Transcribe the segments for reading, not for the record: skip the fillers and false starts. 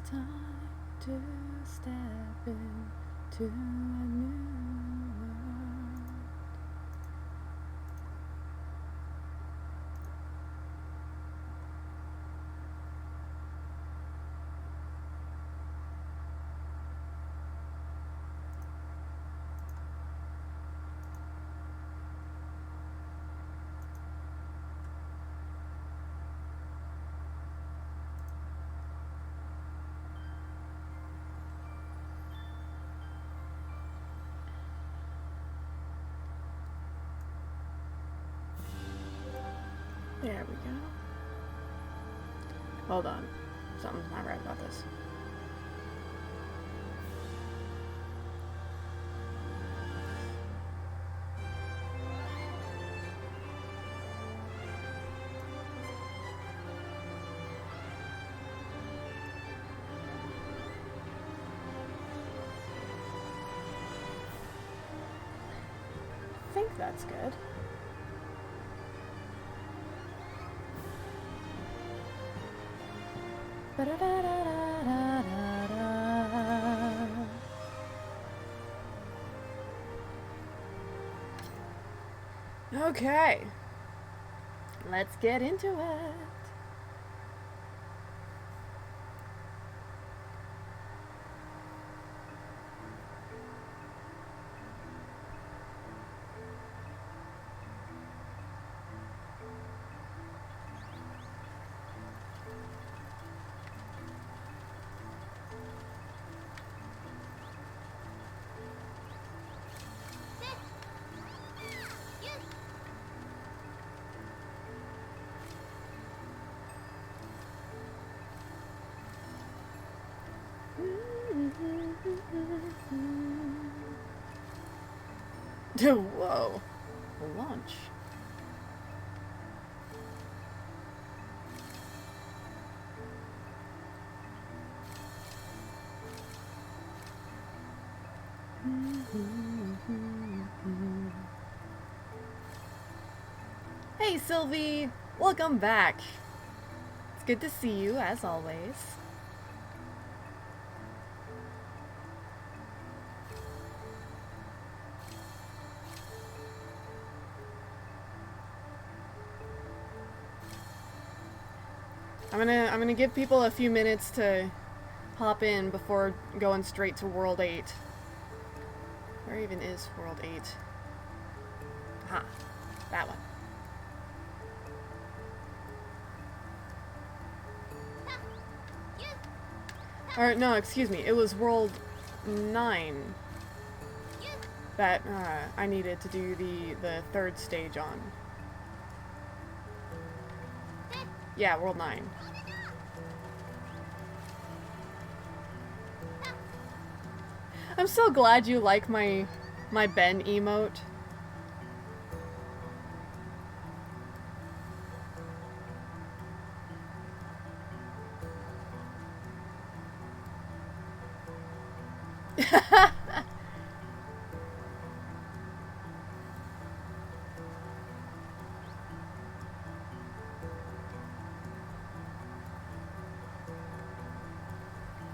Time to step into a new world. There we go. Hold on. Something's not right about this. I think that's good. Okay, let's get into it. Whoa. Launch. Hey Sylvie! Welcome back! It's good to see you, as always. I'm gonna give people a few minutes to hop in before going straight to World 8. Where even is World 8? Aha, that one. Or no, excuse me, it was World 9 that I needed to do the third stage on. Yeah, World 9. I'm so glad you like my Ben emote.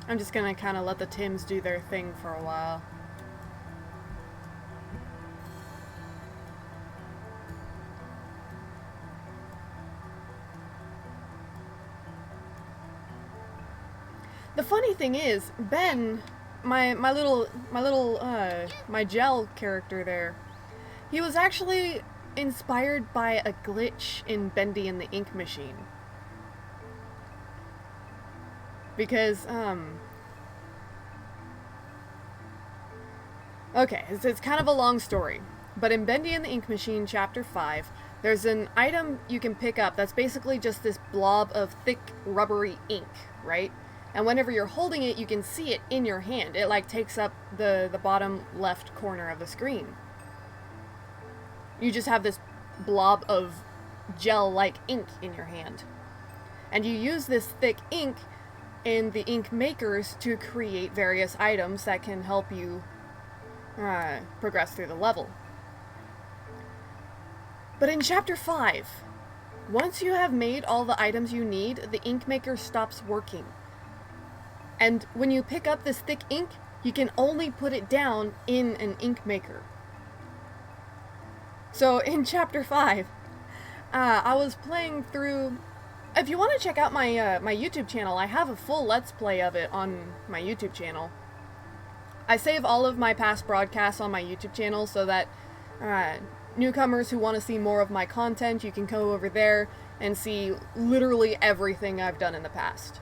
I'm just gonna kind of let the Tims do their thing for a while. The funny thing is, Ben, my gel character there, he was actually inspired by a glitch in Bendy and the Ink Machine. Because, okay, it's kind of a long story, but in Bendy and the Ink Machine, Chapter 5, there's an item you can pick up that's basically just this blob of thick, rubbery ink, right? And whenever you're holding it, you can see it in your hand. It, like, takes up the bottom left corner of the screen. You just have this blob of gel-like ink in your hand. And you use this thick ink in the ink makers to create various items that can help you progress through the level. But in Chapter 5, once you have made all the items you need, the ink maker stops working. And when you pick up this thick ink, you can only put it down in an ink maker. So in Chapter 5, I was playing through... If you want to check out my my YouTube channel, I have a full Let's Play of it on my YouTube channel. I save all of my past broadcasts on my YouTube channel so that newcomers who want to see more of my content, you can go over there and see literally everything I've done in the past.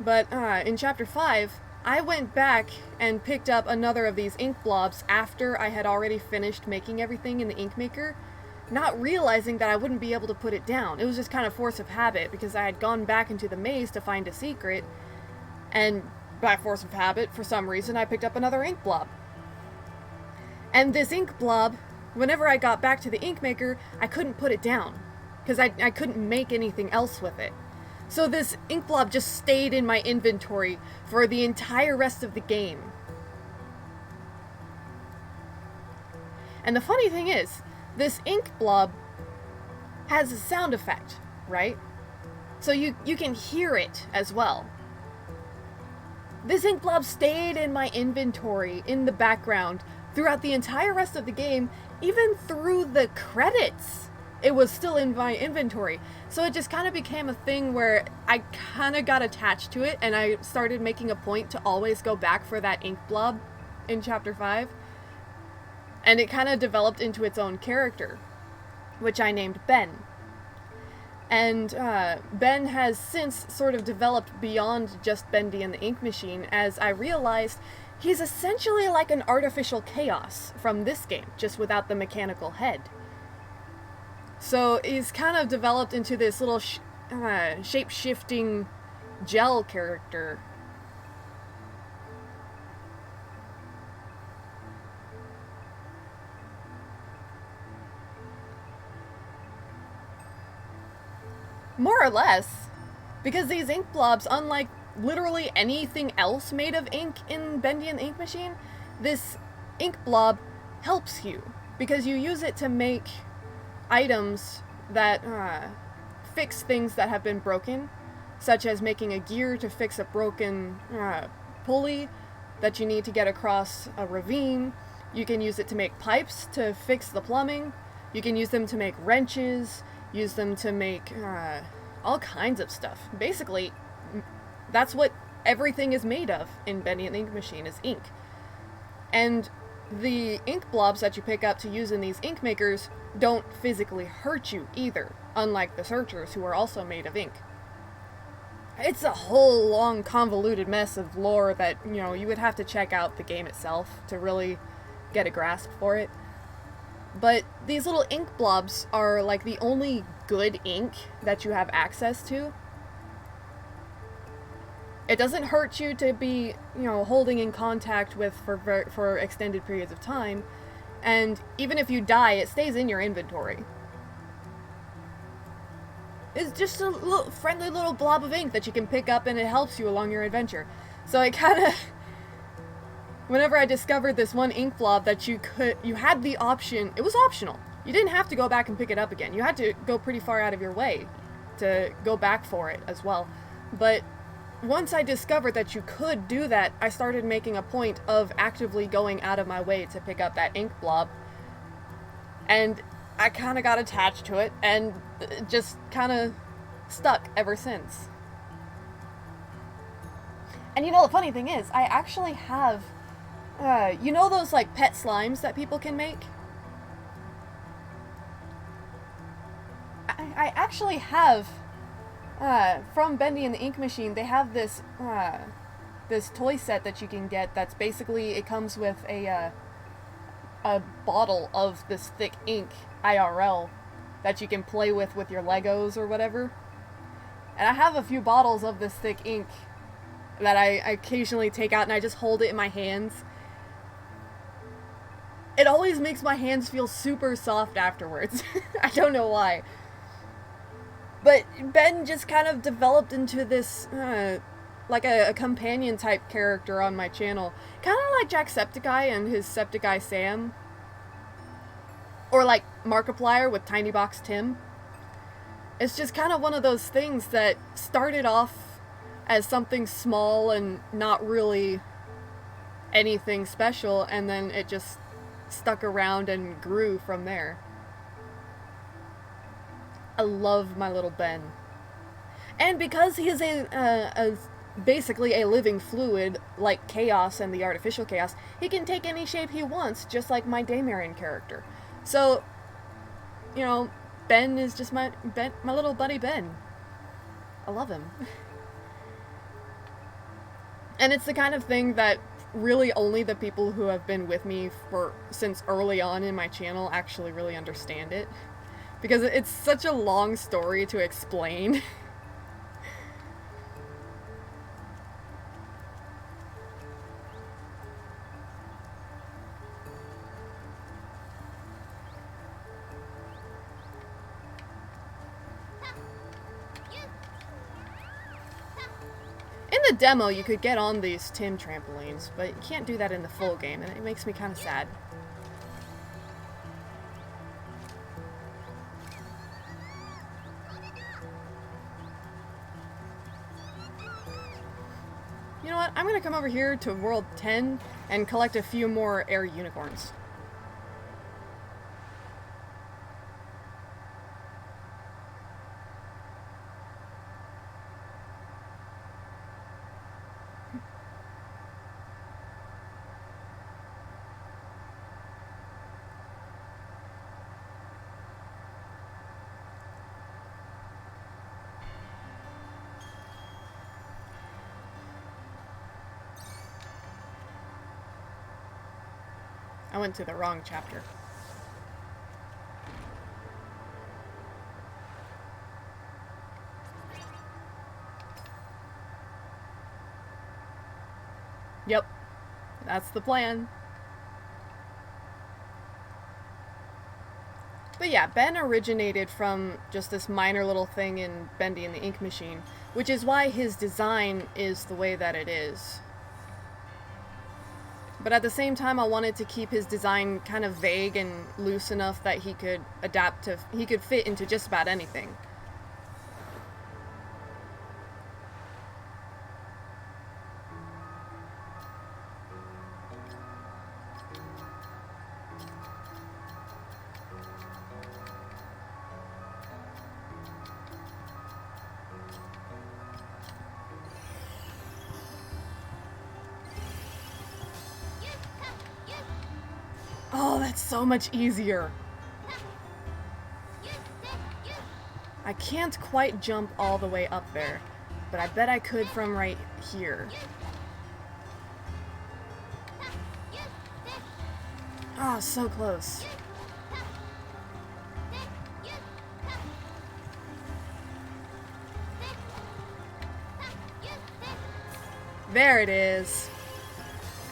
But in Chapter 5, I went back and picked up another of these ink blobs after I had already finished making everything in the ink maker, not realizing that I wouldn't be able to put it down. It was just kind of force of habit because I had gone back into the maze to find a secret, and by force of habit, for some reason, I picked up another ink blob. And this ink blob, whenever I got back to the ink maker, I couldn't put it down because I couldn't make anything else with it. So this ink blob just stayed in my inventory for the entire rest of the game. And the funny thing is, this ink blob has a sound effect, right? So you can hear it as well. This ink blob stayed in my inventory in the background throughout the entire rest of the game, even through the credits. It was still in my inventory. So it just kind of became a thing where I kind of got attached to it, and I started making a point to always go back for that ink blob in Chapter 5. And it kind of developed into its own character, which I named Ben. And Ben has since sort of developed beyond just Bendy and the Ink Machine, as I realized he's essentially like an artificial chaos from this game, just without the mechanical head. So he's kind of developed into this little shape-shifting gel character. More or less. Because these ink blobs, unlike literally anything else made of ink in Bendy and the Ink Machine, this ink blob helps you. Because you use it to make items that fix things that have been broken, such as making a gear to fix a broken pulley that you need to get across a ravine. You can use it to make pipes to fix the plumbing. You can use them to make wrenches, use them to make all kinds of stuff. Basically, that's what everything is made of in Bendy and the Ink Machine, is ink. And the ink blobs that you pick up to use in these ink makers don't physically hurt you either, unlike the searchers, who are also made of ink. It's a whole long convoluted mess of lore that, you know, you would have to check out the game itself to really get a grasp for it. But these little ink blobs are like the only good ink that you have access to. It doesn't hurt you to be, you know, holding in contact with for extended periods of time, and even if you die, it stays in your inventory. It's just a little friendly little blob of ink that you can pick up, and it helps you along your adventure. So I kind of... Whenever I discovered this one ink blob that you had the option, it was optional. You didn't have to go back and pick it up again. You had to go pretty far out of your way to go back for it as well. But once I discovered that you could do that, I started making a point of actively going out of my way to pick up that ink blob. And I kind of got attached to it, and just kind of stuck ever since. And you know, the funny thing is, I actually have, you know those like pet slimes that people can make? I actually have, from Bendy and the Ink Machine, they have this, this toy set that you can get that's basically, it comes with a bottle of this thick ink, IRL, that you can play with your Legos or whatever. And I have a few bottles of this thick ink that I occasionally take out, and I just hold it in my hands. It always makes my hands feel super soft afterwards. I don't know why. But Ben just kind of developed into this, like a companion type character on my channel. Kind of like Jacksepticeye and his Septiceye Sam. Or like Markiplier with Tiny Box Tim. it's just kind of one of those things that started off as something small and not really anything special, and then it just stuck around and grew from there. I love my little Ben. And because he is basically a living fluid, like Chaos and the Artificial Chaos, he can take any shape he wants, just like my Daymarian character. So, you know, Ben is just my little buddy Ben. I love him. And it's the kind of thing that really only the people who have been with me since early on in my channel actually really understand it. Because it's such a long story to explain. In the demo, you could get on these Tim trampolines, but you can't do that in the full game, and it makes me kind of sad. You know what? I'm gonna come over here to World 10 and collect a few more air unicorns. I went to the wrong chapter. Yep, that's the plan. But yeah, Ben originated from just this minor little thing in Bendy and the Ink Machine, which is why his design is the way that it is. But at the same time, I wanted to keep his design kind of vague and loose enough that he could adapt to, he could fit into just about anything. Oh, that's so much easier. I can't quite jump all the way up there, but I bet I could from right here. Oh, so close. There it is.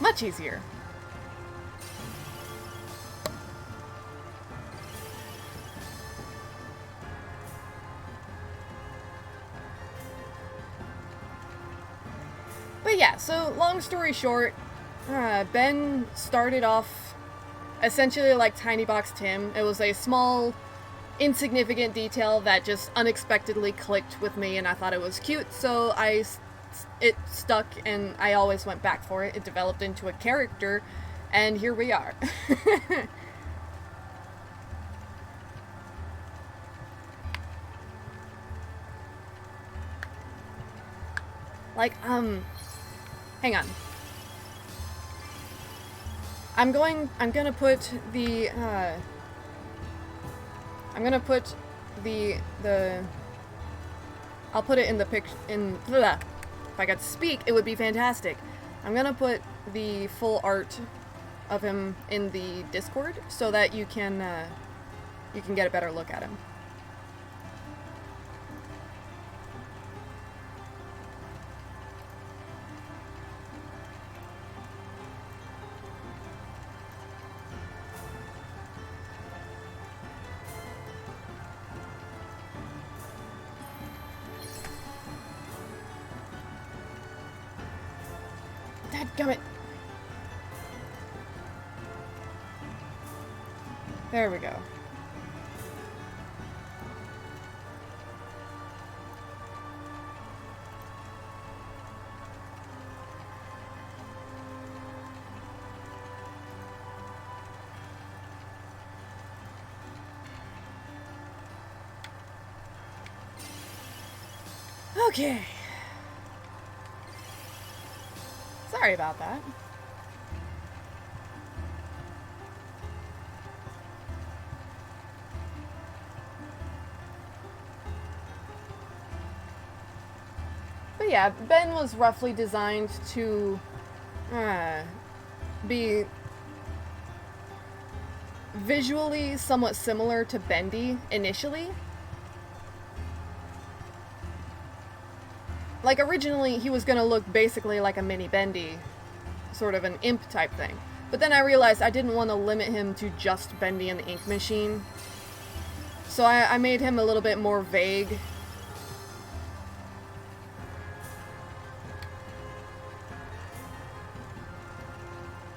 Much easier. But yeah, so long story short, Ben started off essentially like Tiny Box Tim. It was a small, insignificant detail that just unexpectedly clicked with me, and I thought it was cute, so it stuck, and I always went back for it. It developed into a character, and here we are. Like, hang on. I'm gonna put the, I'll put it in the if I could speak, it would be fantastic. I'm gonna put the full art of him in the Discord so that you can get a better look at him. Dadgummit. There we go. Okay. Sorry about that. But yeah, Ben was roughly designed to be visually somewhat similar to Bendy initially. Like, originally he was gonna look basically like a mini Bendy, sort of an imp type thing. But then I realized I didn't want to limit him to just Bendy and the Ink Machine. So I made him a little bit more vague.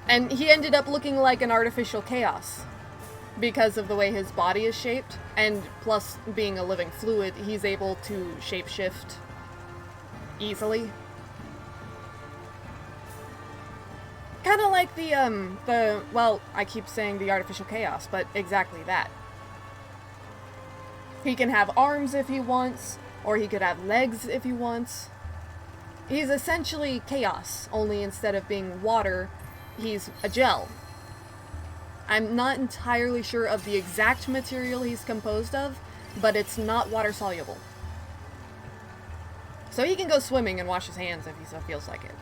And he ended up looking like an artificial chaos because of the way his body is shaped, and plus being a living fluid, he's able to shapeshift easily. Kind of like well, I keep saying the artificial chaos, but exactly that. He can have arms if he wants, or he could have legs if he wants. He's essentially chaos, only instead of being water, he's a gel. I'm not entirely sure of the exact material he's composed of, but it's not water soluble. So he can go swimming and wash his hands if he so feels like it.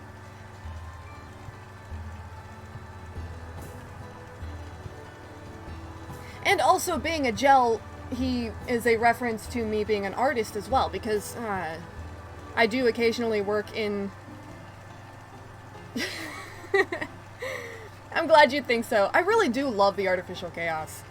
And also, being a gel, he is a reference to me being an artist as well, because I do occasionally work in... I'm glad you think so. I really do love the artificial chaos.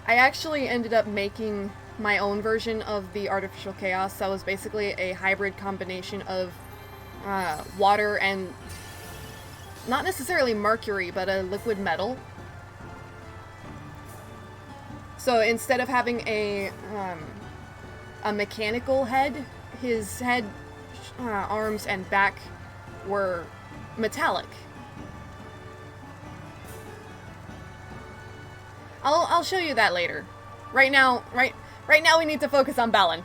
I actually ended up making my own version of the artificial chaos that was basically a hybrid combination of water and not necessarily mercury, but a liquid metal. So instead of having a mechanical head, his head, arms, and back were metallic. I'll show you that later. Right now we need to focus on Balin.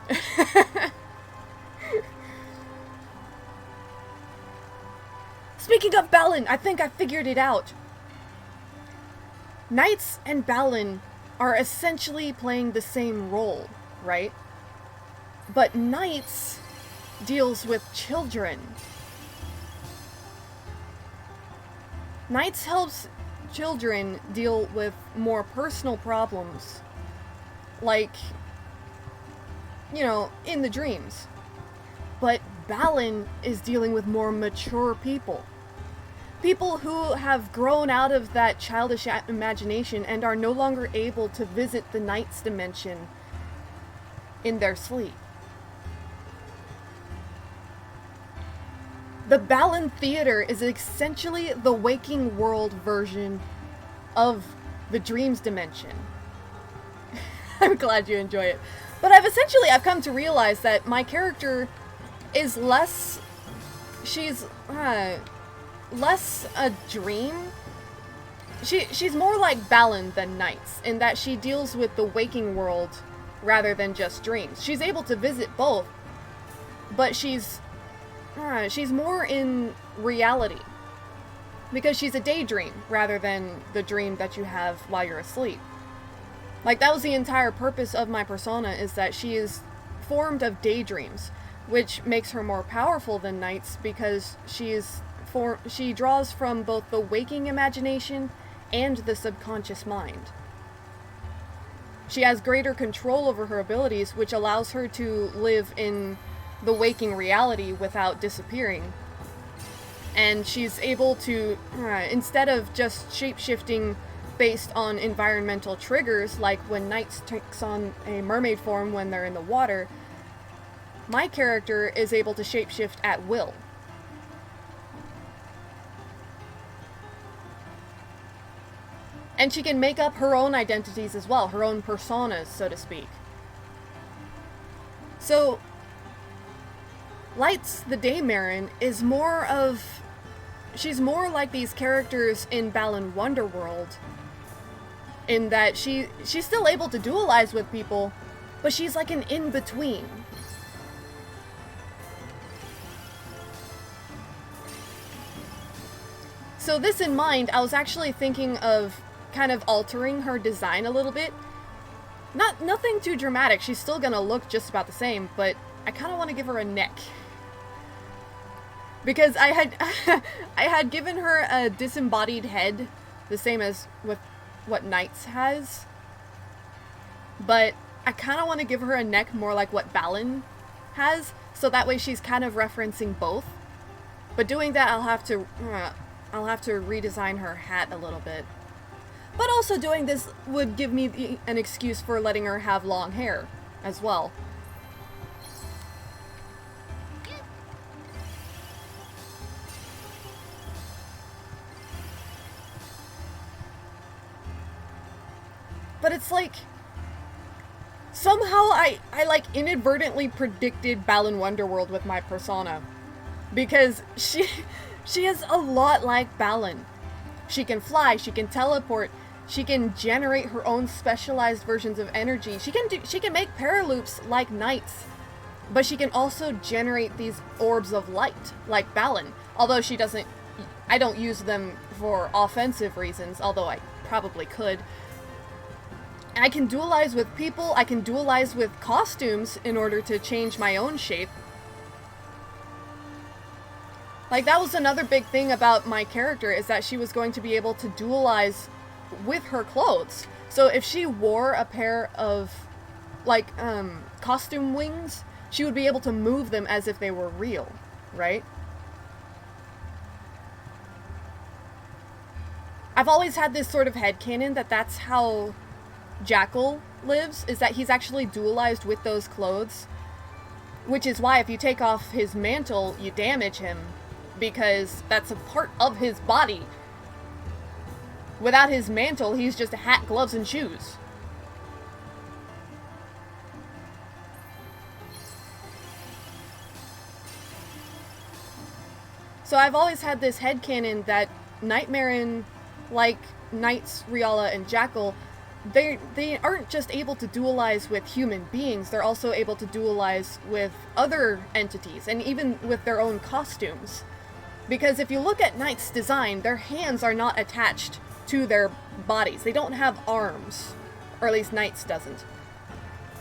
Speaking of Balin, I think I figured it out. Knights and Balin are essentially playing the same role, right? But Knights deals with children. Knights helps children deal with more personal problems, like, you know, in the dreams. But Balin is dealing with more mature people. People who have grown out of that childish imagination and are no longer able to visit the Knight's dimension in their sleep. The Balin Theater is essentially the waking world version of the dreams dimension. I'm glad you enjoy it. But I've come to realize that my character is less... She's less a dream. She's more like Balin than Knights, in that she deals with the waking world rather than just dreams. She's able to visit both, but she's more in reality, because she's a daydream rather than the dream that you have while you're asleep. Like, that was the entire purpose of my persona, is that she is formed of daydreams, which makes her more powerful than Knights, because she draws from both the waking imagination and the subconscious mind. She has greater control over her abilities, which allows her to live in the waking reality without disappearing. And she's able to, instead of just shape-shifting based on environmental triggers, like when Knights takes on a mermaid form when they're in the water, my character is able to shapeshift at will. And she can make up her own identities as well, her own personas, so to speak. So, Lights the Daemarin is more of... She's more like these characters in Balin Wonderworld, in that she's still able to dualize with people, but she's like an in-between. So this in mind, I was actually thinking of kind of altering her design a little bit. Nothing too dramatic, she's still gonna look just about the same, but I kind of want to give her a neck. Because I had given her a disembodied head, the same as with what Knight's has. But I kind of want to give her a neck more like what Balin has, so that way she's kind of referencing both. But doing that, I'll have to redesign her hat a little bit. But also doing this would give me an excuse for letting her have long hair as well. But it's like, somehow I like inadvertently predicted Balin Wonderworld with my persona. Because she is a lot like Balin. She can fly, she can teleport, she can generate her own specialized versions of energy. She can make paraloops like Knights. But she can also generate these orbs of light like Balin. Although I don't use them for offensive reasons, although I probably could. I can dualize with people, I can dualize with costumes in order to change my own shape. Like, that was another big thing about my character, is that she was going to be able to dualize with her clothes. So if she wore a pair of, like, costume wings, she would be able to move them as if they were real, right? I've always had this sort of headcanon that that's how Jackal lives, is that he's actually dualized with those clothes. Which is why if you take off his mantle, you damage him, because that's a part of his body. Without his mantle, he's just a hat, gloves, and shoes. So I've always had this headcanon that Nightmare, like Knights, Riala, and Jackal, they aren't just able to dualize with human beings, they're also able to dualize with other entities, and even with their own costumes. Because if you look at Knight's design, their hands are not attached to their bodies. They don't have arms. Or at least Knight's doesn't.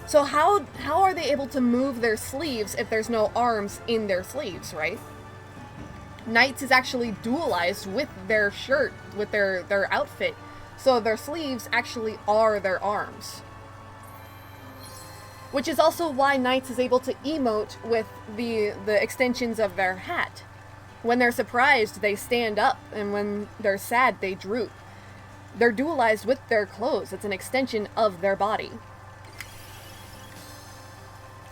So how are they able to move their sleeves if there's no arms in their sleeves, right? Knight's is actually dualized with their shirt, with their outfit. So their sleeves actually are their arms. Which is also why Knight's is able to emote with the extensions of their hat. When they're surprised, they stand up, and when they're sad, they droop. They're dualized with their clothes. It's an extension of their body.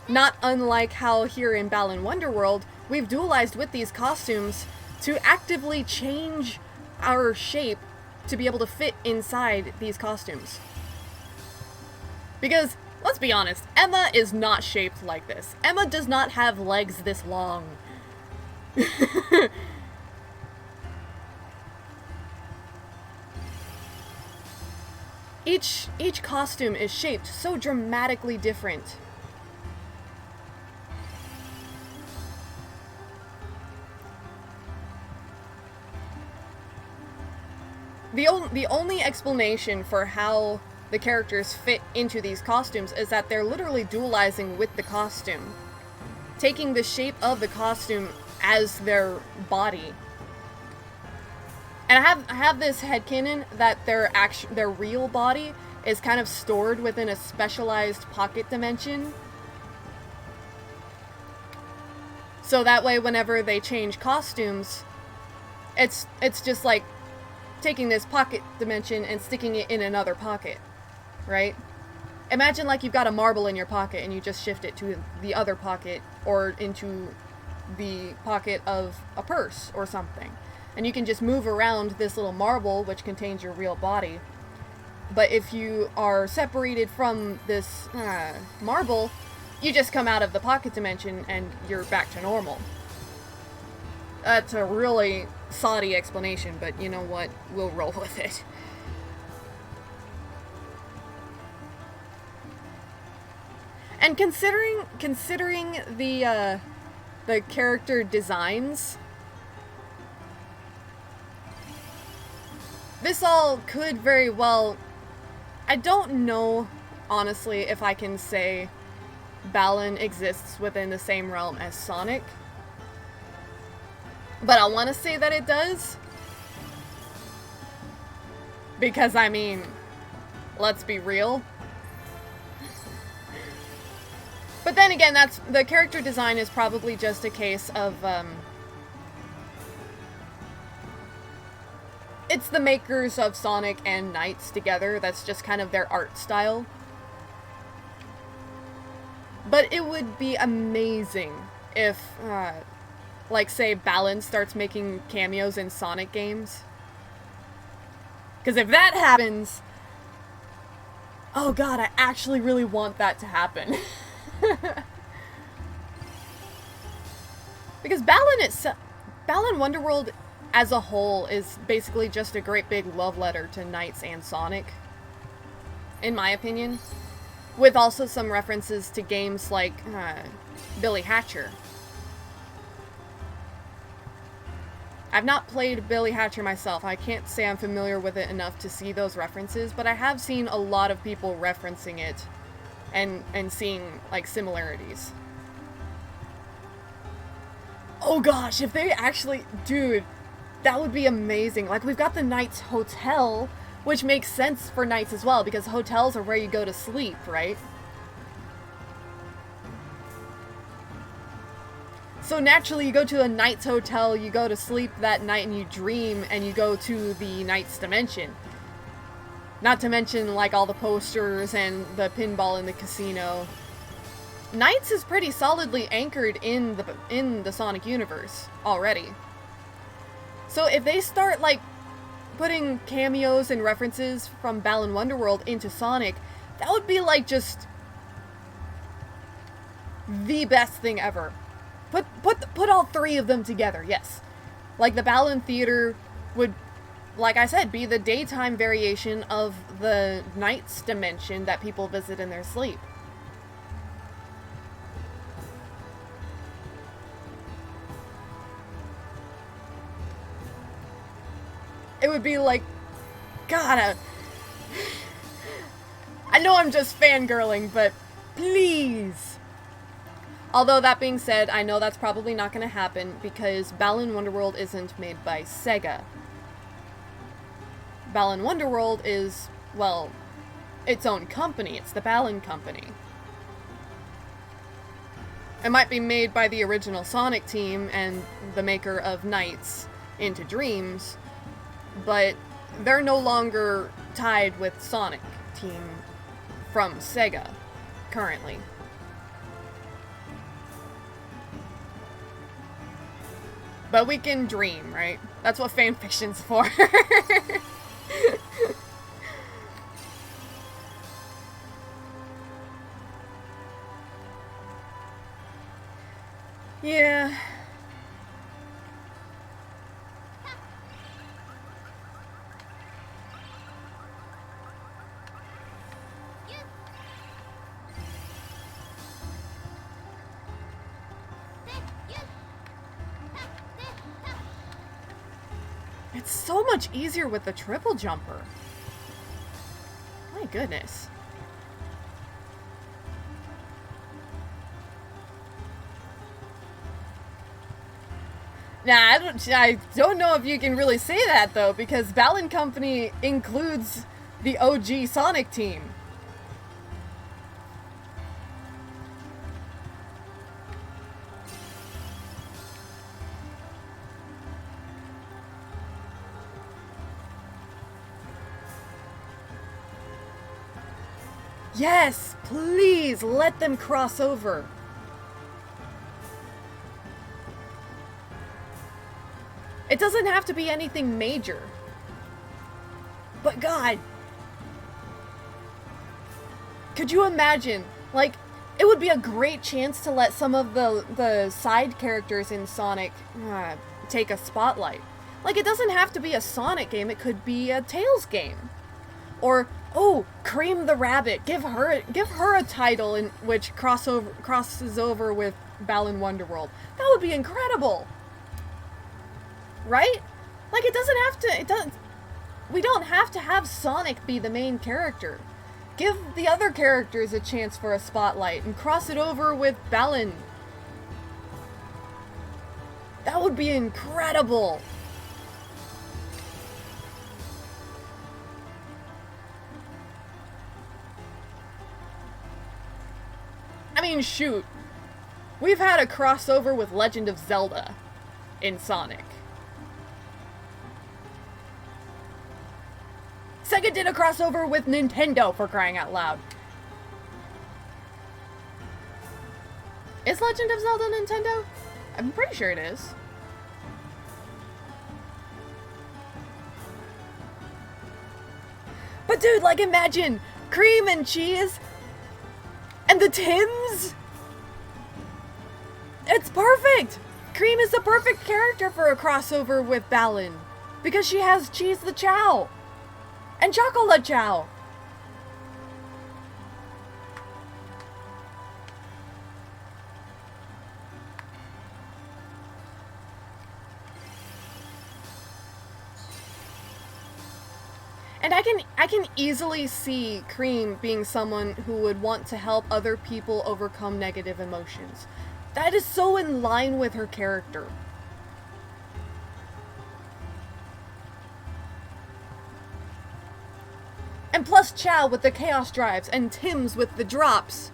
Not unlike how here in Balin Wonderworld, we've dualized with these costumes to actively change our shape to be able to fit inside these costumes. Because, let's be honest, Emma is not shaped like this. Emma does not have legs this long. Each costume is shaped so dramatically different. The only explanation for how the characters fit into these costumes is that they're literally dualizing with the costume, taking the shape of the costume as their body. And I have this headcanon that their real body is kind of stored within a specialized pocket dimension. So that way whenever they change costumes, it's just like taking this pocket dimension and sticking it in another pocket, right? Imagine like you've got a marble in your pocket and you just shift it to the other pocket or into the pocket of a purse or something. And you can just move around this little marble which contains your real body. But if you are separated from this marble, you just come out of the pocket dimension and you're back to normal. That's a really soddy explanation, but you know what? We'll roll with it. And considering the character designs, this all could very well... I don't know, honestly, if I can say Balan exists within the same realm as Sonic. But I want to say that it does. Because, I mean, let's be real. But then again, that's the character design is probably just a case of, it's the makers of Sonic and Knights together. That's just kind of their art style. But it would be amazing if, like, say, Balan starts making cameos in Sonic games. Because if that happens... Oh god, I actually really want that to happen. Because Balan Wonderworld as a whole is basically just a great big love letter to Knights and Sonic. In my opinion. With also some references to games like Billy Hatcher. I've not played Billy Hatcher myself. I can't say I'm familiar with it enough to see those references, but I have seen a lot of people referencing it and seeing, like, similarities. Oh gosh, if they actually... Dude, that would be amazing. Like, we've got the Knights Hotel, which makes sense for Knights as well, because hotels are where you go to sleep, right? So naturally, you go to a Knights Hotel, you go to sleep that night, and you dream, and you go to the Knights Dimension. Not to mention, like, all the posters and the pinball in the casino. Knights is pretty solidly anchored in the Sonic universe already. So if they start, like, putting cameos and references from Balan Wonderworld into Sonic, that would be, like, just the best thing ever. Put all three of them together, yes. Like, the Balan Theater would, like I said, be the daytime variation of the Knights dimension that people visit in their sleep. It would be like, God, I know I'm just fangirling, but please. Although, that being said, I know that's probably not going to happen because Balan Wonderworld isn't made by Sega. Balan Wonderworld is, well, its own company. It's the Balan Company. It might be made by the original Sonic team and the maker of Knights Into Dreams, but they're no longer tied with Sonic team from Sega, currently. But we can dream, right? That's what fanfiction's for. Yeah. It's so much easier with the triple jumper. My goodness. Nah, I don't know if you can really say that, though, because Balan Company includes the OG Sonic team. Yes, please, let them cross over. It doesn't have to be anything major. But God, could you imagine, like, it would be a great chance to let some of the side characters in Sonic take a spotlight. Like, it doesn't have to be a Sonic game, it could be a Tails game. Or Oh, Cream the Rabbit. Give her a title in which crosses over with Balan Wonderworld. That would be incredible. Right? Like, we don't have to have Sonic be the main character. Give the other characters a chance for a spotlight and cross it over with Balan. That would be incredible. I mean, shoot. We've had a crossover with Legend of Zelda in Sonic. Sega did a crossover with Nintendo, for crying out loud. Is Legend of Zelda Nintendo? I'm pretty sure it is. But dude, like, imagine Cream and Cheese and the Tims. It's perfect. Cream is the perfect character for a crossover with Balan because she has Cheese the Chow and Chocolate Chow. And I can easily see Cream being someone who would want to help other people overcome negative emotions. That is so in line with her character. And plus Chow with the Chaos Drives and Tim's with the drops.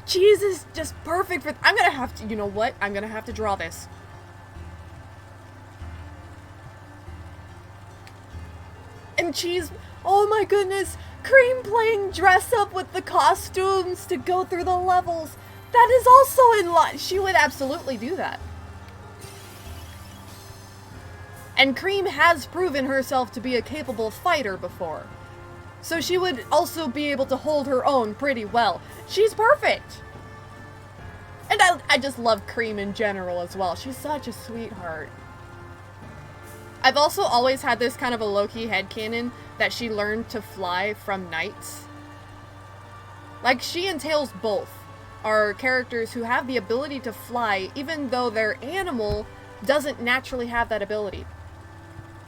Cheese is just perfect for... I'm gonna have to... You know what? I'm gonna have to draw this. And Cheese... Oh my goodness! Cream playing dress up with the costumes to go through the levels. That is also in line. She would absolutely do that. And Cream has proven herself to be a capable fighter before. So she would also be able to hold her own pretty well. She's perfect! And I just love Cream in general as well. She's such a sweetheart. I've also always had this kind of a low-key headcanon that she learned to fly from Knights. Like, she and Tails both are characters who have the ability to fly, even though their animal doesn't naturally have that ability.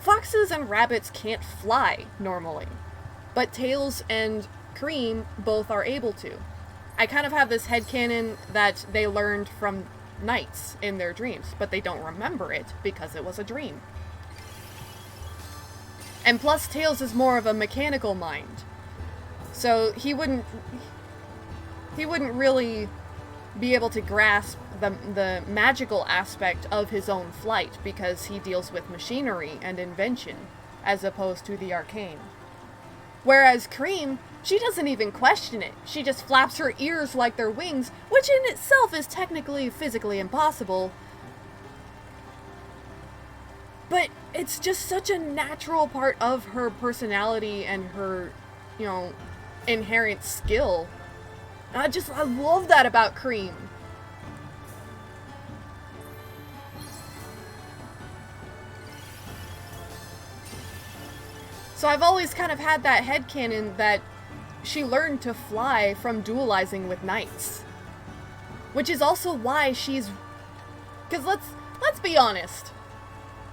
Foxes and rabbits can't fly, normally. But Tails and Cream both are able to. I kind of have this headcanon that they learned from Knights in their dreams, but they don't remember it because it was a dream. And plus, Tails is more of a mechanical mind. So he wouldn't really be able to grasp the magical aspect of his own flight because he deals with machinery and invention as opposed to the arcane. Whereas Cream, she doesn't even question it. She just flaps her ears like they're wings, which in itself is technically physically impossible. But it's just such a natural part of her personality and her, you know, inherent skill. I love that about Cream. So I've always kind of had that headcanon that she learned to fly from dualizing with Knights. Which is also why she's... Because let's be honest.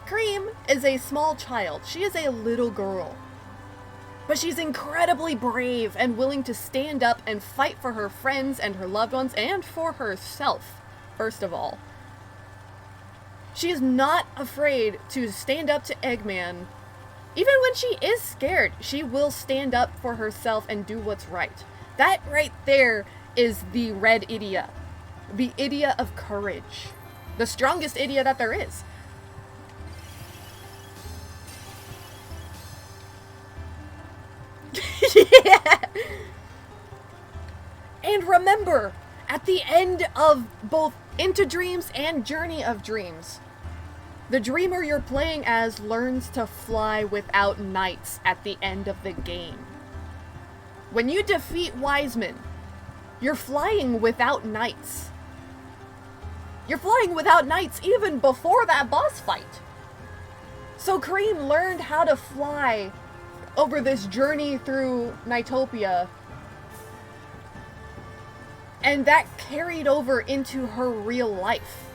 Cream is a small child. She is a little girl. But she's incredibly brave and willing to stand up and fight for her friends and her loved ones and for herself, first of all. She is not afraid to stand up to Eggman. Even when she is scared, she will stand up for herself and do what's right. That right there is the red Idia. The Idia of courage. The strongest Idia that there is. Yeah. And remember, at the end of both Into Dreams and Journey of Dreams, the dreamer you're playing as learns to fly without Knights at the end of the game. When you defeat Wiseman, you're flying without Knights. You're flying without Knights even before that boss fight. So Cream learned how to fly over this journey through Nightopia. And that carried over into her real life.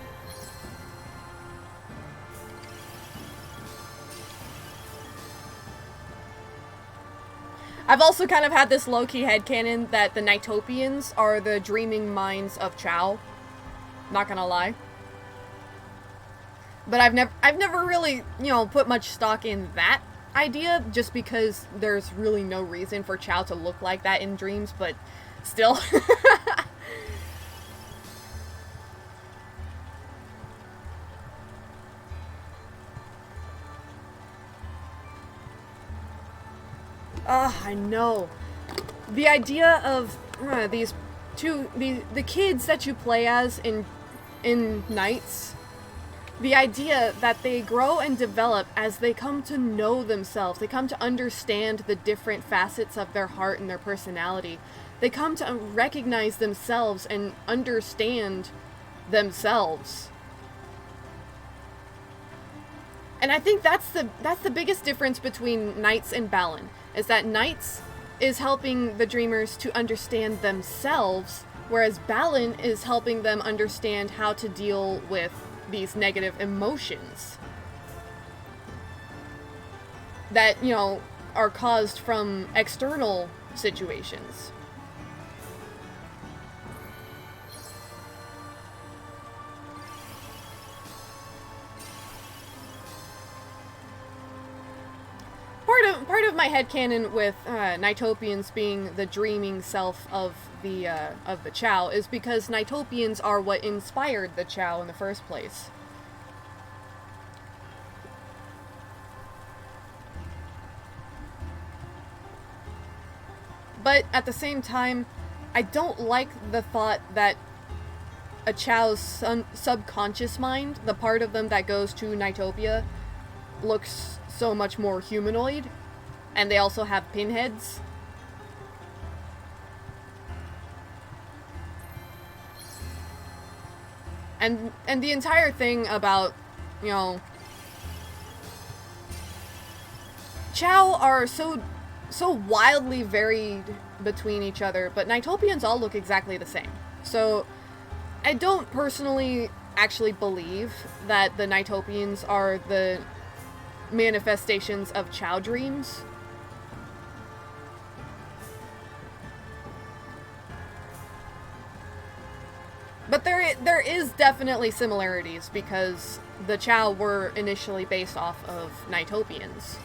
I've also kind of had this low-key headcanon that the Nighttopians are the dreaming minds of Chao. Not gonna lie. But I've never really, you know, put much stock in that idea, just because there's really no reason for Chao to look like that in dreams, but still. I know. The idea of the kids that you play as in Knights, the idea that they grow and develop as they come to know themselves. They come to understand the different facets of their heart and their personality. They come to recognize themselves and understand themselves. And I think that's the biggest difference between Knights and Balin, is that Knights is helping the dreamers to understand themselves, whereas Balin is helping them understand how to deal with these negative emotions that, you know, are caused from external situations. Part of my headcanon with Nighttopians being the dreaming self of the Chao is because Nighttopians are what inspired the Chao in the first place. But at the same time, I don't like the thought that a Chao's subconscious mind, the part of them that goes to Nightopia, looks so much more humanoid, and they also have pinheads. And the entire thing about, you know, Chao are so wildly varied between each other, but Nighttopians all look exactly the same. So I don't personally actually believe that the Nighttopians are the manifestations of Chao dreams. But there is definitely similarities, because the Chao were initially based off of Nighttopians.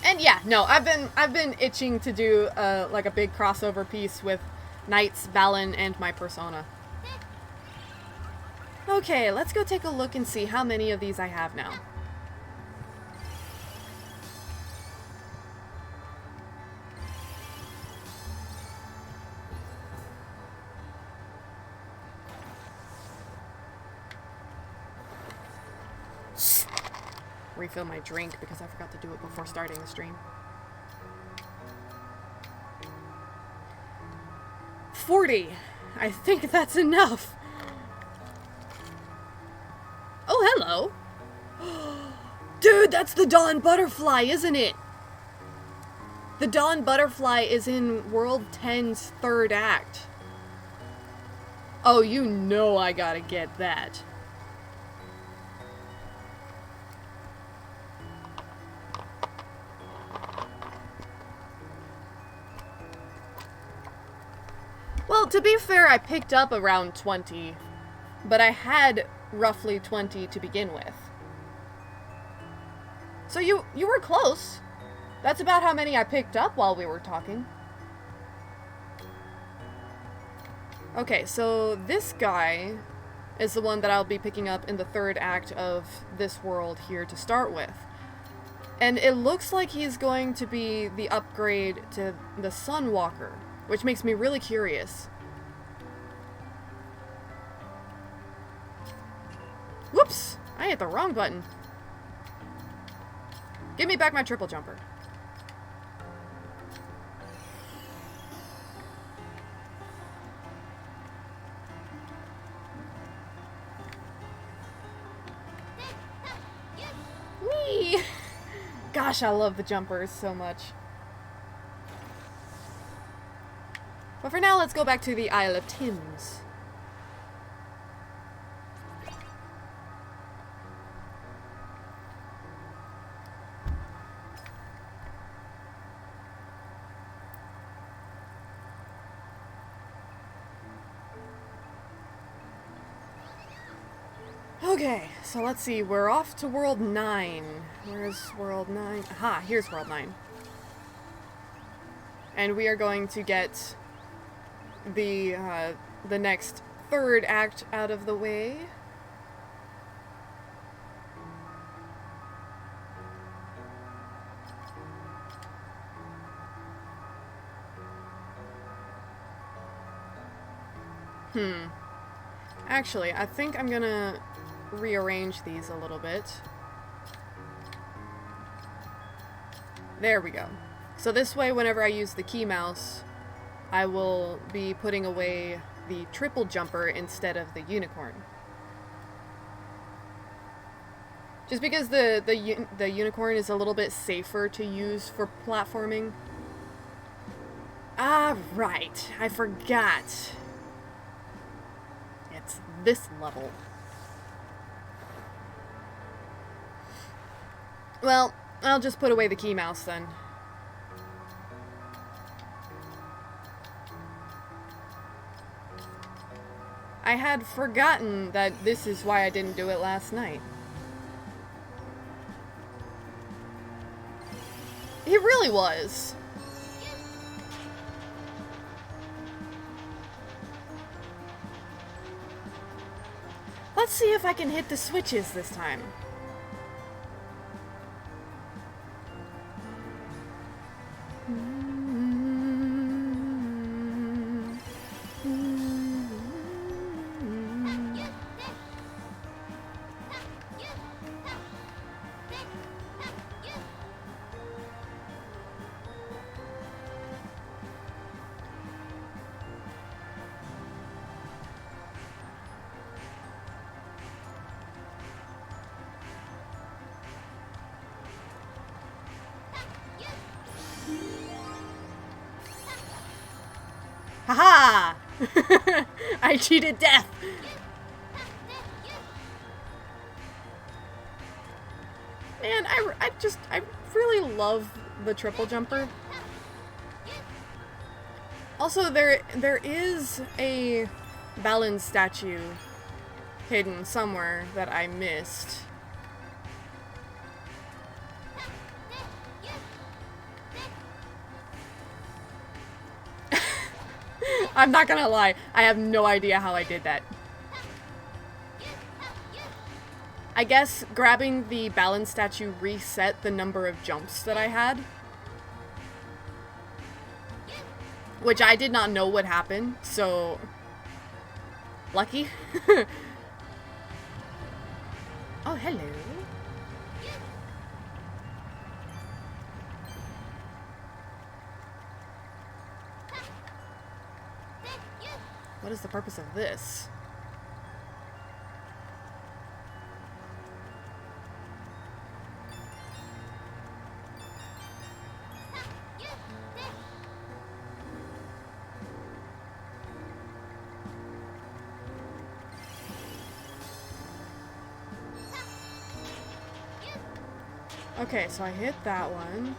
And yeah, no, I've been itching to do like a big crossover piece with Knights, Balin, and my persona. Okay, let's go take a look and see how many of these I have now. Refill my drink because I forgot to do it before starting the stream. 40! I think that's enough! Oh, hello! Dude, that's the Dawn Butterfly, isn't it? The Dawn Butterfly is in World 10's third act. Oh, you know I gotta get that. Well, to be fair, I picked up around 20, but I had roughly 20 to begin with. So you were close. That's about how many I picked up while we were talking. Okay, so this guy is the one that I'll be picking up in the third act of this world here to start with. And it looks like he's going to be the upgrade to the Sunwalker, which makes me really curious. Whoops! I hit the wrong button. Give me back my triple jumper. Gosh, I love the jumpers so much. But for now, let's go back to the Isle of Thames. Okay, so let's see, we're off to World 9. Where's World 9? Aha, here's World 9. And we are going to get the next third act out of the way. Actually, I think I'm gonna rearrange these a little bit. There we go. So this way, whenever I use the key mouse, I will be putting away the triple jumper instead of the unicorn. Just because the unicorn is a little bit safer to use for platforming. Ah, right. I forgot. It's this level. Well, I'll just put away the key mouse then. I had forgotten that this is why I didn't do it last night. It really was. Let's see if I can hit the switches this time. Haha! I cheated death! Man, I really love the triple jumper. Also, there is a balance statue hidden somewhere that I missed. I'm not gonna lie, I have no idea how I did that. I guess grabbing the balance statue reset the number of jumps that I had. Which I did not know would happen, so... lucky. Oh, hello. What is the purpose of this? Okay, so I hit that one.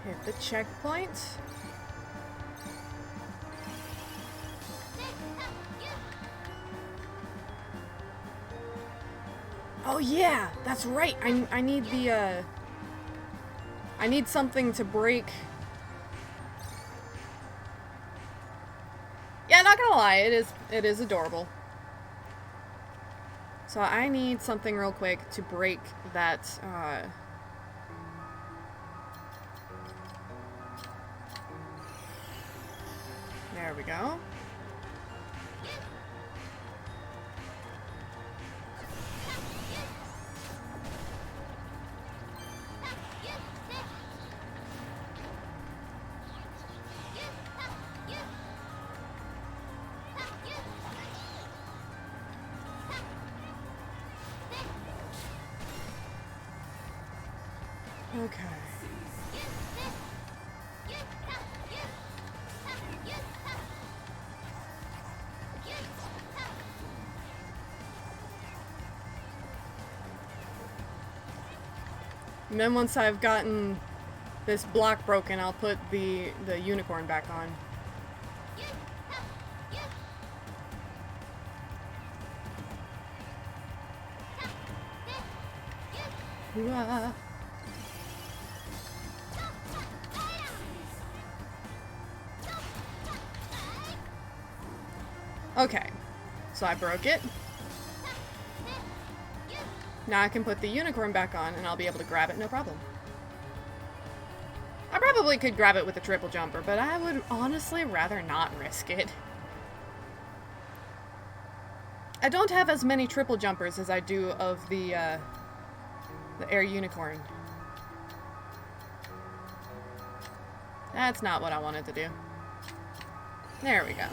Hit the checkpoint. Oh yeah, that's right. I need the I need something to break. Yeah, not gonna lie, it is adorable. So I need something real quick to break that There we go. Okay. And then once I've gotten this block broken, I'll put the unicorn back on. Hoo-ah. Okay, so I broke it. Now I can put the unicorn back on and I'll be able to grab it no problem. I probably could grab it with a triple jumper, but I would honestly rather not risk it. I don't have as many triple jumpers as I do of the air unicorn. That's not what I wanted to do. There we go.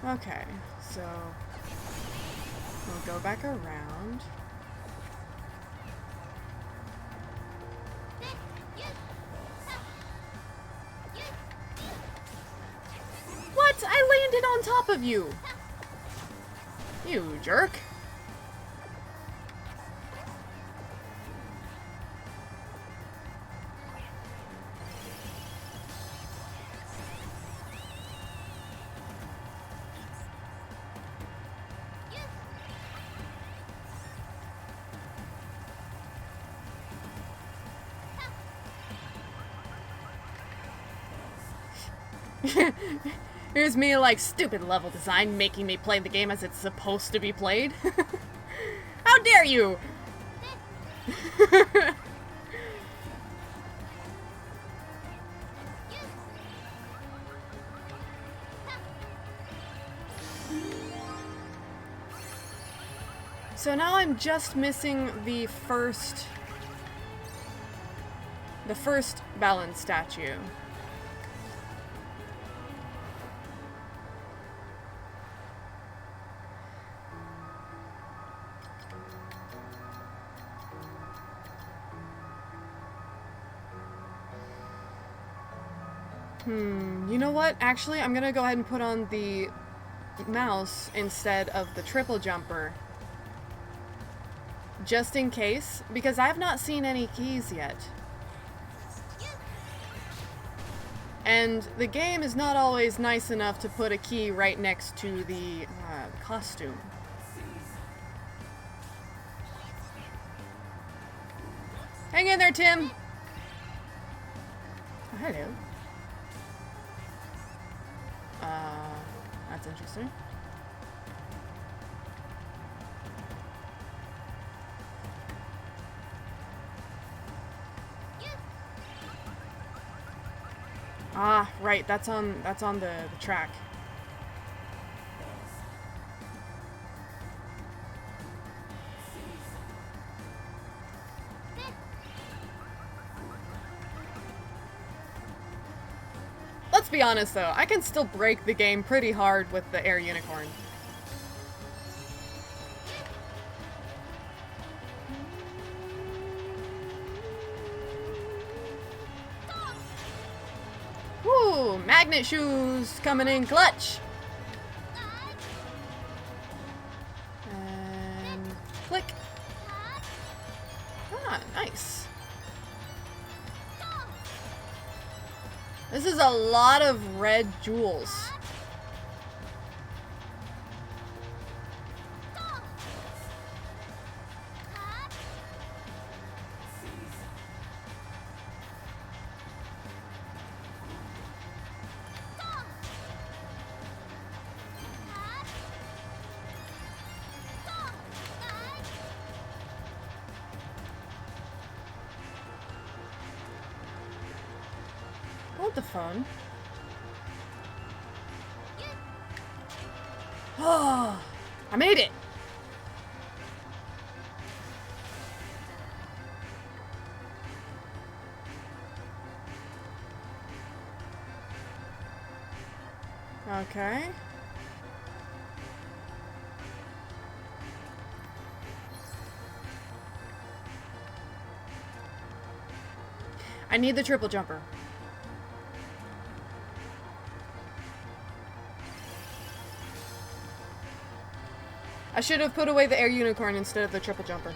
Okay, so we'll go back around. What? I landed on top of you! You jerk. Here's me like, stupid level design making me play the game as it's supposed to be played. How dare you! So now I'm just missing the first balance statue. You know what? Actually, I'm gonna go ahead and put on the mouse instead of the triple jumper. Just in case, because I've not seen any keys yet. And the game is not always nice enough to put a key right next to the costume. Hang in there, Tim! Oh, hello. That's interesting. Ah, right, that's on the track. Let's be honest though, I can still break the game pretty hard with the air unicorn. Woo! Magnet shoes coming in clutch! And click. Ah, nice. This is a lot of red jewels. Hold the phone. Oh, I made it. Okay. I need the triple jumper. I should have put away the air unicorn instead of the triple jumper.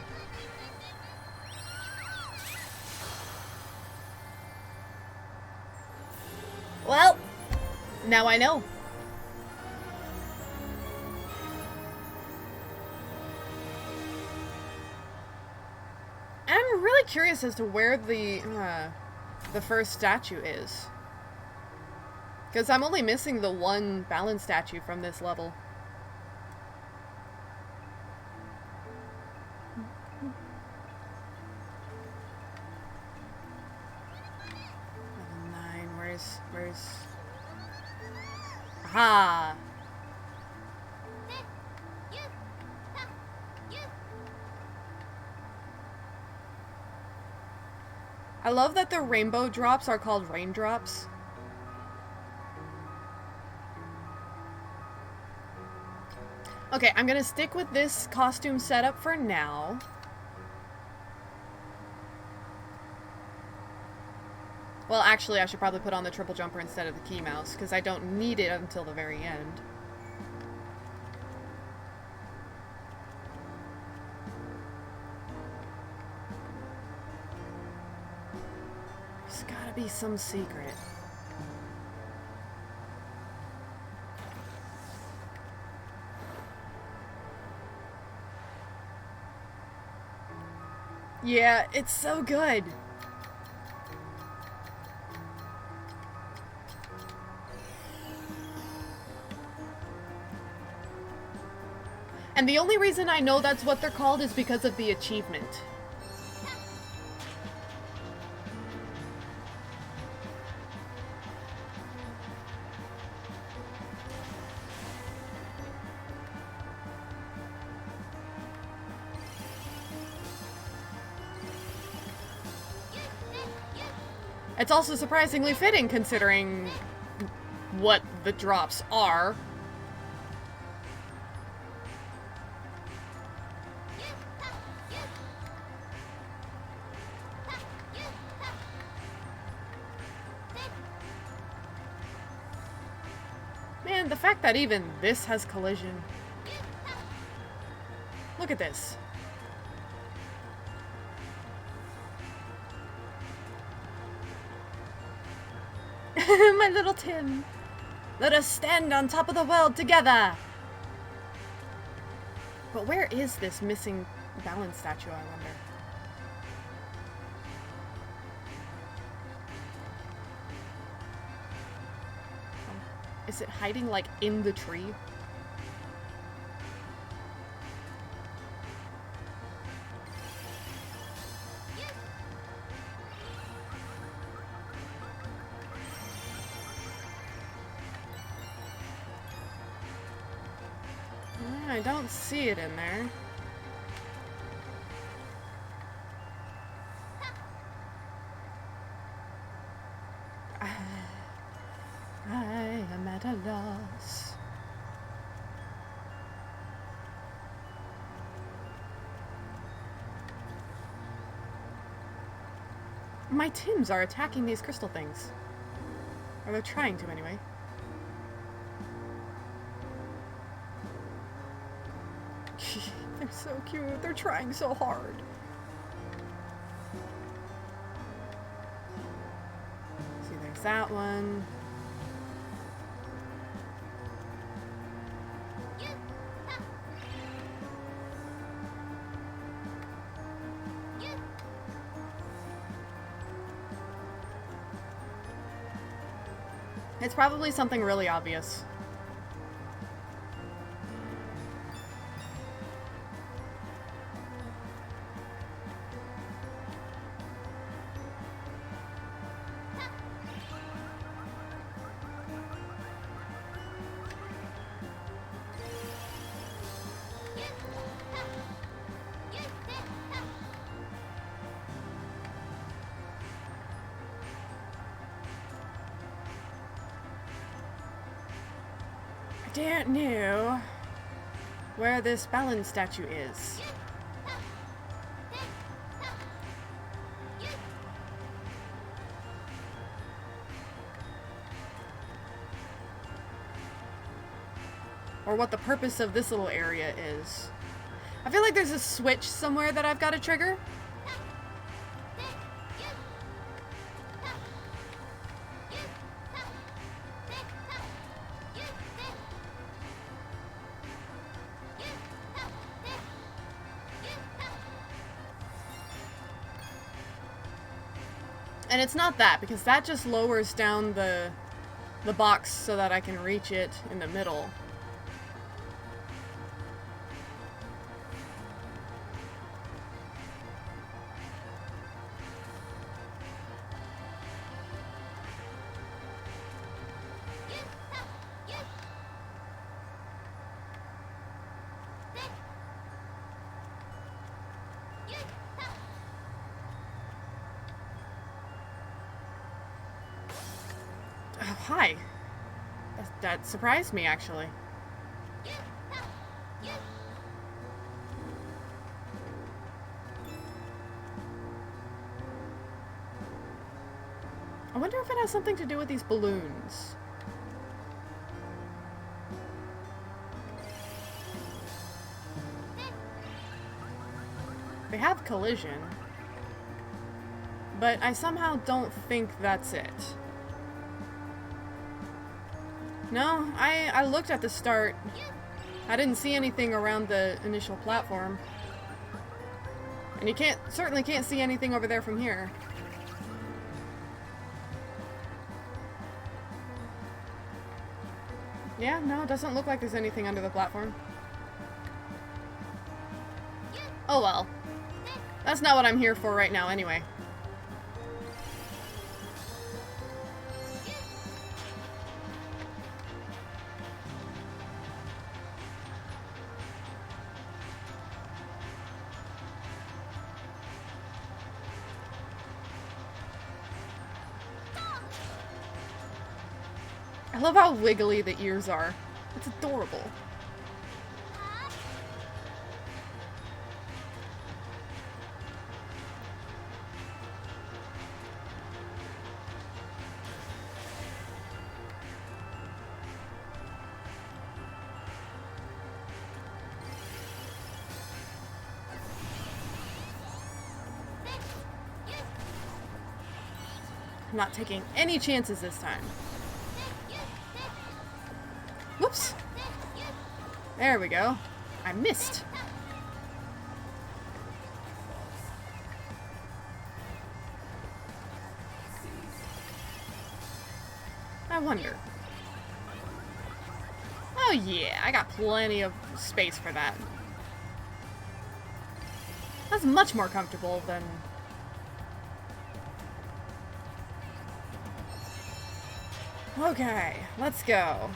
Well, now I know. I'm really curious as to where the first statue is. Because I'm only missing the one balance statue from this level. Where's... Aha! I love that the rainbow drops are called raindrops. Okay, I'm gonna stick with this costume setup for now. Well, actually, I should probably put on the triple jumper instead of the key mouse, because I don't need it until the very end. There's gotta be some secret. Yeah, it's so good. And the only reason I know that's what they're called is because of the achievement. It's also surprisingly fitting considering what the drops are. Man, the fact that even this has collision. Look at this. My little Tim. Let us stand on top of the world together. But where is this missing balance statue, I wonder? Is it hiding, like, in the tree? I don't see it in there. I am at a loss. My Tims are attacking these crystal things. Or they're trying to, anyway. They're so cute. They're trying so hard. See, there's that one. It's probably something really obvious. don't know where this balance statue is. Or what the purpose of this little area is. I feel like there's a switch somewhere that I've got to trigger. And it's not that, because that just lowers down the box so that I can reach it in the middle. Oh, hi. That surprised me, actually. I wonder if it has something to do with these balloons. They have collision, but I somehow don't think that's it. No, I looked at the start. I didn't see anything around the initial platform. And you certainly can't see anything over there from here. Yeah, no, it doesn't look like there's anything under the platform. Oh well. That's not what I'm here for right now anyway. I love how wiggly the ears are. It's adorable. I'm not taking any chances this time. Whoops. There we go. I missed. I wonder. Oh yeah, I got plenty of space for that. That's much more comfortable than... Okay, let's go.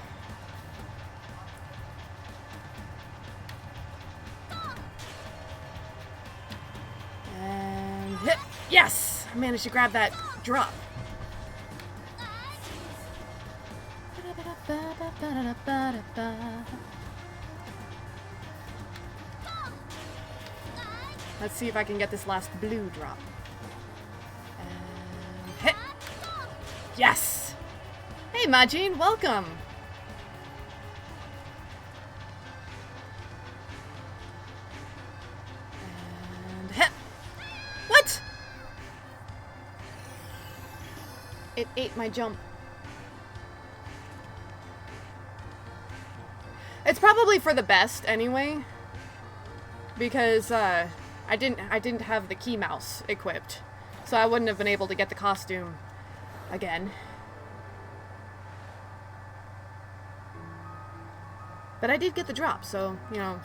And hit. Yes! I managed to grab that drop. Let's see if I can get this last blue drop. And hit. Yes! Hey, Majin, welcome! And hit. What? It ate my jump. It's probably for the best anyway, because I didn't have the key mouse equipped, so I wouldn't have been able to get the costume again. But I did get the drop, so, you know,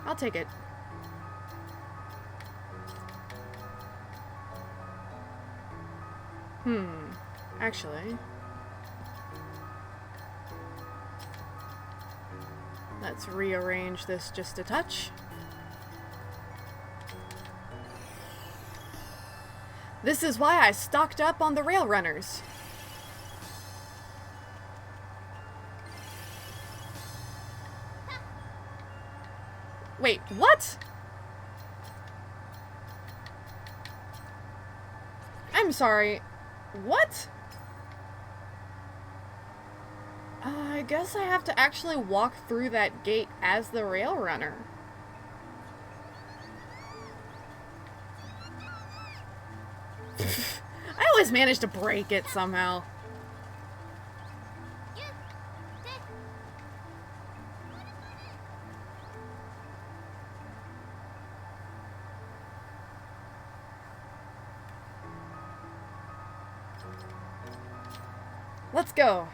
I'll take it. Actually, let's rearrange this just a touch. This is why I stocked up on the rail runners. Wait, what? I'm sorry. What? I guess I have to actually walk through that gate as the rail runner. I always manage to break it somehow. Let's go.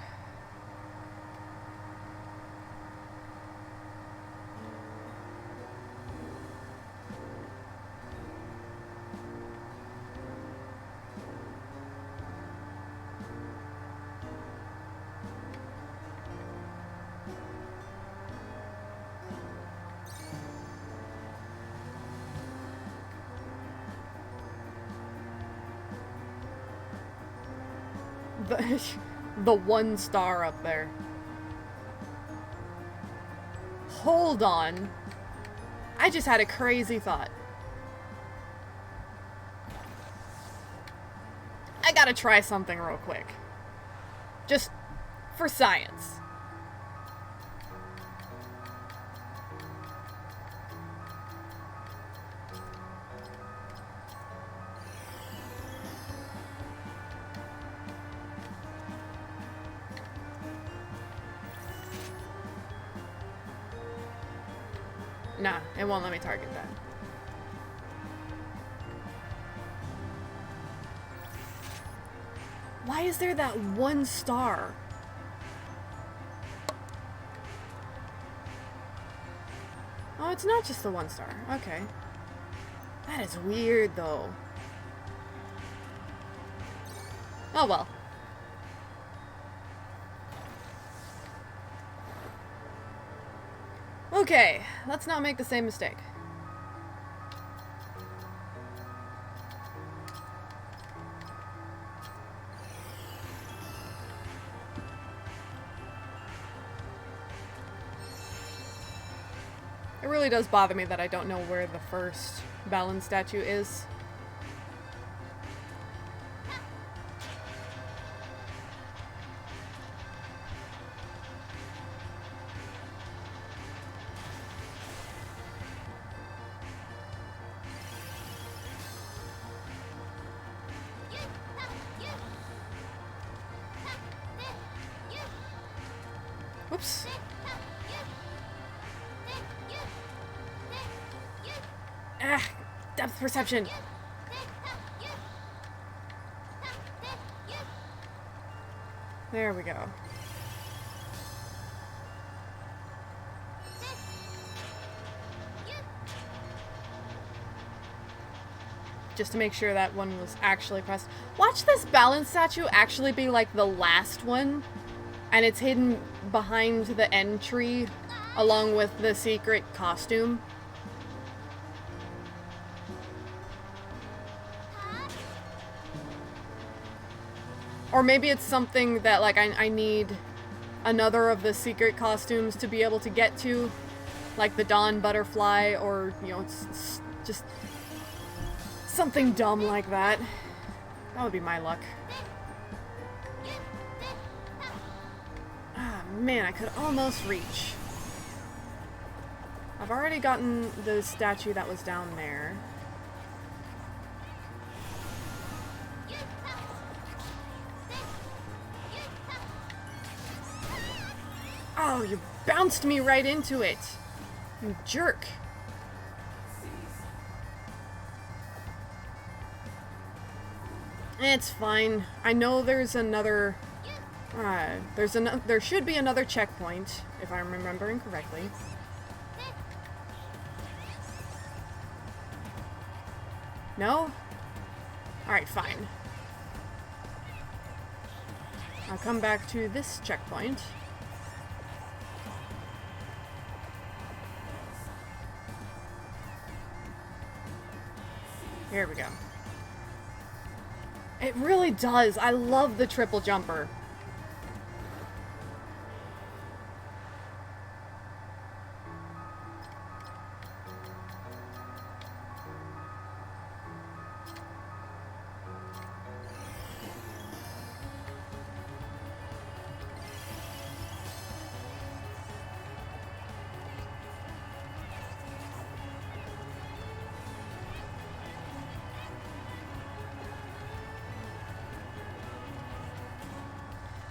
The 1 star up there. Hold on. I just had a crazy thought. I gotta try something real quick. Just for science. Nah, it won't let me target that. Why is there that 1 star? Oh, it's not just the 1 star. Okay. That is weird, though. Oh well. Okay, let's not make the same mistake. It really does bother me that I don't know where the first balance statue is. Oops. Ah, depth perception. There we go. Just to make sure that one was actually pressed. Watch this balance statue actually be like the last one, and it's hidden behind the entry along with the secret costume. Or maybe it's something that, like, I need another of the secret costumes to be able to get to. Like the Dawn Butterfly, or, you know, it's just something dumb like that. That would be my luck. Ah, man, I could almost reach. I've already gotten the statue that was down there. Oh, you bounced me right into it. You jerk. It's fine. I know there's another... there should be another checkpoint, if I'm remembering correctly. No? Alright, fine. I'll come back to this checkpoint. Here we go. It really does. I love the triple jumper.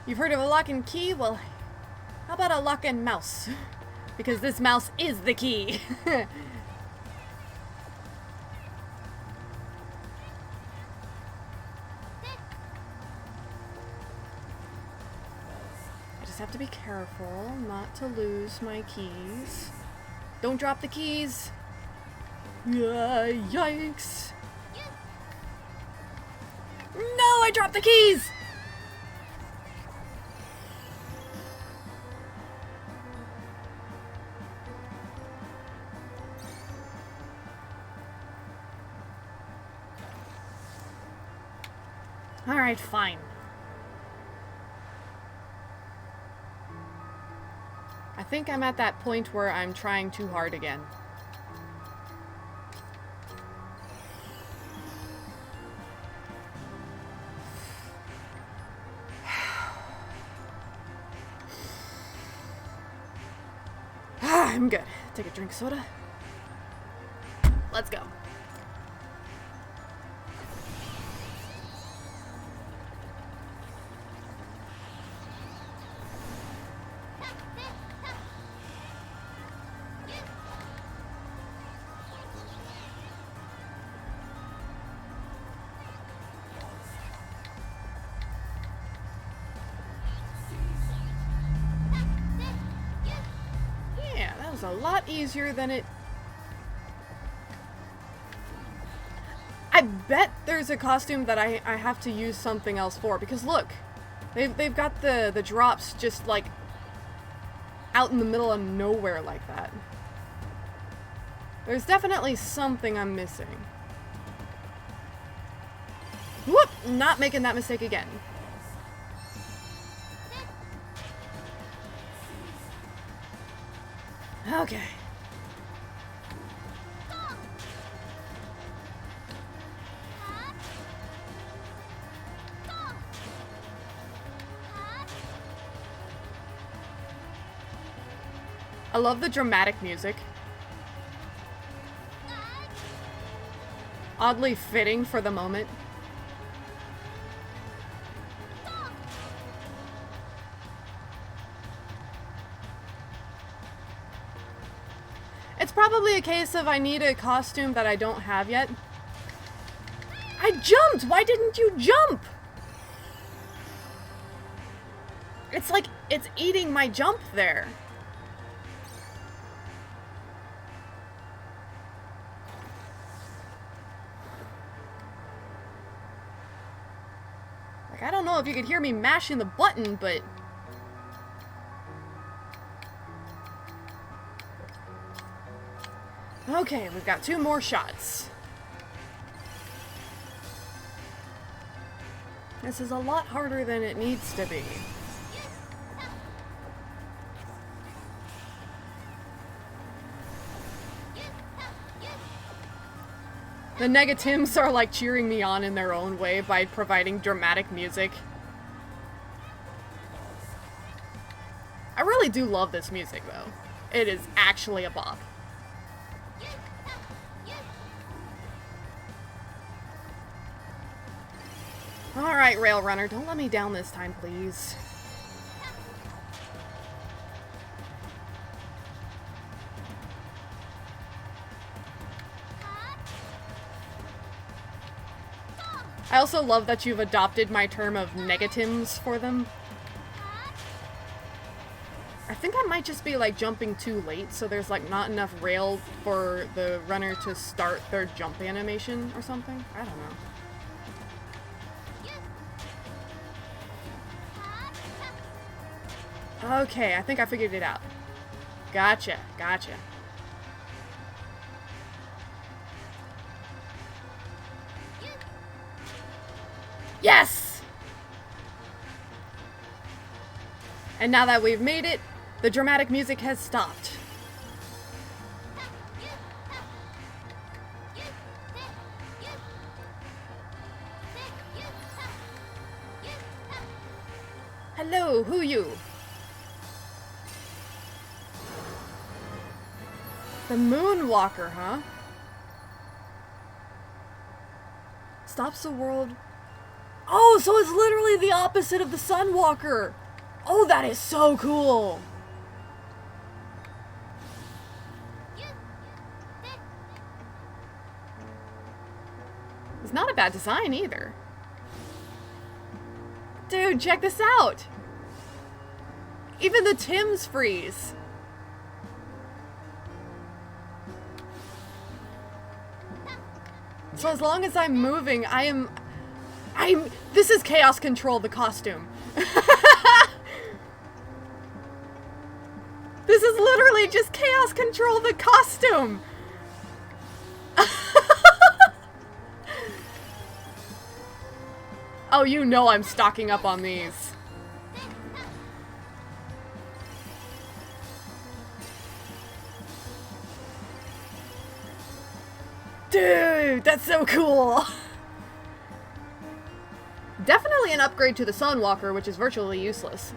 You've heard of a lock and key? Well, how about a lock and mouse? Because this mouse is the key. I just have to be careful not to lose my keys. Don't drop the keys. Yikes. No, I dropped the keys! Alright, fine. I think I'm at that point where I'm trying too hard again. I'm good. Take a drink of soda. Let's go. A lot easier than it... I bet there's a costume that I have to use something else for, because look, they've got the drops just like out in the middle of nowhere like that. There's definitely something I'm missing. Whoop! Not making that mistake again. Okay. I love the dramatic music. Oddly fitting for the moment. It's probably a case of I need a costume that I don't have yet. I jumped! Why didn't you jump? It's like it's eating my jump there. Like, I don't know if you could hear me mashing the button, but... Okay, we've got 2 more shots. This is a lot harder than it needs to be. The negatives are like cheering me on in their own way by providing dramatic music. I really do love this music, though. It is actually a bop. Alright, Rail Runner, don't let me down this time, please. I also love that you've adopted my term of negatives for them. I think I might just be like jumping too late, so there's like not enough rail for the runner to start their jump animation or something. I don't know. Okay, I think I figured it out. Gotcha, gotcha. Yes! And now that we've made it, the dramatic music has stopped. Hello, who you? The Moonwalker, huh? Stops the world. Oh, so it's literally the opposite of the Sunwalker! Oh, that is so cool! It's not a bad design either. Dude, check this out! Even the Tims freeze! So as long as I'm moving, this is Chaos Control, the costume. This is literally just Chaos Control, the costume! Oh, you know I'm stocking up on these. Dude, that's so cool! Definitely an upgrade to the Sunwalker, which is virtually useless.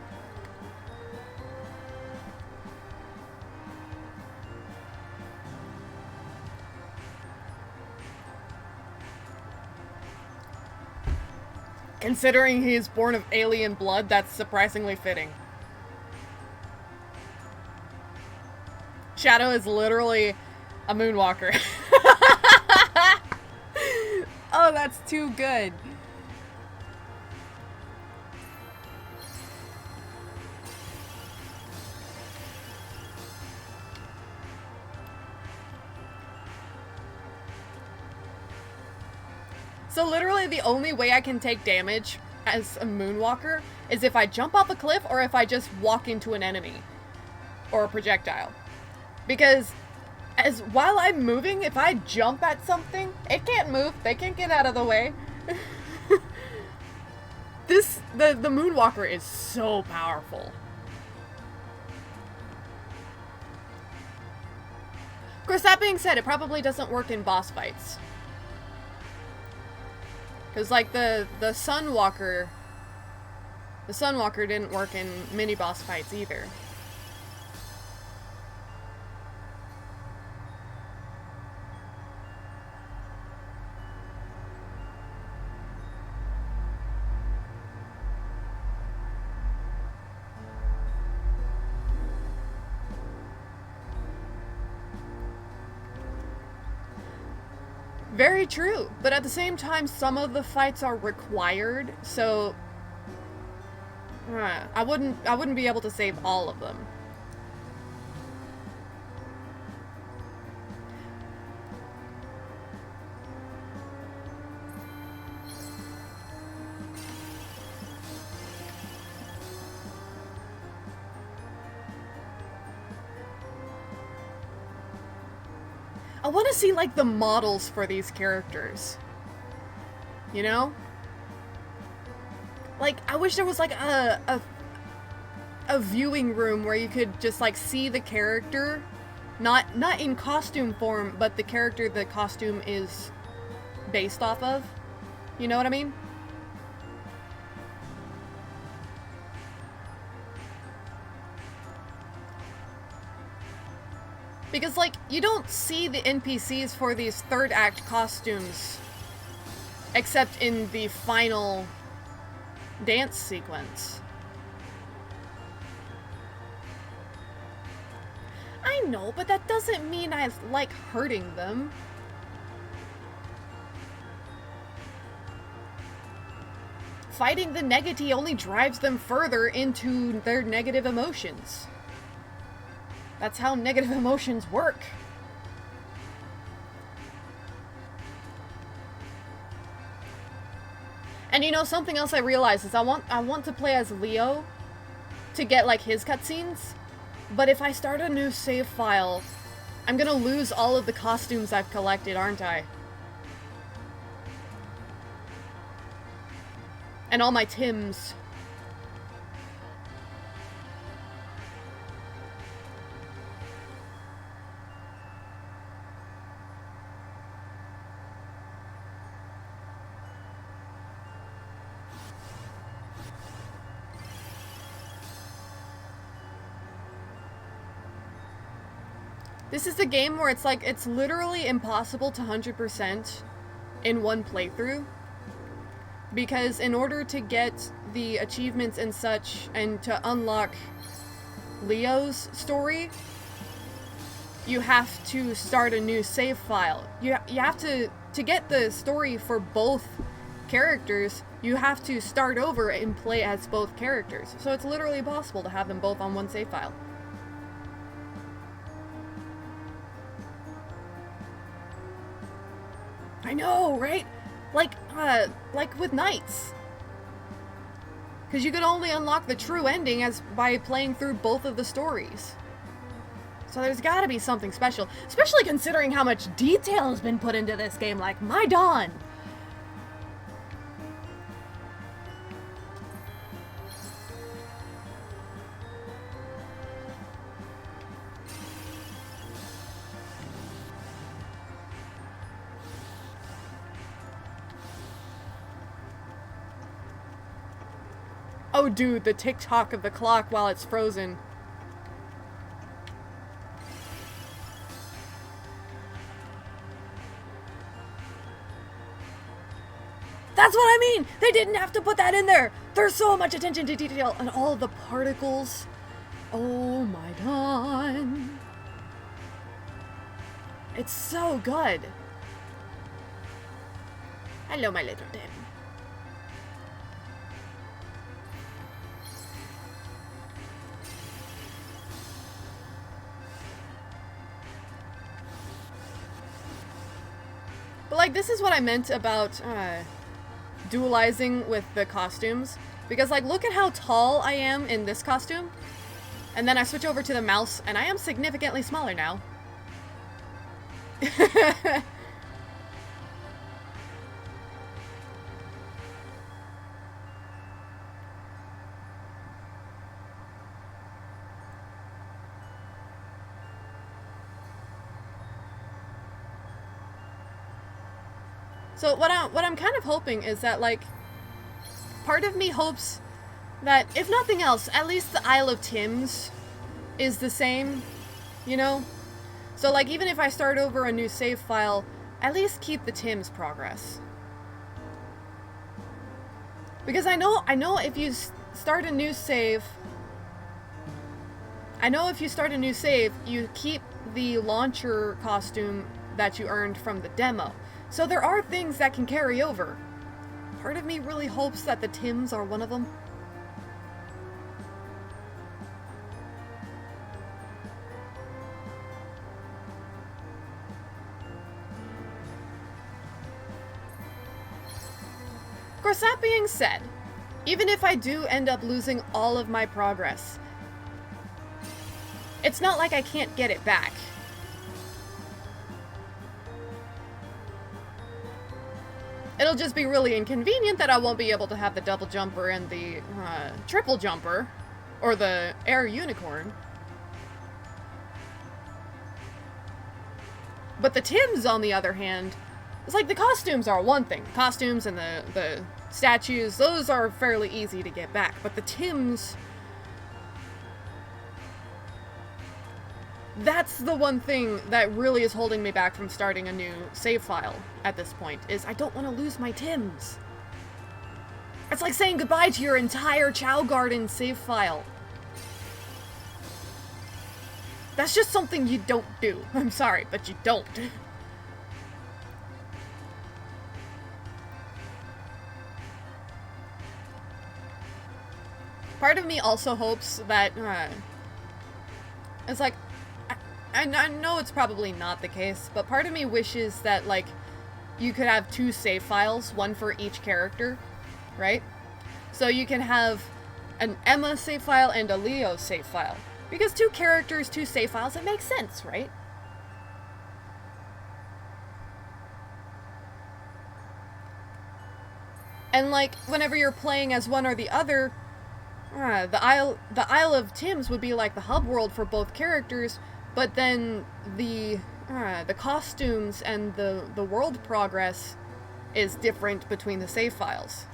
Considering he is born of alien blood, that's surprisingly fitting. Shadow is literally a moonwalker. Oh, that's too good. So literally the only way I can take damage as a moonwalker is if I jump off a cliff or if I just walk into an enemy or a projectile. Because while I'm moving, if I jump at something, it can't move. They can't get out of the way. The moonwalker is so powerful. Of course, that being said, it probably doesn't work in boss fights. Because, like, the Sunwalker didn't work in mini-boss fights either. Very true, but at the same time, some of the fights are required, so I wouldn't be able to save all of them. I want to see, like, the models for these characters. You know? Like, I wish there was, like, a viewing room where you could just, like, see the character. Not in costume form, but the character the costume is based off of. You know what I mean? Because, like, you don't see the NPCs for these third act costumes except in the final dance sequence. I know, but that doesn't mean I like hurting them. Fighting the negative only drives them further into their negative emotions. That's how negative emotions work. And you know, something else I realized is I want to play as Leo to get, like, his cutscenes. But if I start a new save file, I'm gonna lose all of the costumes I've collected, aren't I? And all my Tims. This is a game where it's like, it's literally impossible to 100% in one playthrough. because in order to get the achievements and such, and to unlock Leo's story, you have to start a new save file. You have to get the story for both characters, you have to start over and play as both characters. So it's literally possible to have them both on one save file. I know, right? Like with Knights. Because you could only unlock the true ending as by playing through both of the stories. So there's gotta be something special. Especially considering how much detail has been put into this game, like, my dawn! Oh dude, the tick-tock of the clock while it's frozen. That's what I mean! They didn't have to put that in there! There's so much attention to detail and all the particles. Oh my god. It's so good. Hello, my little Tim. But, like, this is what I meant about, dualizing with the costumes. Because, like, look at how tall I am in this costume. And then I switch over to the mouse, and I am significantly smaller now. So what I'm kind of hoping is that, like, part of me hopes that, if nothing else, at least the Isle of Tims is the same, you know? So, like, even if I start over a new save file, at least keep the Tims progress. Because I know if you start a new save, you keep the launcher costume that you earned from the demo. So there are things that can carry over. Part of me really hopes that the Tims are one of them. Of course, that being said, even if I do end up losing all of my progress, it's not like I can't get it back. It'll just be really inconvenient that I won't be able to have the double jumper and the triple jumper, or the air unicorn. But the Tims, on the other hand, it's like the costumes are one thing. Costumes and the statues, those are fairly easy to get back. But the Tims, that's the one thing that really is holding me back from starting a new save file at this point, is I don't want to lose my Tims. It's like saying goodbye to your entire Chow Garden save file. That's just something you don't do. I'm sorry, but you don't. Part of me also hopes that, it's like, I know it's probably not the case, but part of me wishes that, like, you could have two save files, one for each character, right? So you can have an Emma save file and a Leo save file. Because two characters, two save files, it makes sense, right? And, like, whenever you're playing as one or the other, the Isle of Tims would be like the hub world for both characters, but then the costumes and the world progress is different between the save files.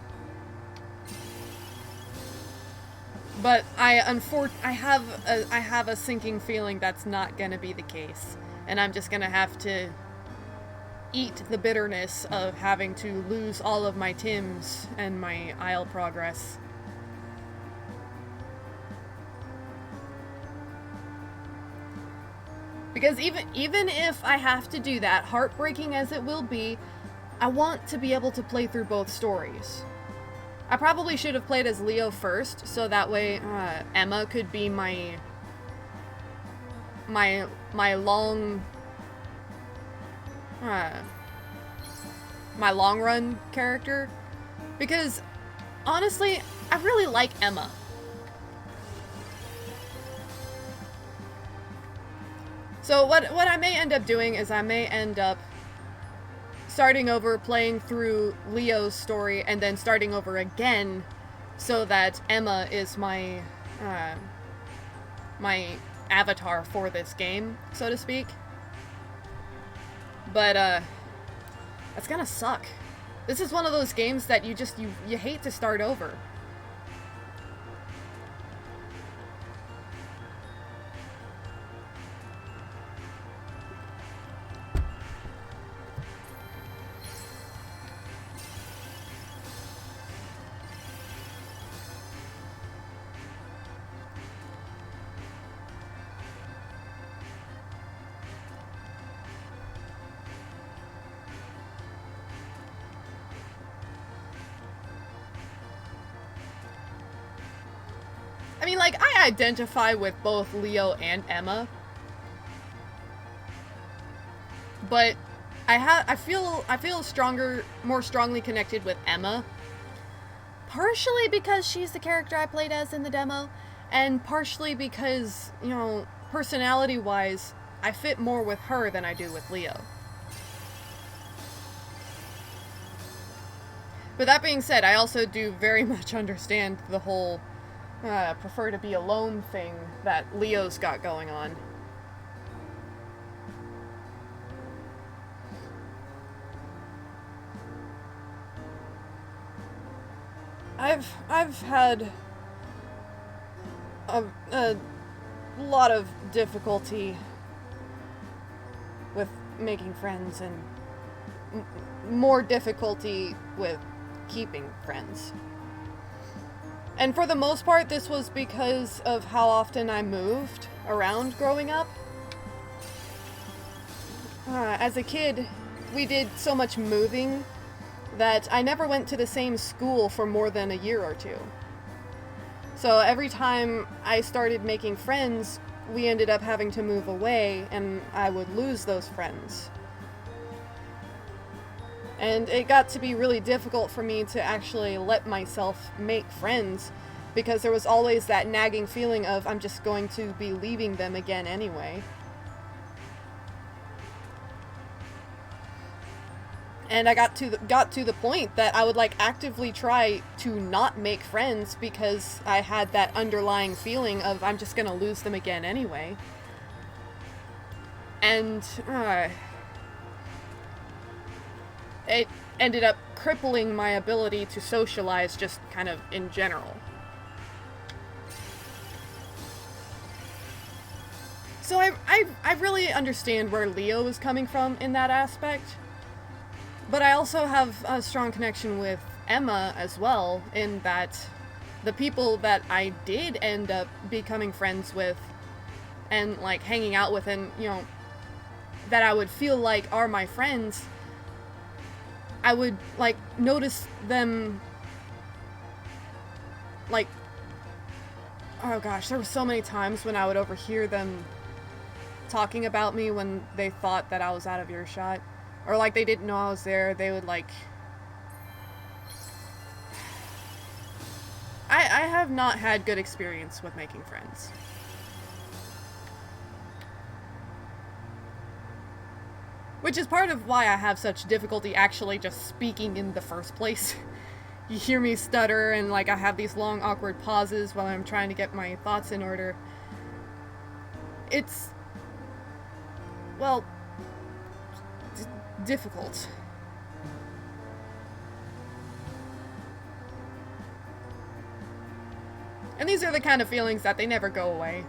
But I have a sinking feeling that's not gonna be the case, and I'm just gonna have to eat the bitterness of having to lose all of my Tims and my Isle progress. Because even if I have to do that, heartbreaking as it will be, I want to be able to play through both stories. I probably should have played as Leo first, so that way Emma could be my long my long run character, because honestly, I really like Emma. So what I may end up doing is I may end up starting over, playing through Leo's story, and then starting over again, so that Emma is my my avatar for this game, so to speak. But that's gonna suck. This is one of those games that you hate to start over. I mean, like, I identify with both Leo and Emma, but I feel more strongly connected with Emma, partially because she's the character I played as in the demo, and partially because, you know, personality-wise, I fit more with her than I do with Leo. But that being said, I also do very much understand the whole prefer to be alone thing that Leo's got going on. I've had a lot of difficulty with making friends, and more difficulty with keeping friends. And for the most part, this was because of how often I moved around growing up. As a kid, we did so much moving that I never went to the same school for more than a year or two. So every time I started making friends, we ended up having to move away, and I would lose those friends. And it got to be really difficult for me to actually let myself make friends, because there was always that nagging feeling of I'm just going to be leaving them again anyway. And I got to the point that I would like actively try to not make friends because I had that underlying feeling of I'm just gonna lose them again anyway. And it ended up crippling my ability to socialize just kind of in general. So I really understand where Leo is coming from in that aspect. But I also have a strong connection with Emma as well, in that the people that I did end up becoming friends with and like hanging out with, and you know, that I would feel like are my friends, I would like notice them, like, oh gosh, there were so many times when I would overhear them talking about me when they thought that I was out of earshot, or like they didn't know I was there. They would like, I have not had good experience with making friends. Which is part of why I have such difficulty actually just speaking in the first place. You hear me stutter, and like I have these long awkward pauses while I'm trying to get my thoughts in order. It's, well, difficult. And these are the kind of feelings that they never go away.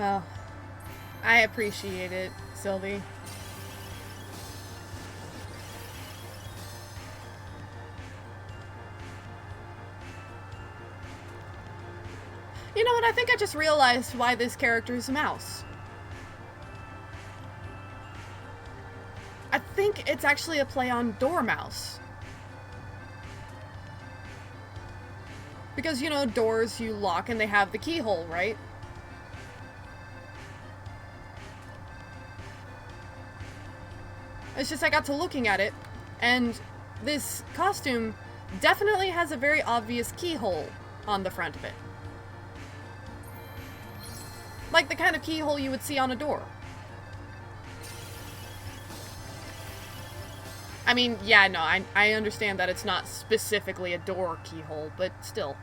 Well, I appreciate it, Sylvie. You know what? I think I just realized why this character is a mouse. I think it's actually a play on dormouse. Because, you know, doors you lock and they have the keyhole, right? It's just I got to looking at it, and this costume definitely has a very obvious keyhole on the front of it. Like the kind of keyhole you would see on a door. I mean, yeah, no, I understand that it's not specifically a door keyhole, but still.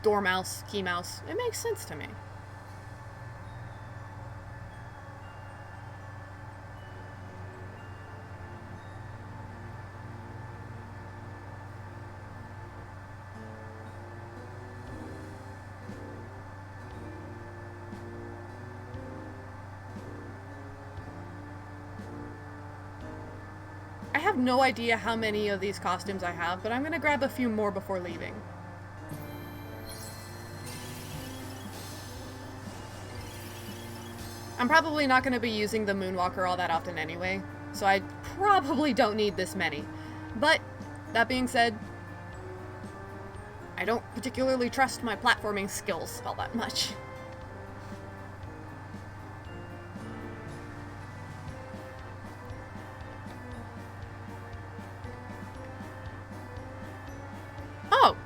Dormouse, key mouse, it makes sense to me. I have no idea how many of these costumes I have, but I'm gonna grab a few more before leaving. I'm probably not gonna be using the Moonwalker all that often anyway, so I probably don't need this many. But, that being said, I don't particularly trust my platforming skills all that much. Oh!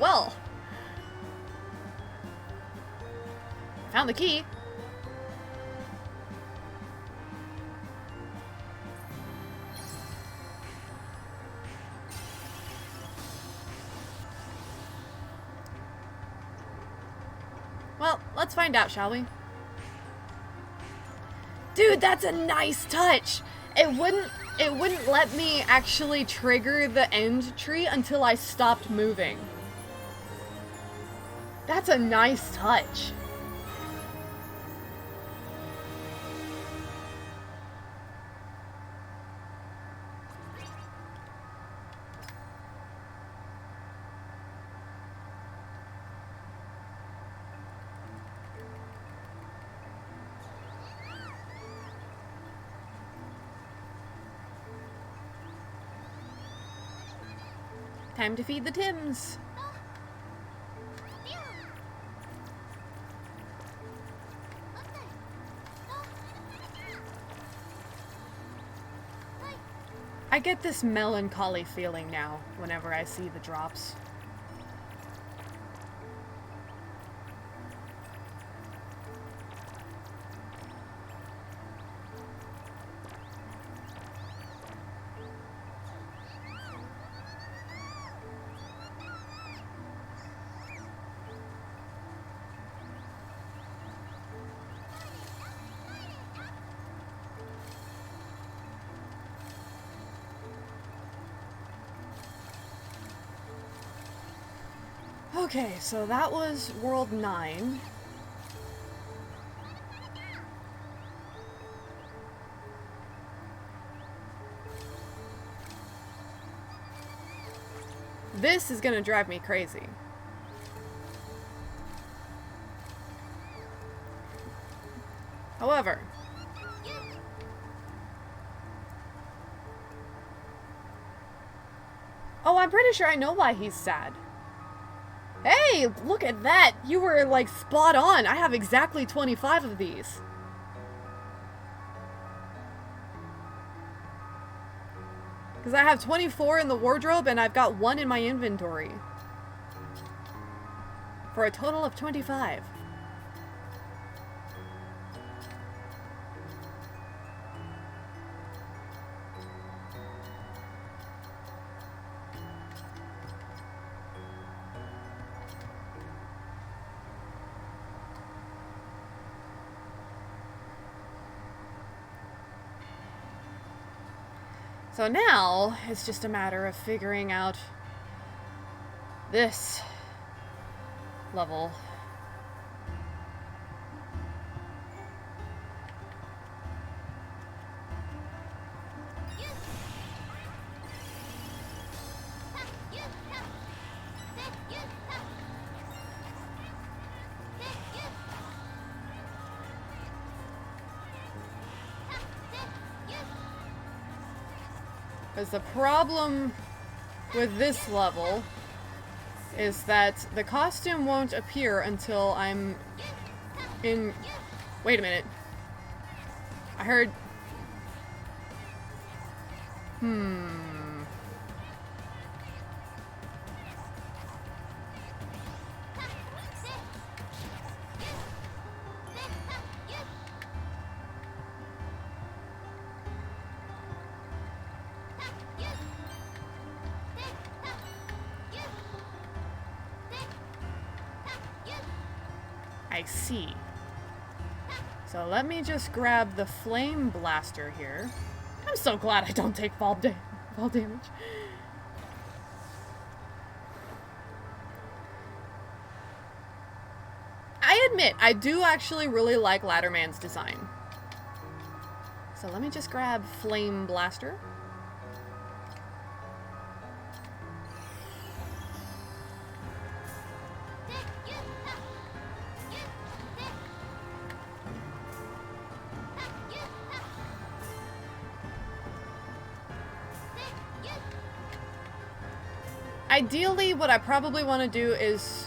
Well. Found the key. Well, let's find out, shall we? Dude, that's a nice touch! It wouldn't let me actually trigger the end tree until I stopped moving. That's a nice touch. Time to feed the Tims. I get this melancholy feeling now whenever I see the drops. Okay, so that was World 9. This is gonna drive me crazy. However, oh, I'm pretty sure I know why he's sad. Hey, look at that! You were, like, spot on! I have exactly 25 of these. Because I have 24 in the wardrobe and I've got 1 in my inventory. For a total of 25. So now, it's just a matter of figuring out this level. Because the problem with this level is that the costume won't appear until I'm in... Wait a minute. I heard... I see. So let me just grab the flame blaster here. I'm so glad I don't take fall damage. I admit, I do actually really like Ladderman's design. So let me just grab flame blaster. Ideally, what I probably want to do is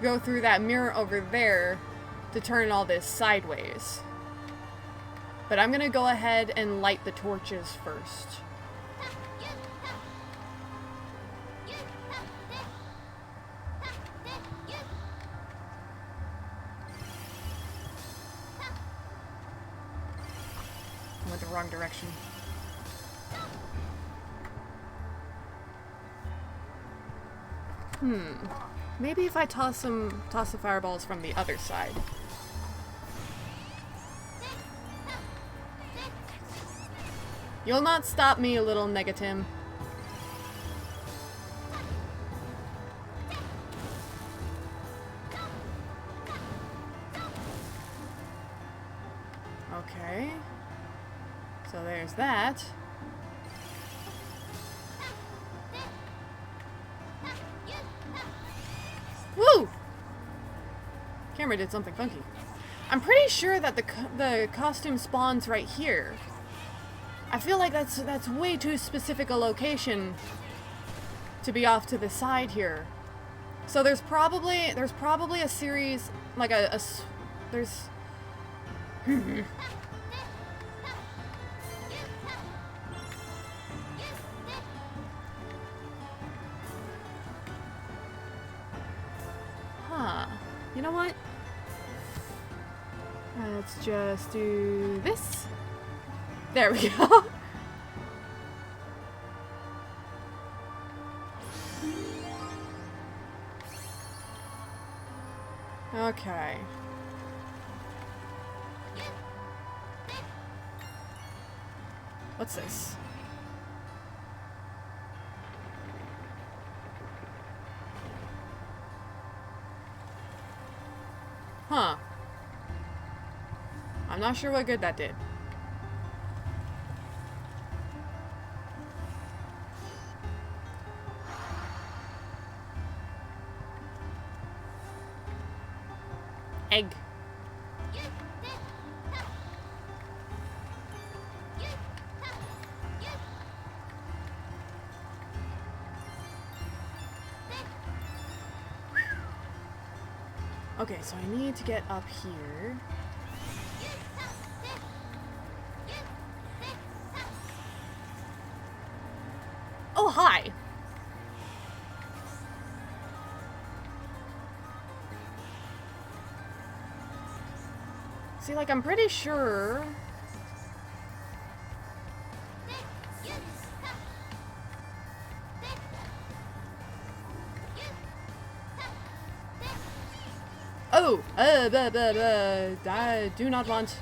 go through that mirror over there to turn all this sideways. But I'm gonna go ahead and light the torches first. I went the wrong direction. Maybe if I toss the fireballs from the other side. You'll not stop me, little Negatim. Okay. So there's that. Woo! Camera did something funky. I'm pretty sure that the costume spawns right here. I feel like that's way too specific a location to be off to the side here. So there's probably a series like there's You know what? Let's just do this. There we go. Okay. What's this? Huh. I'm not sure what good that did. Egg. Okay, so I need to get up here. Oh, hi! See, like, I'm pretty sure... Oh! I do not want...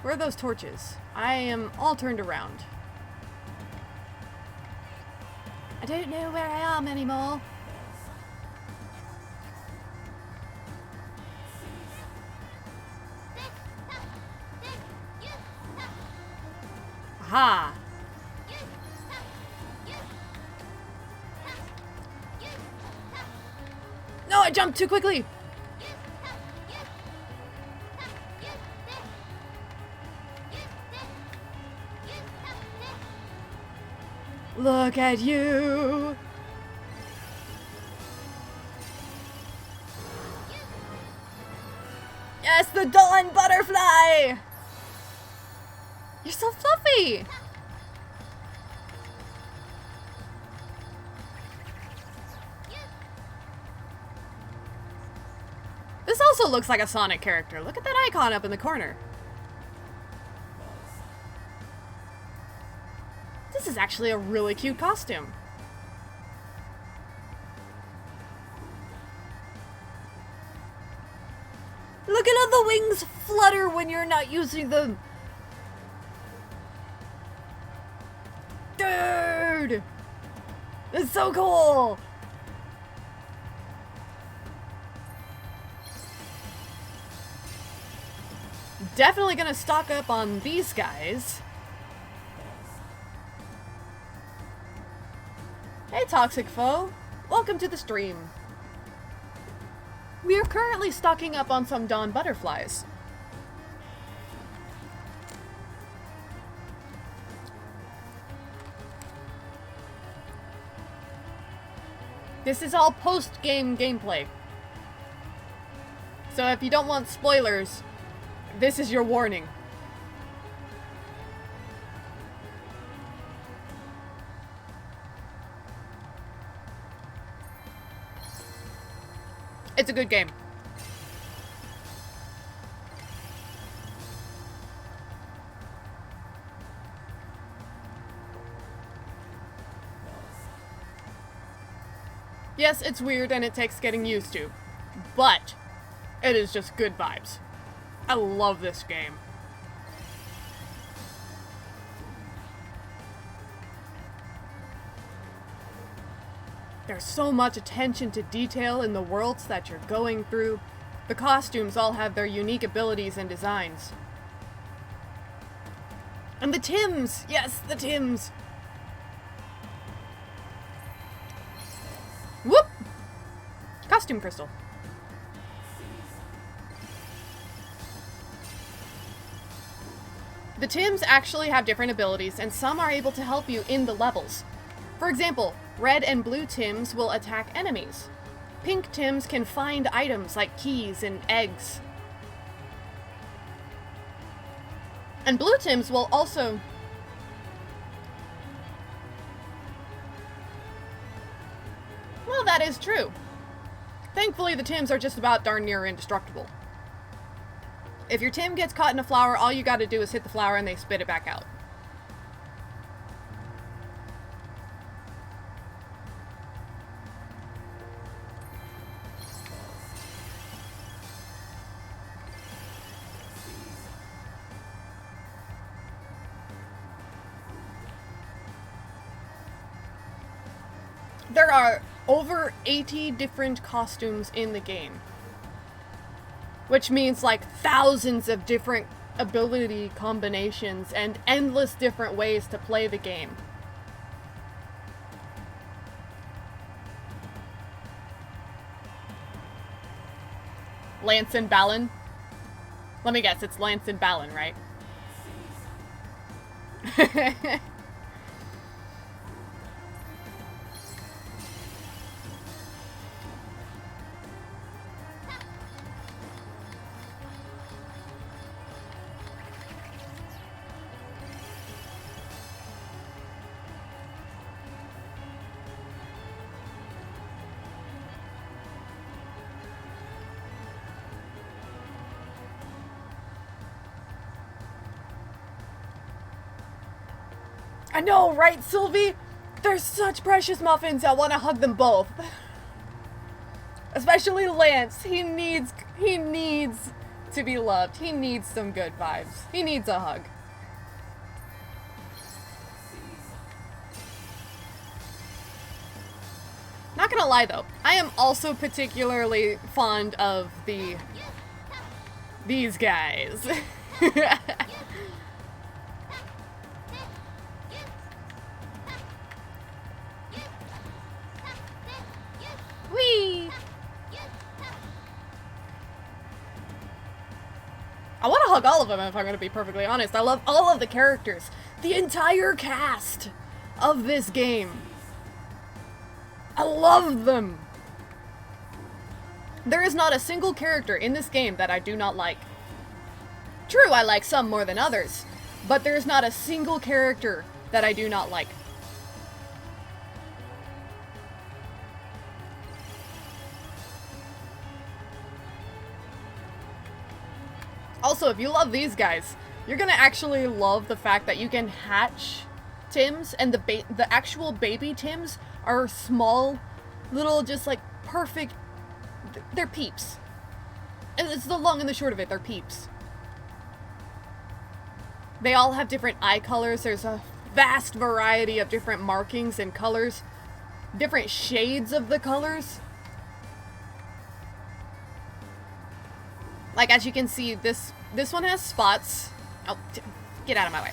Where are those torches? I am all turned around. I don't know where I am anymore. Aha! No, I jumped too quickly! Look at you! Yes, the dawn butterfly! You're so fluffy! This also looks like a Sonic character. Look at that icon up in the corner. This is actually a really cute costume. Look at how the wings flutter when you're not using them. Dude! It's so cool! Definitely gonna stock up on these guys. Hey, Toxic Foe. Welcome to the stream. We are currently stocking up on some dawn butterflies. This is all post-game gameplay. So if you don't want spoilers, this is your warning. It's a good game. Yes, it's weird and it takes getting used to, but it is just good vibes. I love this game. There's so much attention to detail in the worlds that you're going through. The costumes all have their unique abilities and designs. And the Tims! Yes, the Tims! Whoop! Costume crystal. The Tims actually have different abilities, and some are able to help you in the levels. For example, red and blue Tims will attack enemies. Pink Tims can find items like keys and eggs. And blue Tims will also... Well, that is true. Thankfully, the Tims are just about darn near indestructible. If your Tim gets caught in a flower, all you gotta do is hit the flower and they spit it back out. There are over 80 different costumes in the game. Which means like thousands of different ability combinations and endless different ways to play the game. Lance and Balin? Let me guess, it's Lance and Balin, right? I know, right, Sylvie? They're such precious muffins, I want to hug them both. Especially Lance. He needs to be loved. He needs some good vibes. He needs a hug. Not gonna lie though, I am also particularly fond of these guys. Whee! I want to hug all of them if I'm going to be perfectly honest. I love all of the characters. The entire cast of this game. I love them. There is not a single character in this game that I do not like. True, I like some more than others, but there is not a single character that I do not like. Also, if you love these guys, you're gonna actually love the fact that you can hatch Tims, and the actual baby Tims are small, little, just like perfect. They're peeps. And it's the long and the short of it. They're peeps. They all have different eye colors. There's a vast variety of different markings and colors, different shades of the colors. Like, as you can see, this one has spots. Oh, get out of my way.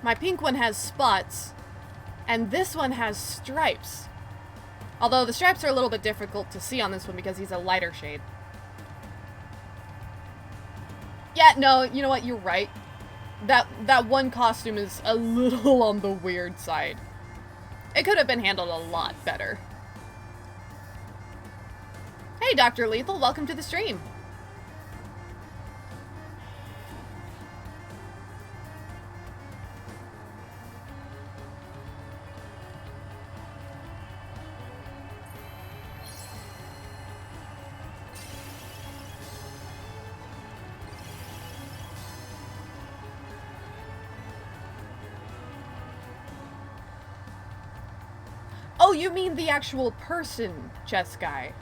My pink one has spots, and this one has stripes. Although the stripes are a little bit difficult to see on this one because he's a lighter shade. Yeah, no, you know what, you're right. That one costume is a little on the weird side. It could have been handled a lot better. Hey, Dr. Lethal, welcome to the stream. Oh, you mean the actual person chess guy.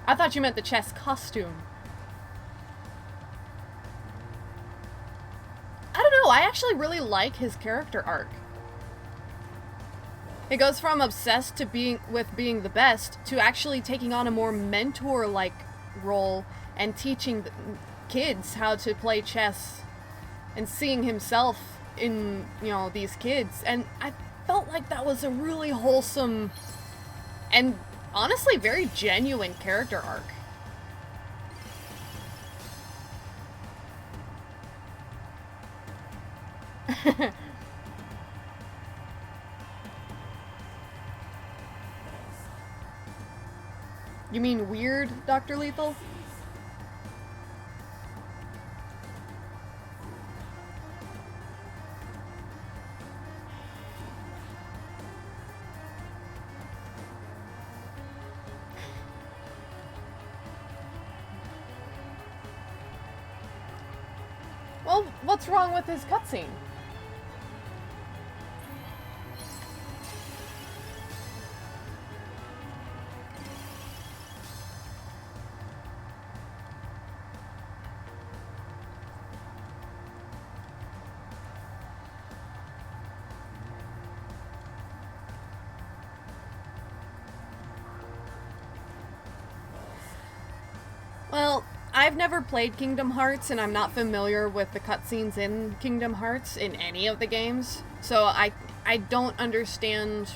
I thought you meant the chess costume. I don't know, I actually really like his character arc. It goes from obsessed to being the best to actually taking on a more mentor-like role and teaching kids how to play chess and seeing himself in, you know, these kids. And I felt like that was a really wholesome and honestly very genuine character arc. You mean weird, Dr. Lethal? Well, what's wrong with his cutscene? Well, I've never played Kingdom Hearts, and I'm not familiar with the cutscenes in Kingdom Hearts in any of the games, so I don't understand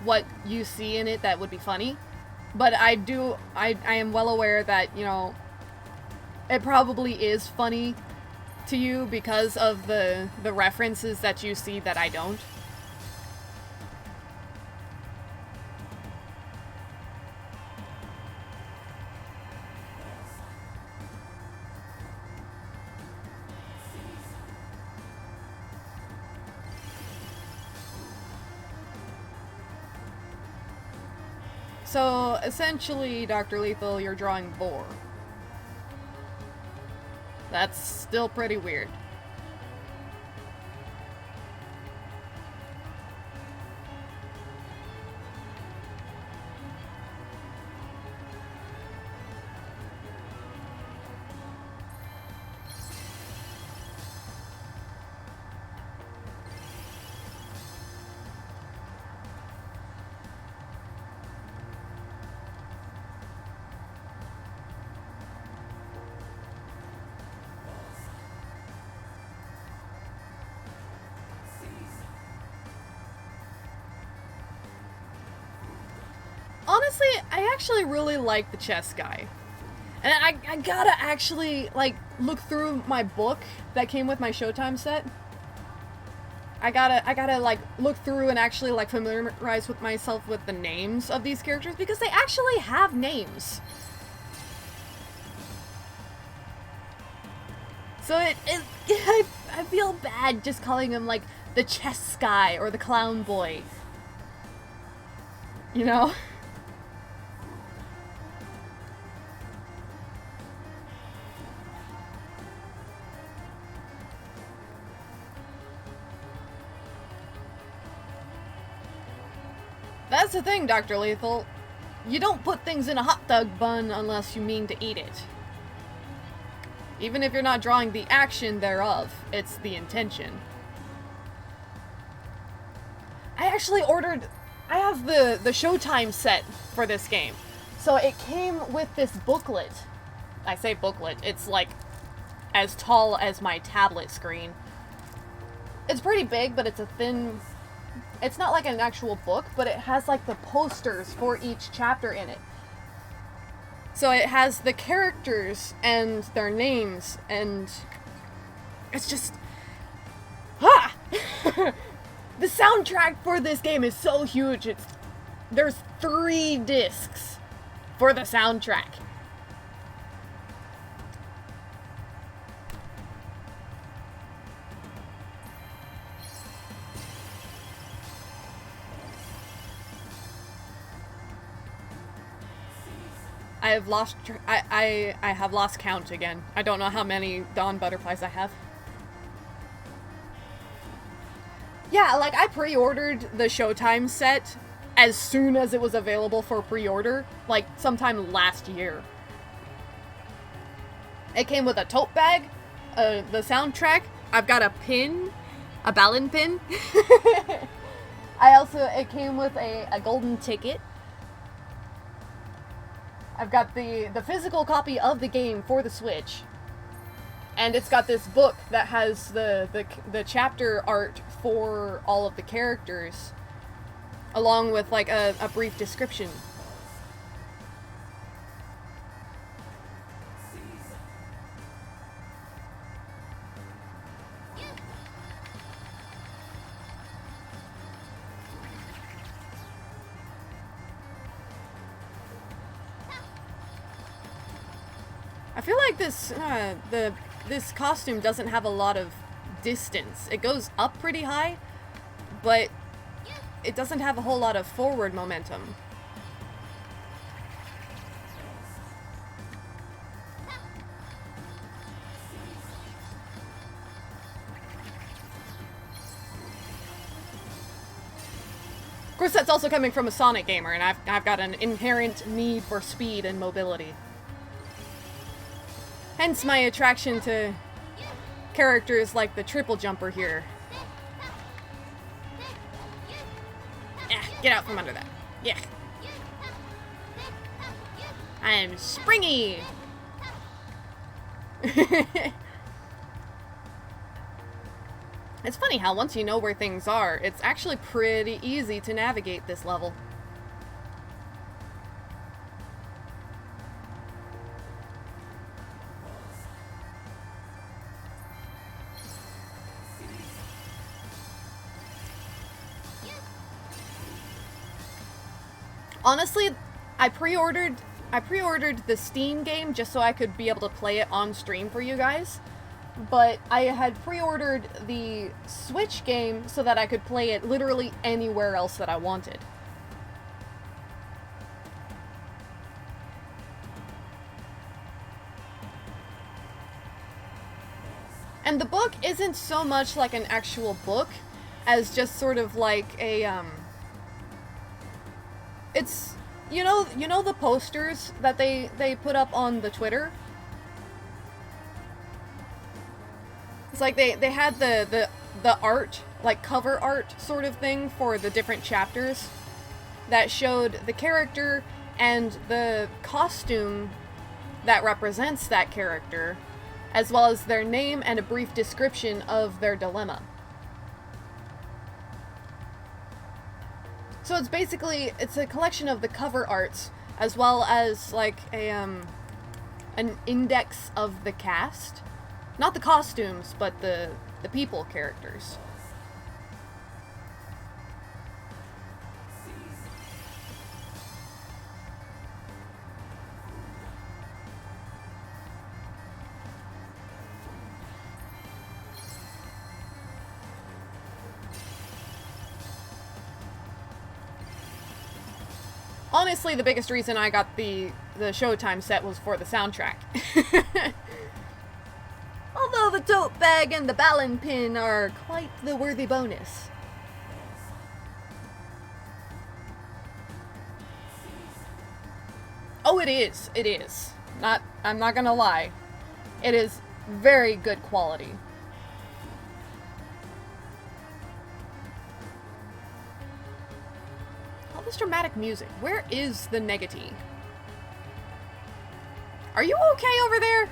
what you see in it that would be funny, but I am well aware that, you know, it probably is funny to you because of the references that you see that I don't. So, essentially, Dr. Lethal, you're drawing Vor. That's still pretty weird. honestly, I actually really like the chess guy. And I gotta actually, like, look through my book that came with my Showtime set. I gotta, like, look through and actually, like, familiarize with myself with the names of these characters, because they actually have names. So I feel bad just calling him, like, the chess guy or the clown boy. You know? That's the thing, Dr. Lethal. You don't put things in a hot dog bun unless you mean to eat it. Even if you're not drawing the action thereof, it's the intention. I actually ordered... I have the Showtime set for this game. So it came with this booklet. I say booklet, it's like as tall as my tablet screen. It's pretty big, but it's a thin... It's not like an actual book, but it has like the posters for each chapter in it. So it has the characters and their names, and it's just... Ah! The soundtrack for this game is so huge. There's 3 discs for the soundtrack. I have lost I have lost count again. I don't know how many Dawn Butterflies I have. Yeah, like, I pre-ordered the Showtime set as soon as it was available for pre-order, like, sometime last year. It came with a tote bag, the soundtrack, I've got a pin, a ballon pin. It came with a golden ticket. I've got the physical copy of the game for the Switch. And it's got this book that has the chapter art for all of the characters, along with, like, a brief description. I feel like this costume doesn't have a lot of distance. It goes up pretty high, but it doesn't have a whole lot of forward momentum. Of course, that's also coming from a Sonic gamer, and I've got an inherent need for speed and mobility. Hence my attraction to characters like the triple jumper here. Get out from under that. Yeah. I'm springy! It's funny how once you know where things are, it's actually pretty easy to navigate this level. Honestly, I pre-ordered the Steam game just so I could be able to play it on stream for you guys. But I had pre-ordered the Switch game so that I could play it literally anywhere else that I wanted. And the book isn't so much like an actual book as just sort of like a, it's, you know the posters that they put up on the Twitter? It's like they had the art, like cover art sort of thing for the different chapters that showed the character and the costume that represents that character, as well as their name and a brief description of their dilemma. So it's basically, it's a collection of the cover arts as well as like a an index of the cast. Not the costumes, but the people characters. Honestly, the biggest reason I got the Showtime set was for the soundtrack. Although the tote bag and the ballon pin are quite the worthy bonus. Oh, it is. It is. I'm not gonna lie. It is very good quality. All this dramatic music. Where is the Negati? Are you okay over there?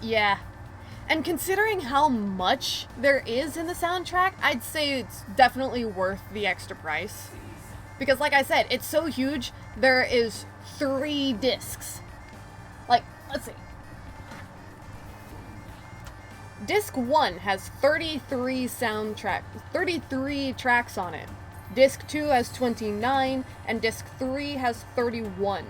Yeah. And considering how much there is in the soundtrack, I'd say it's definitely worth the extra price. Because like I said, it's so huge, there is 3 discs. Like, let's see. Disc 1 has 33 tracks on it. Disc 2 has 29, and Disc 3 has 31.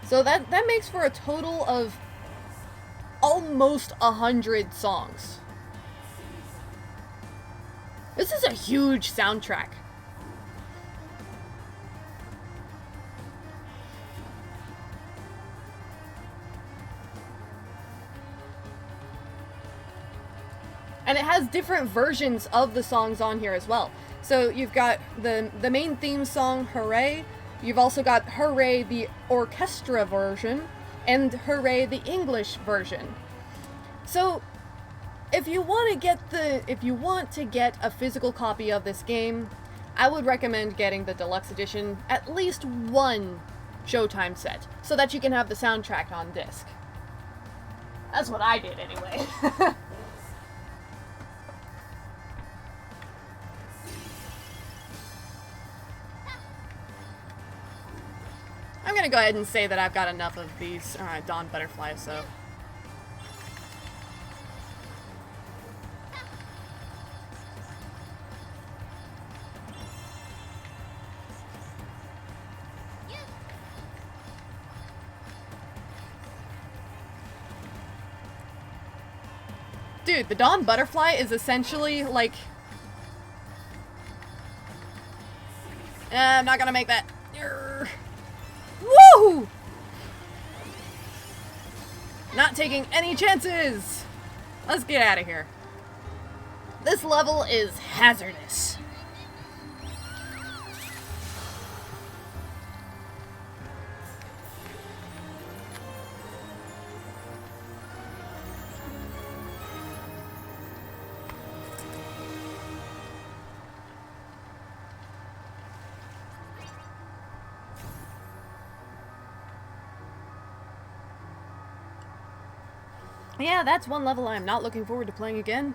So that makes for a total of almost 100 songs. This is a huge soundtrack. And it has different versions of the songs on here as well. So you've got the main theme song, Hooray. You've also got Hooray, the orchestra version, and Hooray, the English version. So, if you want to get a physical copy of this game, I would recommend getting the deluxe edition, at least one Showtime set, so that you can have the soundtrack on disc. That's what I did anyway. I'm gonna go ahead and say that I've got enough of these Dawn Butterflies, so... Dude, the Dawn Butterfly is essentially like... I'm not gonna make that. Woo! Not taking any chances! Let's get out of here. This level is hazardous. Yeah, that's one level I'm not looking forward to playing again.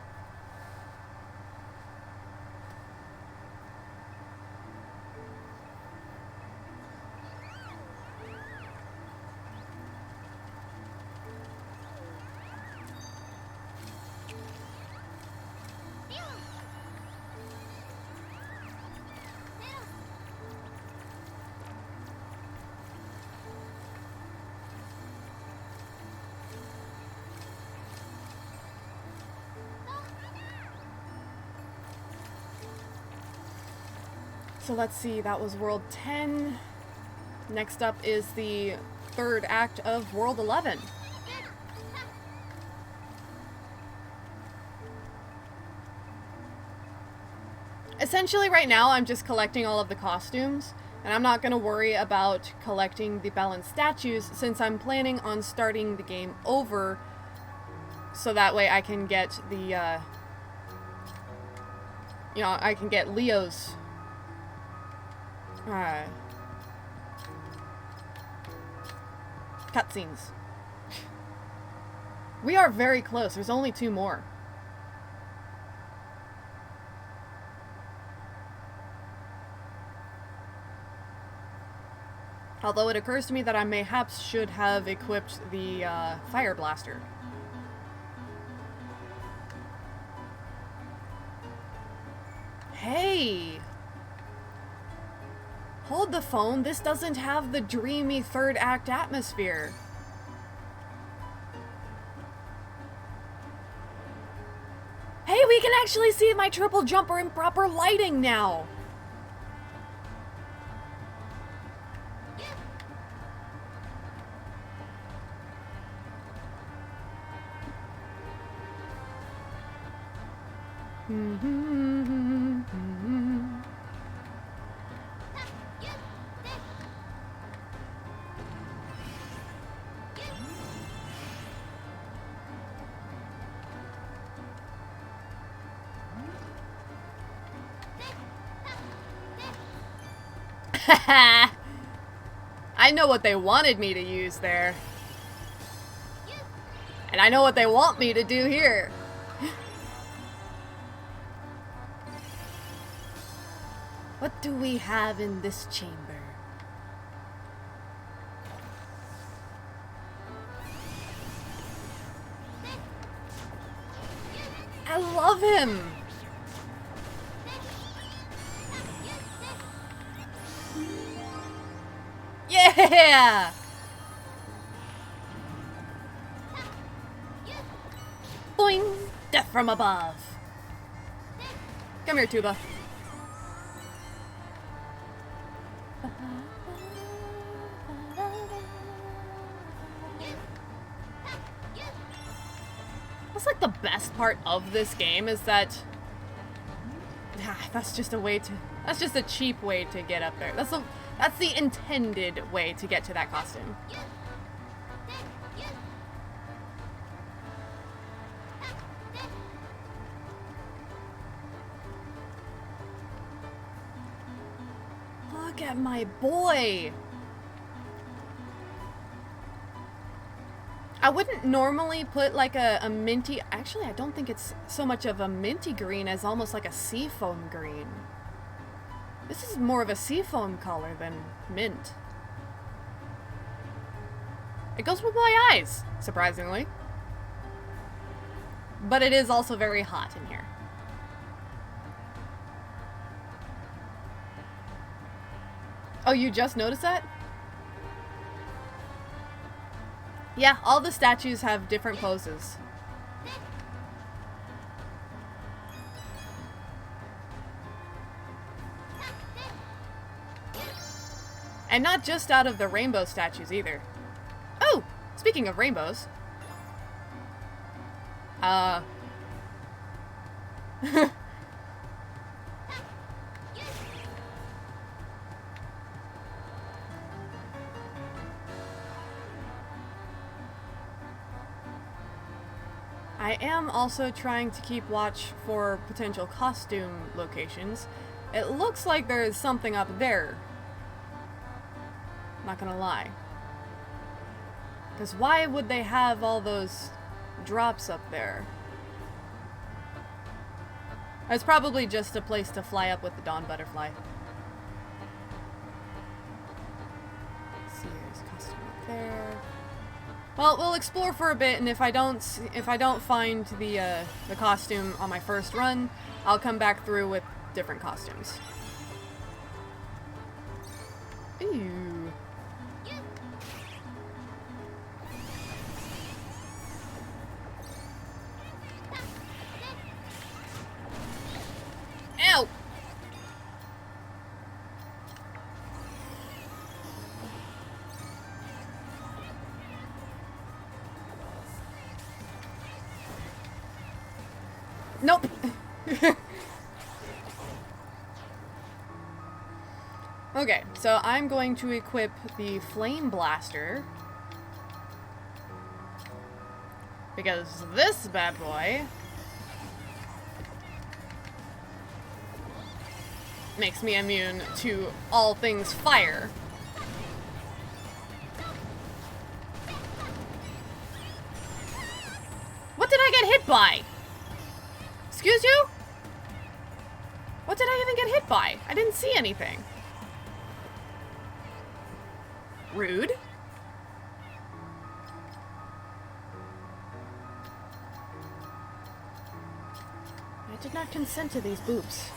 So let's see, that was World 10. Next up is the third act of World 11. Essentially right now I'm just collecting all of the costumes, And I'm not going to worry about collecting the balanced statues since I'm planning on starting the game over so that way I can get the, you know, I can get Leo's, cutscenes. We are very close. There's only 2 more. Although it occurs to me that I mayhaps should have equipped the fire blaster. Hey! Hold the phone. This doesn't have the dreamy third act atmosphere. Hey, we can actually see my triple jumper in proper lighting now! I know what they wanted me to use there. And I know what they want me to do here. What do we have in this chamber? I love him! Yeah! Boing! Death from above! Come here, Tuba. That's like the best part of this game is that that's just a way to, that's just a cheap way to get up there. That's the intended way to get to that costume. Look at my boy. I wouldn't normally put like a minty, actually I don't think it's so much of a minty green as almost like a seafoam green. This is more of a seafoam color than mint. It goes with my eyes, surprisingly. But it is also very hot in here. Oh, you just noticed that? Yeah, all the statues have different poses. And not just out of the rainbow statues either. Oh! Speaking of rainbows. I am also trying to keep watch for potential costume locations. It looks like there is something up there. Not gonna lie. Because why would they have all those drops up there? It's probably just a place to fly up with the Dawn Butterfly. Let's see, there's a costume up there. Well, we'll explore for a bit, and if I don't find the costume on my first run, I'll come back through with different costumes. Ooh. Ow! Nope. Okay, so I'm going to equip the Flame Blaster. Because this bad boy makes me immune to all things fire. What did I get hit by? Excuse you? What did I even get hit by? I didn't see anything. Rude. I did not consent to these boobs.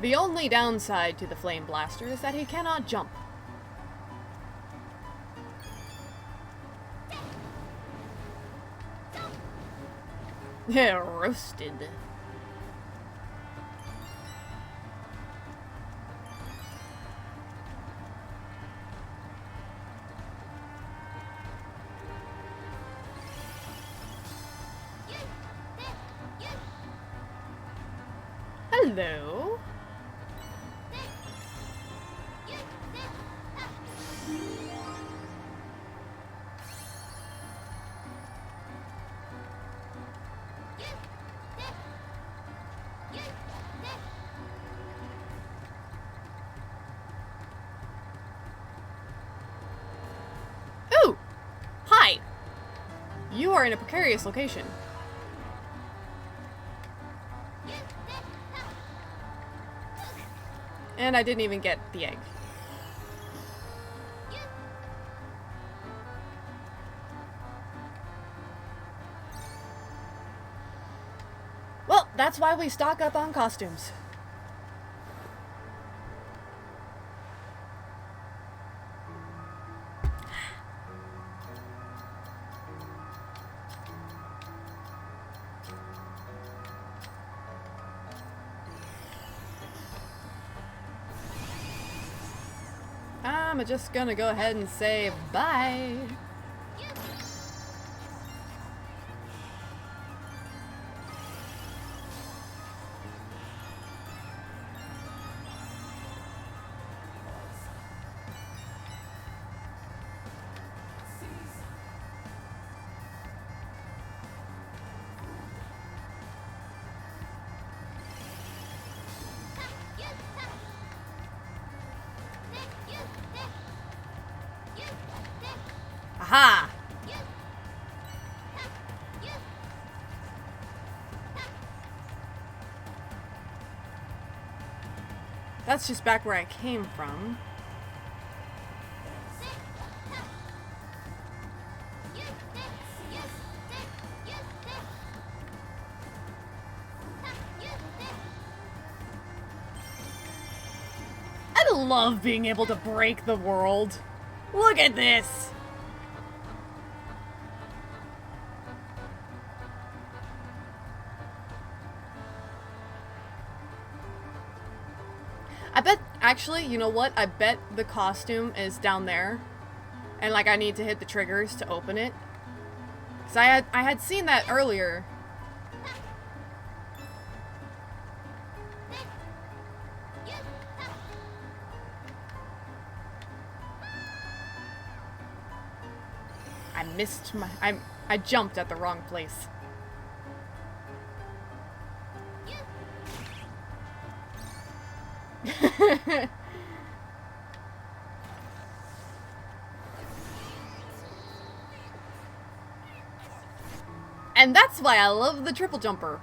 The only downside to the Flame Blaster is that he cannot jump. Roasted. Hello. Ooh! Hi! You are in a precarious location. And I didn't even get the egg. Well, that's why we stock up on costumes. I'm just gonna go ahead and say bye. Aha! That's just back where I came from. I love being able to break the world. Look at this! I bet, actually, you know what? I bet the costume is down there. And, like, I need to hit the triggers to open it. Because I had seen that earlier. I missed my... I jumped at the wrong place. And that's why I love the triple jumper.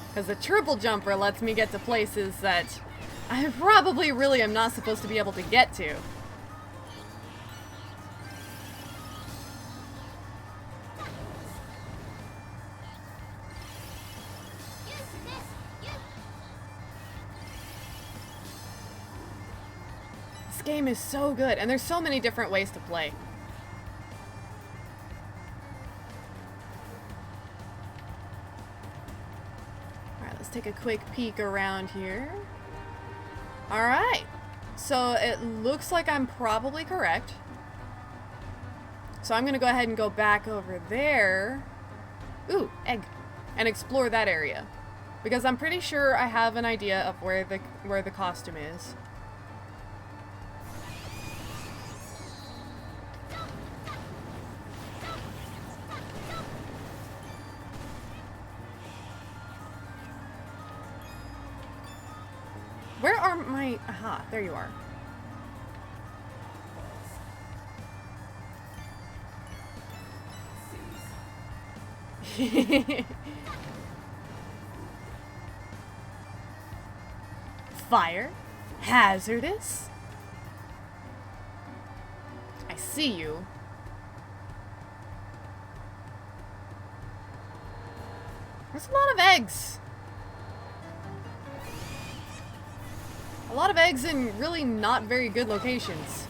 Because the triple jumper lets me get to places that I probably really am not supposed to be able to get to. This game is so good, and there's so many different ways to play. take a quick peek around here. Alright. So it looks like I'm probably correct. So I'm going to go ahead and go back over there. Ooh, egg. And explore that area. Because I'm pretty sure I have an idea of where the costume is. Where are my... Aha, there you are. Fire? Hazardous? I see you. There's a lot of eggs. A lot of eggs in really not very good locations.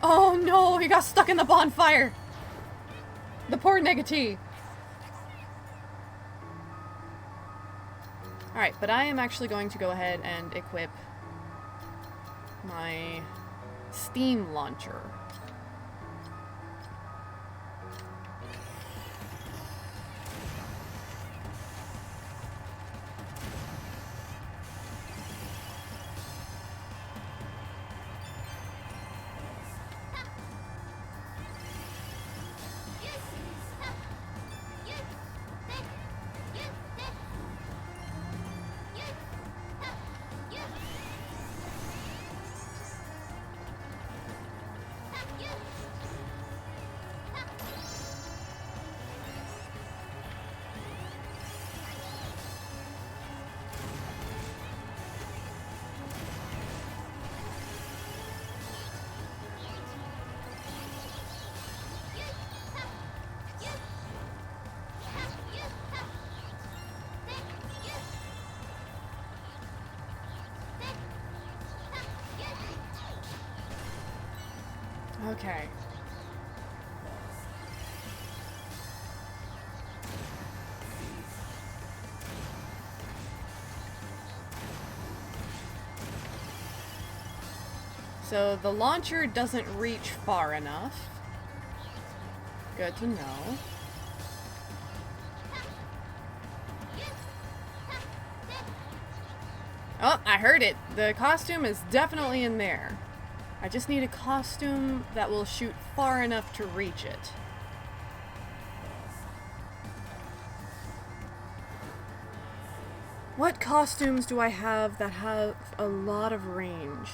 Oh no, he got stuck in the bonfire! The poor Negatee. Alright, but I am actually going to go ahead and equip my steam launcher. Okay. So the launcher doesn't reach far enough. Good to know. Oh, I heard it. The costume is definitely in there. I just need a costume that will shoot far enough to reach it. What costumes do I have that have a lot of range?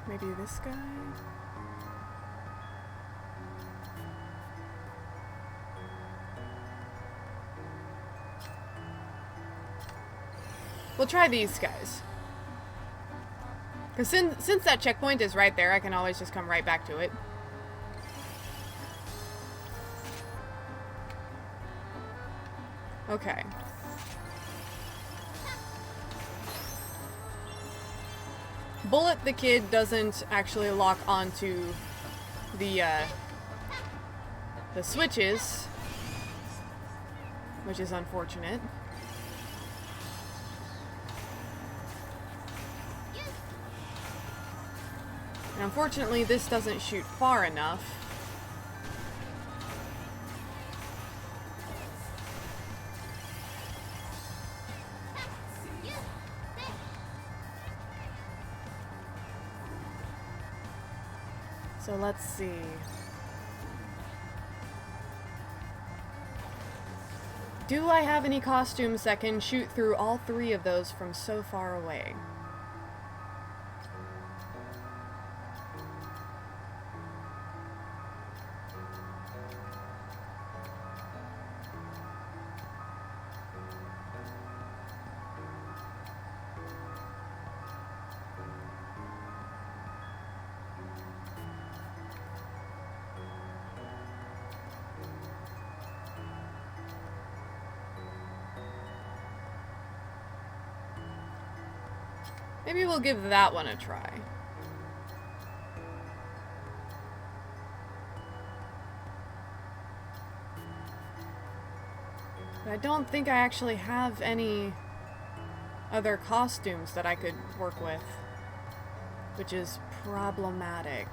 Maybe this guy? We'll try these guys. Because since that checkpoint is right there, I can always just come right back to it. Okay. Bullet the Kid doesn't actually lock onto the switches, which is unfortunate. And unfortunately, this doesn't shoot far enough. So let's see. Do I have any costumes that can shoot through all three of those from so far away? Maybe we'll give that one a try. But I don't think I actually have any other costumes that I could work with, which is problematic.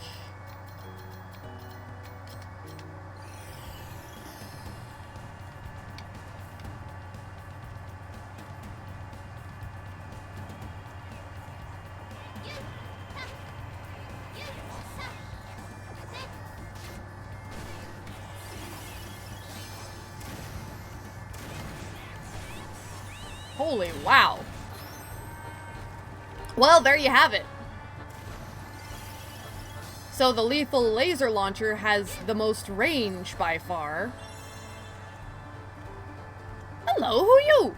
Holy wow. Well, there you have it. So the lethal laser launcher has the most range by far. Hello, who you?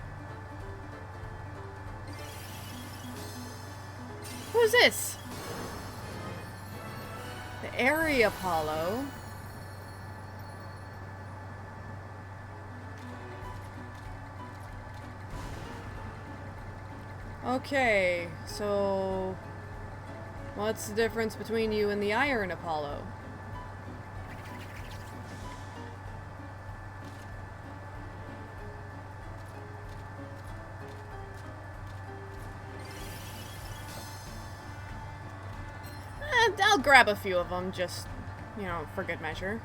Who's this? The area Apollo. Okay, so what's the difference between you and the Iron Apollo? I'll grab a few of them, just, you know, for good measure.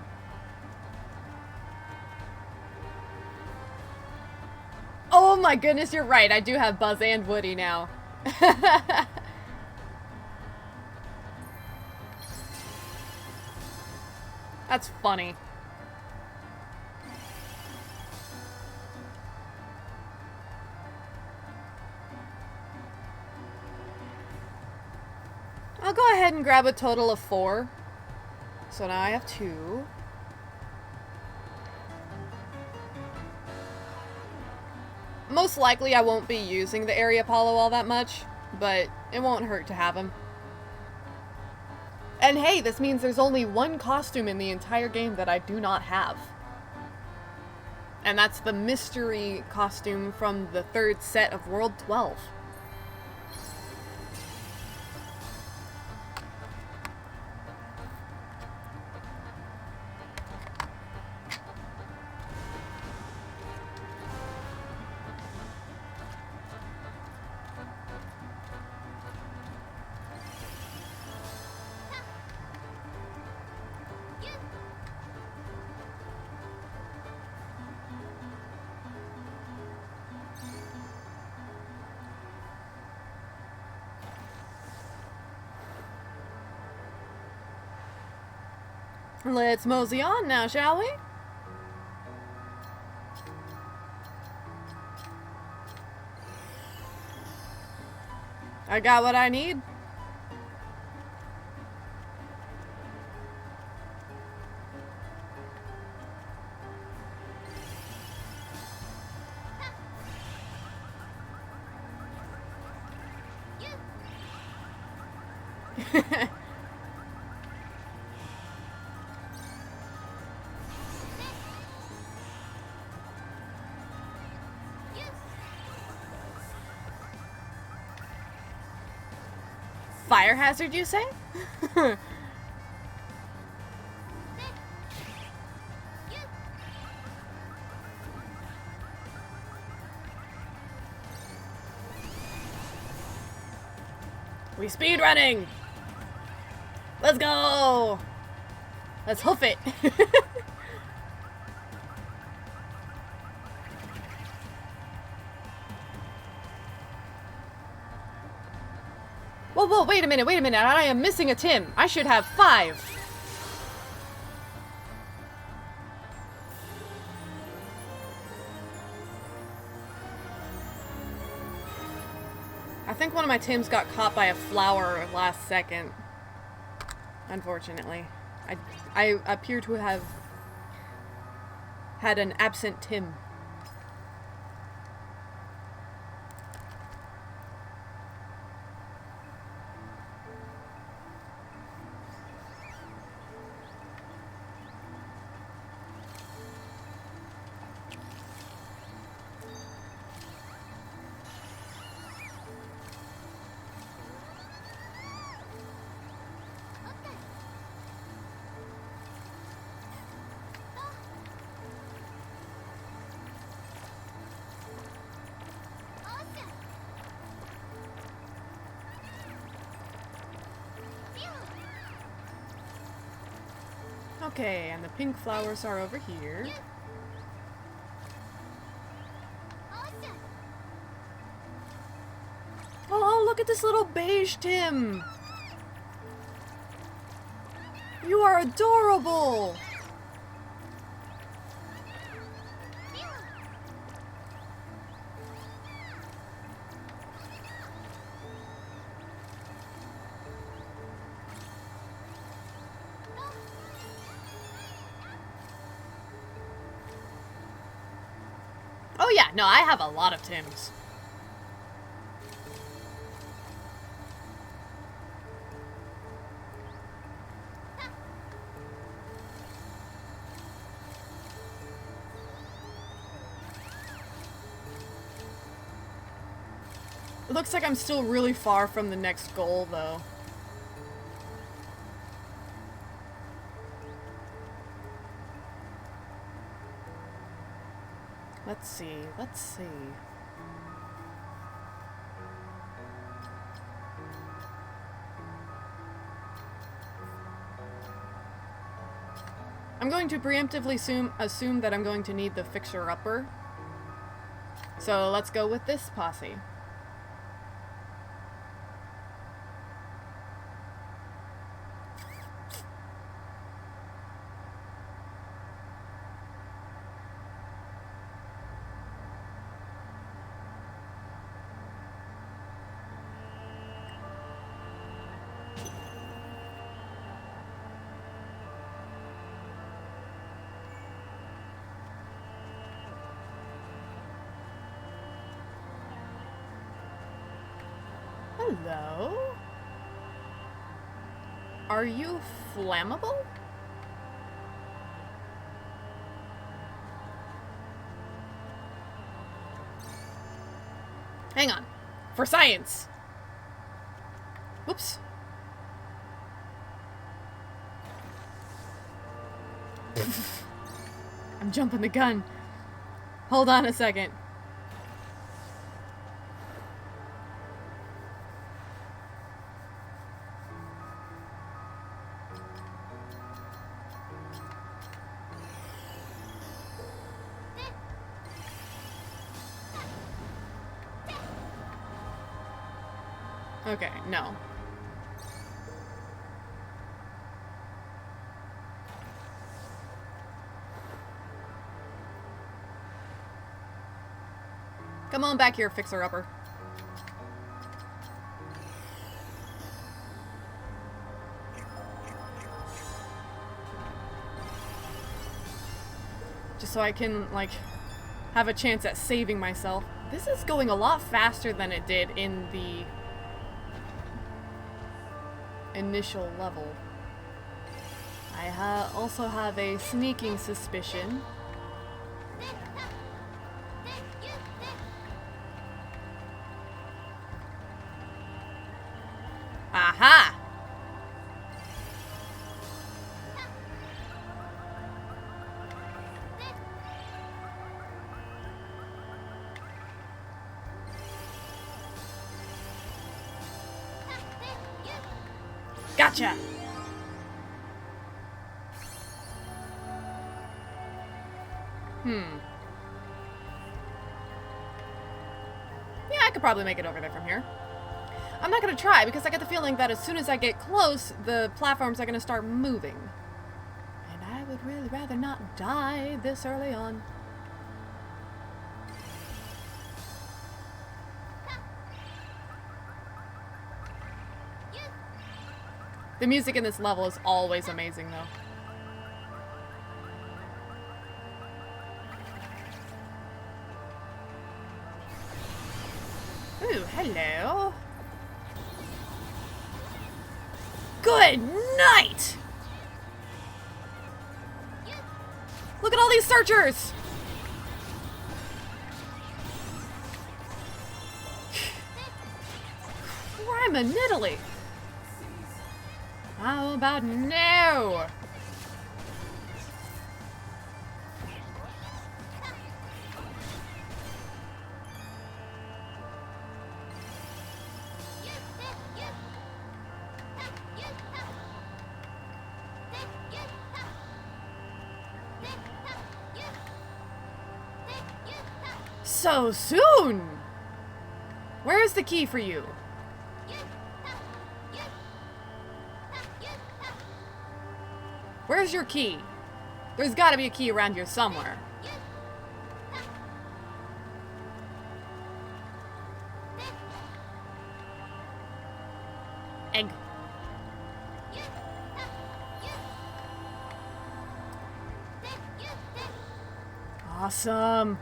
Oh my goodness, you're right. I do have Buzz and Woody now. That's funny. I'll go ahead and grab a total of 4. So now I have 2. Most likely I won't be using the area Apollo all that much, but it won't hurt to have him. And hey, this means there's only one costume in the entire game that I do not have. And that's the mystery costume from the 3rd set of World 12. Let's mosey on now, shall we? I got what I need. Fire hazard, you say? We speed running. Let's go. Let's hoof it. Whoa, whoa, wait a minute, I am missing a Tim. I should have 5. I think one of my Tims got caught by a flower last second. Unfortunately. I appear to have had an absent Tim. Okay, and the pink flowers are over here. Oh, look at this little beige Tim! You are adorable! Oh yeah, no, I have a lot of Tims. It looks like I'm still really far from the next goal, though. Let's see, let's see. I'm going to preemptively assume that I'm going to need the fixer-upper. So let's go with this posse. Hello? Are you flammable? Hang on. For science! Whoops. I'm jumping the gun. Hold on a second. Okay, no. Come on back here, fixer-upper. Just so I can, like, have a chance at saving myself. This is going a lot faster than it did in the initial level. I also have a sneaking suspicion. Aha! Gotcha! Yeah, I could probably make it over there from here. I'm not gonna try because I get the feeling that as soon as I get close, the platforms are gonna start moving. And I would really rather not die this early on. The music in this level is always amazing, though. Ooh, hello. Good night! Look at all these searchers! Crime in Italy! How about no? so soon! Where is the key for you? Where's your key? There's gotta be a key around here somewhere. Egg. Awesome.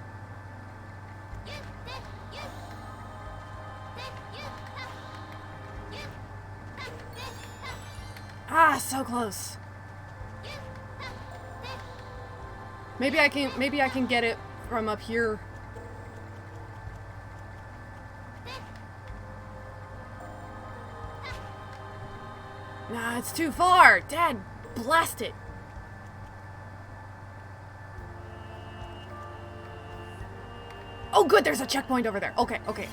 Ah, so close. Maybe I can get it from up here. Nah, it's too far. Dad, blast it. Oh, good. There's a checkpoint over there. Okay, okay.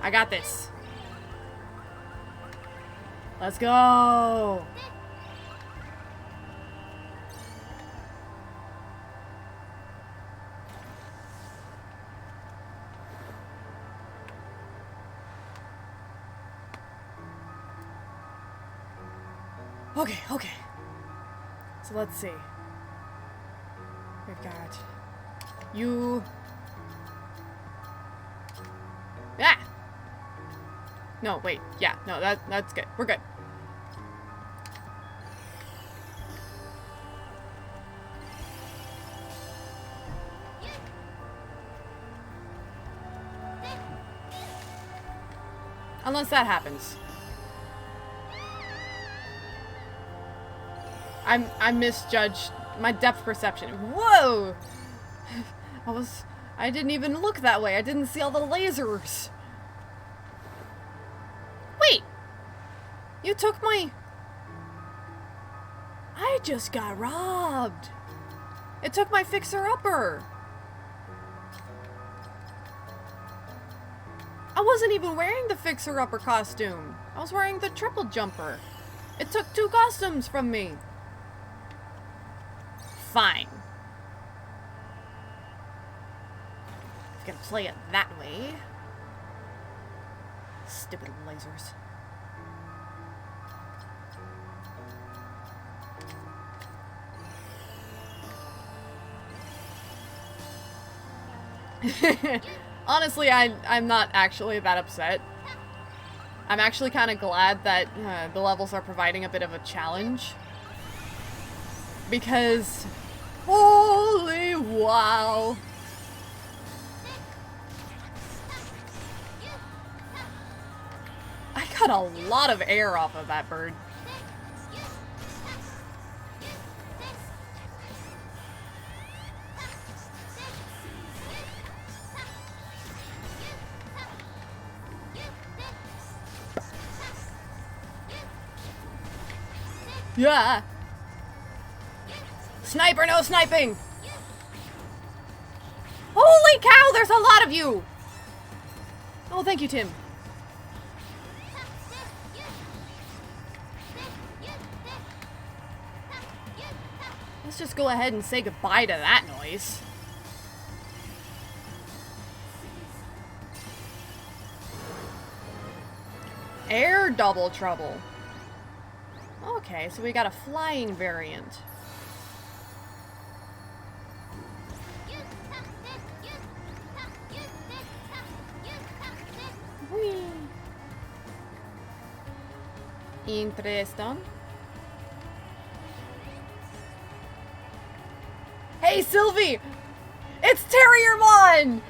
I got this. Let's go. Okay, okay. So let's see. We've got you. Ah! No, wait. Yeah, no, that's good. We're good. Unless that happens. I misjudged my depth perception. Whoa! I didn't even look that way. I didn't see all the lasers. Wait! You took my... I just got robbed. It took my fixer-upper. I wasn't even wearing the fixer-upper costume. I was wearing the triple jumper. It took 2 costumes from me. Fine. I'm gonna play it that way. Stupid lasers. Honestly, I'm not actually that upset. I'm actually kind of glad that the levels are providing a bit of a challenge. Because, holy wow. I got a lot of air off of that bird. Yeah. Sniper, no sniping! Holy cow, there's a lot of you! Oh, thank you, Tim. Let's just go ahead and say goodbye to that noise. Air double trouble. Okay, so we got a flying variant. Whee! Interesting. Hey, Sylvie! It's Terriermon!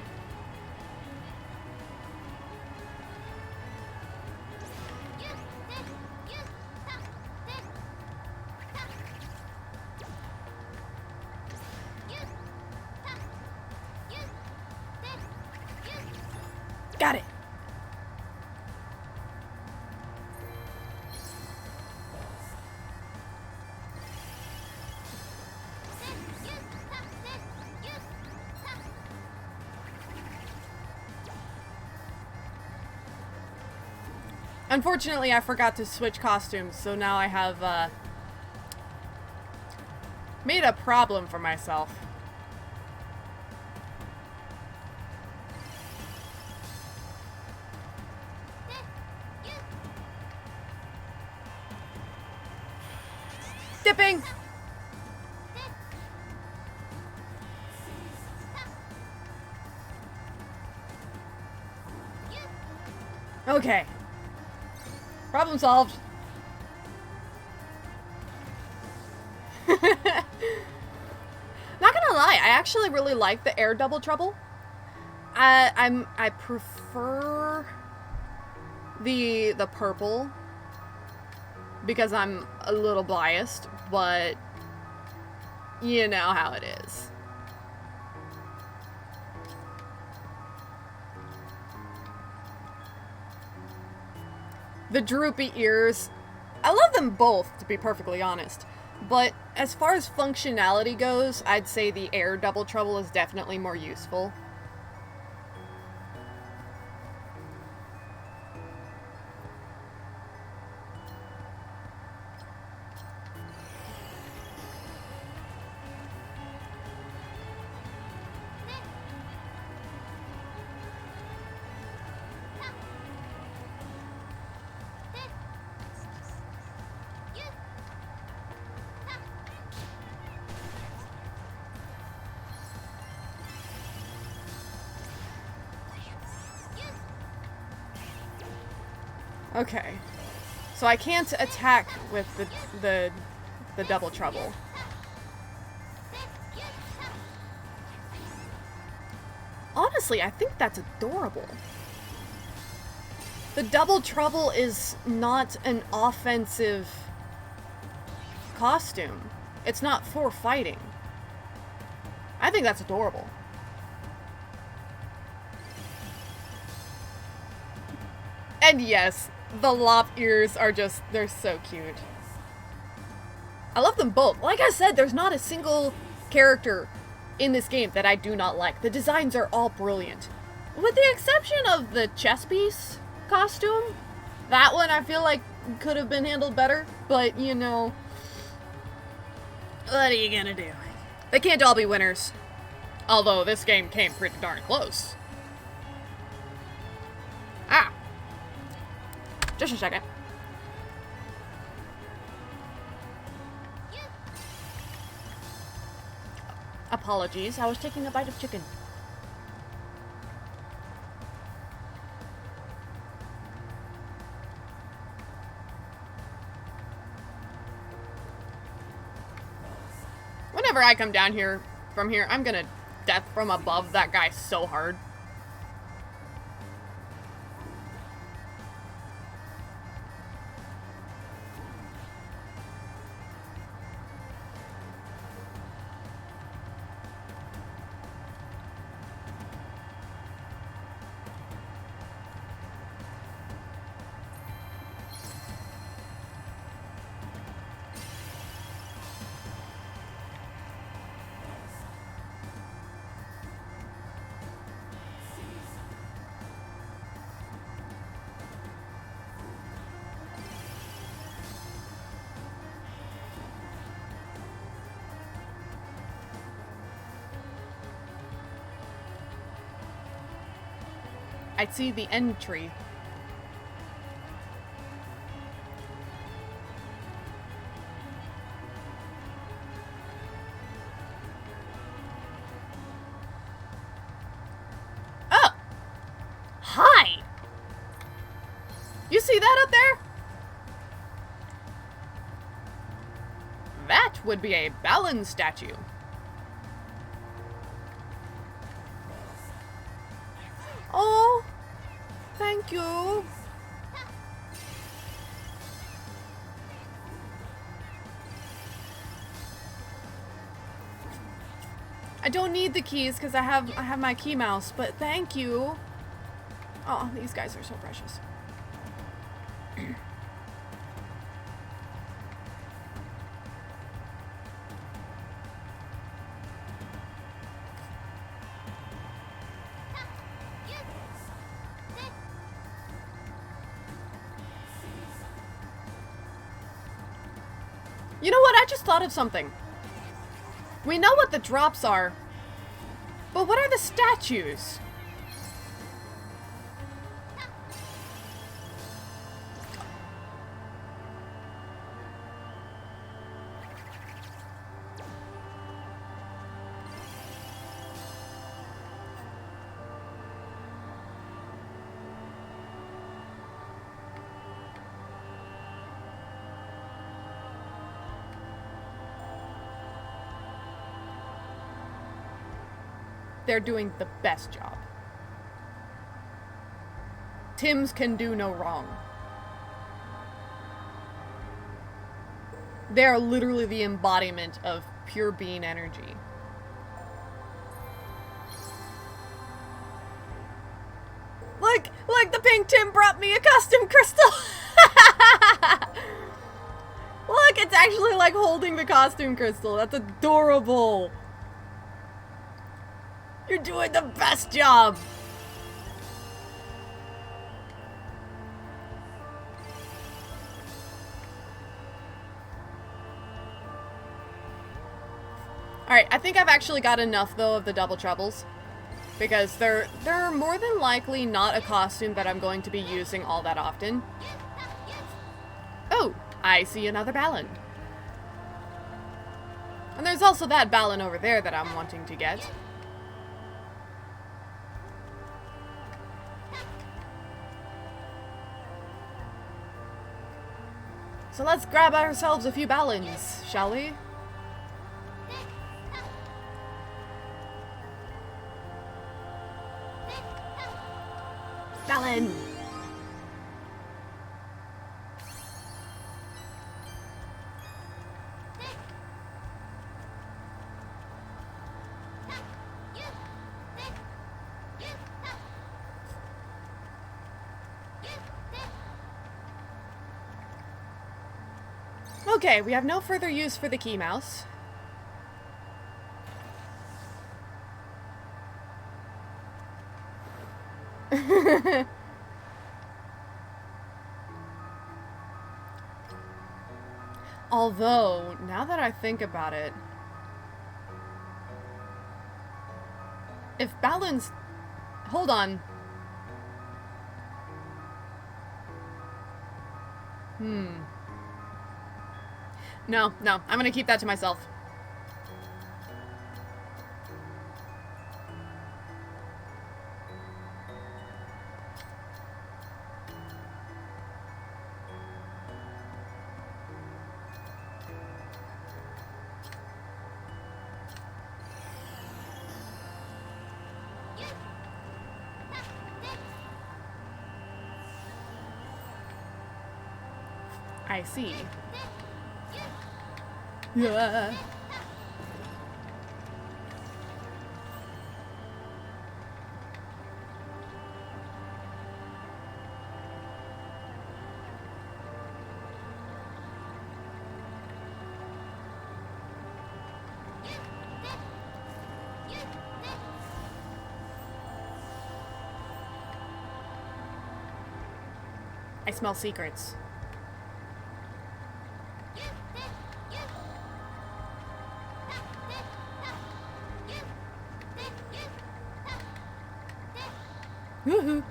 Got it. Unfortunately, I forgot to switch costumes, so now I have Made a problem for myself. Dipping! Okay. Problem solved. Not gonna lie, I actually really like the air double trouble. I prefer the purple because I'm a little biased, but you know how it is. The droopy ears, I love them both, to be perfectly honest. But as far as functionality goes, I'd say the air double trouble is definitely more useful. Okay, so I can't attack with the double trouble. Honestly, I think that's adorable. The double trouble is not an offensive costume. It's not for fighting. I think that's adorable. And yes, the lop ears are just, they're so cute. I love them both. Like I said, there's not a single character in this game that I do not like. The designs are all brilliant. With the exception of the chess piece costume. That one I feel like could have been handled better, but you know, what are you gonna do? They can't all be winners. Although this game came pretty darn close. Ah. Just a second. Apologies, I was taking a bite of chicken. Whenever I come down here, from here, I'm gonna death from above that guy so hard. I see the entry. Oh! Hi! You see that up there? That would be a balance statue. Oh, thank you. I don't need the keys because I have my key mouse, but thank you. Oh, these guys are so precious. You know what? I just thought of something. We know what the drops are, but what are the statues? They're doing the best job. Tim's can do no wrong. They're literally the embodiment of pure being energy. Look, the pink Tim brought me a custom crystal! Look, it's actually like holding the costume crystal. That's adorable. You're doing the best job! Alright, I think I've actually got enough, though, of the double troubles. Because they're more than likely not a costume that I'm going to be using all that often. Oh, I see another Balan. And there's also that Balan over there that I'm wanting to get. So let's grab ourselves a few Balans, shall we? Balan! Okay, we have no further use for the key mouse. Although, now that I think about it, if Balan's... Hold on. No, I'm gonna keep that to myself. I see. Yeah. I smell secrets. Woohoo!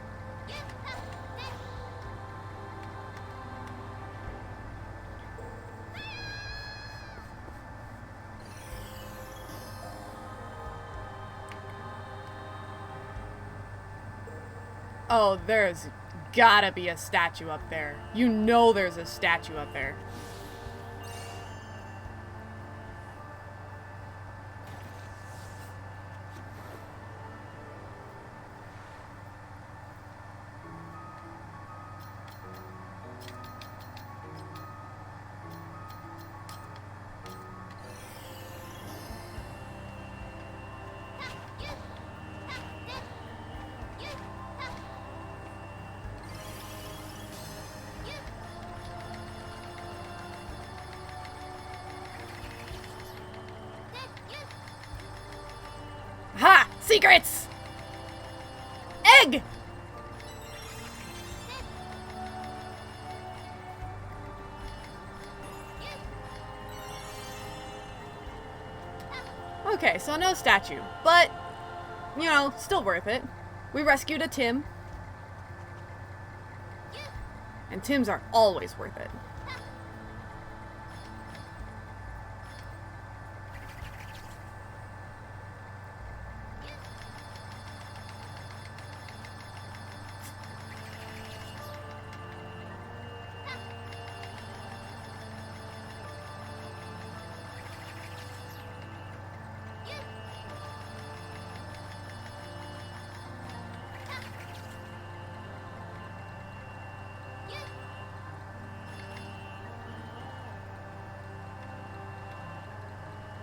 Oh, there's gotta be a statue up there. You know there's a statue up there. Ha! Secrets! Egg! Okay, so no statue, but, you know, still worth it. We rescued a Tim. And Tims are always worth it.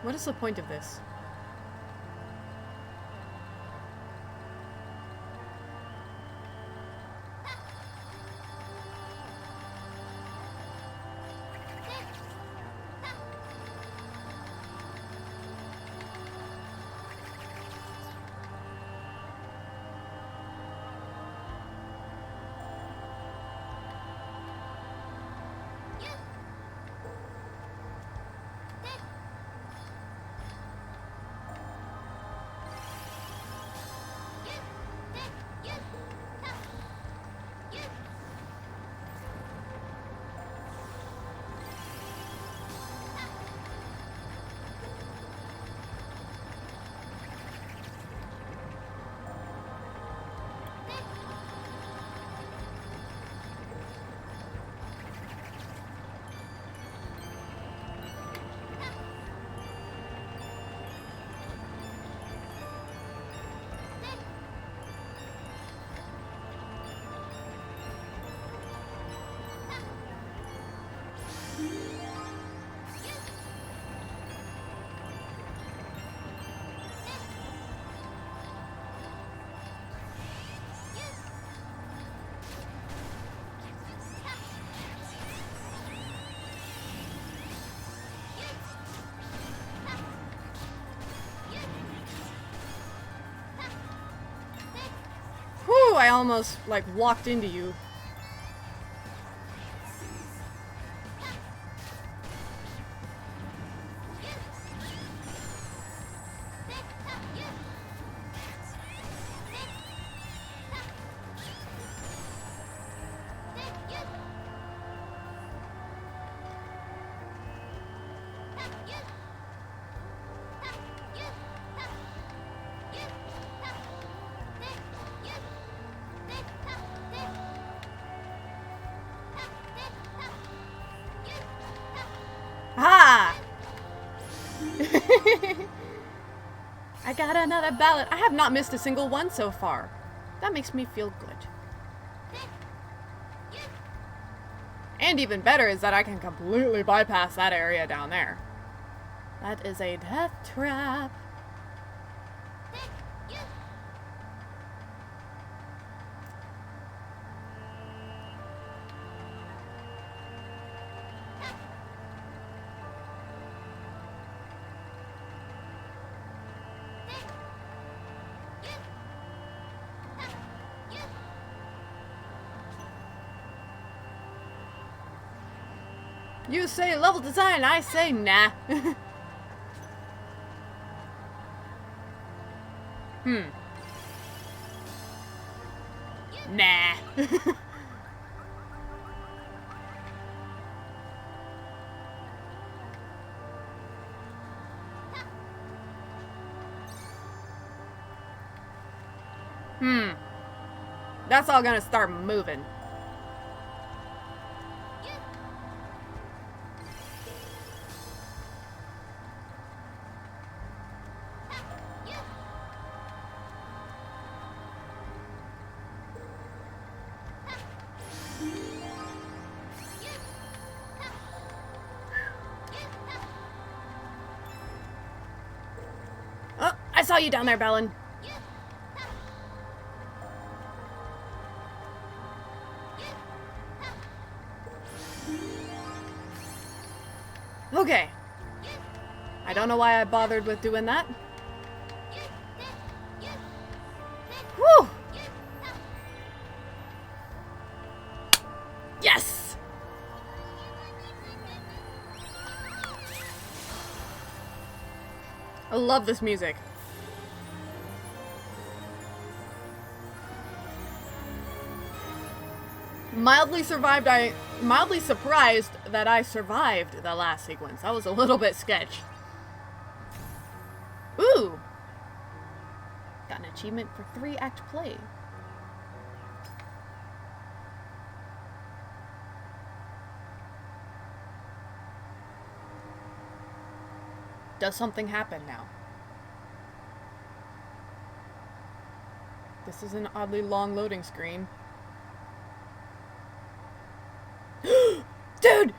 What is the point of this? Whew, I almost, like, walked into you. Ah! I got another ballot. I have not missed a single one so far. That makes me feel good. And even better is that I can completely bypass that area down there. That is a death trap. You say level design, I say nah. Nah. That's all gonna start moving. Oh, I saw you down there, Bellin. Okay. I don't know why I bothered with doing that. Whew! Yes! I love this music. Mildly surprised that I survived the last sequence. That was a little bit sketch. Ooh! Got an achievement for 3-act play. Does something happen now? This is an oddly long loading screen. Dude!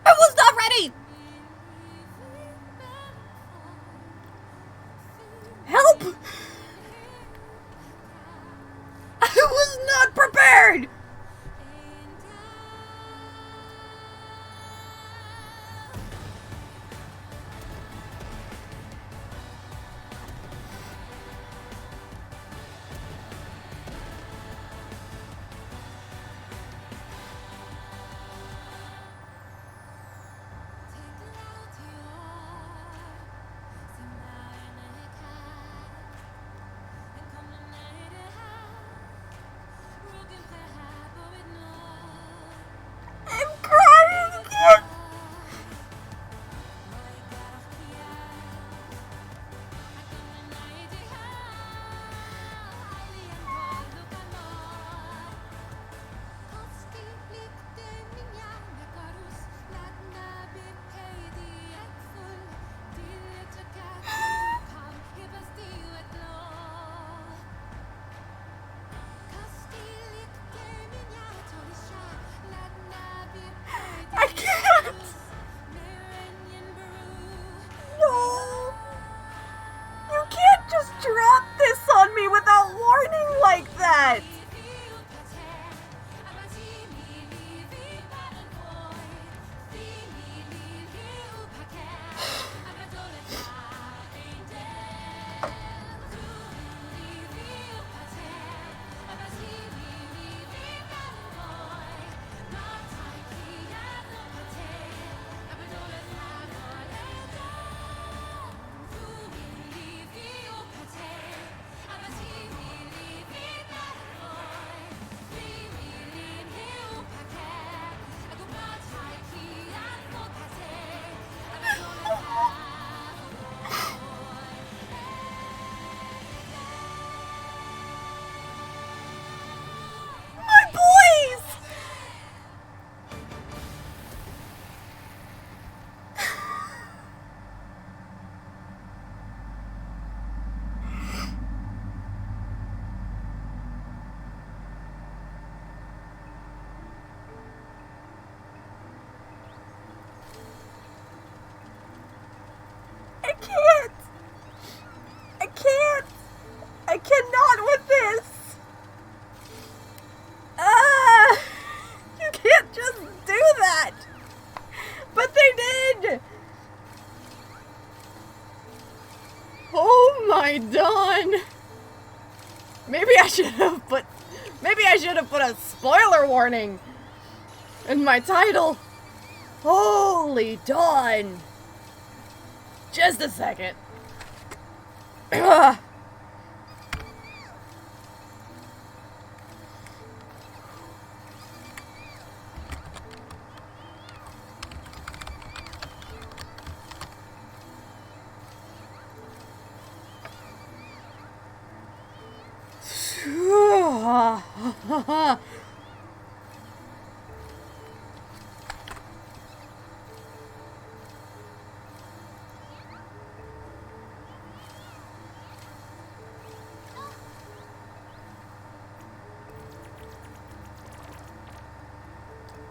I was not ready! Help! I was not prepared! I cannot with this! You can't just do that! But they did! Oh my Dawn! Maybe I should have put a spoiler warning in my title. Holy Dawn! Just a second. Ugh.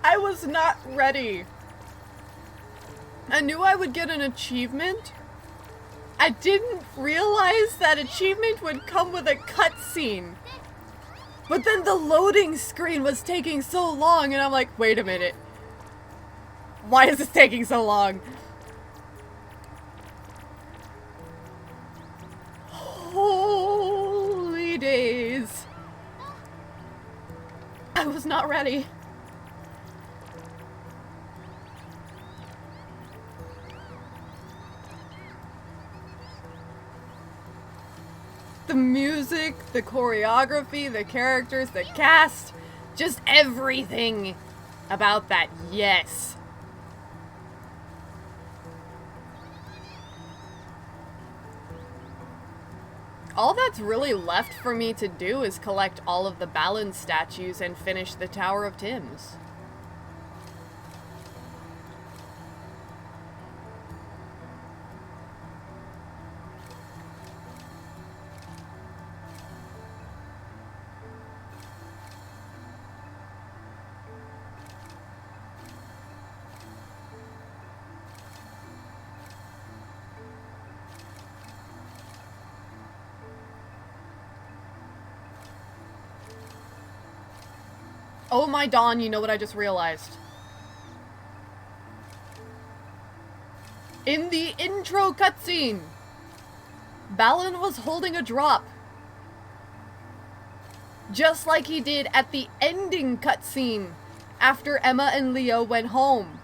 I was not ready. I knew I would get an achievement. I didn't realize that achievement would come with a cutscene. But then the loading screen was taking so long, and I'm like, wait a minute. Why is this taking so long? Holy days. I was not ready. the music, the choreography, the characters, the cast, just everything about that, yes. All that's really left for me to do is collect all of the Balin statues and finish the Tower of Tims. Oh my dawn, you know what I just realized? In the intro cutscene, Balin was holding a drop. Just like he did at the ending cutscene after Emma and Leo went home.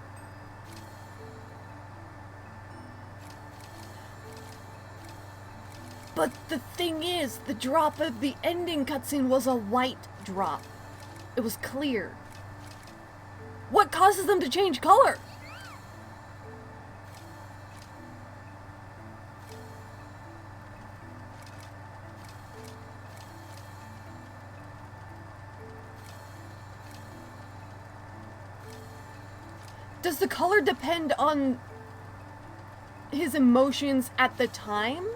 But the thing is, the drop of the ending cutscene was a white drop. It was clear. What causes them to change color? Does the color depend on his emotions at the time?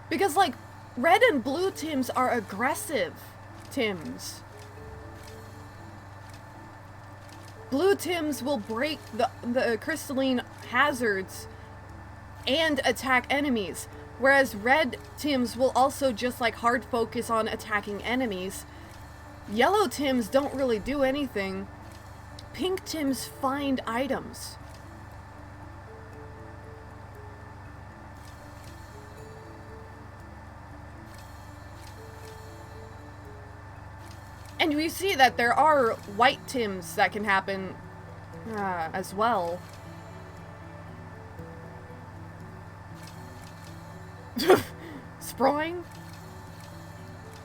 Because, like, red and blue Tims are aggressive Tims. Blue Tims will break the crystalline hazards and attack enemies, whereas red Tims will also just, like, hard focus on attacking enemies. Yellow Tims don't really do anything. Pink Tims find items. And we see that there are white Tims that can happen as well. Sproing?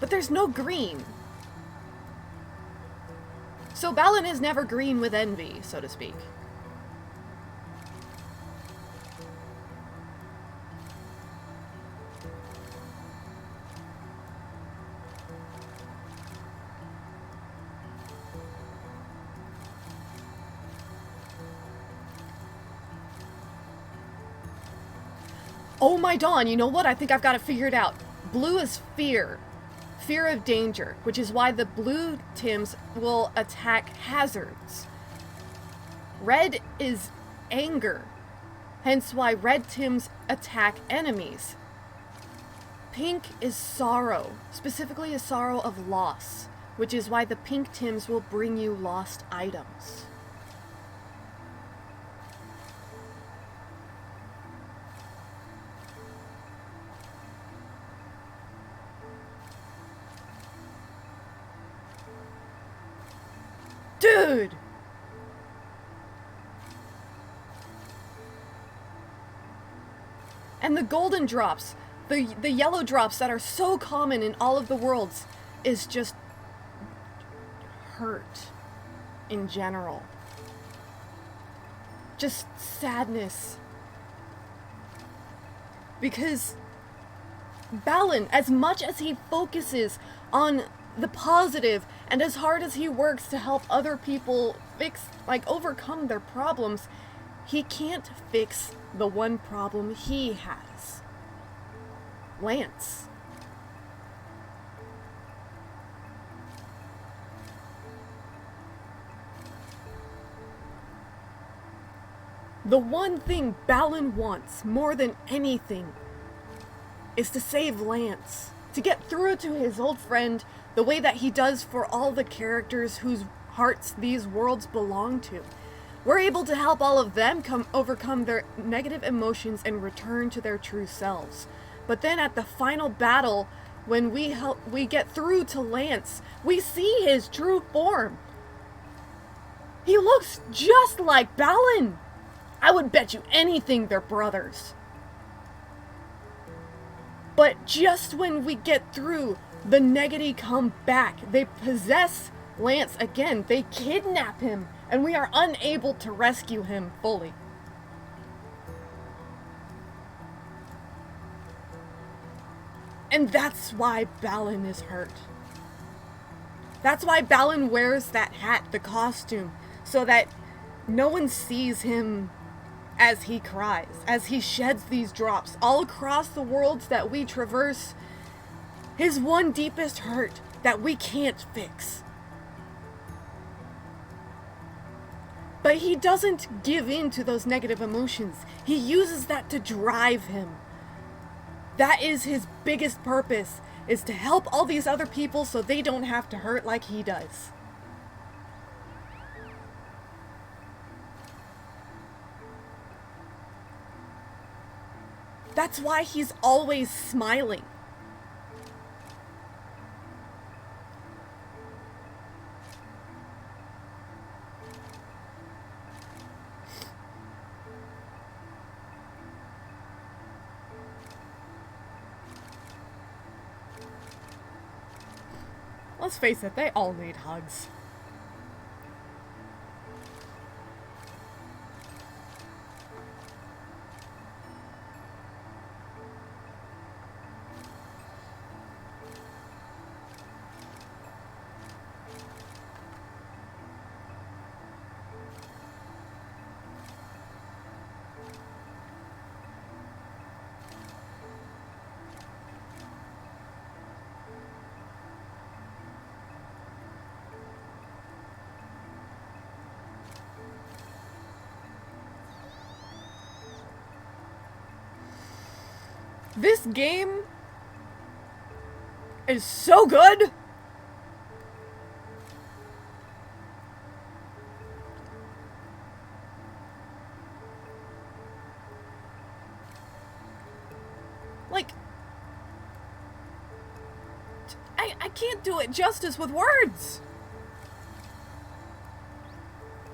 But there's no green. So Balin is never green with envy, so to speak. Oh my dawn, you know what? I think I've got it figured out. Blue is fear. Fear of danger, which is why the blue Tims will attack hazards. Red is anger, hence why red Tims attack enemies. Pink is sorrow, specifically a sorrow of loss, which is why the pink Tims will bring you lost items. Dude! And the golden drops, the yellow drops that are so common in all of the worlds, is just hurt in general. Just sadness. Because Balin, as much as he focuses on the positive, and as hard as he works to help other people overcome their problems, he can't fix the one problem he has. Lance. The one thing Balin wants more than anything is to save Lance, to get through to his old friend the way that he does for all the characters whose hearts these worlds belong to. We're able to help all of them overcome their negative emotions and return to their true selves. But then at the final battle, when we get through to Lance, we see his true form. He looks just like Balin. I would bet you anything they're brothers. But just when we get through, the Negati come back. They possess Lance again. They kidnap him, and we are unable to rescue him fully. And that's why Balin is hurt. That's why Balin wears that hat, the costume, so that no one sees him as he cries, as he sheds these drops all across the worlds that we traverse. His one deepest hurt that we can't fix. But he doesn't give in to those negative emotions. He uses that to drive him. That is his biggest purpose, is to help all these other people so they don't have to hurt like he does. That's why he's always smiling. Let's face it, they all need hugs. This game is so good. Like, I can't do it justice with words.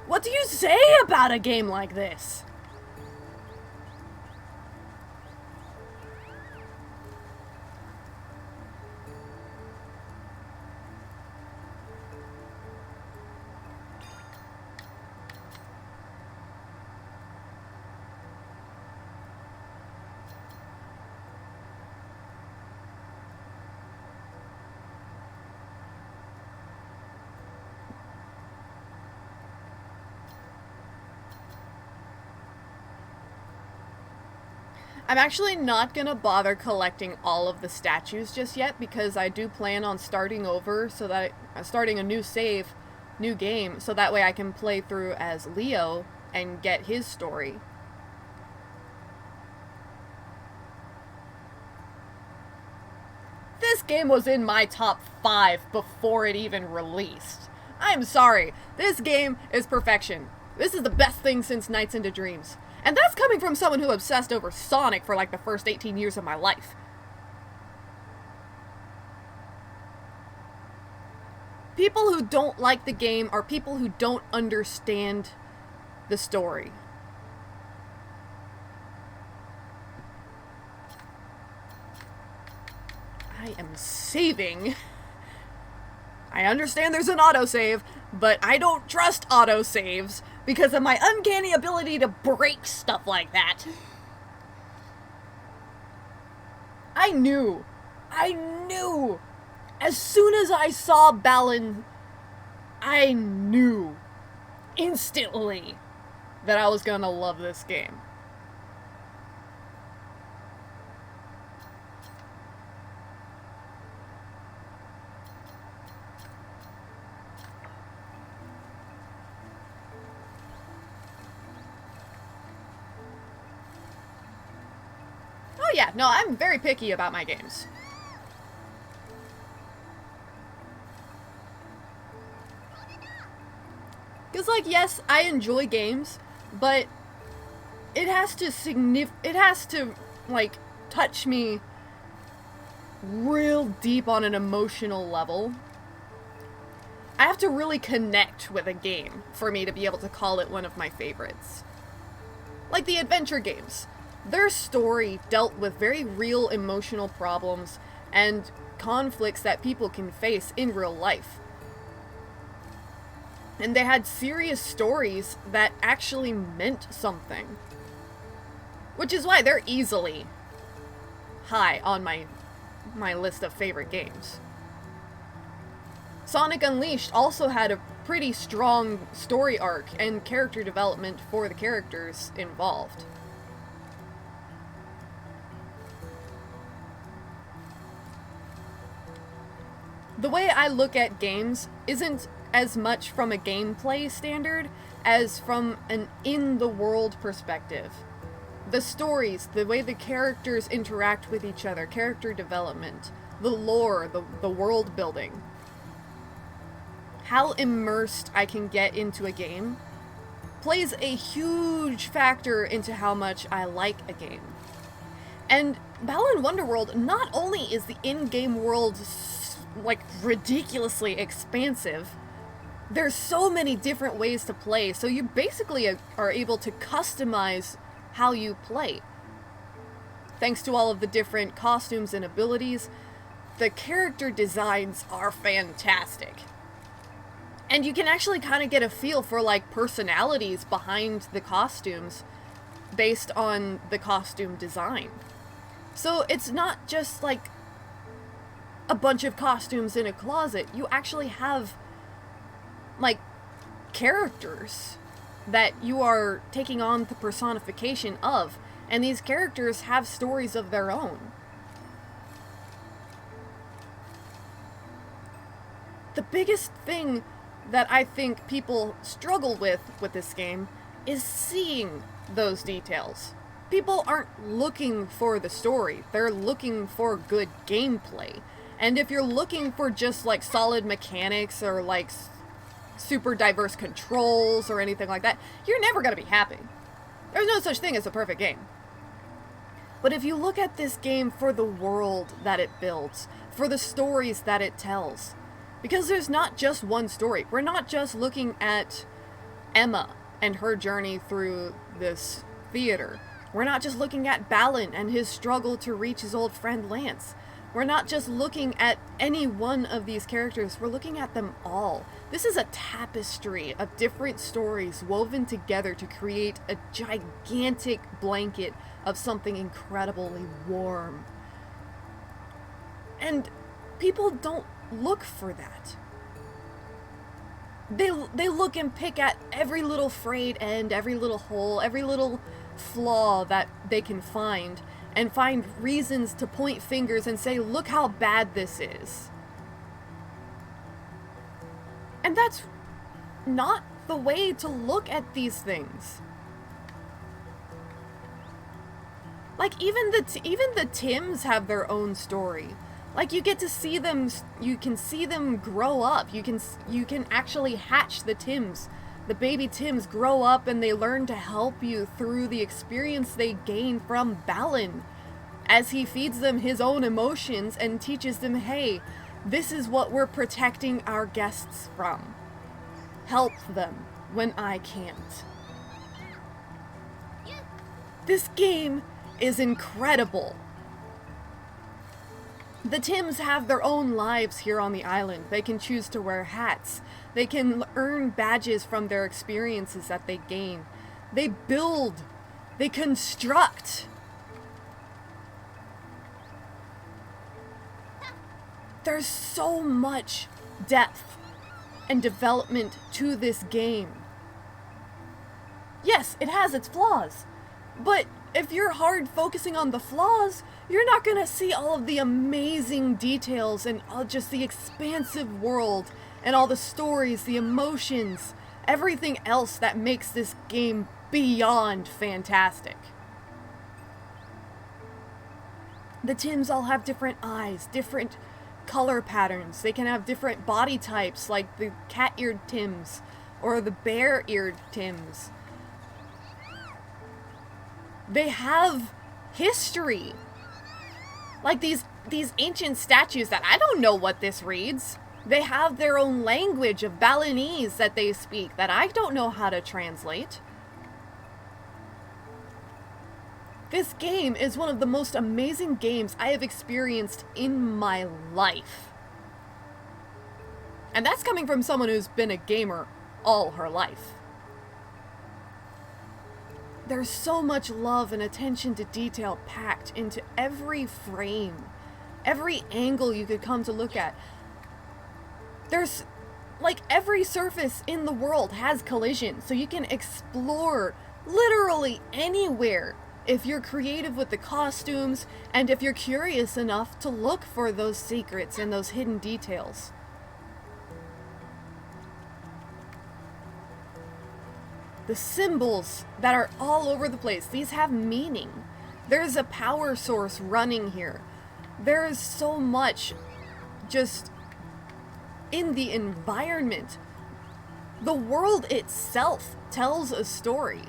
What do you say about a game like this? I'm actually not gonna bother collecting all of the statues just yet because I do plan on starting over, so that starting a new save, new game, so that way I can play through as Leo and get his story. This game was in my top 5 before it even released. I'm sorry, this game is perfection. This is the best thing since Nights into Dreams. And that's coming from someone who obsessed over Sonic for like the first 18 years of my life. People who don't like the game are people who don't understand the story. I am saving. I understand there's an autosave, but I don't trust autosaves because of my uncanny ability to break stuff like that. I knew. As soon as I saw Balin, I knew instantly that I was gonna love this game. Oh yeah, no, I'm very picky about my games. Because, like, yes, I enjoy games, but it has to, like, touch me real deep on an emotional level. I have to really connect with a game for me to be able to call it one of my favorites. Like the adventure games. Their story dealt with very real emotional problems and conflicts that people can face in real life. And they had serious stories that actually meant something. Which is why they're easily high on my list of favorite games. Sonic Unleashed also had a pretty strong story arc and character development for the characters involved. The way I look at games isn't as much from a gameplay standard as from an in-the-world perspective. The stories, the way the characters interact with each other, character development, the lore, the world building. How immersed I can get into a game plays a huge factor into how much I like a game. And Balan Wonderworld, not only is the in-game world like ridiculously expansive, there's so many different ways to play, so you basically are able to customize how you play. Thanks to all of the different costumes and abilities, the character designs are fantastic. And you can actually kind of get a feel for like personalities behind the costumes based on the costume design. So it's not just like a bunch of costumes in a closet. You actually have like characters that you are taking on the personification of, and these characters have stories of their own. The biggest thing that I think people struggle with this game is seeing those details. People aren't looking for the story, they're looking for good gameplay. And if you're looking for just like solid mechanics or like super diverse controls or anything like that, you're never going to be happy. There's no such thing as a perfect game. But if you look at this game for the world that it builds, for the stories that it tells, because there's not just one story. We're not just looking at Emma and her journey through this theater. We're not just looking at Balan and his struggle to reach his old friend Lance. We're not just looking at any one of these characters, we're looking at them all. This is a tapestry of different stories woven together to create a gigantic blanket of something incredibly warm. And people don't look for that. They look and pick at every little frayed end, every little hole, every little flaw that they can find, and find reasons to point fingers and say, look how bad this is. And that's not the way to look at these things. Like, even the Tims have their own story. Like, you get to see them, you can see them grow up. You can actually hatch the Tims. The baby Tims grow up and they learn to help you through the experience they gain from Balan, as he feeds them his own emotions and teaches them, hey, this is what we're protecting our guests from. Help them when I can't. This game is incredible. The Tims have their own lives here on the island. They can choose to wear hats. They can earn badges from their experiences that they gain. They build. They construct. There's so much depth and development to this game. Yes, it has its flaws, but if you're hard focusing on the flaws, you're not gonna see all of the amazing details and just the expansive world and all the stories, the emotions, everything else that makes this game beyond fantastic. The Tims all have different eyes, different color patterns. They can have different body types, like the cat-eared Tims or the bear-eared Tims. They have history. Like these ancient statues that I don't know what this reads. They have their own language of Balinese that they speak that I don't know how to translate. This game is one of the most amazing games I have experienced in my life. And that's coming from someone who's been a gamer all her life. There's so much love and attention to detail packed into every frame, every angle you could come to look at. There's, like, every surface in the world has collision, so you can explore literally anywhere if you're creative with the costumes and if you're curious enough to look for those secrets and those hidden details. The symbols that are all over the place, these have meaning. There's a power source running here. There is so much just in the environment. The world itself tells a story.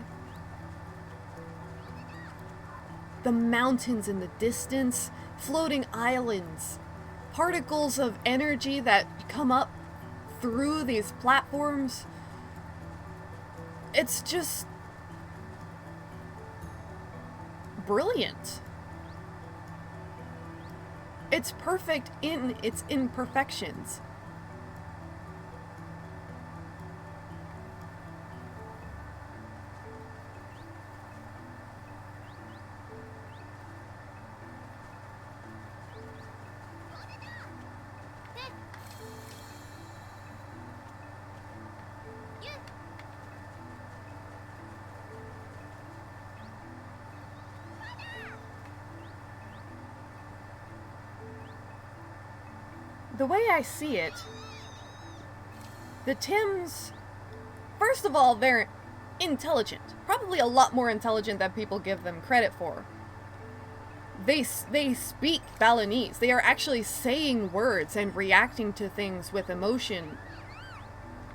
The mountains in the distance, floating islands, particles of energy that come up through these platforms. It's just brilliant. It's perfect in its imperfections. The way I see it, the Tims, first of all, they're intelligent. Probably a lot more intelligent than people give them credit for. They speak Balinese. They are actually saying words and reacting to things with emotion.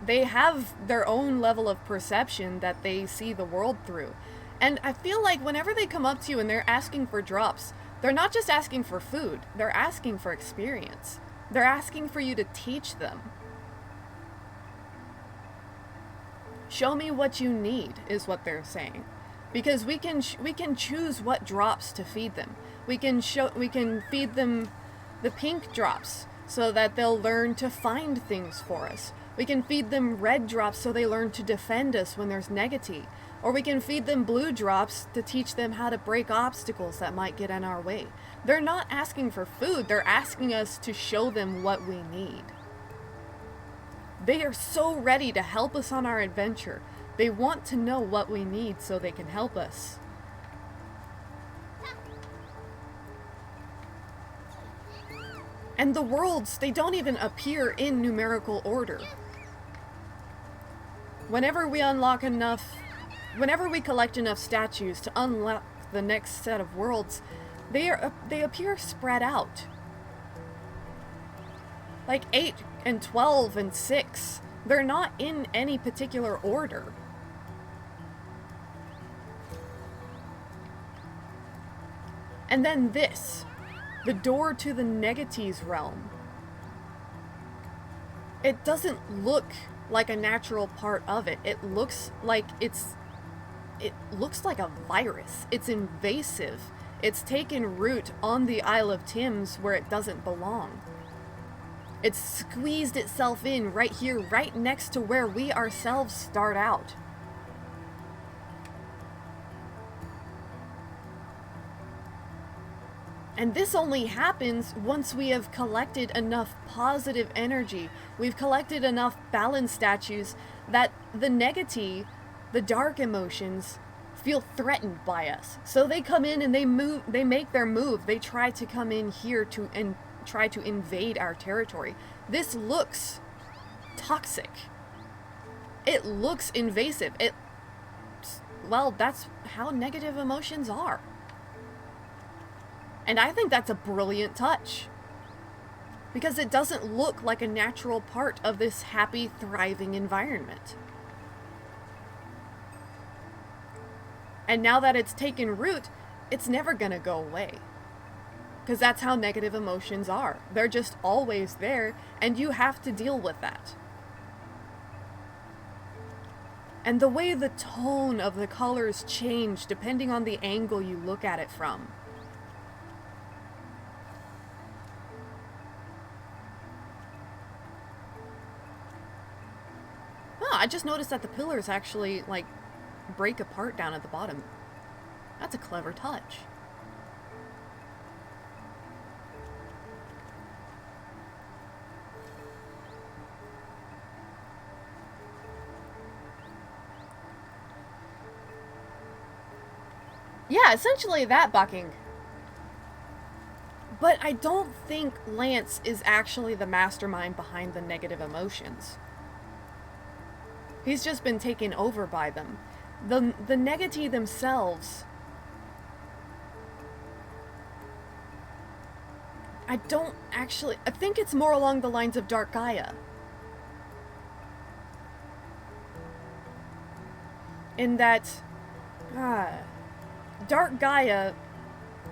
They have their own level of perception that they see the world through. And I feel like whenever they come up to you and they're asking for drops, they're not just asking for food, they're asking for experience. They're asking for you to teach them. Show me what you need, is what they're saying. Because we can choose what drops to feed them. We can feed them the pink drops so that they'll learn to find things for us. We can feed them red drops so they learn to defend us when there's negativity. Or we can feed them blue drops to teach them how to break obstacles that might get in our way. They're not asking for food, they're asking us to show them what we need. They are so ready to help us on our adventure. They want to know what we need so they can help us. And the worlds, they don't even appear in numerical order. Whenever we collect enough statues to unlock the next set of worlds, they appear spread out. Like 8 and 12 and 6. They're not in any particular order. And then this, the door to the Negatives realm. It doesn't look like a natural part of it. It looks like it looks like a virus. It's invasive. It's taken root on the Isle of Tims where it doesn't belong. It's squeezed itself in right here, right next to where we ourselves start out. And this only happens once we have collected enough positive energy. We've collected enough balance statues that the negativity, the dark emotions, feel threatened by us. So they come in and they make their move. They try to come in here and try to invade our territory. This looks toxic. It looks invasive. Well, that's how negative emotions are. And I think that's a brilliant touch. Because it doesn't look like a natural part of this happy, thriving environment. And now that it's taken root, it's never gonna go away. Because that's how negative emotions are. They're just always there, and you have to deal with that. And the way the tone of the colors change depending on the angle you look at it from. Oh, I just noticed that the pillars actually, like, break apart down at the bottom. That's a clever touch. Yeah, essentially that bucking. But I don't think Lance is actually the mastermind behind the negative emotions. He's just been taken over by them. The negati themselves, I think it's more along the lines of Dark Gaia. In that, Dark Gaia,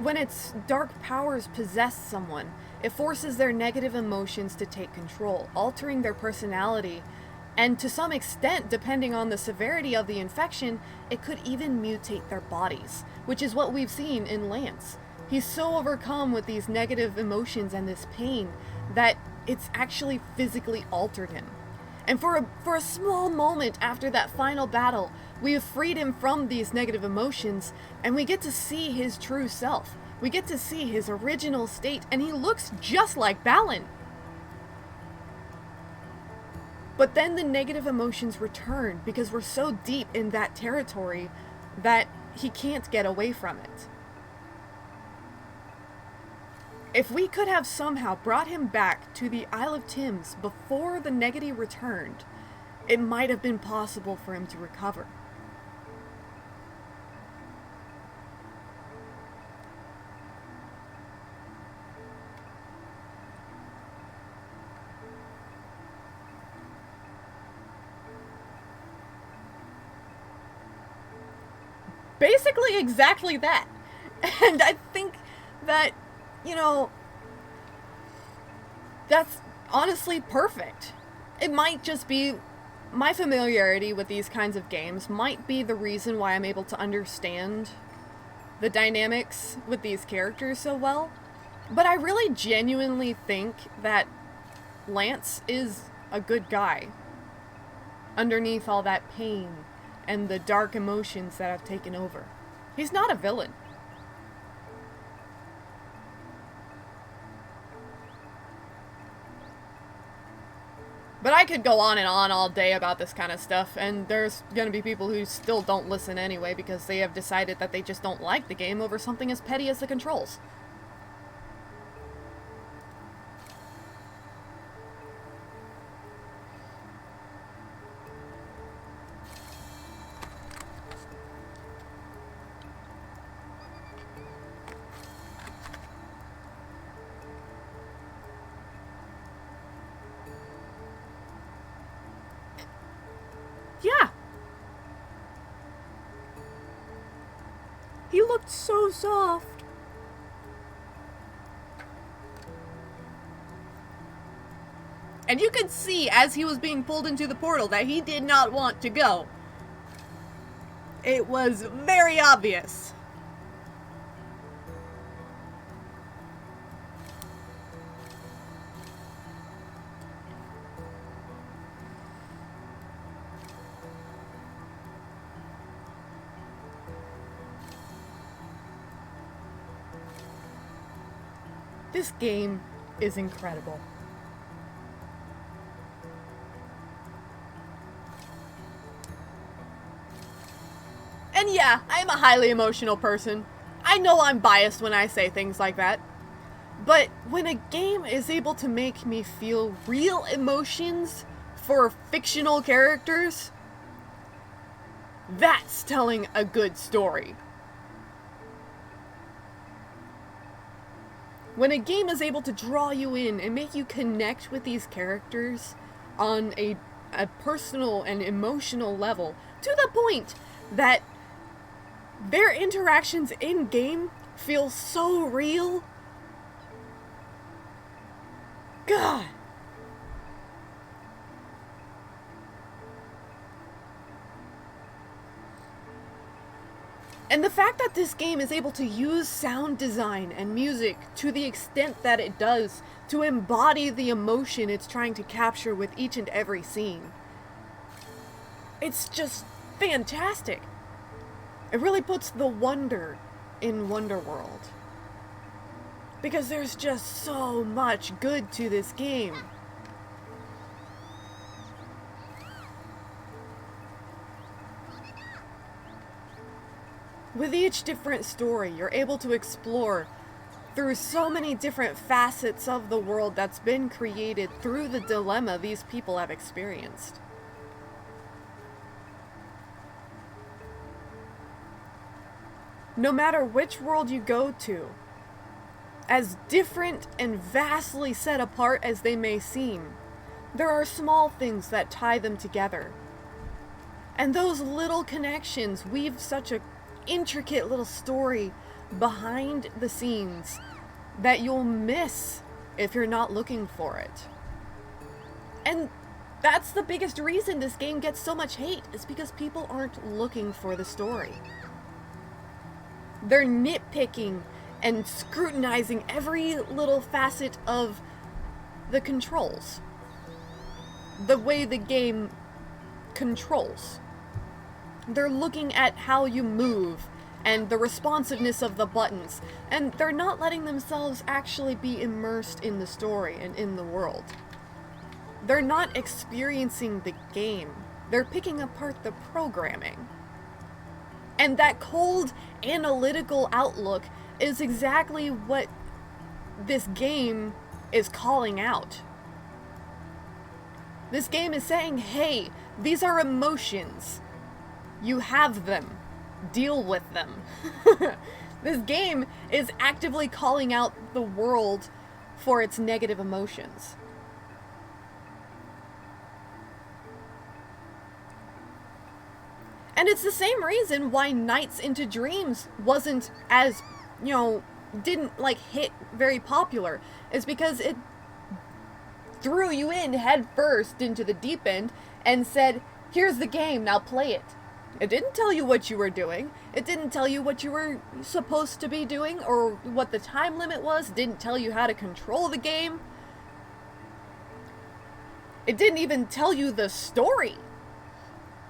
when its dark powers possess someone, it forces their negative emotions to take control, altering their personality, and to some extent, depending on the severity of the infection, it could even mutate their bodies, which is what we've seen in Lance. He's so overcome with these negative emotions and this pain that it's actually physically altered him. And for a small moment after that final battle, we have freed him from these negative emotions, and we get to see his true self. We get to see his original state, and he looks just like Balin. But then the negative emotions return because we're so deep in that territory that he can't get away from it. If we could have somehow brought him back to the Isle of Thames before the negati returned, it might have been possible for him to recover. Basically exactly that. And I think that, you know, that's honestly perfect. It might just be my familiarity with these kinds of games might be the reason why I'm able to understand the dynamics with these characters so well. But I really genuinely think that Lance is a good guy underneath all that pain and the dark emotions that have taken over. He's not a villain. But I could go on and on all day about this kind of stuff, and there's gonna be people who still don't listen anyway because they have decided that they just don't like the game over something as petty as the controls. Yeah. He looked so soft. And you could see as he was being pulled into the portal that he did not want to go. It was very obvious. This game is incredible. And yeah, I am a highly emotional person. I know I'm biased when I say things like that. But when a game is able to make me feel real emotions for fictional characters, that's telling a good story. When a game is able to draw you in and make you connect with these characters on a personal and emotional level, to the point that their interactions in-game feel so real. God. And the fact that this game is able to use sound design and music to the extent that it does to embody the emotion it's trying to capture with each and every scene, it's just fantastic. It really puts the wonder in Wonderworld. Because there's just so much good to this game. With each different story, you're able to explore through so many different facets of the world that's been created through the dilemma these people have experienced. No matter which world you go to, as different and vastly set apart as they may seem, there are small things that tie them together. And those little connections weave such an intricate little story behind the scenes that you'll miss if you're not looking for it. And that's the biggest reason this game gets so much hate, is because people aren't looking for the story. They're nitpicking and scrutinizing every little facet of the controls. The way the game controls. They're looking at how you move and the responsiveness of the buttons, and they're not letting themselves actually be immersed in the story and in the world. They're not experiencing the game. They're picking apart the programming. And that cold, analytical outlook is exactly what this game is calling out. This game is saying, hey, these are emotions. You have them. Deal with them. This game is actively calling out the world for its negative emotions. And it's the same reason why Nights into Dreams wasn't as, didn't hit very popular, is because it threw you in head first into the deep end and said, here's the game, now play it. It didn't tell you what you were doing. It didn't tell you what you were supposed to be doing or what the time limit was. It didn't tell you how to control the game. It didn't even tell you the story.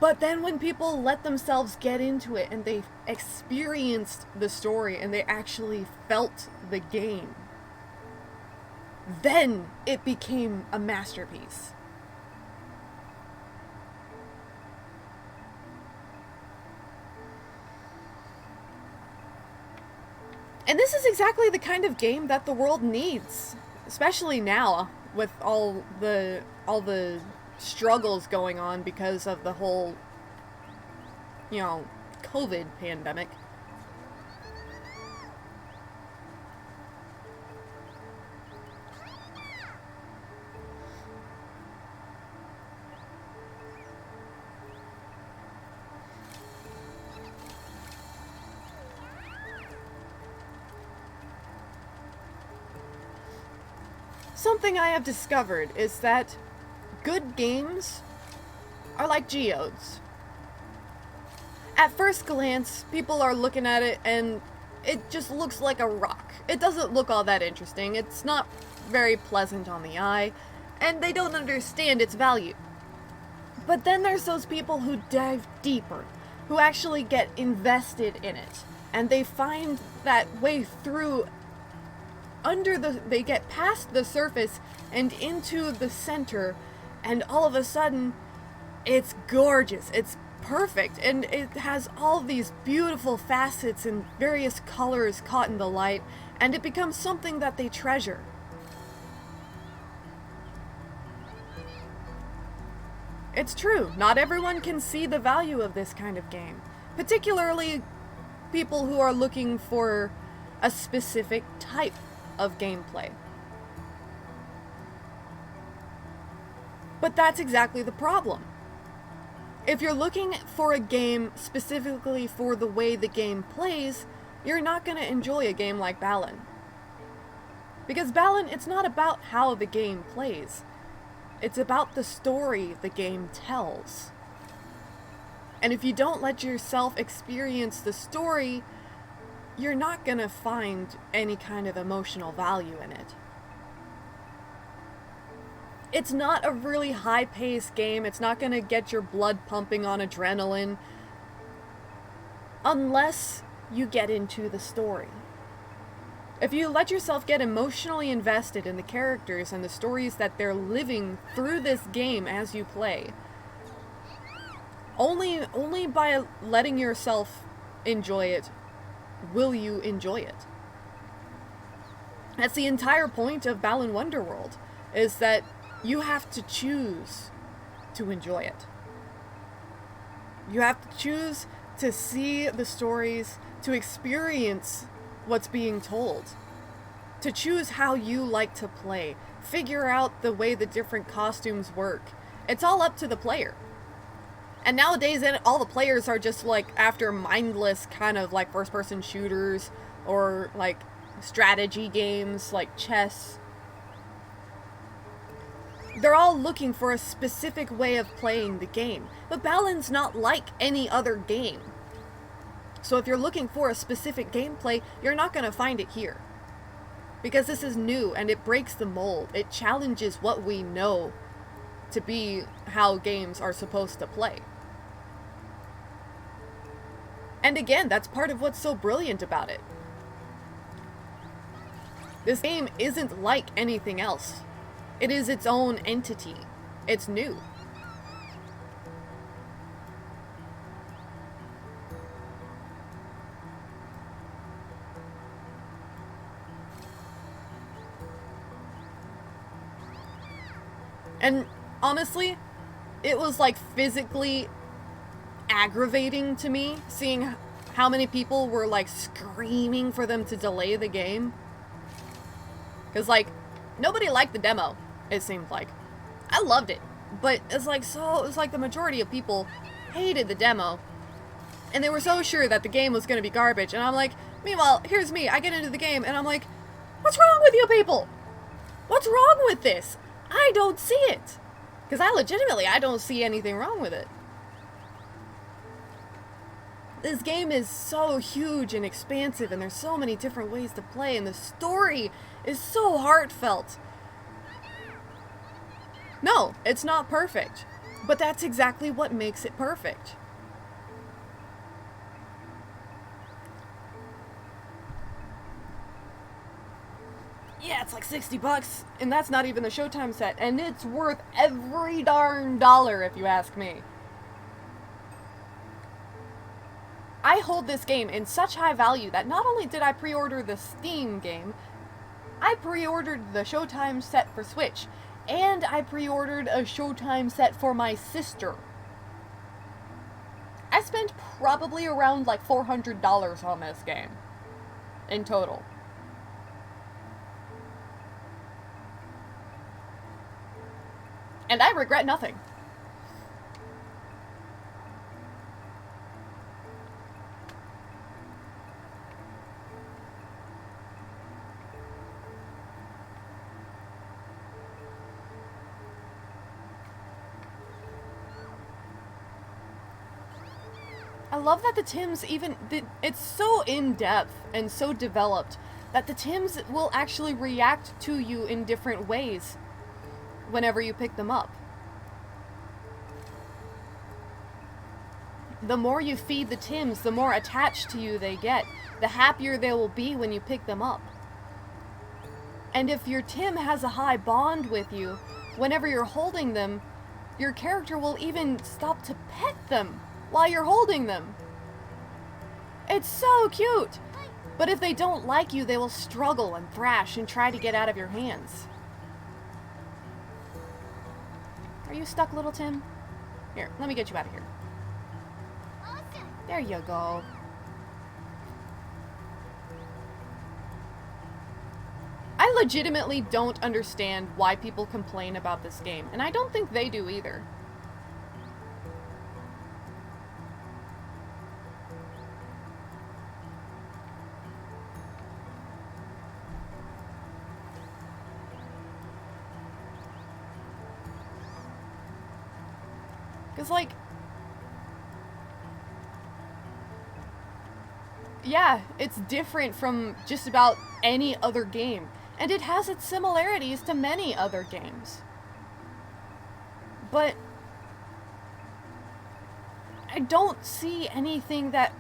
But then when people let themselves get into it and they experienced the story and they actually felt the game, then it became a masterpiece. And this is exactly the kind of game that the world needs, especially now with all the struggles going on because of the whole, COVID pandemic. Something I have discovered is that good games are like geodes. At first glance, people are looking at it and it just looks like a rock. It doesn't look all that interesting. It's not very pleasant on the eye, and they don't understand its value. But then there's those people who dive deeper, who actually get invested in it, and they find that way through they get past the surface and into the center, and all of a sudden, it's gorgeous, it's perfect, and it has all these beautiful facets and various colors caught in the light, and it becomes something that they treasure. It's true, not everyone can see the value of this kind of game, particularly people who are looking for a specific type of gameplay. But that's exactly the problem. If you're looking for a game specifically for the way the game plays, you're not going to enjoy a game like Balan. Because Balan, it's not about how the game plays. It's about the story the game tells. And if you don't let yourself experience the story, you're not gonna find any kind of emotional value in it. It's not a really high-paced game. It's not gonna get your blood pumping on adrenaline unless you get into the story. If you let yourself get emotionally invested in the characters and the stories that they're living through this game as you play, only by letting yourself enjoy it will you enjoy it. That's the entire point of Balan Wonderworld, is that you have to choose to enjoy it. You have to choose to see the stories, to experience what's being told, to choose how you like to play, figure out the way the different costumes work. It's all up to the player. And nowadays, all the players are just like after mindless kind of like first-person shooters or like strategy games like chess. They're all looking for a specific way of playing the game. But Balan's not like any other game. So if you're looking for a specific gameplay, you're not going to find it here. Because this is new and it breaks the mold. It challenges what we know to be how games are supposed to play. And again, that's part of what's so brilliant about it. This game isn't like anything else. It is its own entity. It's new. And honestly, it was like physically aggravating to me seeing how many people were like screaming for them to delay the game. Because like, nobody liked the demo, it seemed like. I loved it, but it's like, so it was like the majority of people hated the demo. And they were so sure that the game was going to be garbage. And I'm like, meanwhile, here's me, I get into the game and I'm like, what's wrong with you people? What's wrong with this? I don't see it. Because I don't see anything wrong with it. This game is so huge and expansive, and there's so many different ways to play, and the story is so heartfelt. No, it's not perfect, but that's exactly what makes it perfect. Yeah, it's like $60, and that's not even the Showtime set, and it's worth every darn dollar if you ask me. I hold this game in such high value that not only did I pre-order the Steam game, I pre-ordered the Showtime set for Switch, and I pre-ordered a Showtime set for my sister. I spent probably around like $400 on this game in total. And I regret nothing. I love that the Tims it's so in-depth and so developed that the Tims will actually react to you in different ways whenever you pick them up. The more you feed the Tims, the more attached to you they get, the happier they will be when you pick them up. And if your Tim has a high bond with you, whenever you're holding them, your character will even stop to pet them while you're holding them. It's so cute! But if they don't like you, they will struggle and thrash and try to get out of your hands. Are you stuck, little Tim? Here, let me get you out of here. There you go. I legitimately don't understand why people complain about this game, and I don't think they do either. Because, like, yeah, it's different from just about any other game. And it has its similarities to many other games. But I don't see anything that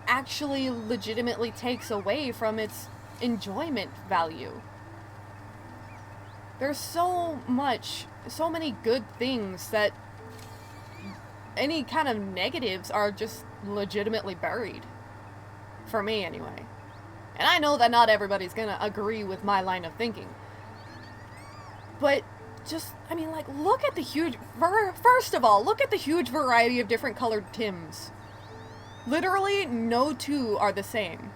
actually legitimately takes away from its enjoyment value. There's so many good things that any kind of negatives are just legitimately buried. For me, anyway. And I know that not everybody's gonna agree with my line of thinking. But just, I mean, like, look at the huge... First of all, look at the huge variety of different colored Tims. Literally, no two are the same.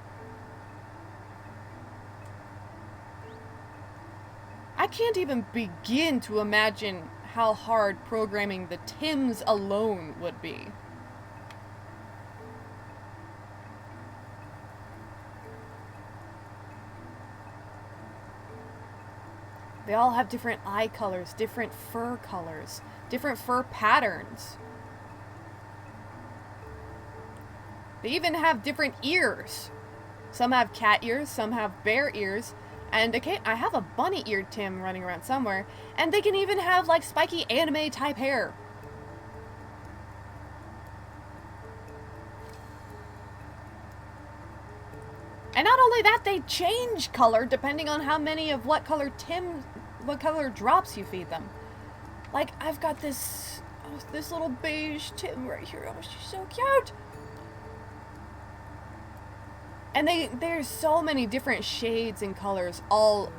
I can't even begin to imagine how hard programming the Tims alone would be. They all have different eye colors, different fur colors, different fur patterns. They even have different ears. Some have cat ears, some have bear ears, and okay, I have a bunny-eared Tim running around somewhere, and they can even have like spiky anime-type hair. And not only that, they change color depending on how many of what color drops you feed them. Like, I've got this little beige Tim right here. Oh, she's so cute. And there's so many different shades and colors all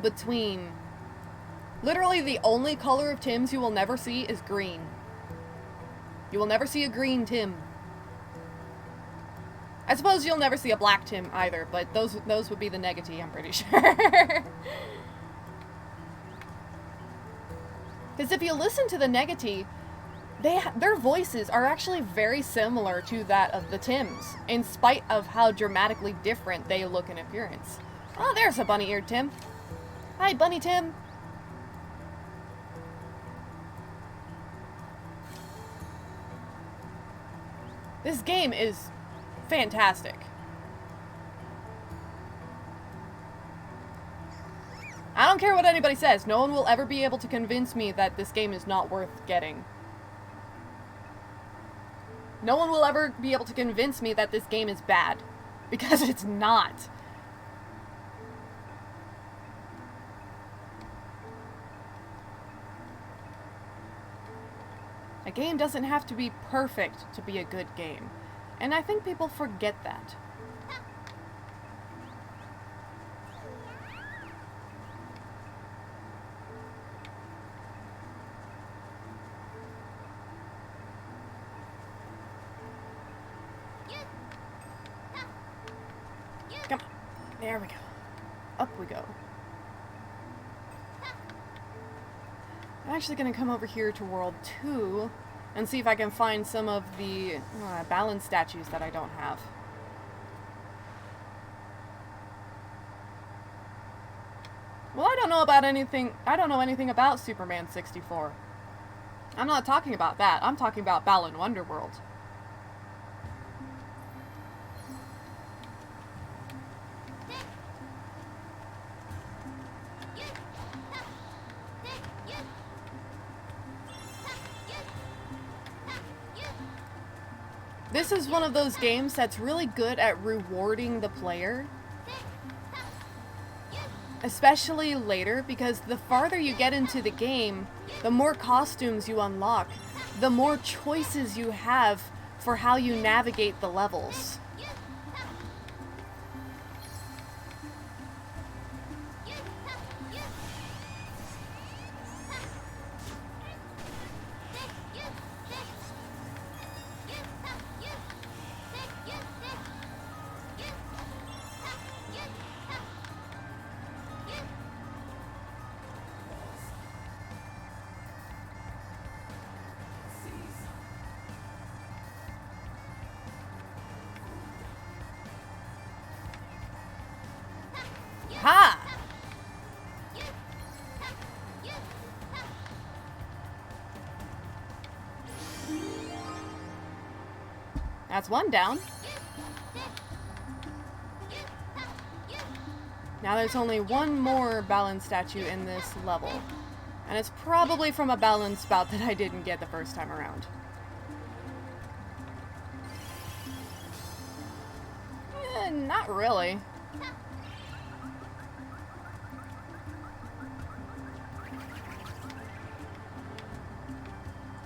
between. Literally the only color of Tims you will never see is green. You will never see a green Tim. I suppose you'll never see a black Tim either, but those would be the negati, I'm pretty sure. Because if you listen to the negati, their voices are actually very similar to that of the Tims, in spite of how dramatically different they look in appearance. Oh, there's a bunny-eared Tim. Hi, Bunny Tim. This game is fantastic. I don't care what anybody says. No one will ever be able to convince me that this game is not worth getting. No one will ever be able to convince me that this game is bad. Because it's not. A game doesn't have to be perfect to be a good game. And I think people forget that. Come on. There we go. Up we go. I'm actually going to come over here to World 2 and see if I can find some of the balance statues that I don't have. Well, I don't know anything about Superman 64. I'm not talking about that. I'm talking about Balan Wonderworld. This is one of those games that's really good at rewarding the player. Especially later, because the farther you get into the game, the more costumes you unlock, the more choices you have for how you navigate the levels. Ha! That's one down. Now there's only one more balance statue in this level. And it's probably from a balance spout that I didn't get the first time around. Not really.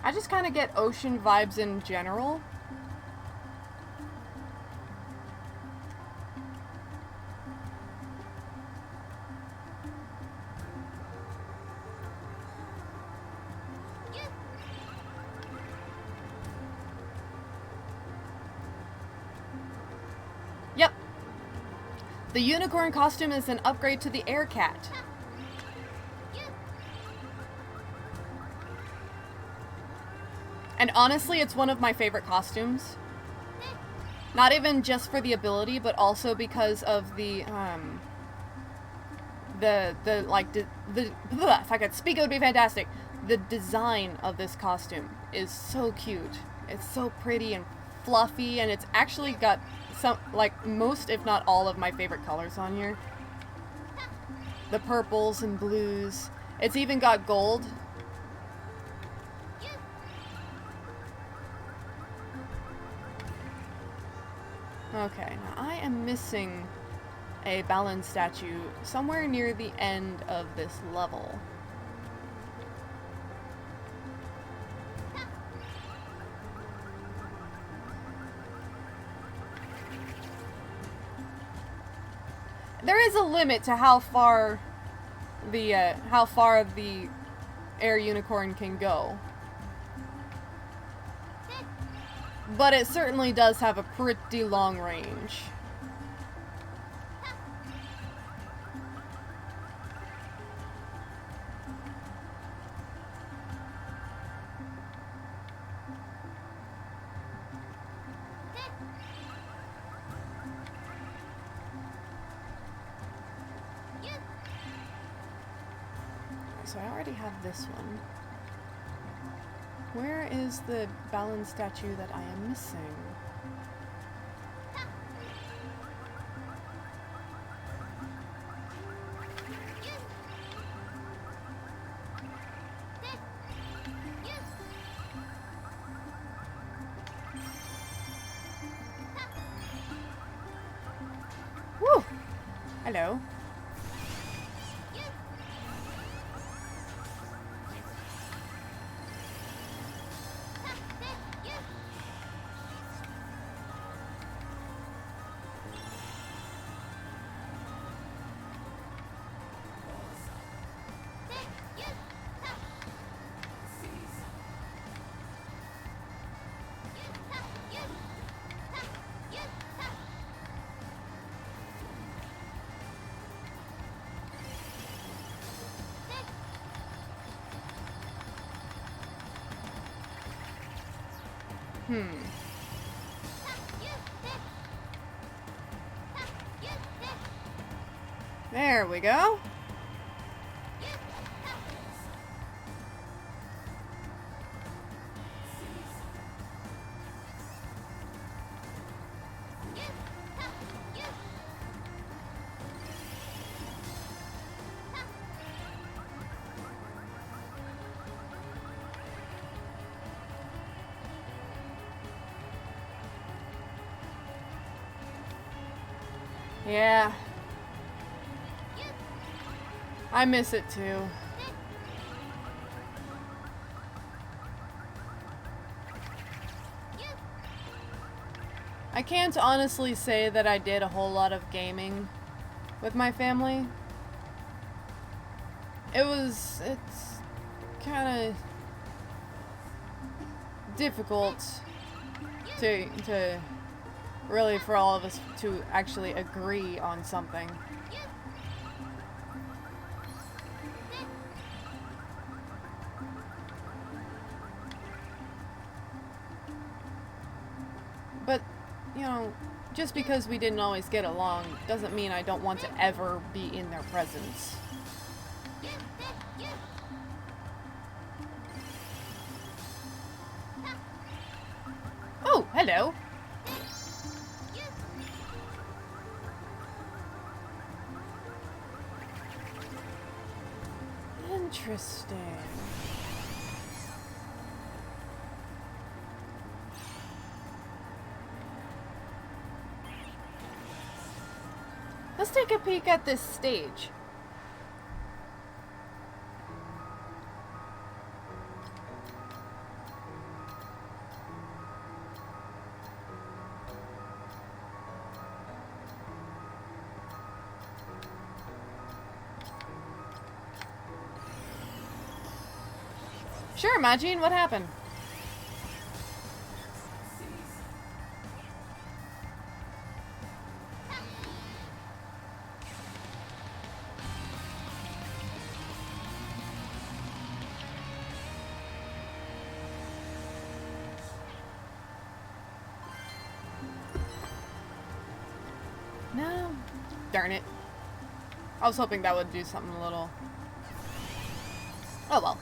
I just kind of get ocean vibes in general. Yep. The unicorn costume is an upgrade to the air cat. And honestly, it's one of my favorite costumes. Not even just for the ability, but also because of the if I could speak, it would be fantastic. The design of this costume is so cute. It's so pretty and fluffy, and it's actually got some, like, most, if not all, of my favorite colors on here. The purples and blues. It's even got gold. Okay, now I am missing a balance statue somewhere near the end of this level. There is a limit to how far the air unicorn can go. But it certainly does have a pretty long range. So I already have this one. Where is the balance statue that I am missing? Woo! Hello. There we go. Yeah. I miss it too. I can't honestly say that I did a whole lot of gaming with my family. It's kind of difficult to really for all of us to actually agree on something. But, you know, just because we didn't always get along doesn't mean I don't want to ever be in their presence. Oh, hello. Interesting. Let's take a peek at this stage. Sure, Majin, what happened? No. Darn it. I was hoping that would do something a little... Oh well.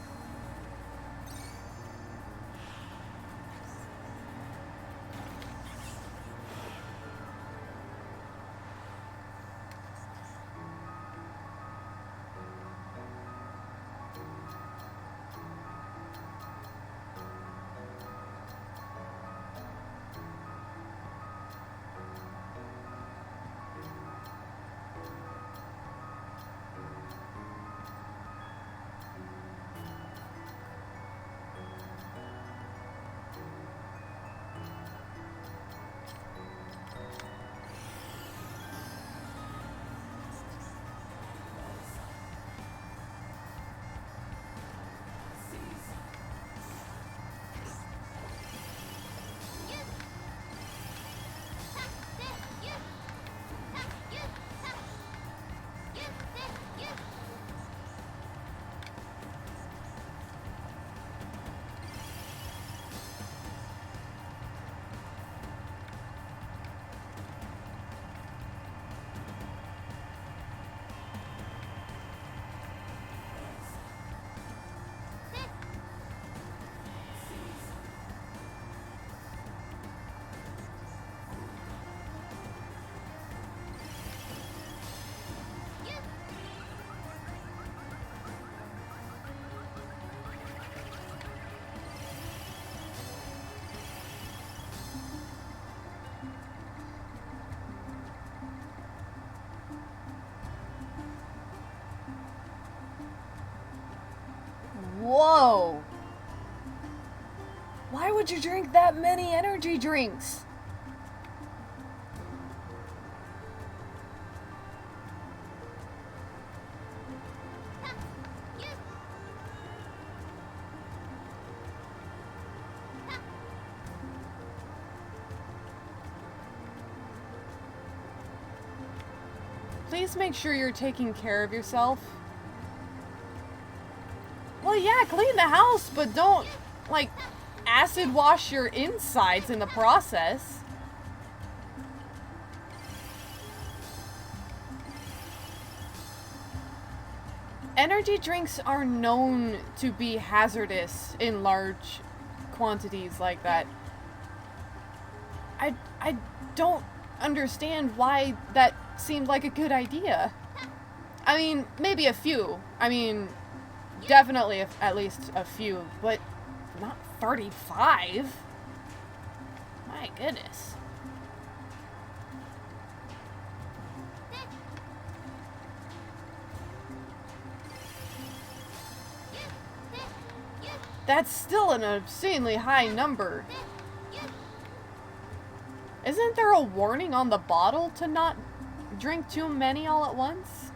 Whoa! Why would you drink that many energy drinks? Please make sure you're taking care of yourself. Well, yeah, clean the house, but don't, like, acid wash your insides in the process. Energy drinks are known to be hazardous in large quantities like that. I don't understand why that seemed like a good idea. I mean, maybe a few. I mean, definitely at least a few, but not 35. My goodness. That's still an obscenely high number. Isn't there a warning on the bottle to not drink too many all at once?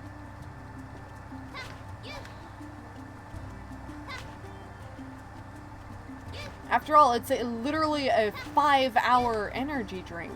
After all, it's literally a 5-hour energy drink.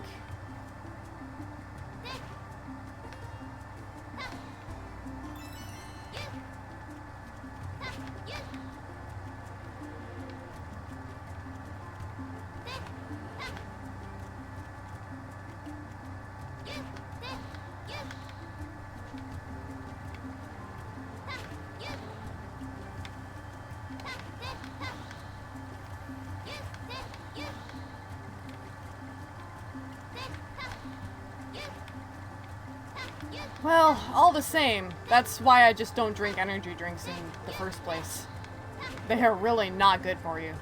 Well, all the same, that's why I just don't drink energy drinks in the first place. They are really not good for you.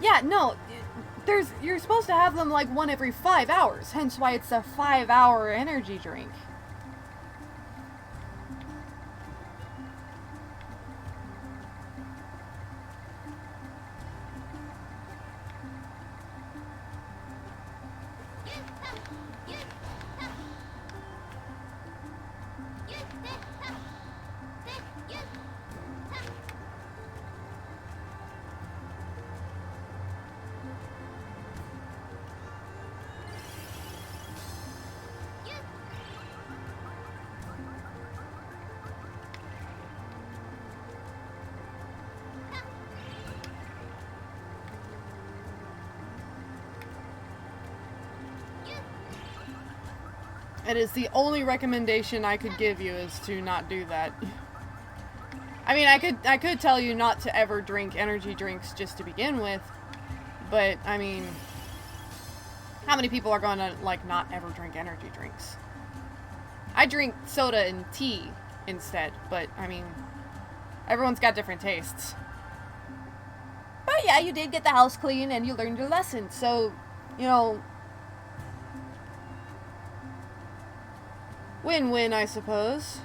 Yeah, no, you're supposed to have them like one every 5 hours, hence why it's a 5-hour energy drink. It is the only recommendation I could give you is to not do that. I mean, I could tell you not to ever drink energy drinks just to begin with, but I mean, how many people are going to like not ever drink energy drinks? I drink soda and tea instead, but I mean, everyone's got different tastes. But yeah, you did get the house clean and you learned your lesson, so, you know, win-win, I suppose.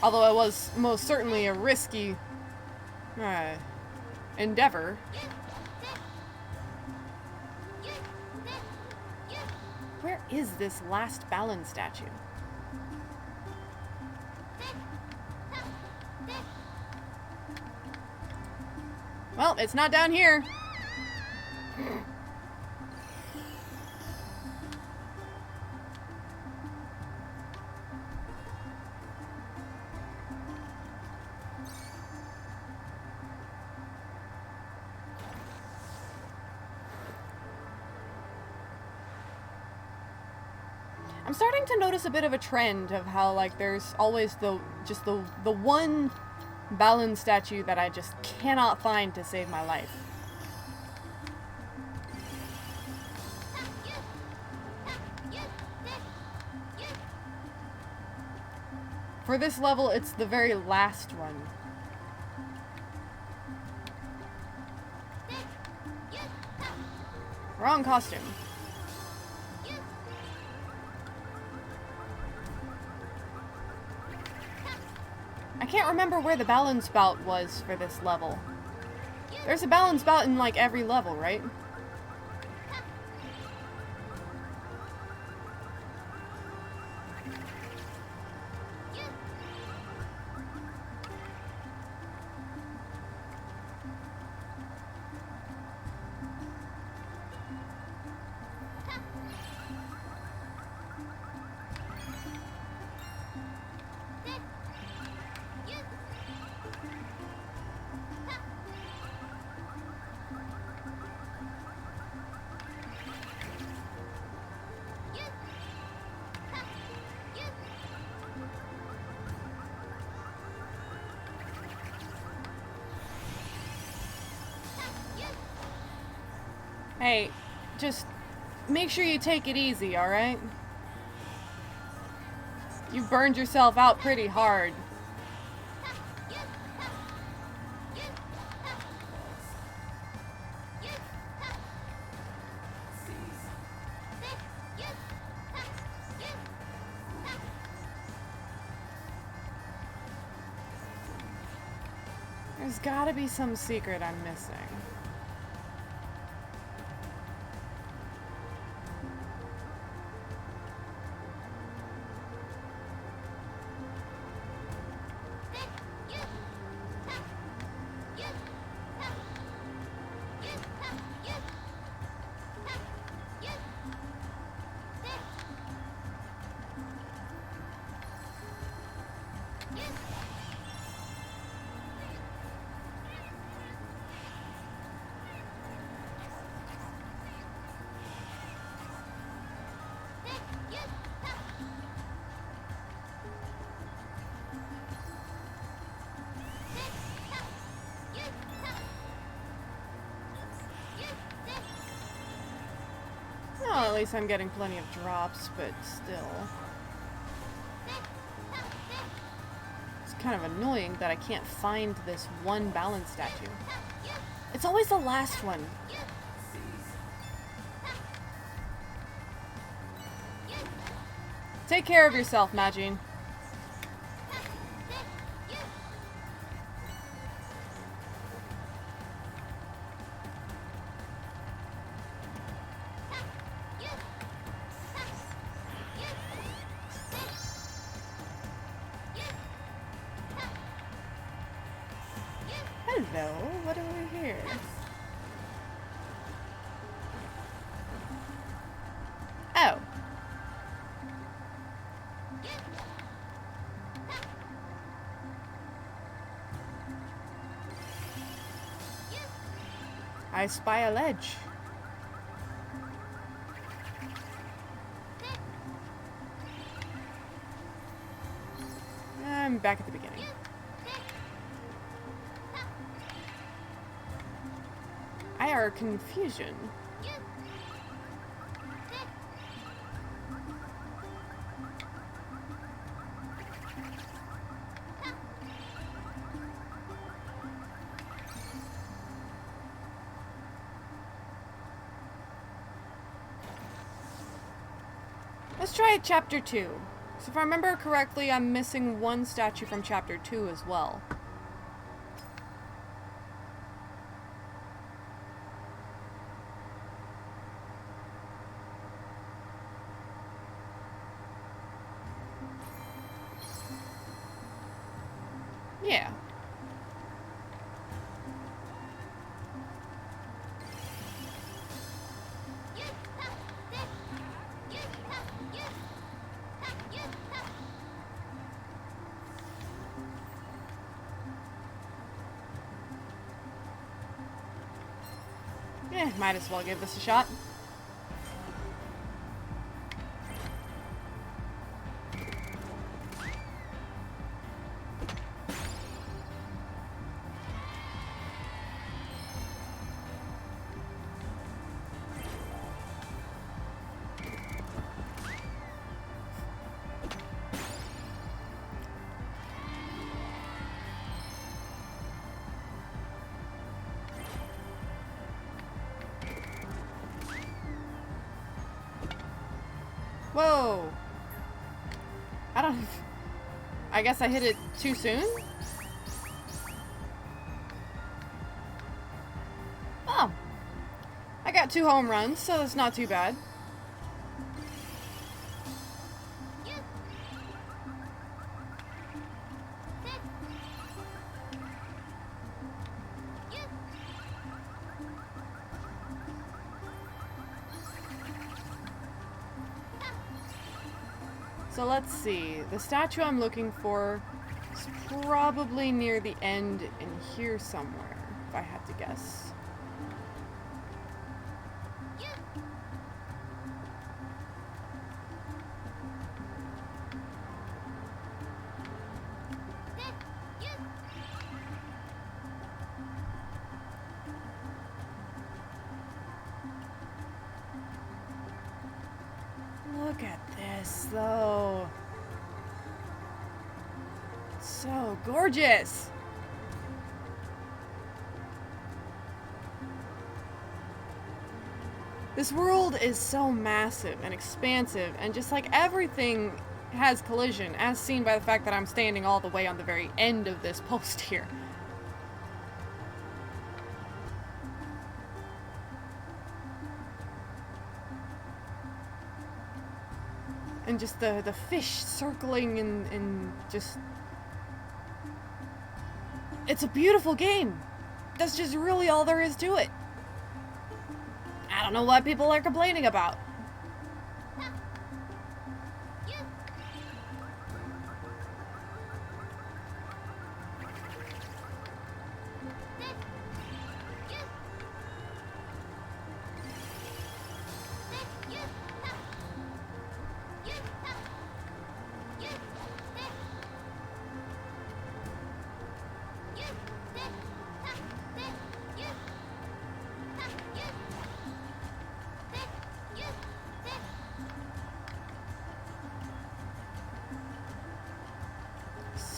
Although it was most certainly a risky endeavor. Where is this last Balin statue? Well, it's not down here. I'm starting to notice a bit of a trend of how, like, there's always the one Balin statue that I just cannot find to save my life. For this level, it's the very last one. Wrong costume. I can't remember where the Balin spout was for this level. There's a Balin spout in like every level, right? Hey, just make sure you take it easy, alright? You burned yourself out pretty hard. There's gotta be some secret I'm missing. at least I'm getting plenty of drops, but still. It's kind of annoying that I can't find this one balance statue. It's always the last one. Take care of yourself, Magine. Hello, what do we hear? Oh. I spy a ledge. I'm back at the beginning. Our confusion. Let's try chapter 2. So if I remember correctly, I'm missing one statue from chapter 2 as well. Yeah. Might as well give this a shot. Whoa! I guess I hit it too soon? Oh. I got 2 home runs, so that's not too bad. So let's see, the statue I'm looking for is probably near the end in here somewhere, if I had to guess. Look at this, though. So gorgeous. This world is so massive and expansive, and just like everything has collision, as seen by the fact that I'm standing all the way on the very end of this post here. And just the fish circling and just... It's a beautiful game. That's just really all there is to it. I don't know what people are complaining about.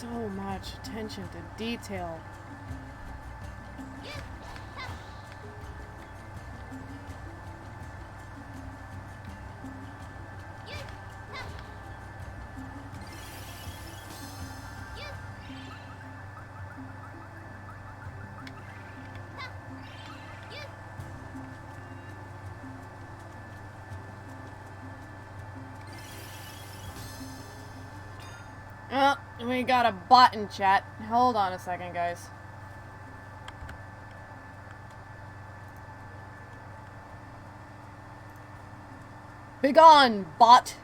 so much attention to detail. Oh, we got a bot in chat. Hold on a second, guys. Begone, bot!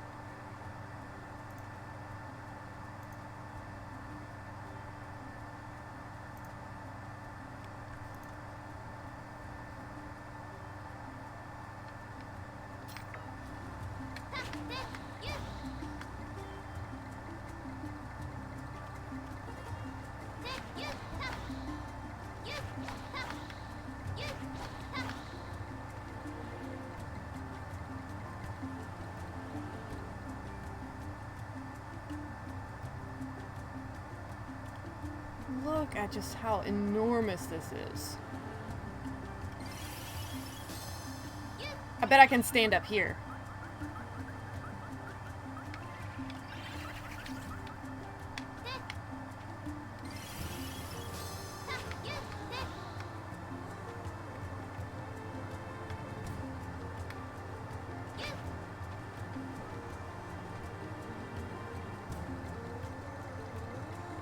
Look at just how enormous this is. I bet I can stand up here.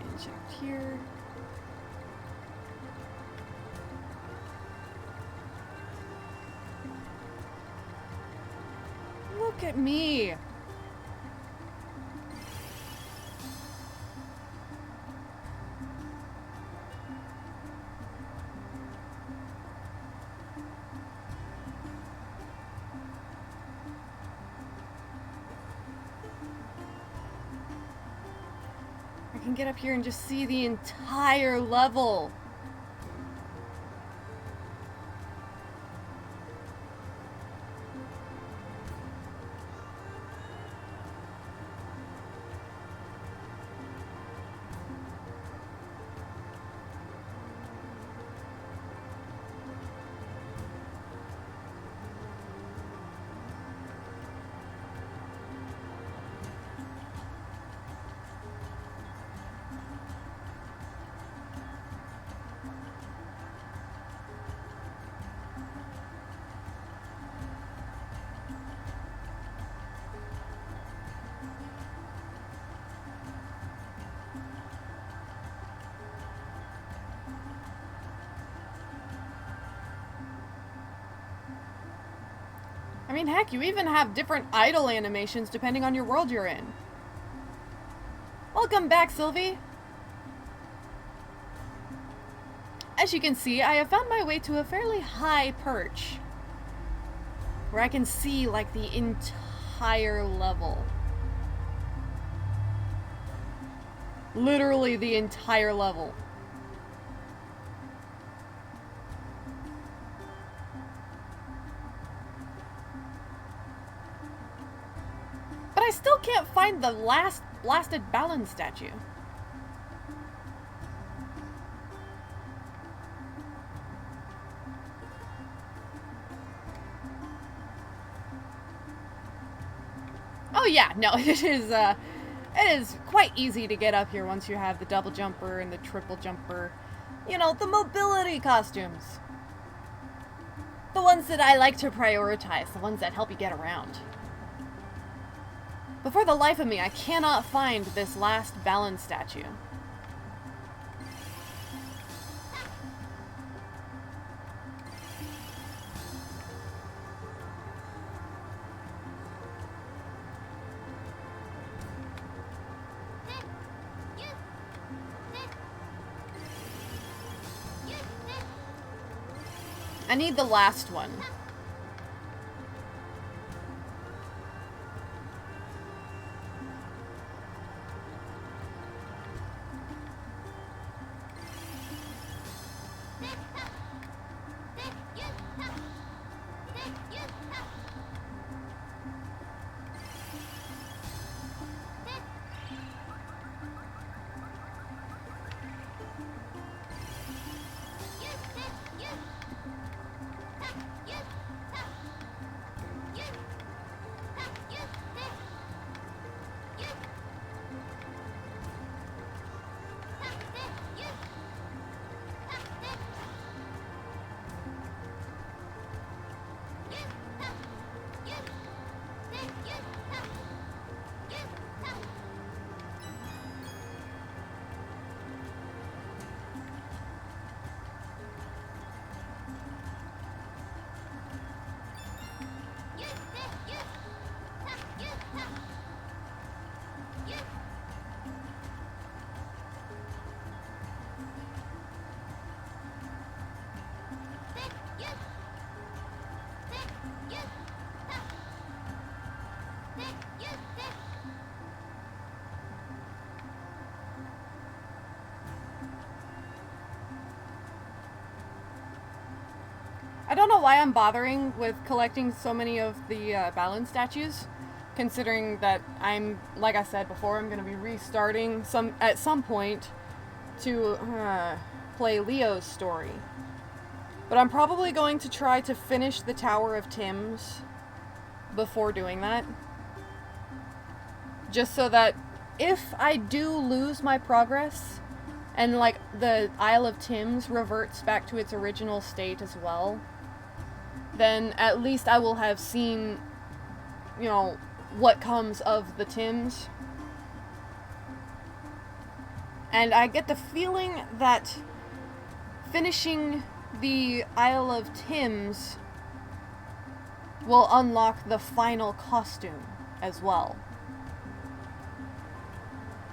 Inject here. Look at me. I can get up here and just see the entire level. I mean, heck, you even have different idle animations depending on your world you're in. Welcome back, Sylvie! As you can see, I have found my way to a fairly high perch, where I can see, like, the entire level. Literally the entire level. But I still can't find the last blasted balance statue. Oh yeah, no, it is quite easy to get up here once you have the double jumper and the triple jumper. You know, the mobility costumes. The ones that I like to prioritize, the ones that help you get around. But for the life of me, I cannot find this last balance statue. I need the last one. don't know why I'm bothering with collecting so many of the Balin statues, considering that I'm, like I said before, I'm going to be restarting at some point to play Leo's story. But I'm probably going to try to finish the Tower of Thames before doing that. Just so that if I do lose my progress, and like the Isle of Thames reverts back to its original state as well, then at least I will have seen, you know, what comes of the Thames. And I get the feeling that finishing the Isle of Thames will unlock the final costume as well.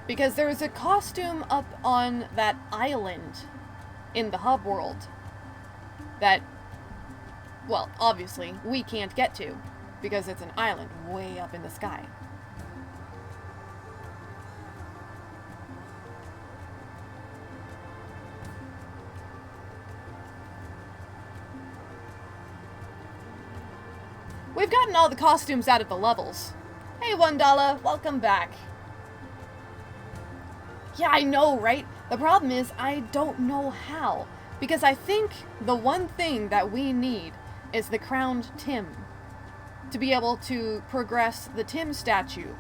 Because there is a costume up on that island in the hub world that, well, obviously, we can't get to, because it's an island way up in the sky. We've gotten all the costumes out of the levels. Hey, $1, welcome back. Yeah, I know, right? The problem is, I don't know how. Because I think the one thing that we need is the crowned Tim to be able to progress the Tim statue.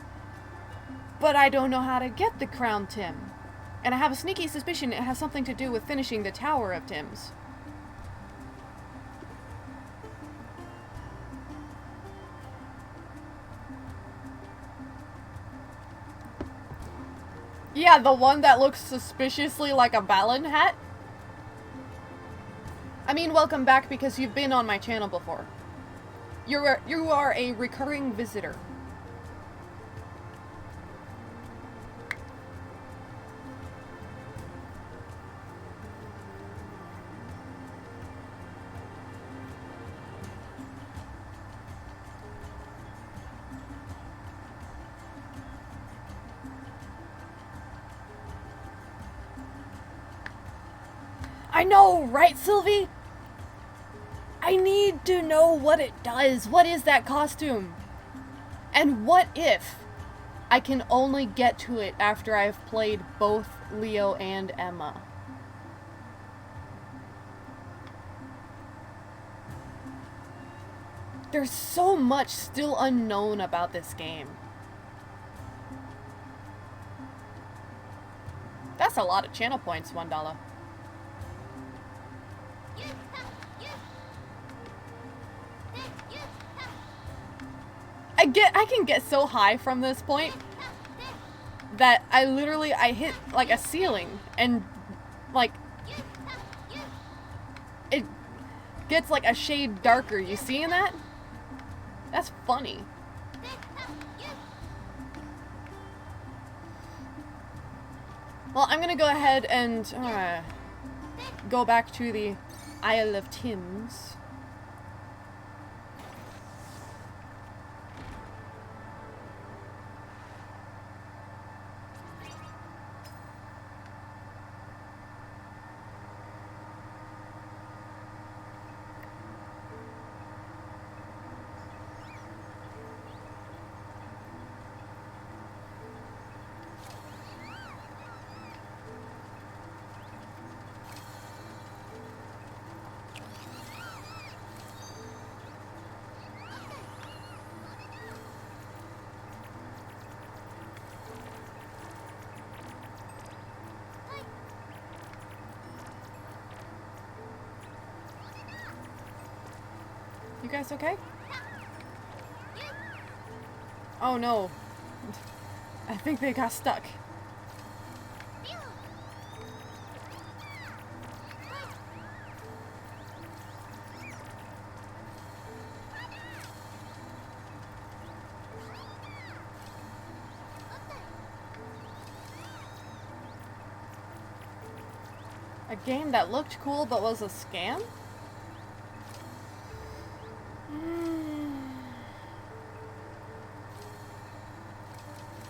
But I don't know how to get the crowned Tim. And I have a sneaky suspicion it has something to do with finishing the Tower of Tims. Yeah, the one that looks suspiciously like a Balin hat? I mean, welcome back because you've been on my channel before. You are a recurring visitor. I know, right, Sylvie? I need to know what it does. What is that costume? And what if I can only get to it after I've played both Leo and Emma? There's so much still unknown about this game. That's a lot of channel points, $1. I can get so high from this point that I hit like a ceiling and like it gets like a shade darker. You seeing that? That's funny. Well, I'm gonna go ahead and go back to the Isle of Thames. You guys okay? Oh no. I think they got stuck. A game that looked cool but was a scam?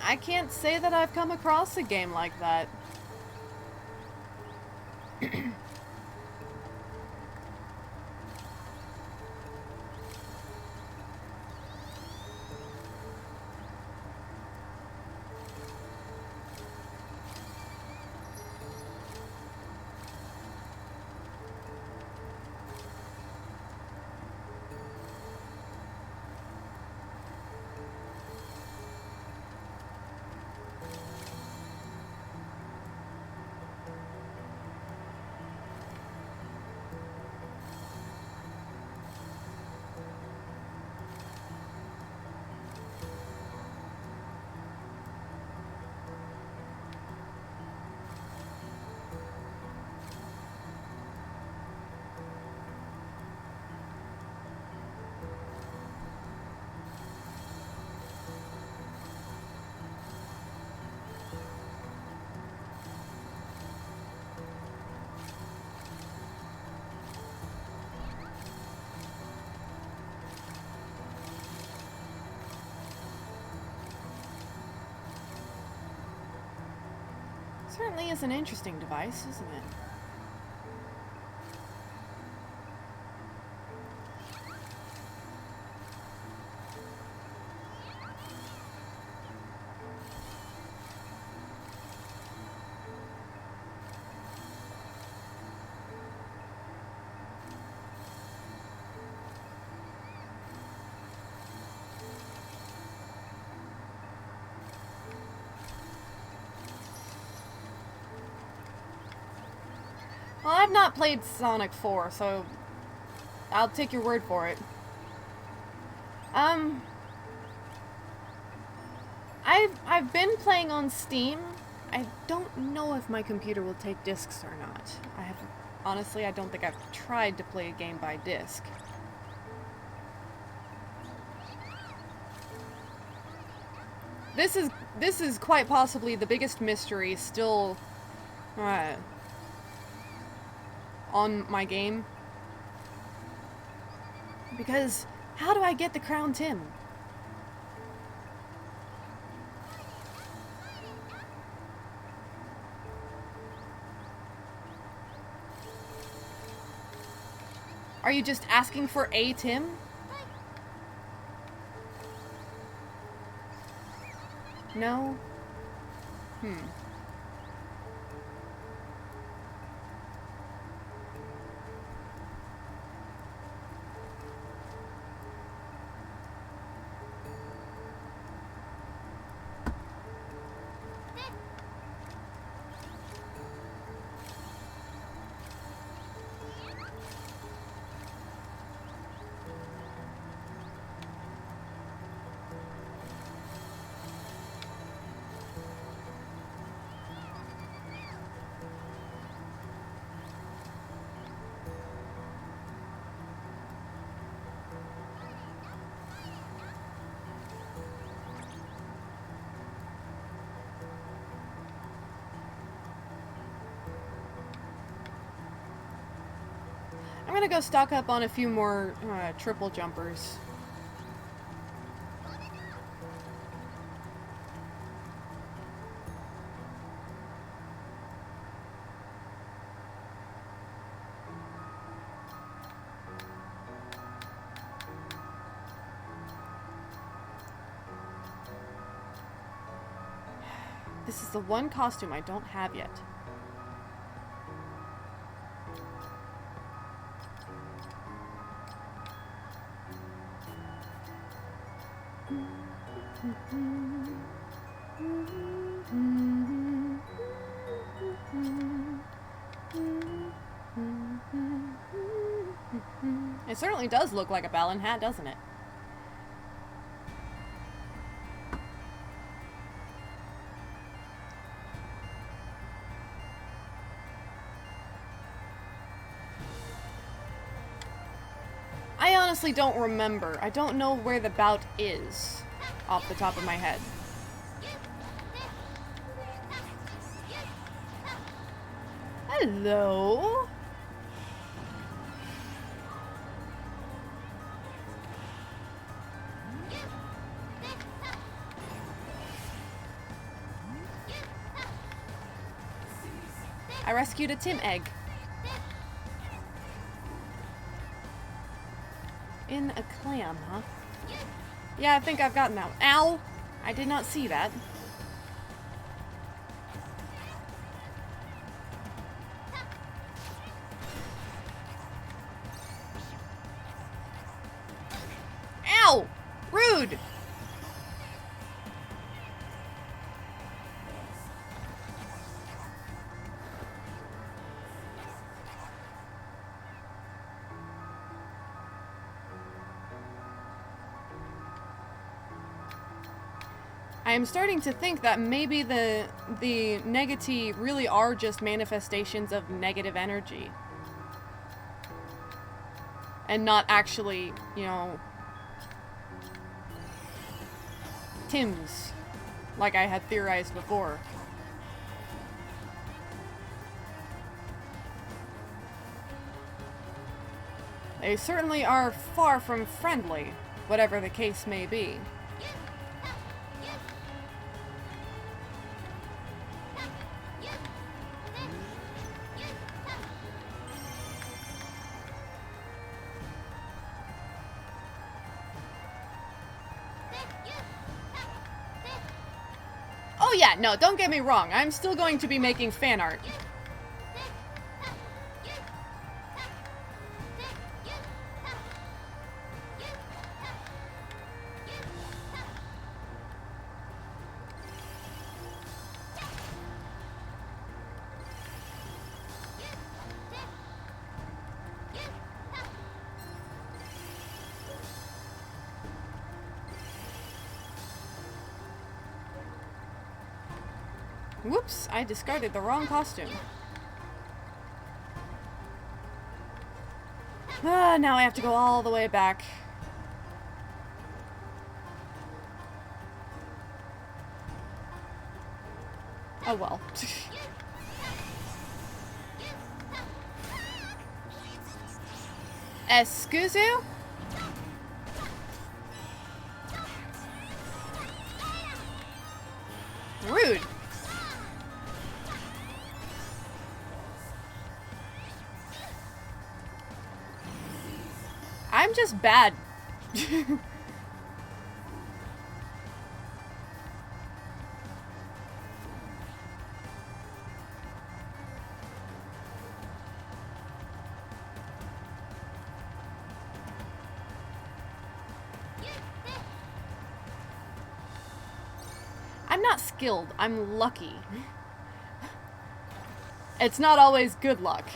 I can't say that I've come across a game like that. Certainly is an interesting device, isn't it? Well, I've not played Sonic 4, so I'll take your word for it. I've been playing on Steam. I don't know if my computer will take discs or not. Honestly, I don't think I've tried to play a game by disc. This is quite possibly the biggest mystery still on my game. Because how do I get the Crown Tim? Are you just asking for a Tim? No? I'm gonna go stock up on a few more triple jumpers. This is the one costume I don't have yet. It certainly does look like a Balin hat, doesn't it? I honestly don't remember. I don't know where the bout is off the top of my head. Hello? I rescued a Tim egg. In a clam, huh? Yeah, I think I've gotten that one. Ow! I did not see that. Ow! Rude! I am starting to think that maybe the negati really are just manifestations of negative energy. And not actually, you know, Tims, like I had theorized before. They certainly are far from friendly, whatever the case may be. Yeah, no, don't get me wrong. I'm still going to be making fan art. Whoops, I discarded the wrong costume. Now I have to go all the way back. Oh well. Excuse you? Rude. I'm just bad. I'm not skilled, I'm lucky. It's not always good luck.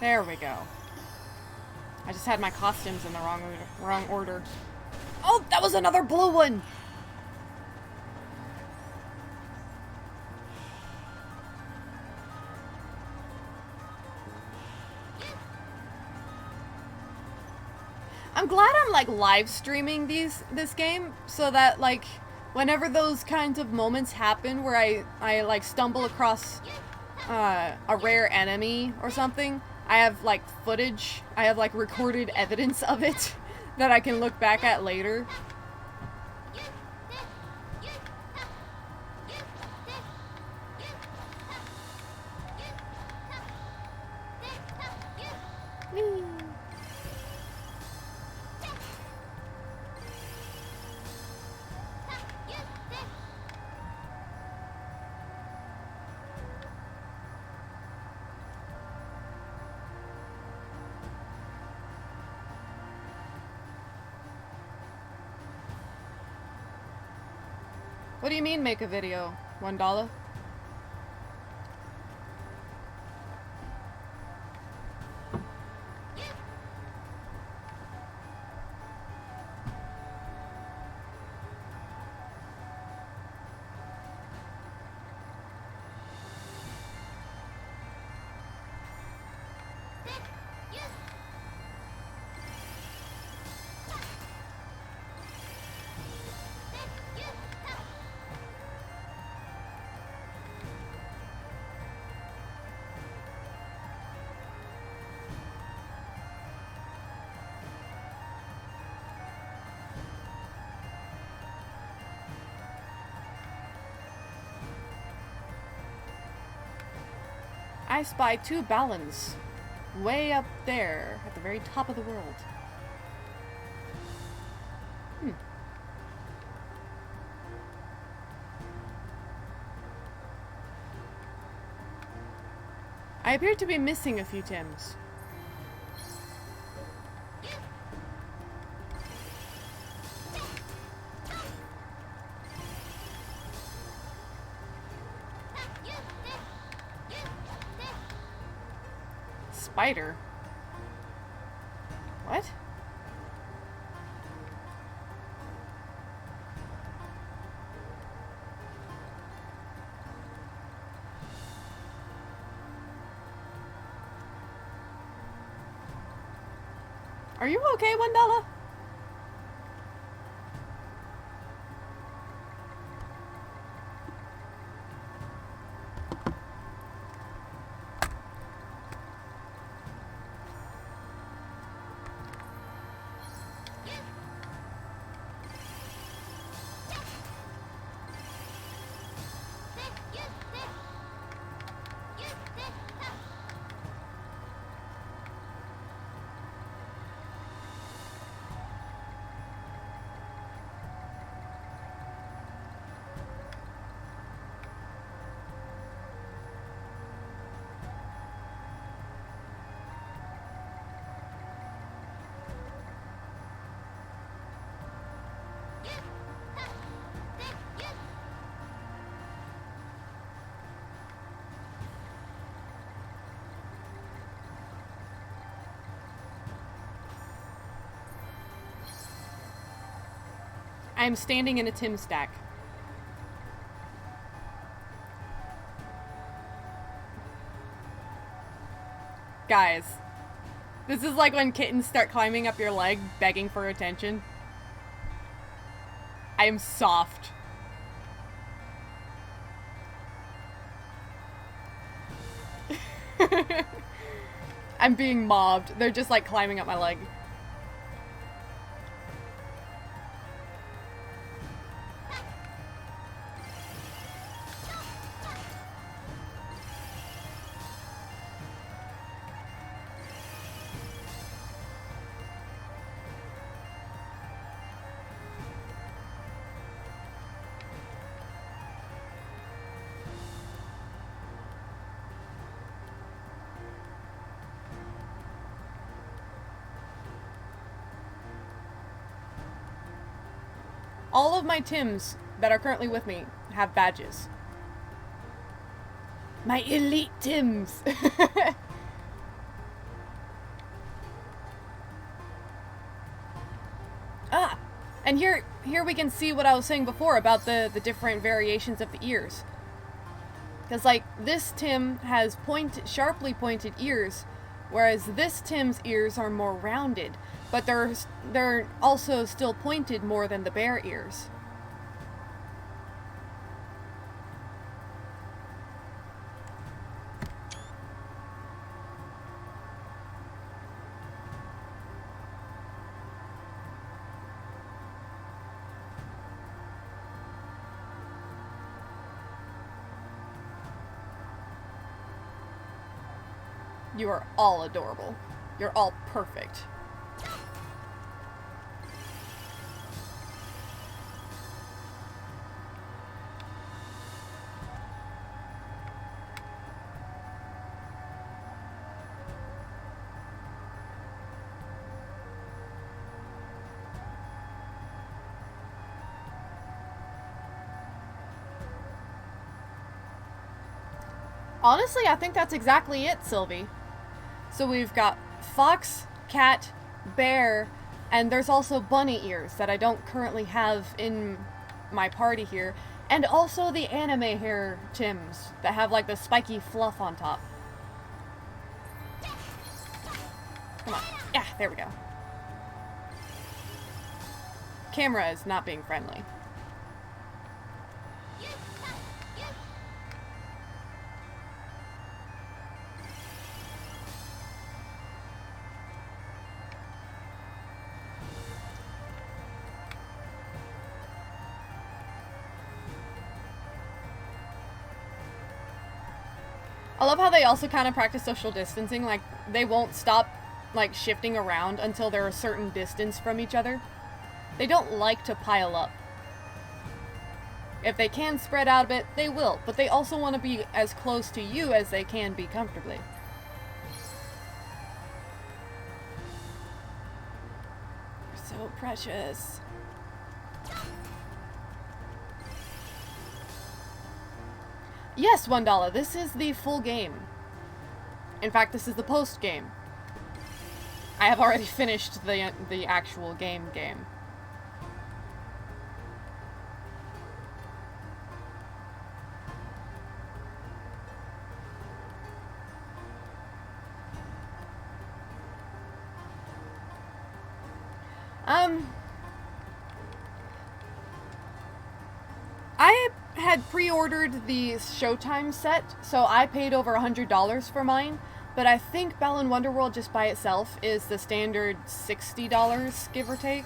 There we go. I just had my costumes in the wrong order. Oh, that was another blue one! I'm glad I'm like live streaming this game so that like whenever those kinds of moments happen where I like stumble across a rare enemy or something, I have like footage, I have like recorded evidence of it that I can look back at later. What do you mean make a video? $1? I spy 2 balance way up there at the very top of the world. I appear to be missing a few Tims. Spider? What? Are you okay, $1? I'm standing in a Tim stack. Guys, this is like when kittens start climbing up your leg, begging for attention. I am soft. I'm being mobbed. They're just like climbing up my leg. All of my Tims that are currently with me have badges. My elite Tims! And here we can see what I was saying before about the different variations of the ears. Because, like, this Tim has sharply pointed ears, whereas this Tim's ears are more rounded. But they're also still pointed more than the bear ears. You are all adorable. You're all perfect. Honestly, I think that's exactly it, Sylvie. So we've got fox, cat, bear, and there's also bunny ears that I don't currently have in my party here. And also the anime hair Tims that have like the spiky fluff on top. Come on. Yeah, there we go. Camera is not being friendly. I love how they also kind of practice social distancing, like, they won't stop, like, shifting around until they're a certain distance from each other. They don't like to pile up. If they can spread out a bit, they will, but they also want to be as close to you as they can be comfortably. You're so precious. Yes, $1. This is the full game. In fact, this is the post game. I have already finished the actual game. I had pre-ordered the Showtime set, so I paid over $100 for mine, but I think Balan Wonderworld just by itself is the standard $60, give or take.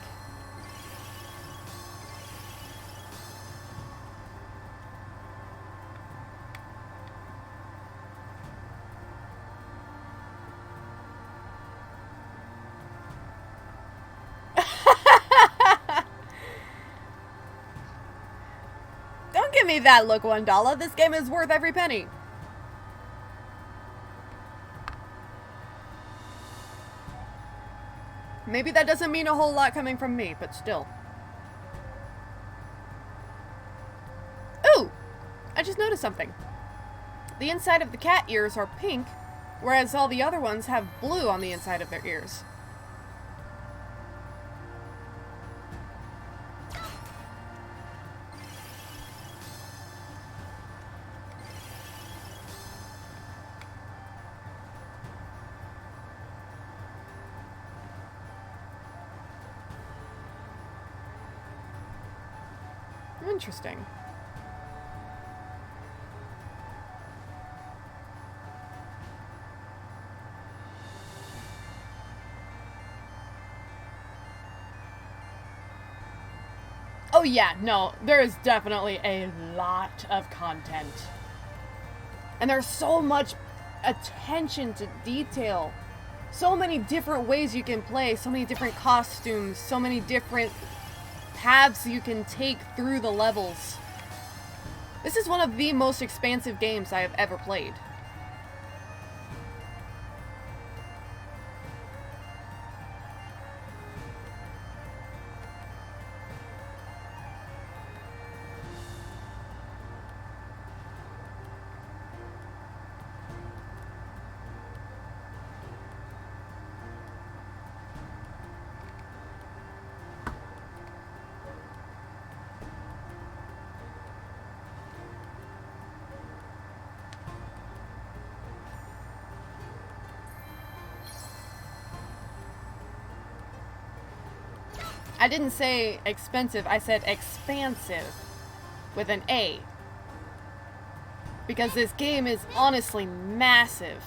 Give me that look, $1. This game is worth every penny. Maybe that doesn't mean a whole lot coming from me, but still. Ooh! I just noticed something. The inside of the cat ears are pink, whereas all the other ones have blue on the inside of their ears. interesting. Oh yeah, no, there is definitely a lot of content. And there's so much attention to detail. So many different ways you can play, so many different costumes, so many different paths you can take through the levels. This is one of the most expansive games I have ever played. I didn't say expensive, I said expansive with an A. Because this game is honestly massive.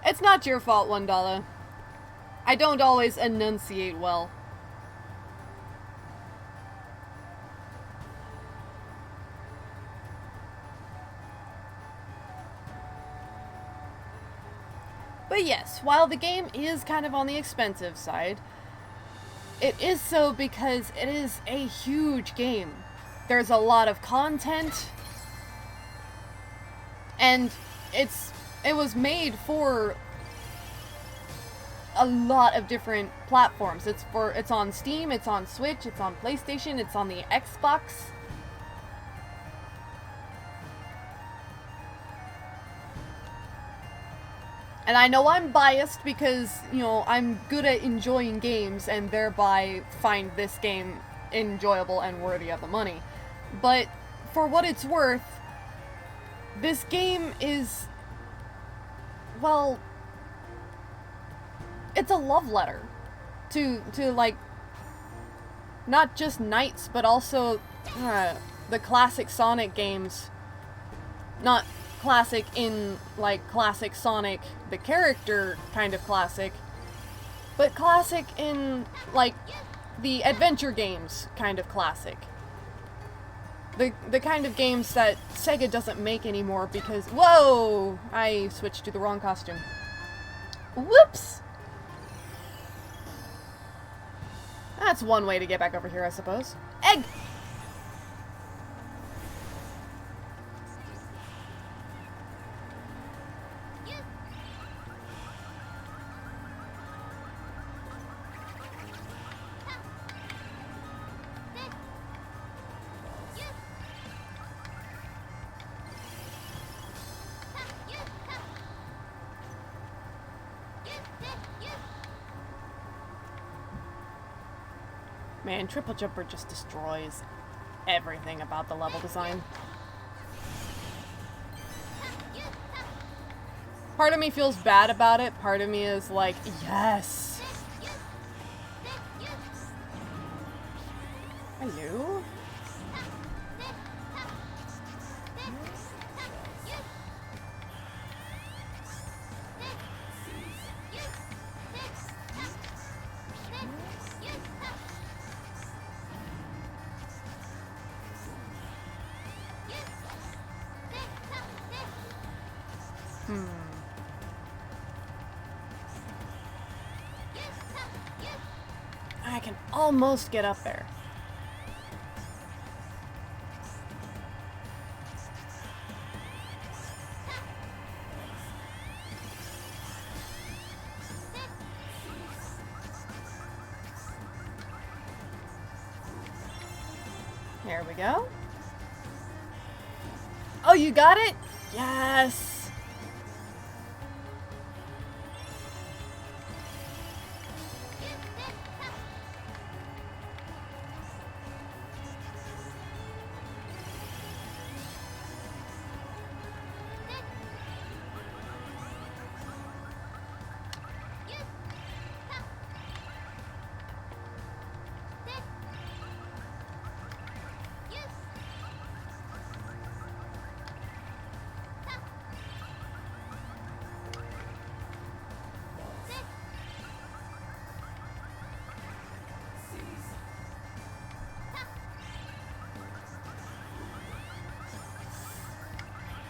It's not your fault, $1. I don't always enunciate well. But yes, while the game is kind of on the expensive side, it is so because it is a huge game. There's a lot of content, and it was made for a lot of different platforms. It's on Steam, it's on Switch, it's on PlayStation, it's on the Xbox. And I know I'm biased because, you know, I'm good at enjoying games and thereby find this game enjoyable and worthy of the money. But for what it's worth, this game is, well, it's a love letter to like, not just Knights, but also the classic Sonic games. Not classic in, like, classic Sonic, the character kind of classic, but classic in, like, the adventure games kind of classic. The kind of games that Sega doesn't make anymore because... Whoa! I switched to the wrong costume. Whoops! That's one way to get back over here, I suppose. Egg! Man, Triple Jumper just destroys everything about the level design. Part of me feels bad about it, part of me is like, yes! Hello? I can almost get up there. There we go. Oh, you got it? Yes!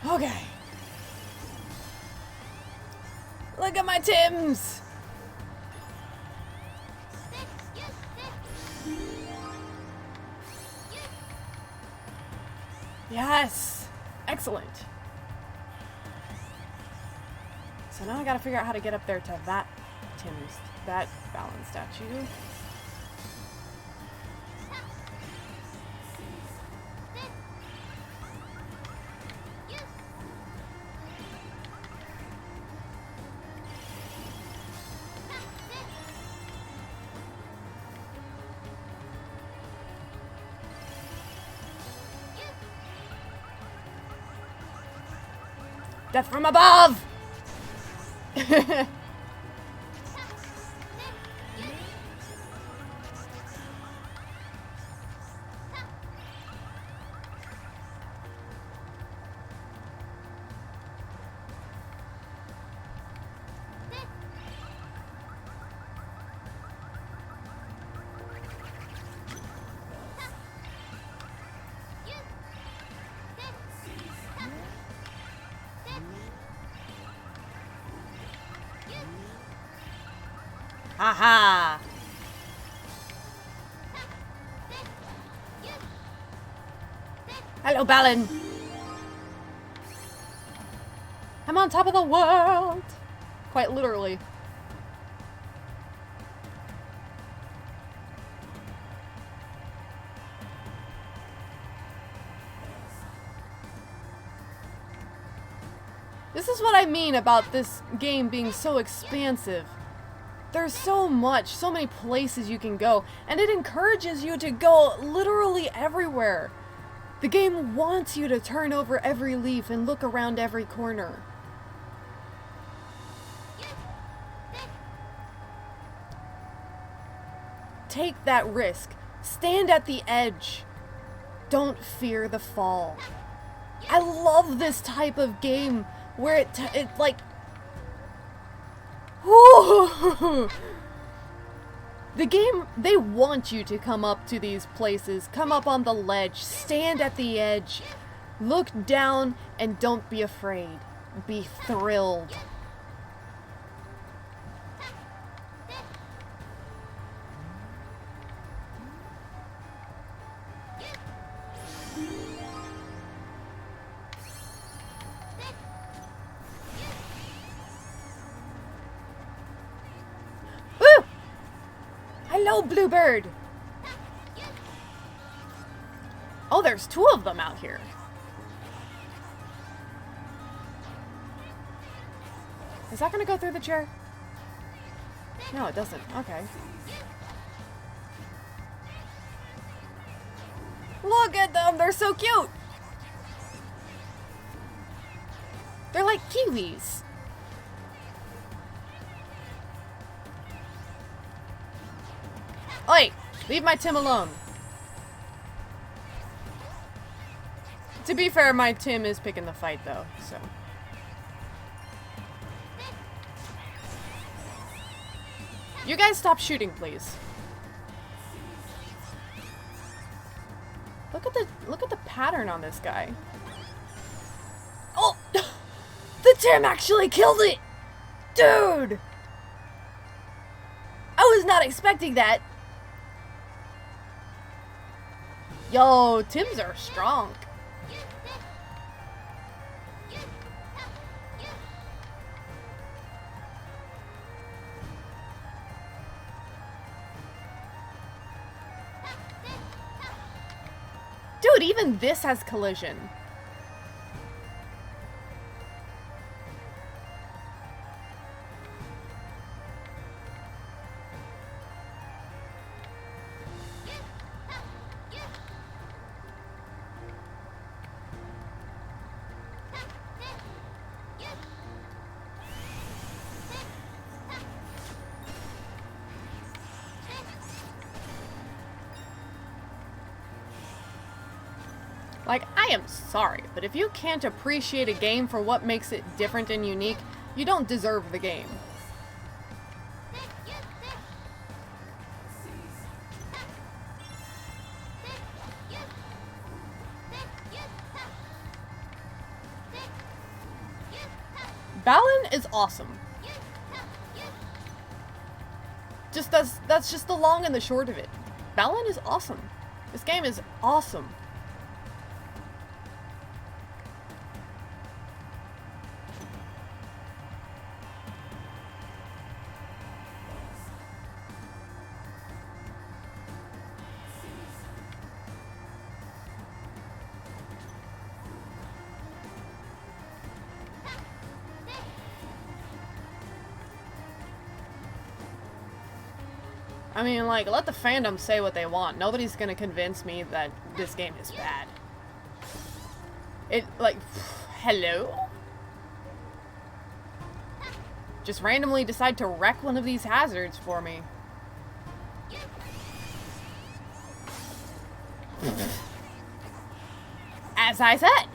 Okay. Look at my Tims! Yes! Excellent. So now I gotta figure out how to get up there to that Tim's, that balance statue. Death from above! Haha! Hello, Balin! I'm on top of the world! Quite literally. This is what I mean about this game being so expansive. There's so much, so many places you can go, and it encourages you to go literally everywhere. The game wants you to turn over every leaf and look around every corner. Take that risk. Stand at the edge. Don't fear the fall. I love this type of game where it like... Woo! The game, they want you to come up to these places, come up on the ledge, stand at the edge, look down, and don't be afraid. Be thrilled. Hello, Bluebird! Oh, there's two of them out here. Is that gonna go through the chair? No, it doesn't. Okay. Look at them! They're so cute! They're like kiwis. Oi! Leave my Tim alone. To be fair, my Tim is picking the fight though, so. You guys stop shooting, please. Look at the pattern on this guy. Oh! The Tim actually killed it! Dude! I was not expecting that. Yo, Tims are strong. Dude, even this has collision. Like, I am sorry, but if you can't appreciate a game for what makes it different and unique, you don't deserve the game. Balan is awesome. That's just the long and the short of it. Balan is awesome. This game is awesome. I mean, like, let the fandom say what they want. Nobody's gonna convince me that this game is bad. It, like, hello? Just randomly decide to wreck one of these hazards for me. As I said!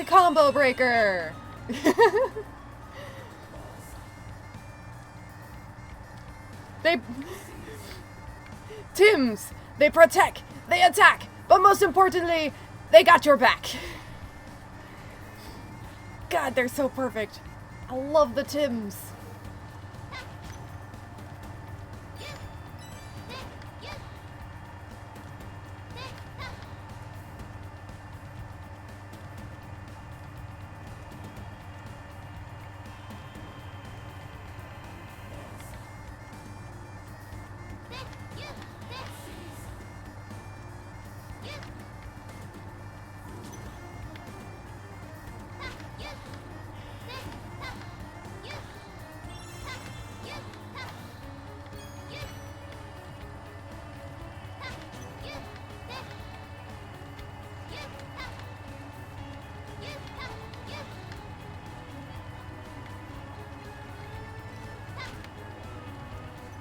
Combo breaker! Tims, they protect, they attack, but most importantly, they got your back. God, they're so perfect. I love the Tims.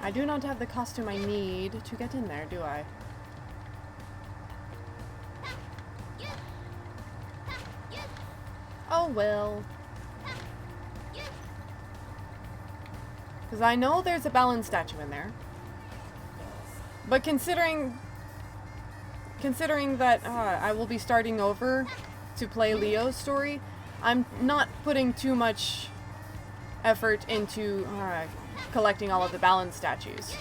I do not have the costume I need to get in there, do I? Oh well. Because I know there's a Balan statue in there. But considering that I will be starting over to play Leo's story, I'm not putting too much effort into collecting all of the Balan statues.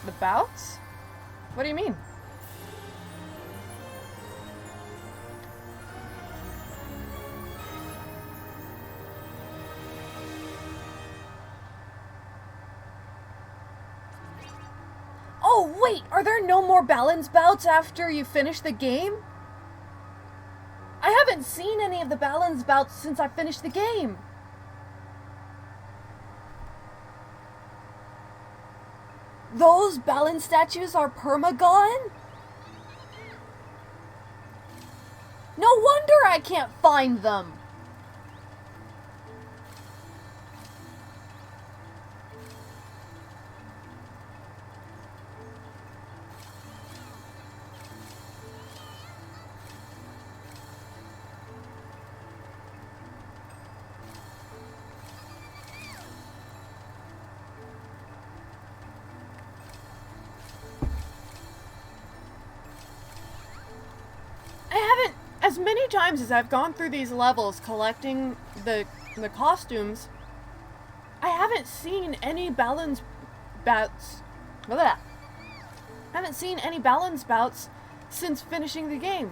The bouts? What do you mean? Oh, wait! Are there no more balance bouts after you finish the game? I haven't seen any of the balance bouts since I finished the game. Those balance statues are perma-gone? No wonder I can't find them. As many times as I've gone through these levels collecting the costumes, I haven't seen any balance bouts. I haven't seen any balance bouts since finishing the game.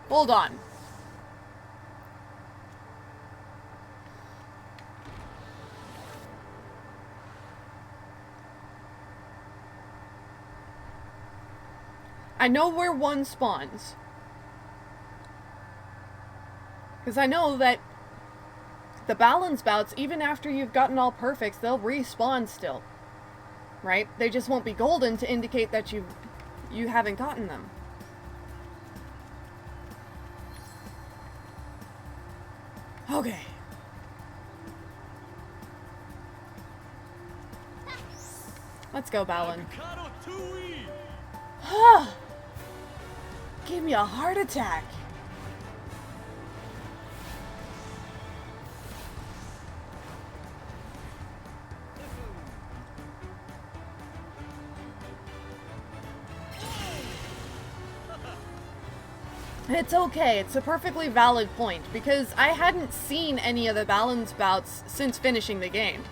Hold on. I know where one spawns. Because I know that the balance bouts, even after you've gotten all perfects, they'll respawn still. Right? They just won't be golden to indicate that you haven't gotten them. Okay. Let's go, Balin. Gave me a heart attack. It's okay, it's a perfectly valid point, because I hadn't seen any of the balance bouts since finishing the game.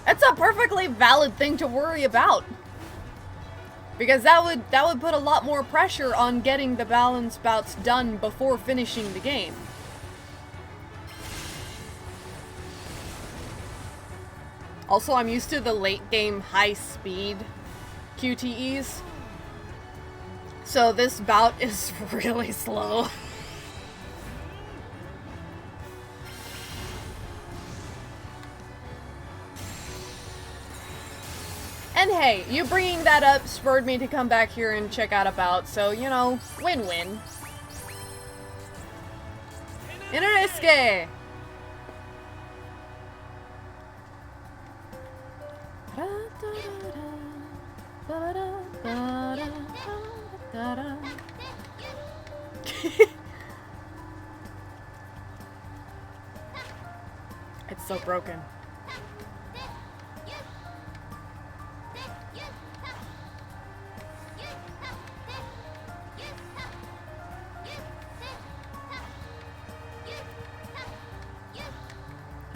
That's a perfectly valid thing to worry about. Because that would put a lot more pressure on getting the balance bouts done before finishing the game. Also, I'm used to the late game high speed QTEs. So this bout is really slow. And hey, you bringing that up spurred me to come back here and check out a bout, so, you know, win-win. Inosuke! It's so broken.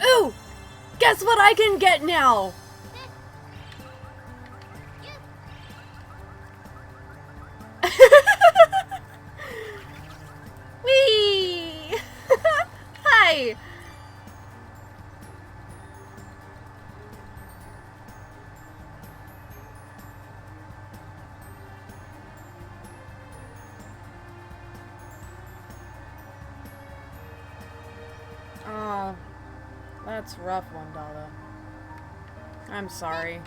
Ooh! Guess what I can get now? Whee! Hi! Oh, that's rough, Wondala. I'm sorry.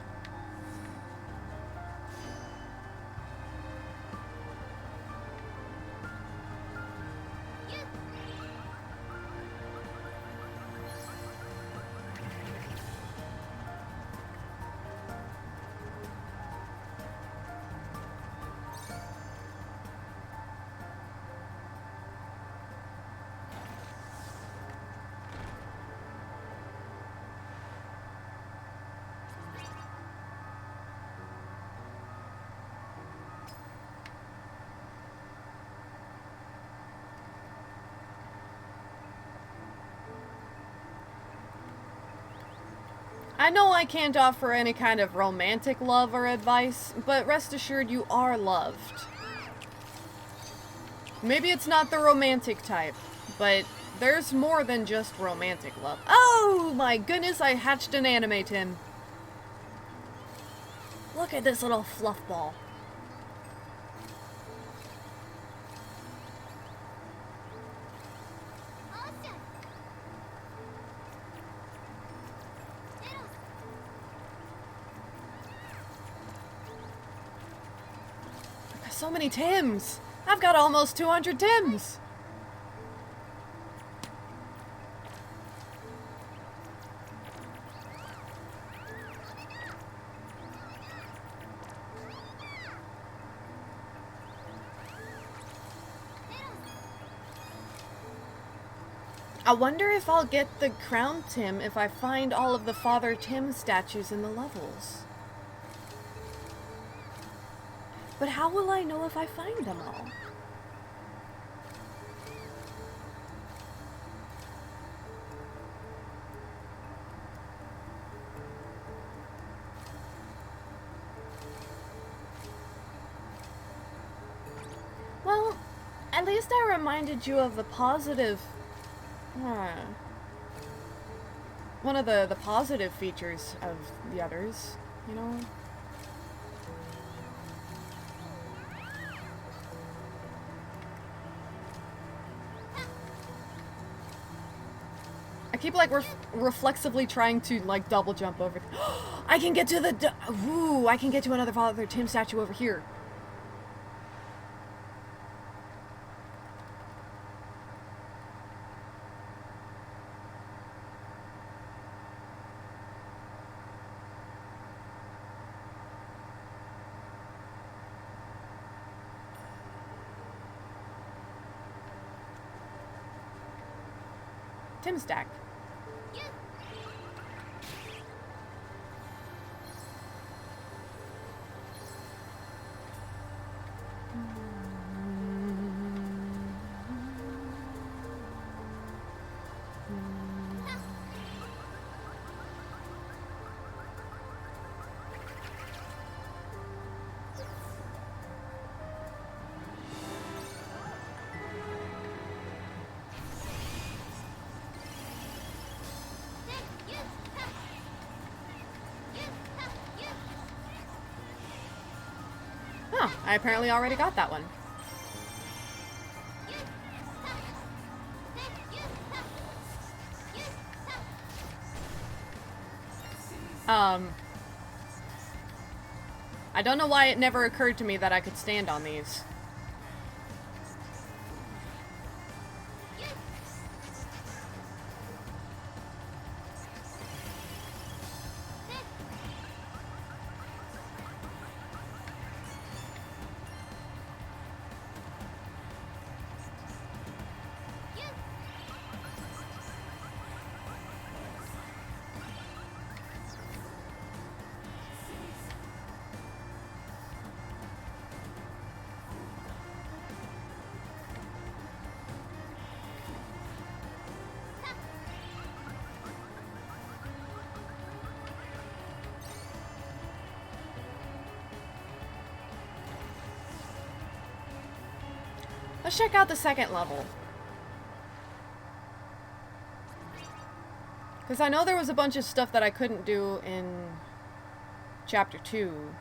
I know I can't offer any kind of romantic love or advice, but rest assured you are loved. Maybe it's not the romantic type, But there's more than just romantic love. Oh my goodness, I hatched an anime Tim. Look at this little fluff ball. I've got so many Tims. I've got almost 200 Tims. I wonder if I'll get the Crown Tim if I find all of the Father Tim statues in the levels. But how will I know if I find them all? Well, at least I reminded you of the positive... one of the positive features of the others, you know? I keep like reflexively trying to like double jump over. I can get to the ooh, I can get to another Father Tim statue over here. Tim stack. Oh, I apparently already got that one. I don't know why it never occurred to me that I could stand on these. Let's check out the second level. Because I know there was a bunch of stuff that I couldn't do in Chapter 2.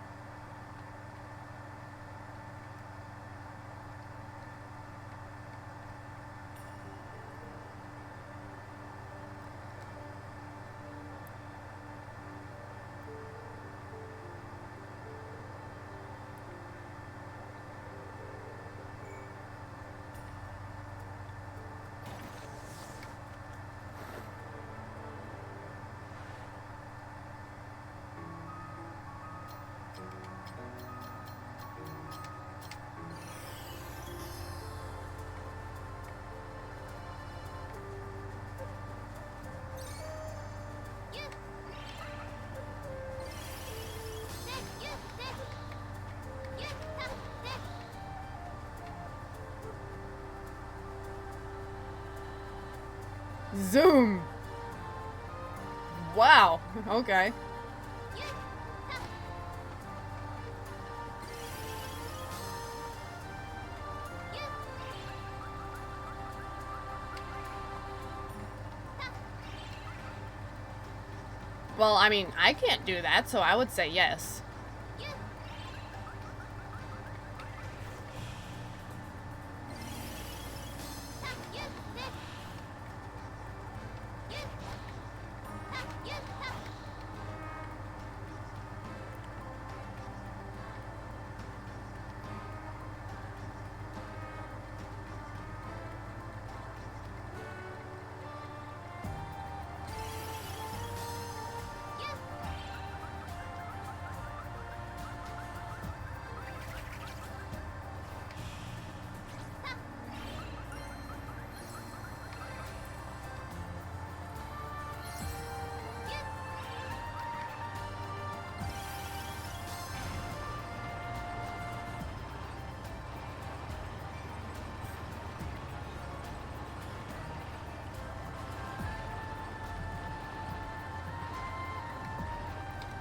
Zoom! Wow, okay. Well, I mean, I can't do that, so I would say yes.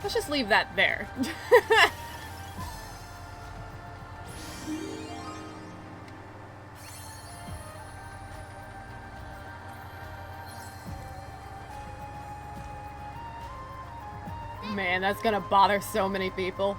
Let's just leave that there. Man, that's gonna bother so many people.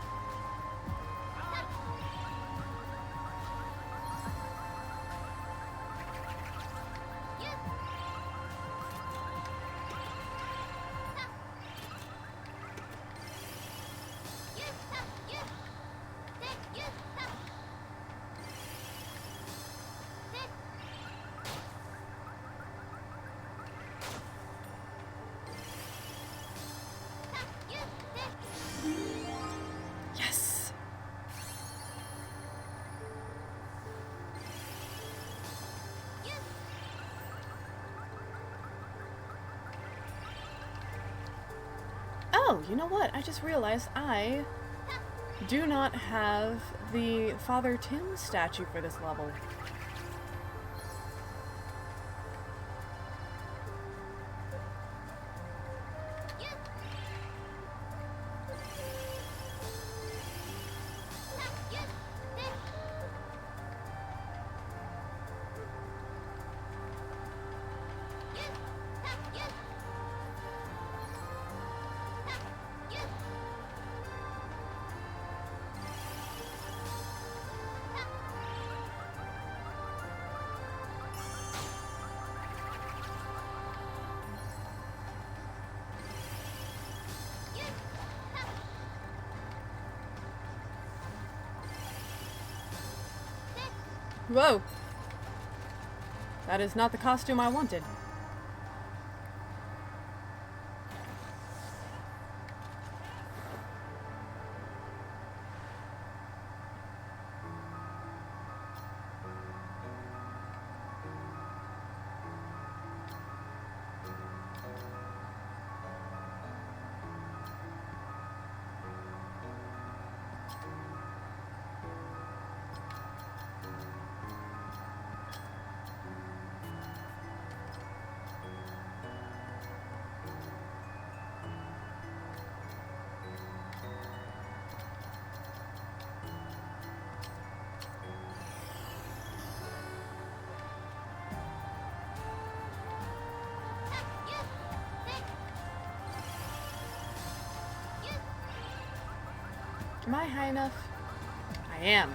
Yes! Oh, you know what? I just realized I do not have the Father Tim statue for this level. Whoa! That is not the costume I wanted. Am I high enough? I am.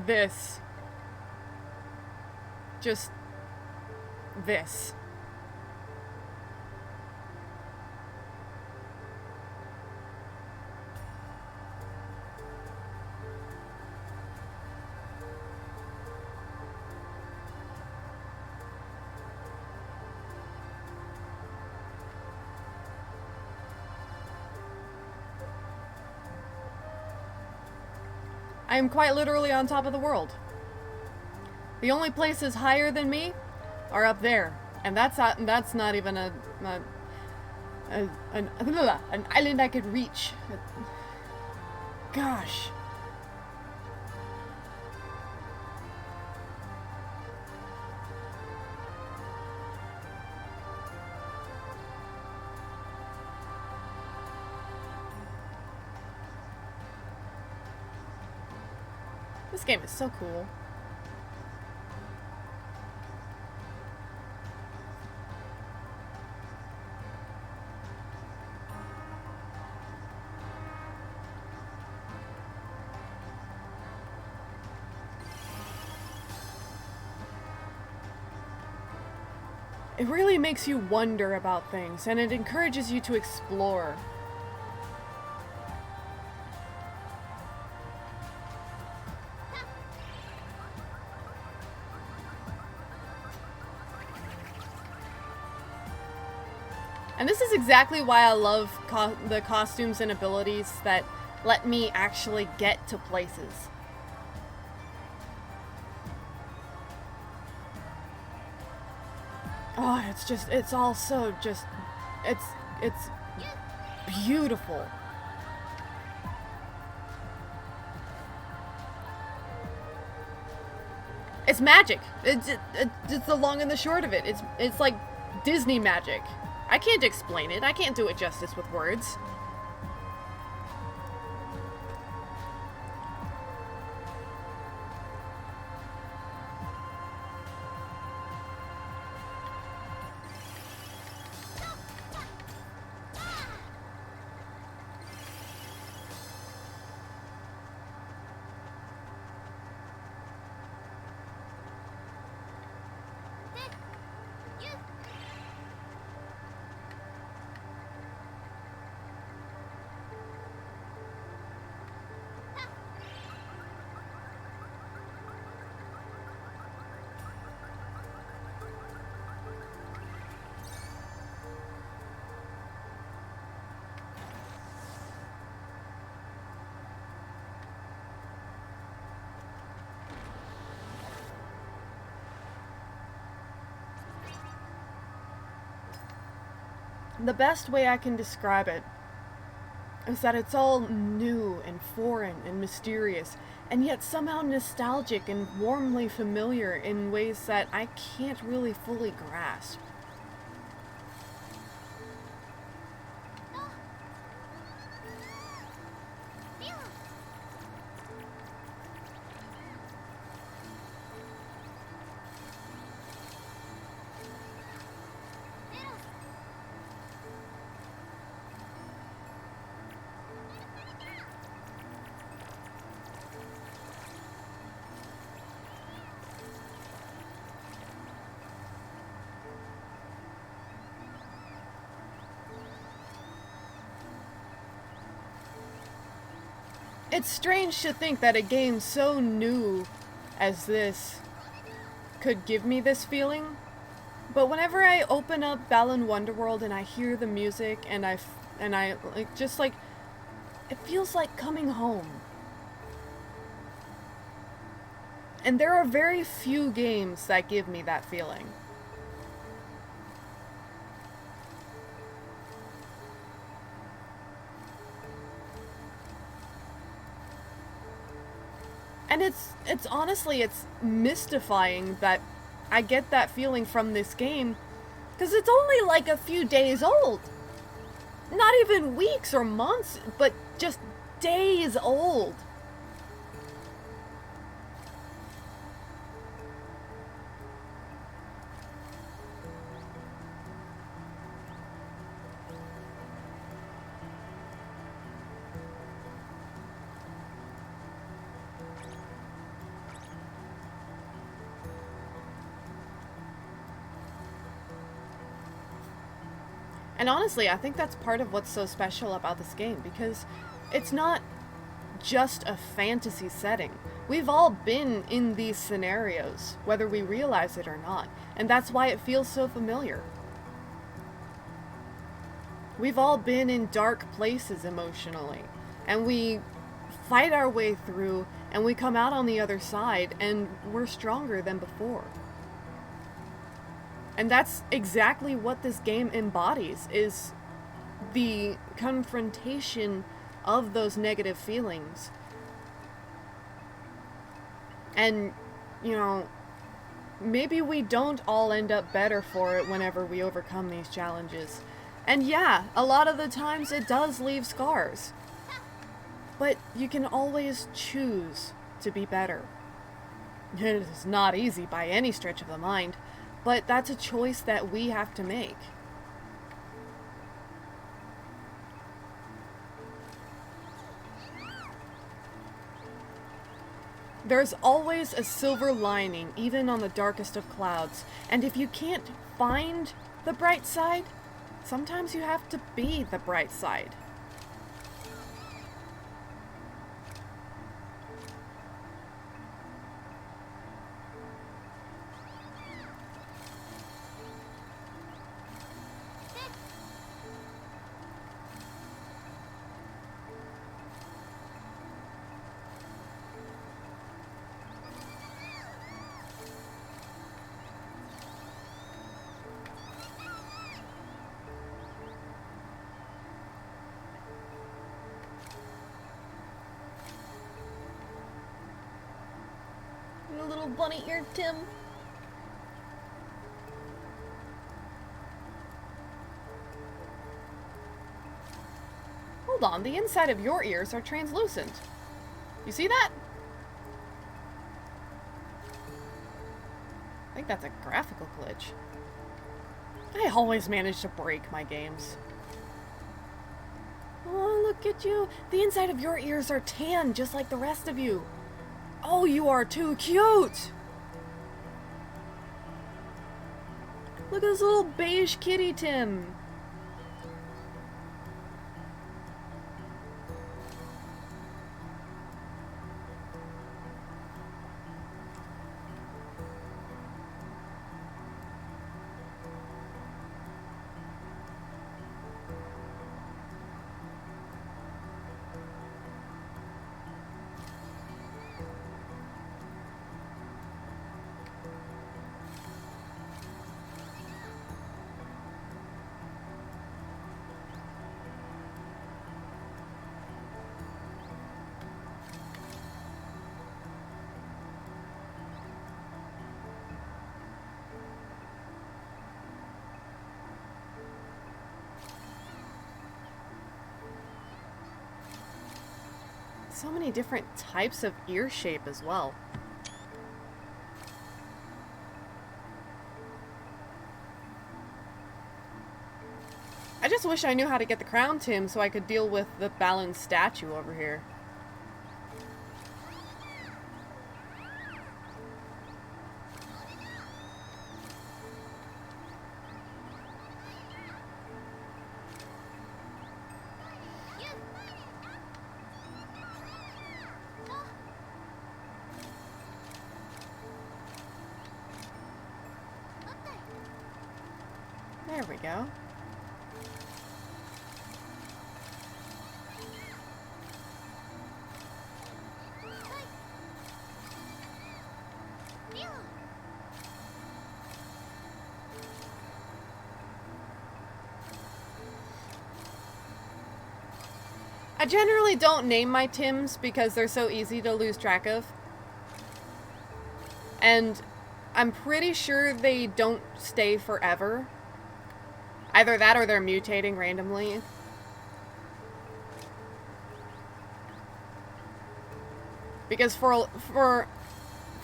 This. Just this. I am quite literally on top of the world. The only places higher than me are up there, and that's not even an island I could reach. Gosh. This game is so cool. It really makes you wonder about things, and it encourages you to explore. And this is exactly why I love the costumes and abilities that let me actually get to places. Oh, it's all so it's beautiful. It's magic. It's the long and the short of it. It's like Disney magic. I can't explain it. I can't do it justice with words. The best way I can describe it is that it's all new and foreign and mysterious, and yet somehow nostalgic and warmly familiar in ways that I can't really fully grasp. It's strange to think that a game so new as this could give me this feeling, but whenever I open up Balan Wonderworld and I hear the music and I like just like it feels like coming home. And there are very few games that give me that feeling. And it's honestly, it's mystifying that I get that feeling from this game, because it's only like a few days old. Not even weeks or months, but just days old. And honestly, I think that's part of what's so special about this game, because it's not just a fantasy setting. We've all been in these scenarios, whether we realize it or not, and that's why it feels so familiar. We've all been in dark places emotionally, and we fight our way through, and we come out on the other side, and we're stronger than before. And that's exactly what this game embodies, is the confrontation of those negative feelings. And, you know, maybe we don't all end up better for it whenever we overcome these challenges. And yeah, a lot of the times it does leave scars. But you can always choose to be better. It is not easy by any stretch of the mind, but that's a choice that we have to make. There's always a silver lining, even on the darkest of clouds. And if you can't find the bright side, sometimes you have to be the bright side. Little bunny-eared Tim. Hold on, the inside of your ears are translucent. You see that? I think that's a graphical glitch. I always manage to break my games. Oh, look at you. The inside of your ears are tan, just like the rest of you. Oh, you are too cute! Look at this little beige kitty Tim. So many different types of ear shape as well. I just wish I knew how to get the crown Tim so I could deal with the balanced statue over here. There we go. I generally don't name my Tims because they're so easy to lose track of. And I'm pretty sure they don't stay forever. Either that or they're mutating randomly. Because for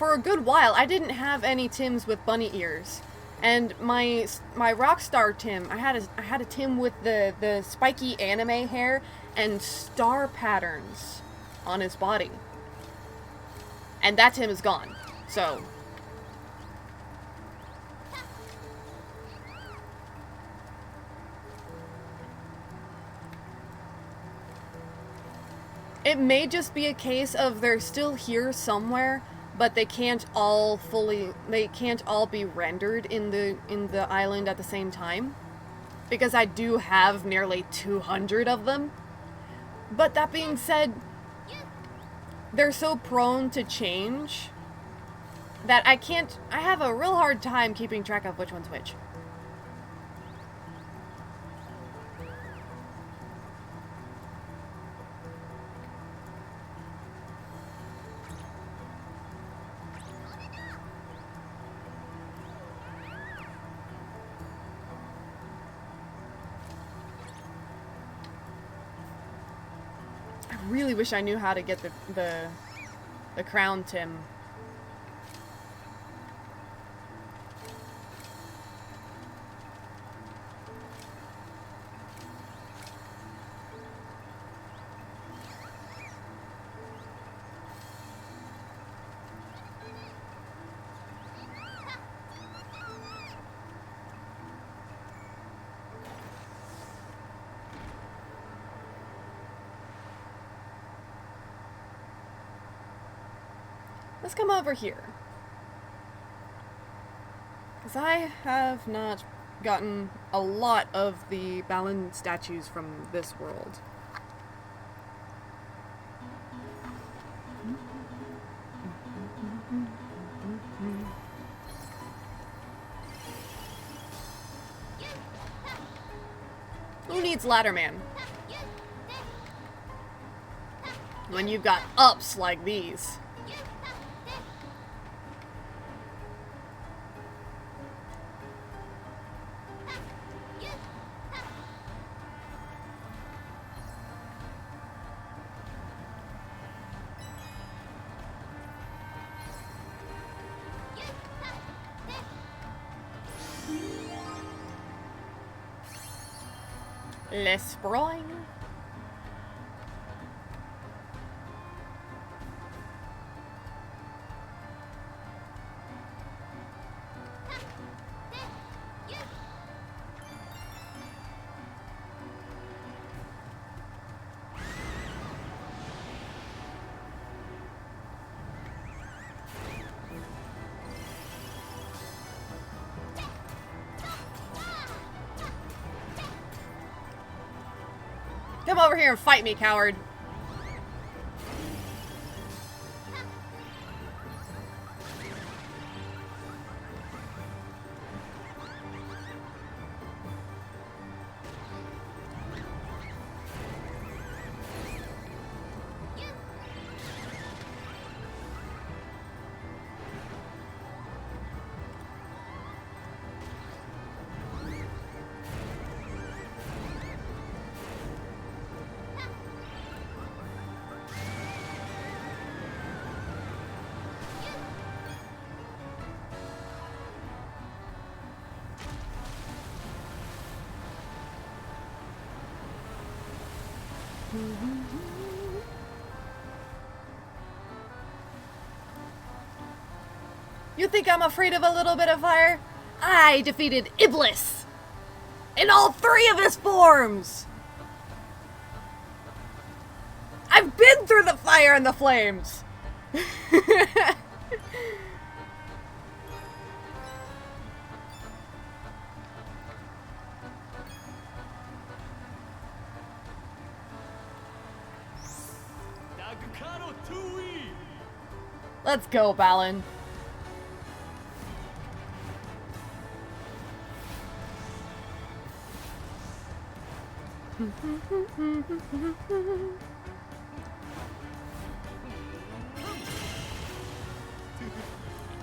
a good while, I didn't have any Tims with bunny ears. And my Rockstar Tim, I had a Tim with the spiky anime hair and star patterns on his body. And that Tim is gone. So it may just be a case of they're still here somewhere, but they can't all be rendered in the island at the same time. Because I do have nearly 200 of them. But that being said, they're so prone to change that I have a real hard time keeping track of which one's which. I really wish I knew how to get the crown Tim. Let's come over here. Because I have not gotten a lot of the Balin statues from this world. Who needs Ladderman when you've got ups like these? Less sprawling. Come over here and fight me, coward. You think I'm afraid of a little bit of fire? I defeated Iblis in all 3 of his forms! I've been through the fire and the flames! Let's go, Balin.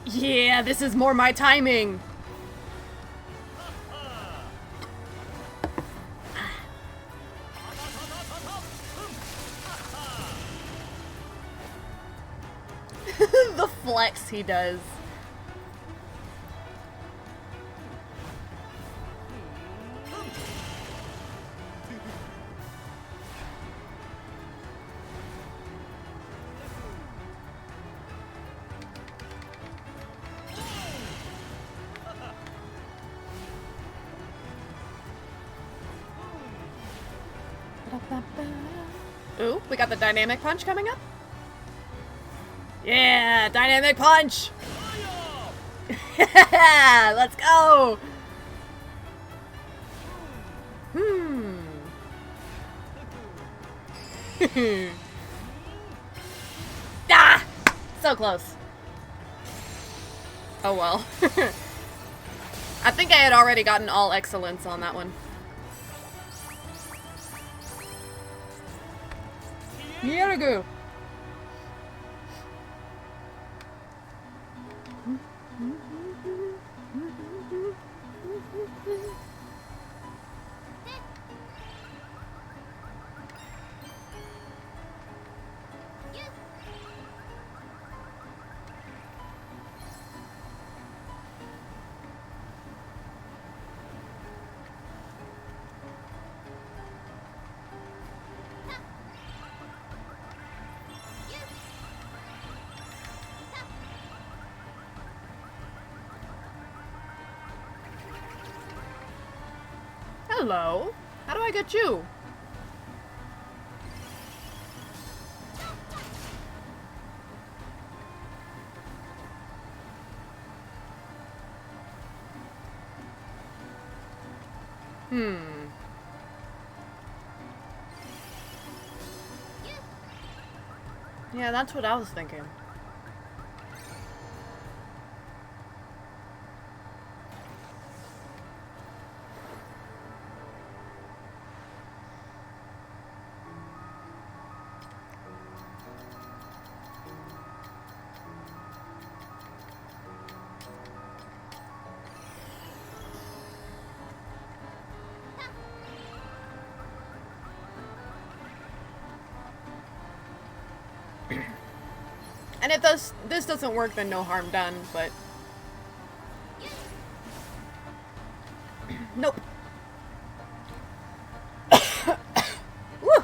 Yeah, this is more my timing. The flex he does. Ooh, we got the dynamic punch coming up. Yeah, dynamic punch! Let's go! So close. Oh well. I think I had already gotten all excellence on that one. Here we go. Hello. How do I get you? Yeah, that's what I was thinking. And if this doesn't work, then no harm done, but... Nope. Woo!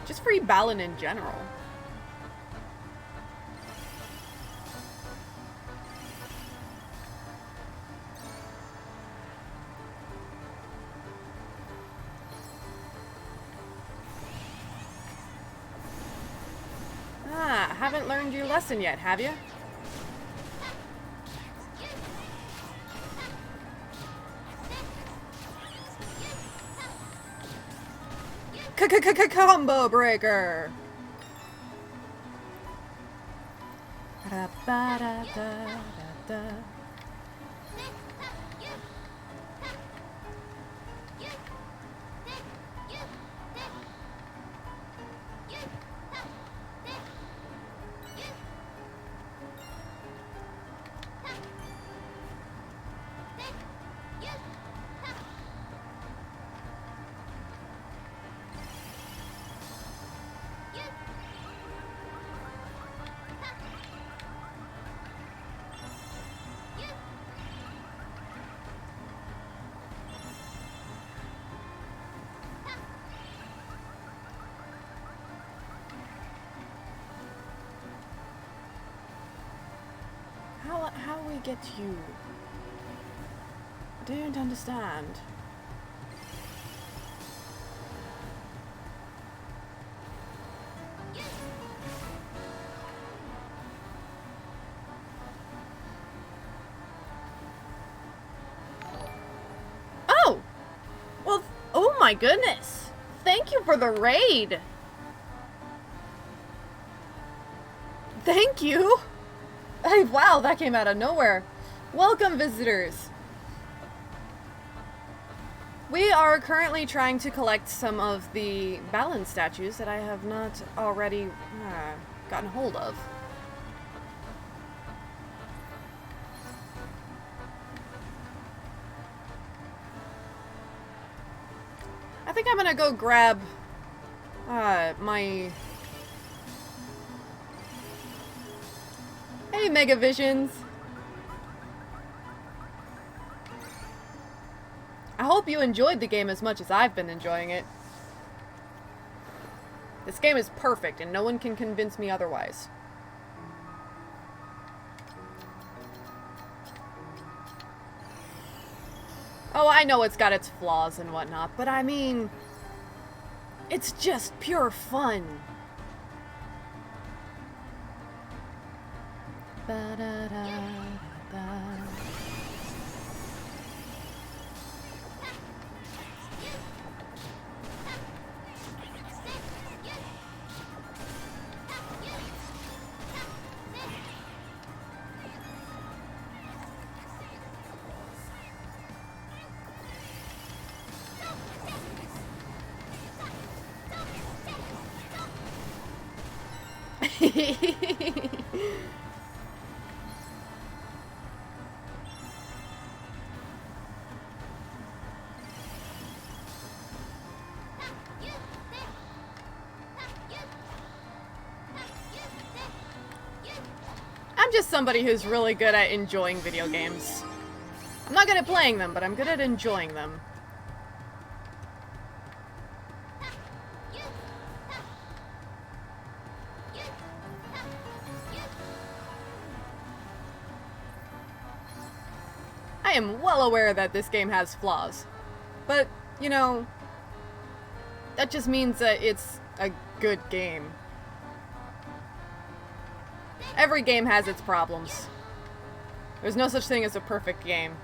Just free Balin in general. Haven't learned your lesson yet, have you? Combo breaker. How we get you? I don't understand. Oh! Well, oh my goodness! Thank you for the raid! Thank you! Hey, wow, that came out of nowhere. Welcome, visitors. We are currently trying to collect some of the Balin statues that I have not already gotten hold of. I think I'm gonna go grab my... Hey, Mega Visions. I hope you enjoyed the game as much as I've been enjoying it. This game is perfect, and no one can convince me otherwise. Oh, I know it's got its flaws and whatnot, but I mean... It's just pure fun. Ba-da-da-da-da. I'm just somebody who's really good at enjoying video games. I'm not good at playing them, but I'm good at enjoying them. I am well aware that this game has flaws, but, you know, that just means that it's a good game. Every game has its problems. There's no such thing as a perfect game.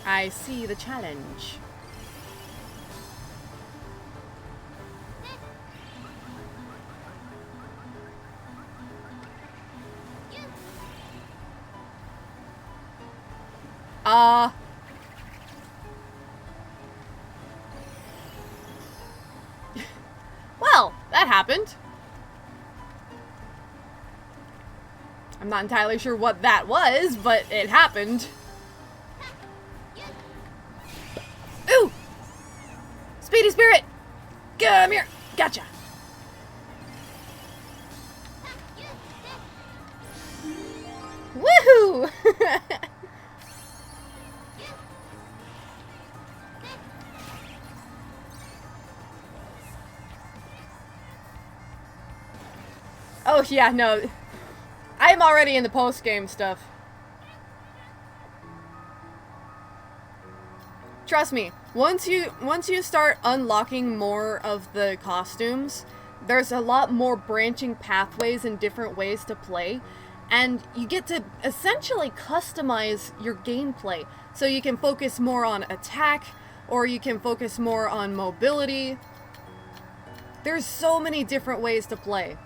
I see the challenge. Well, that happened. I'm not entirely sure what that was, but it happened. Ooh! Speedy Spirit! Come here! Gotcha! Woohoo! Oh yeah, no. I'm already in the post-game stuff. Trust me, once you start unlocking more of the costumes, there's a lot more branching pathways and different ways to play, and you get to essentially customize your gameplay. So you can focus more on attack, or you can focus more on mobility. There's so many different ways to play.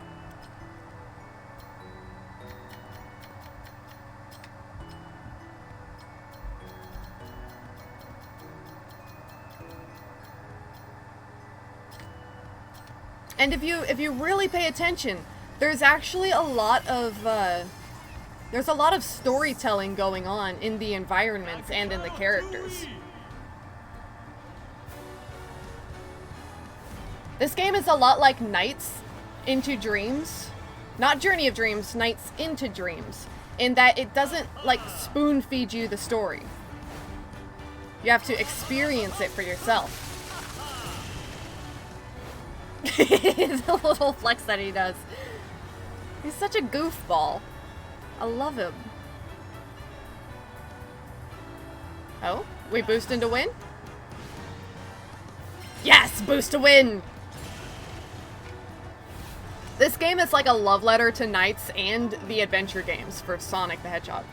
And if you really pay attention, there's actually a lot of storytelling going on in the environments and in the characters. This game is a lot like Nights into Dreams. Not Journey of Dreams, Nights into Dreams. In that it doesn't, like, spoon feed you the story. You have to experience it for yourself. It's a little flex that he does. He's such a goofball. I love him. Oh, we boost into win? Yes, boost to win! This game is like a love letter to Nights and the adventure games for Sonic the Hedgehog.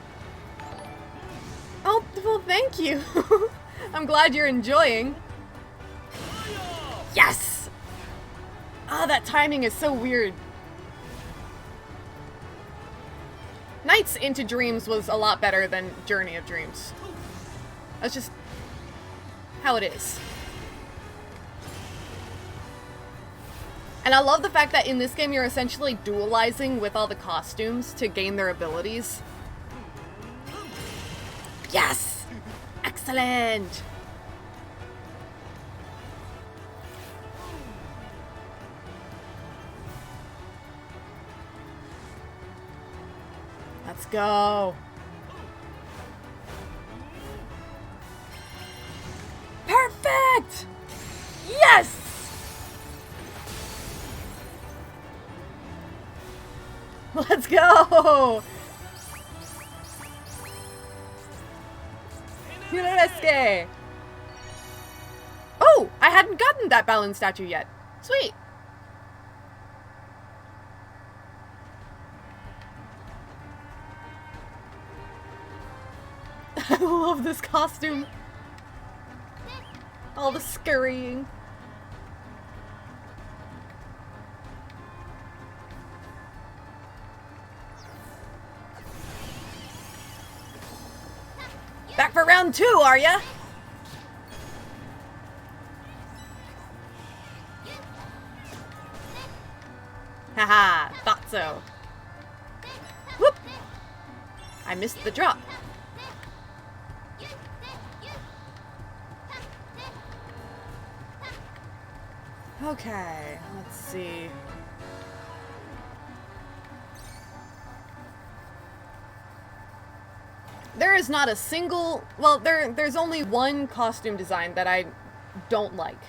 Oh, well, thank you. I'm glad you're enjoying. Yes! Ah, that timing is so weird. Nights into Dreams was a lot better than Journey of Dreams. That's just how it is. And I love the fact that in this game you're essentially dualizing with all the costumes to gain their abilities. Yes! Excellent! Let's go. Perfect! Yes! Let's go! Yunoresuke! Oh! I hadn't gotten that balance statue yet. Sweet! I love this costume. All the scurrying. Back for round 2, are ya? Haha, thought so. Whoop! I missed the drop. Okay, let's see. There is not a single... Well, there's only one costume design that I don't like.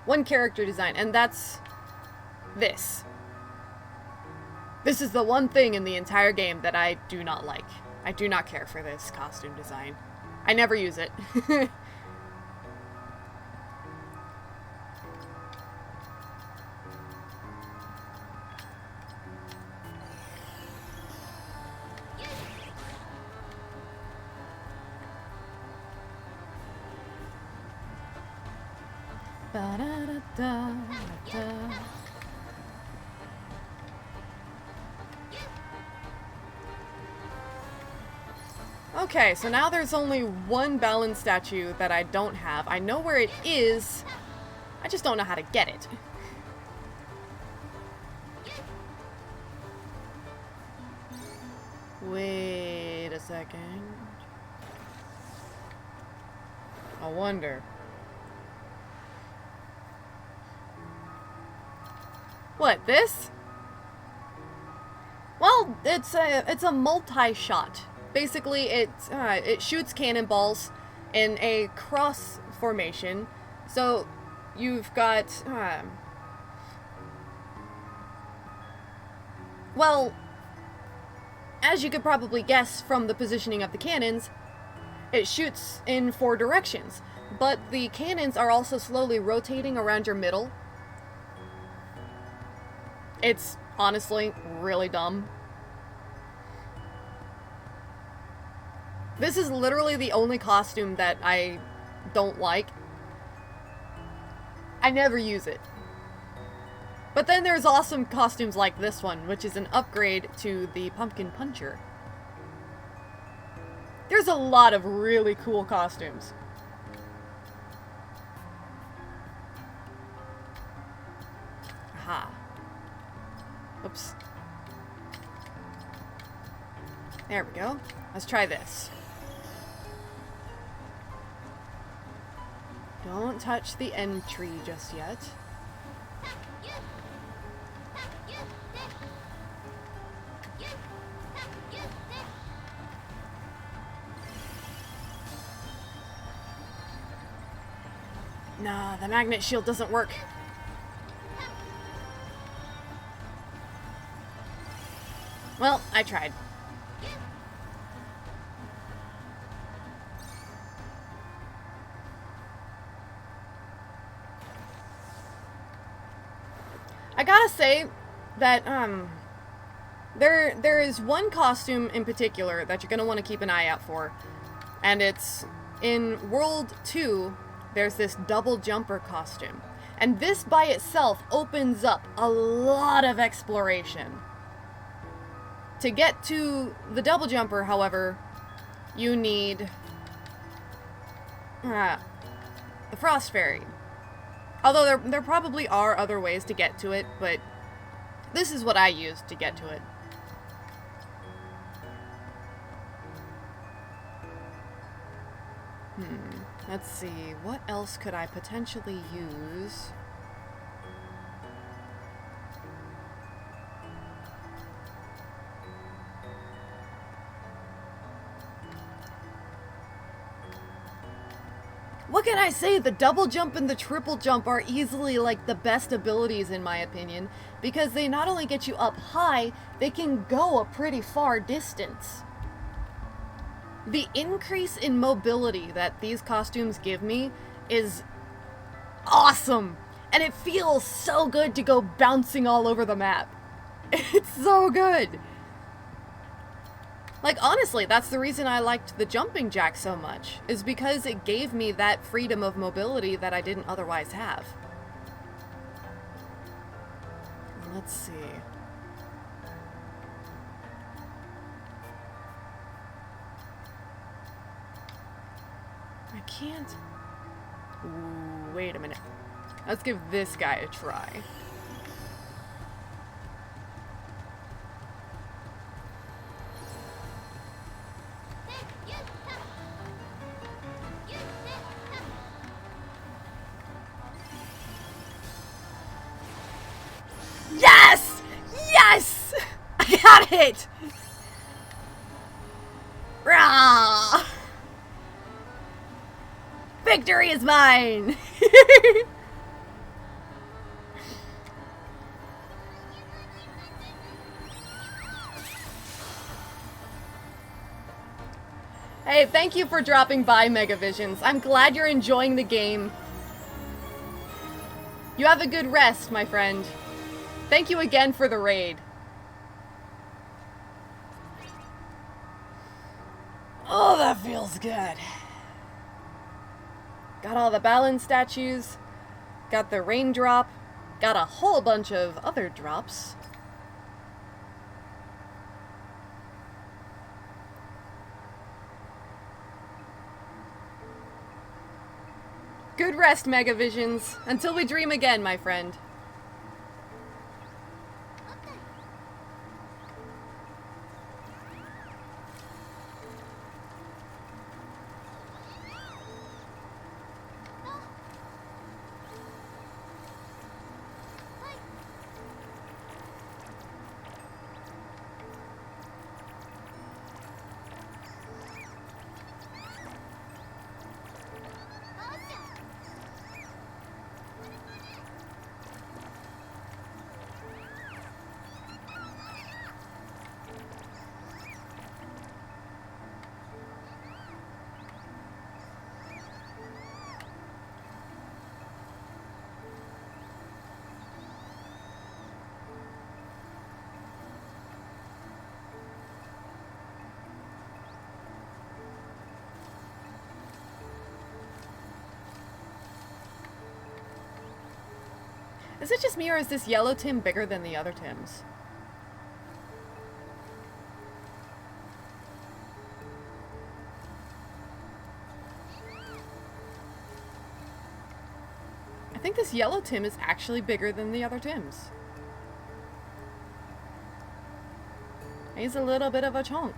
One character design, and that's this. This is the one thing in the entire game that I do not like. I do not care for this costume design. I never use it. Okay, so now there's only one balance statue that I don't have. I know where it is, I just don't know how to get it. Wait a second. I wonder. What, this? Well, it's a multi-shot. Basically, it shoots cannonballs in a cross formation. So you've got well, as you could probably guess from the positioning of the cannons, it shoots in 4 directions. But the cannons are also slowly rotating around your middle. It's honestly really dumb. This is literally the only costume that I don't like. I never use it. But then there's awesome costumes like this one, which is an upgrade to the Pumpkin Puncher. There's a lot of really cool costumes. Aha. Oops. There we go. Let's try this. Don't touch the end tree just yet. Nah, the magnet shield doesn't work. Well, I tried. I gotta say that, there is one costume in particular that you're gonna want to keep an eye out for. And it's in World 2, there's this double jumper costume. And this by itself opens up a lot of exploration. To get to the double jumper, however, you need the Frost Fairy. Although there probably are other ways to get to it, but this is what I used to get to it. Let's see, what else could I potentially use? What can I say? The double jump and the triple jump are easily like the best abilities in my opinion, because they not only get you up high, they can go a pretty far distance. The increase in mobility that these costumes give me is awesome, and it feels so good to go bouncing all over the map. It's so good. Like, honestly, that's the reason I liked the jumping jack so much, is because it gave me that freedom of mobility that I didn't otherwise have. Let's see. can't... Ooh, wait a minute. Let's give this guy a try. Yes! Yes! I got it! Rah! Victory is mine! Hey, thank you for dropping by, Megavisions. I'm glad you're enjoying the game. You have a good rest, my friend. Thank you again for the raid. Oh, that feels good. Got all the balance statues. Got the raindrop. Got a whole bunch of other drops. Good rest, Megavisions. Until we dream again, my friend. Is it just me, or is this yellow Tim bigger than the other Tims? I think this yellow Tim is actually bigger than the other Tims. He's a little bit of a chunk.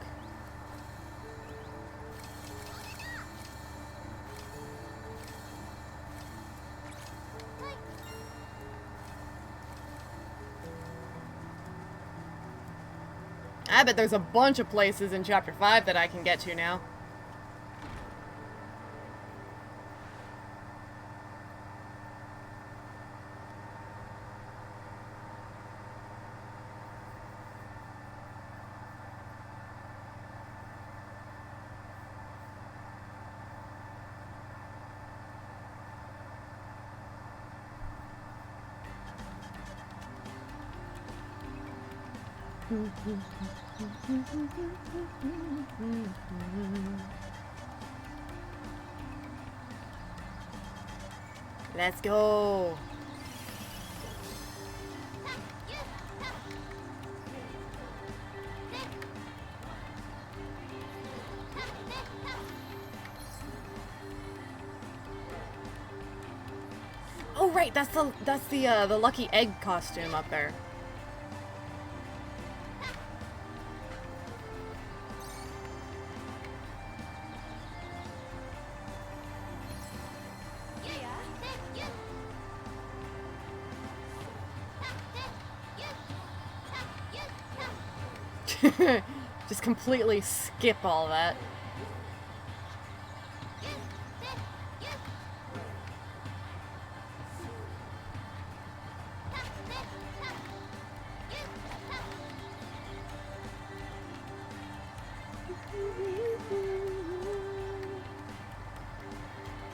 I bet there's a bunch of places in Chapter 5 that I can get to now. Let's go. Oh right, that's the lucky egg costume up there. Just completely skip all that.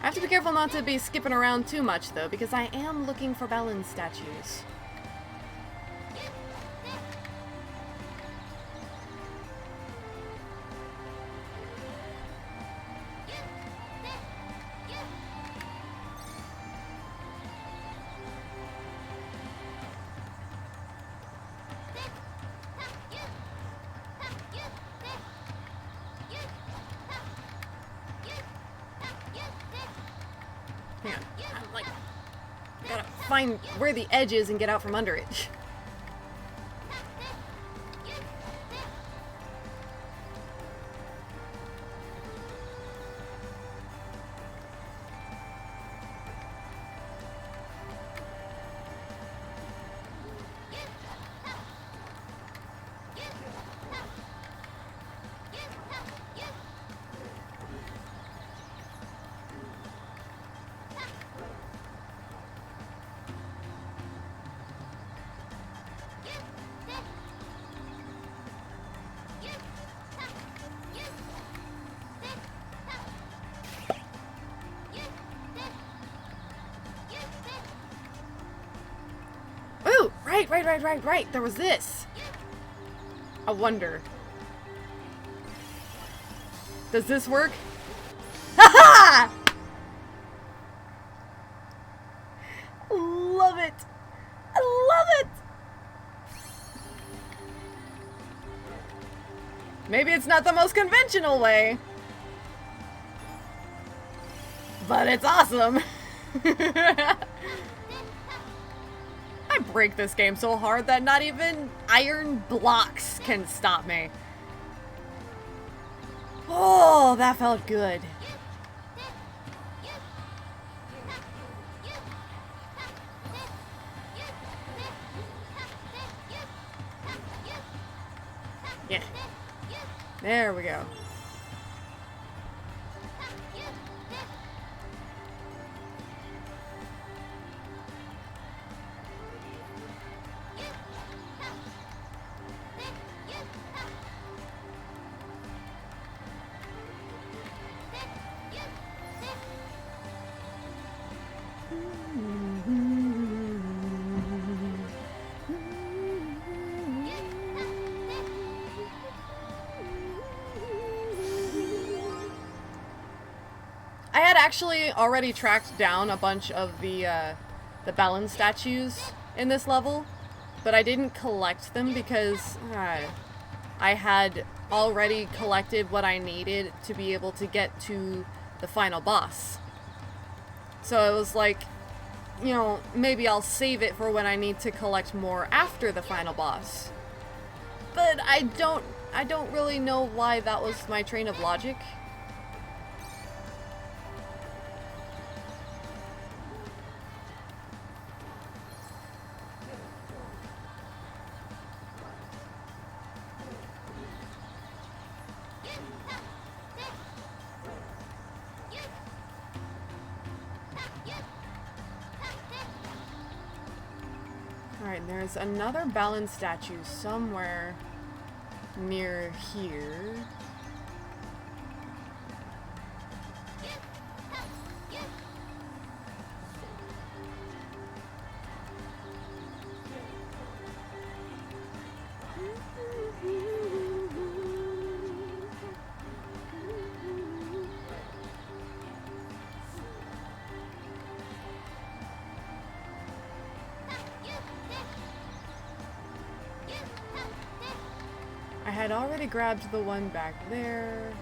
I have to be careful not to be skipping around too much, though, because I am looking for balance statues. find where the edge is and get out from under it. Right. There was this. I wonder. Does this work? Ha ha! Love it. I love it. Maybe it's not the most conventional way, but it's awesome. I break this game so hard that not even iron blocks can stop me. Oh, that felt good. Yeah. There we go. Actually already tracked down a bunch of the balance statues in this level, but I didn't collect them because I had already collected what I needed to be able to get to the final boss. So it was like, you know, maybe I'll save it for when I need to collect more after the final boss. But I don't really know why that was my train of logic. Alright, there's another balance statue somewhere near here. I had already grabbed the one back there.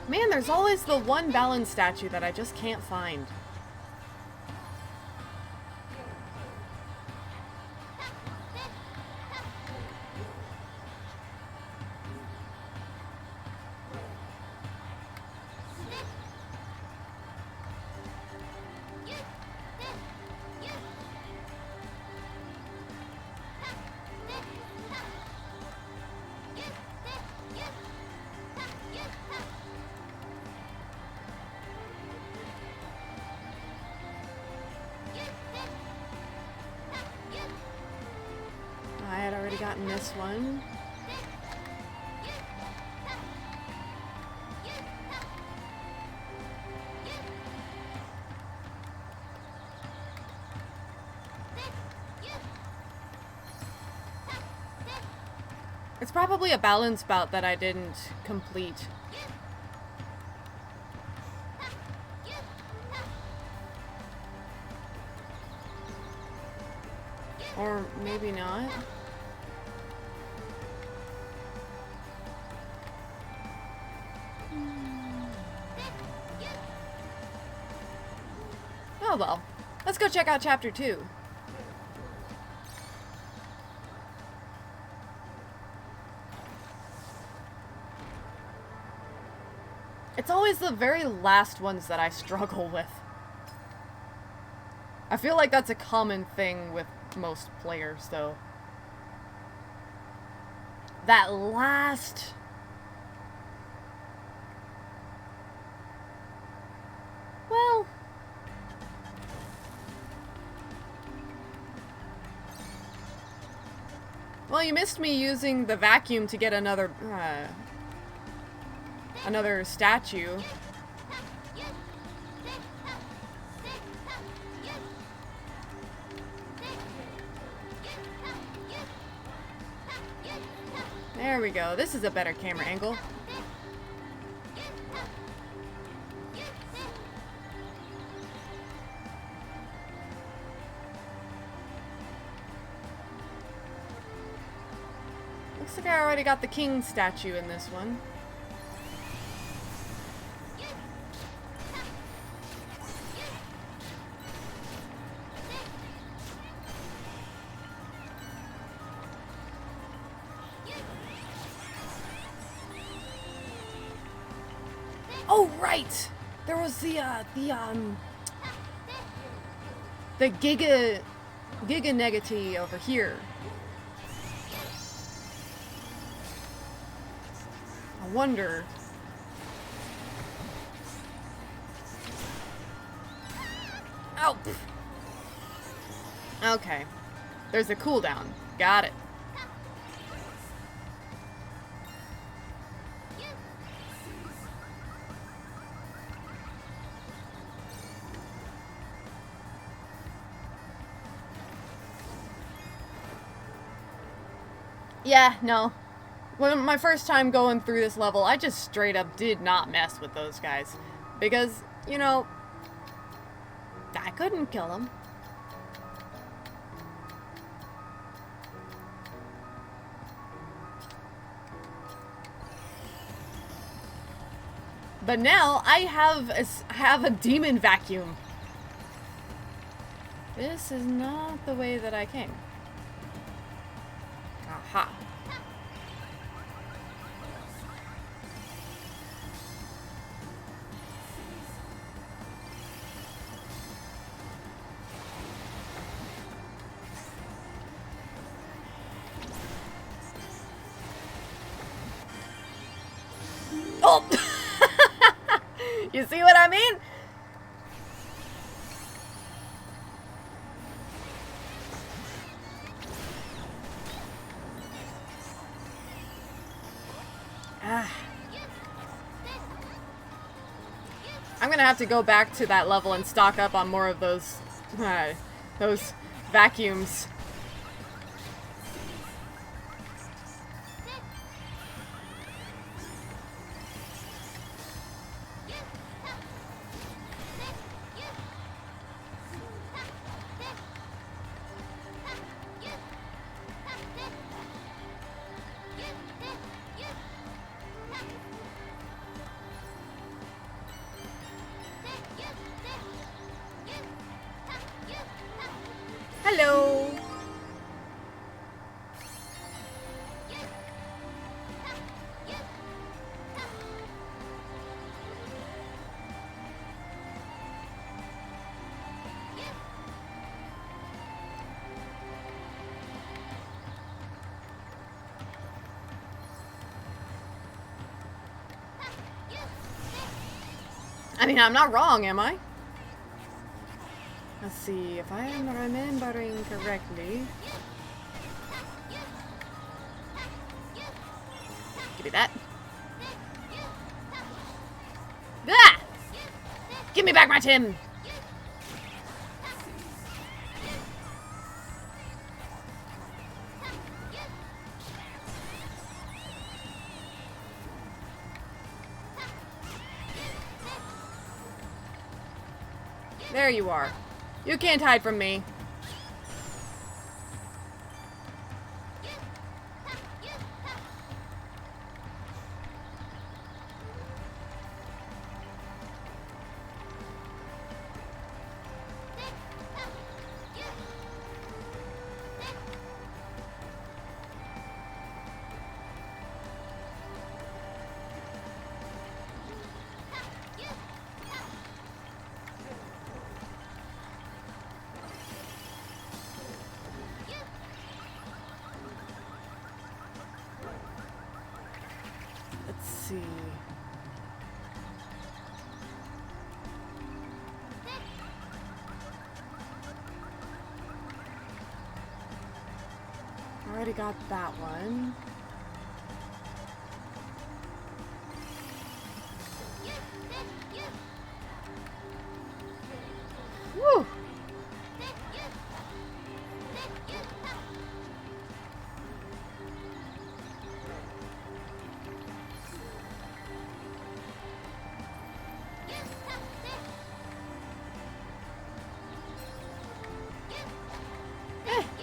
Man, there's always the one balance statue that I just can't find. I had already gotten this one. It's probably a balance bout that I didn't complete. Or maybe not. Oh well. Let's go check out chapter 2. It's always the very last ones that I struggle with. I feel like that's a common thing with most players, though. That last... Well... Well, you missed me using the vacuum to get another statue. There we go. This is a better camera angle. Looks like I already got the king statue in this one. Oh, right! There was the Giga Negati over here. I wonder... Oh! Okay. There's a cooldown. Got it. Yeah, no. When my first time going through this level, I just straight up did not mess with those guys. Because, you know, I couldn't kill them. But now, I have a demon vacuum. This is not the way that I came. Aha. Oh! You see what I mean? I'm gonna have to go back to that level and stock up on more of those vacuums. Hello. I mean, I'm not wrong, am I? Let's see, if I am remembering correctly... Give me that. Ah! Give me back my Tim! There you are. You can't hide from me. see. Already got that one. Woo!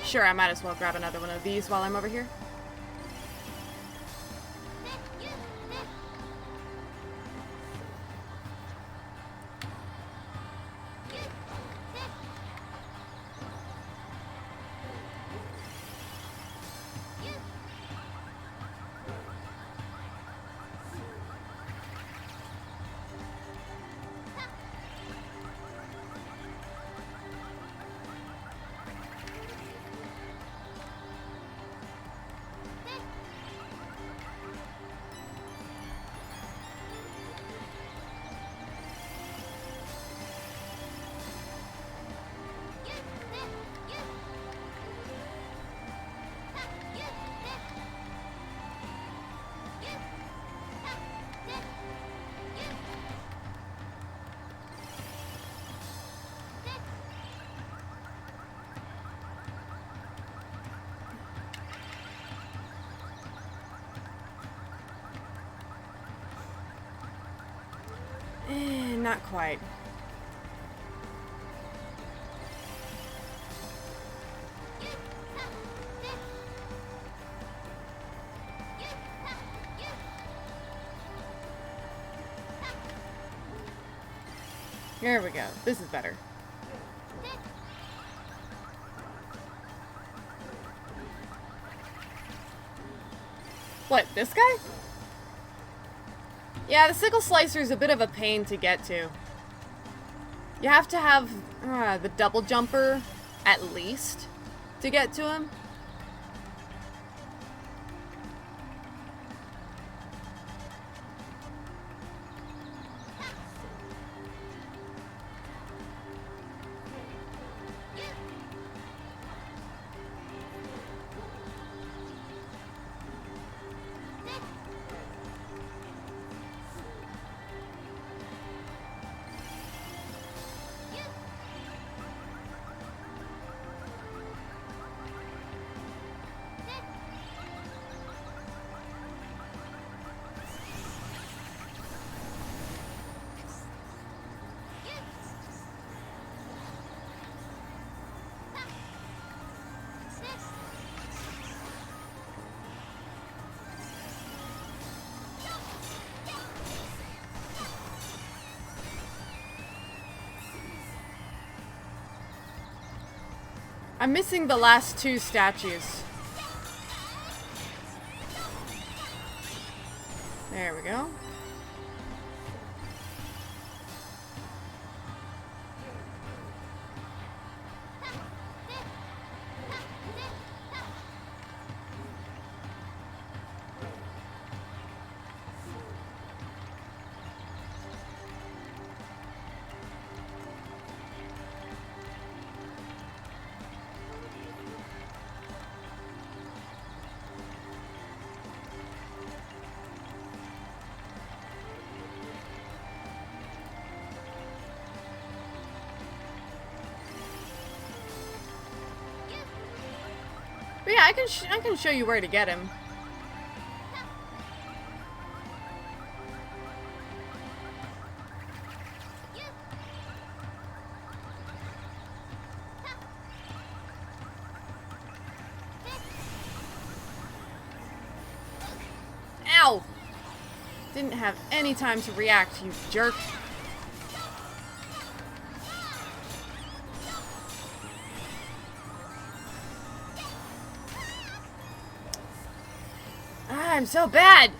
Sure, I might as well grab another one of these while I'm over here. Not quite. Here we go. This is better. What, this guy? Yeah, the sickle slicer is a bit of a pain to get to. You have to have the double jumper, at least, to get to him. I'm missing the last two statues. There we go. But yeah, I can show you where to get him. Ow! Didn't have any time to react, you jerk. I'm so bad!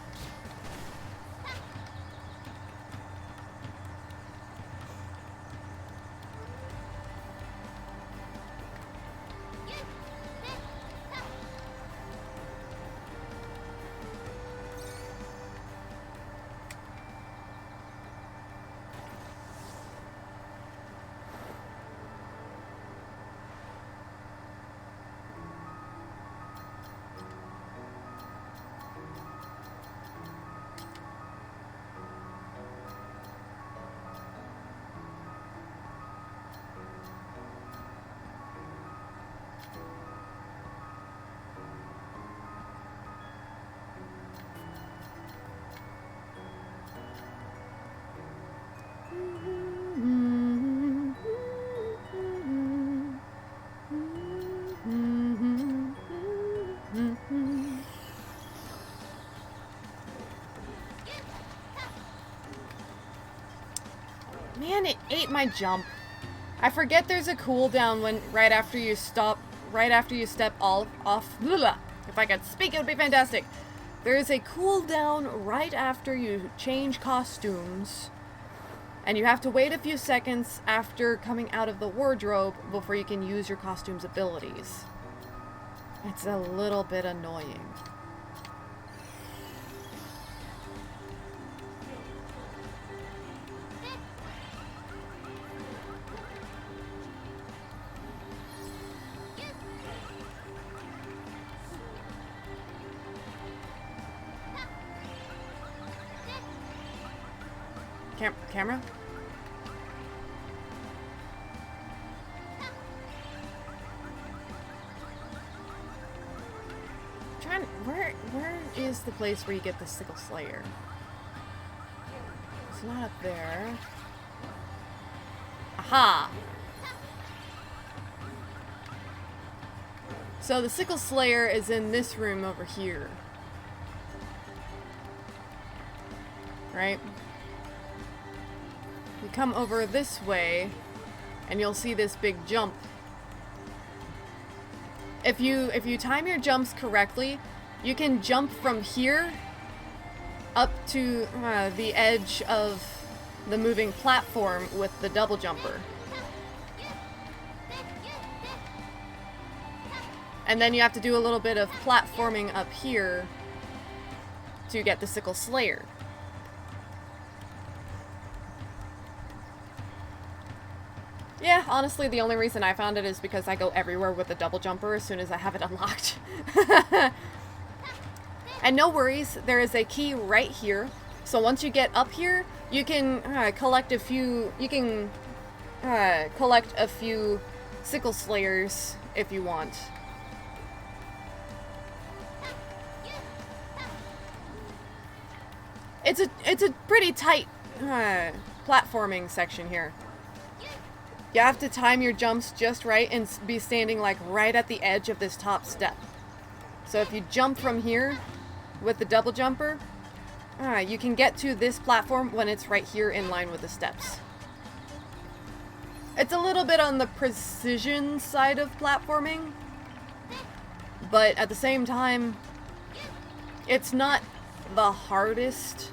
Man, it ate my jump. I forget there's a cooldown when right after you step all off. Blah. If I could speak, it would be fantastic. There is a cooldown right after you change costumes, and you have to wait a few seconds after coming out of the wardrobe before you can use your costume's abilities. It's a little bit annoying. Camera? Where is the place where you get the Sickle Slayer? It's not up there. Aha! So the Sickle Slayer is in this room over here. Right? You come over this way, and you'll see this big jump. If you time your jumps correctly, you can jump from here up to the edge of the moving platform with the double jumper. And then you have to do a little bit of platforming up here to get the Sickle Slayer. Yeah, honestly, the only reason I found it is because I go everywhere with the double jumper as soon as I have it unlocked. And no worries, there is a key right here. So once you get up here, you can collect a few. You can collect a few Sickle Slayers if you want. It's a pretty tight platforming section here. You have to time your jumps just right and be standing like right at the edge of this top step. So if you jump from here with the double jumper, you can get to this platform when it's right here in line with the steps. It's a little bit on the precision side of platforming, but at the same time, it's not the hardest.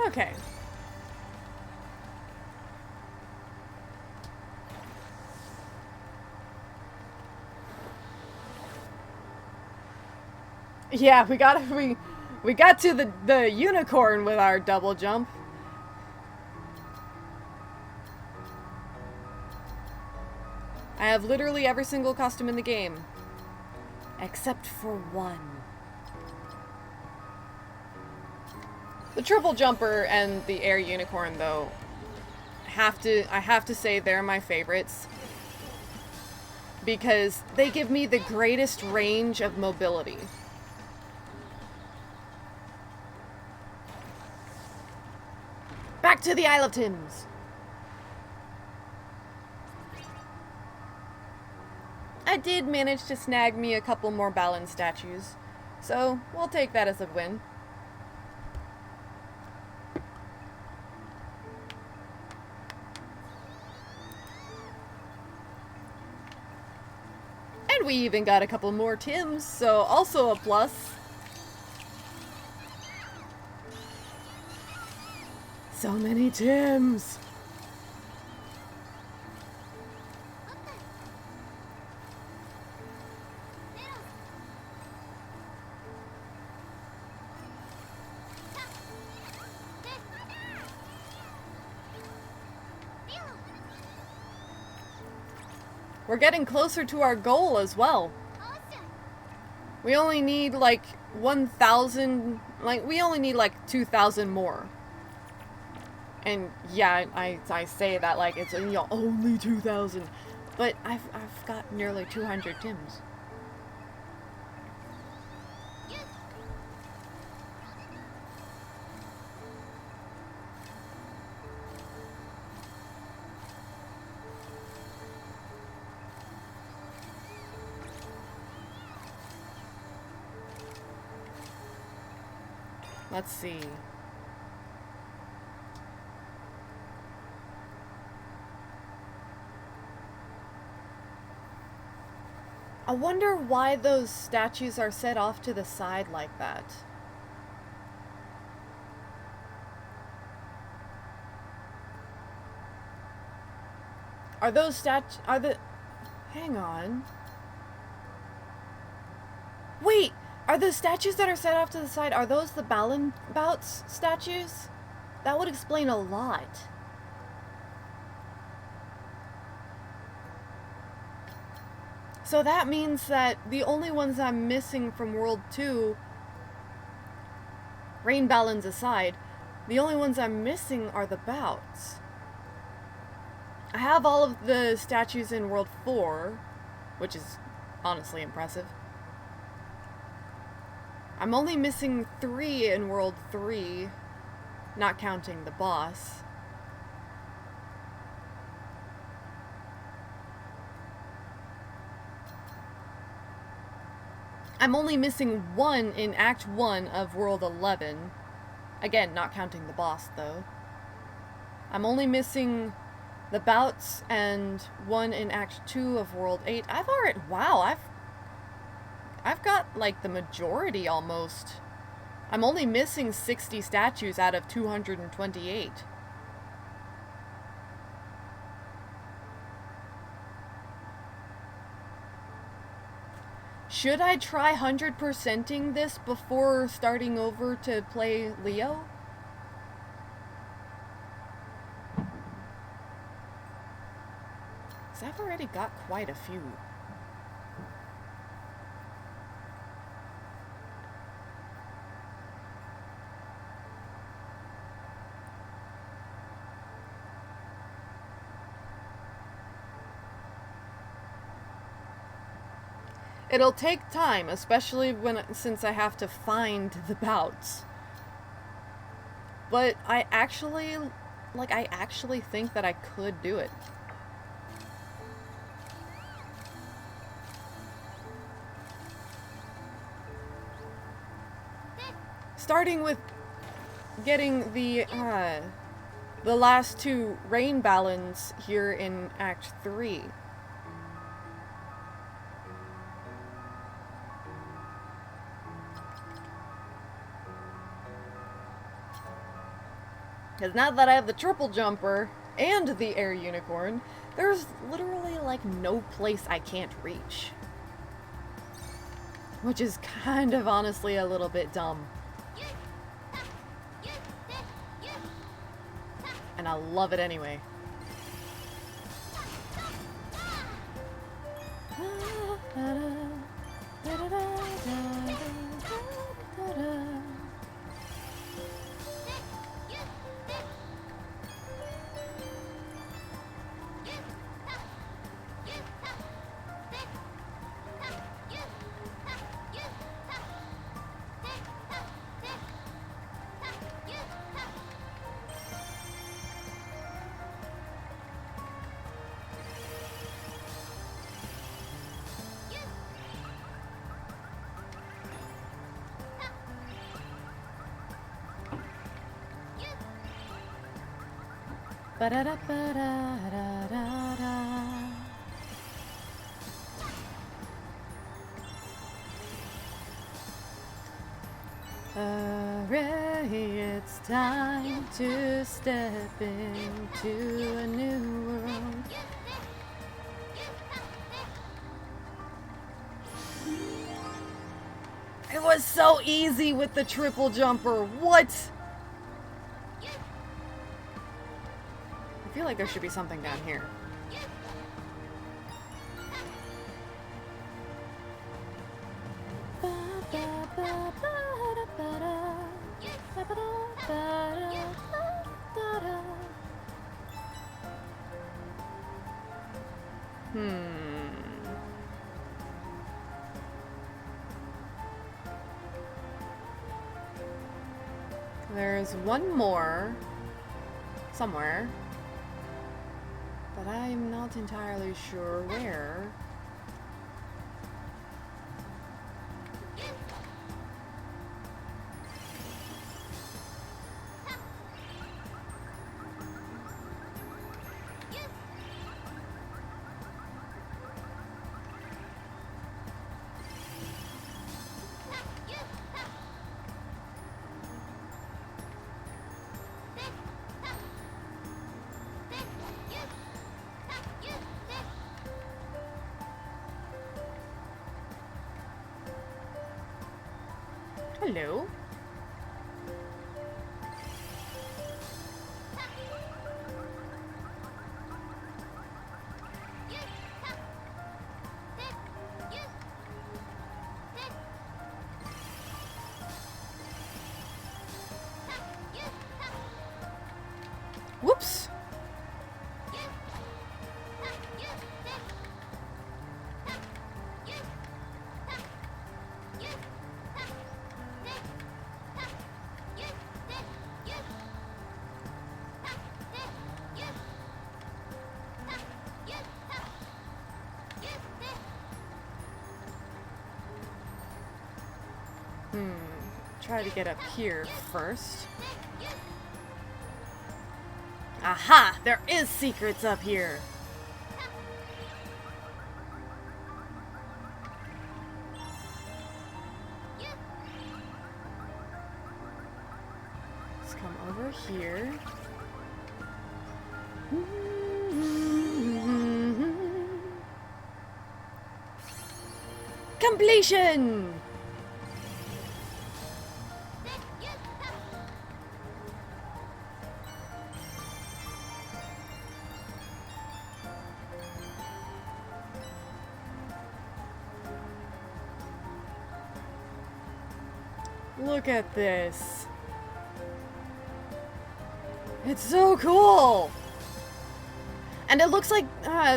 Okay. Yeah, we got to the unicorn with our double jump. I have literally every single costume in the game, except for one. The triple jumper and the air unicorn, though, I have to say they're my favorites because they give me the greatest range of mobility. Back to the Isle of Tims. I did manage to snag me a couple more balance statues, so we'll take that as a win. And we even got a couple more Tims, so also a plus. So many Tims! We're getting closer to our goal as well. We only need like 1,000, we only need like 2,000 more. And yeah, I say that like it's, you know, only 2,000. But I've got nearly 200 Tims. Let's see. I wonder why those statues are set off to the side like that. Are those hang on. Wait! Are the statues that are set off to the side, are those the Bouts statues? That would explain a lot. So that means that the only ones I'm missing from World 2, rain balance aside, the only ones I'm missing are the Bouts. I have all of the statues in World 4, which is honestly impressive. I'm only missing 3 in World 3, not counting the boss. I'm only missing 1 in Act 1 of World 11. Again, not counting the boss, though. I'm only missing the Bouts and 1 in Act 2 of World 8. I've got, like, the majority, almost. I'm only missing 60 statues out of 228. Should I try 100%ing this before starting over to play Leo? Because I've already got quite a few. It'll take time, especially since I have to find the Bouts. But I actually think that I could do it. Starting with getting the last 2 rain balance here in Act 3. Because now that I have the triple jumper and the air unicorn, there's literally like no place I can't reach. Which is kind of honestly a little bit dumb. And I love it anyway. Ba-da-da-ba-da-da-da-da. Hooray, it's time to step into a new world. It was so easy with the triple jumper. What? I feel like there should be something down here. There's one more somewhere, but I'm not entirely sure where. Hello. Whoops. Try to get up here first. Aha! There is secrets up here! Let's come over here. Completion! Look at this. It's so cool! And it looks like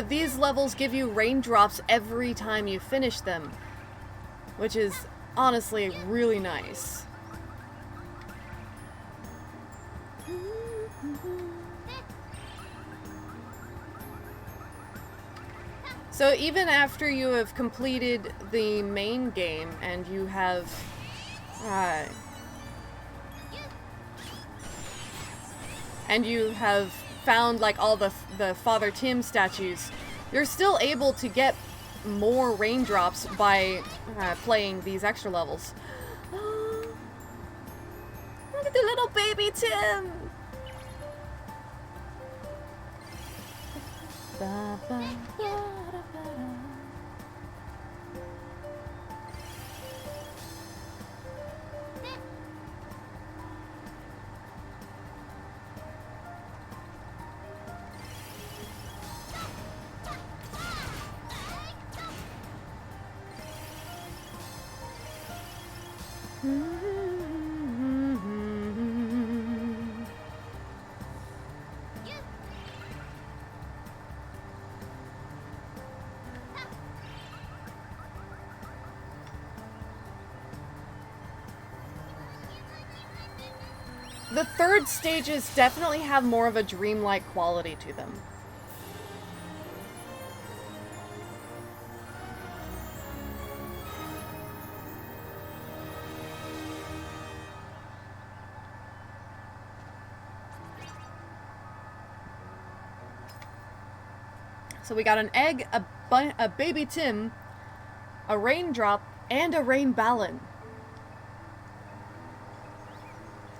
these levels give you raindrops every time you finish them, which is honestly really nice. So even after you have completed the main game and you have found like all the Father Tim statues, you're still able to get more raindrops by playing these extra levels. Look at the little baby Tim! Ba, ba, ba, da, ba, da. The third stages definitely have more of a dreamlike quality to them. So we got an egg, a baby Tim, a raindrop, and a rain ballon.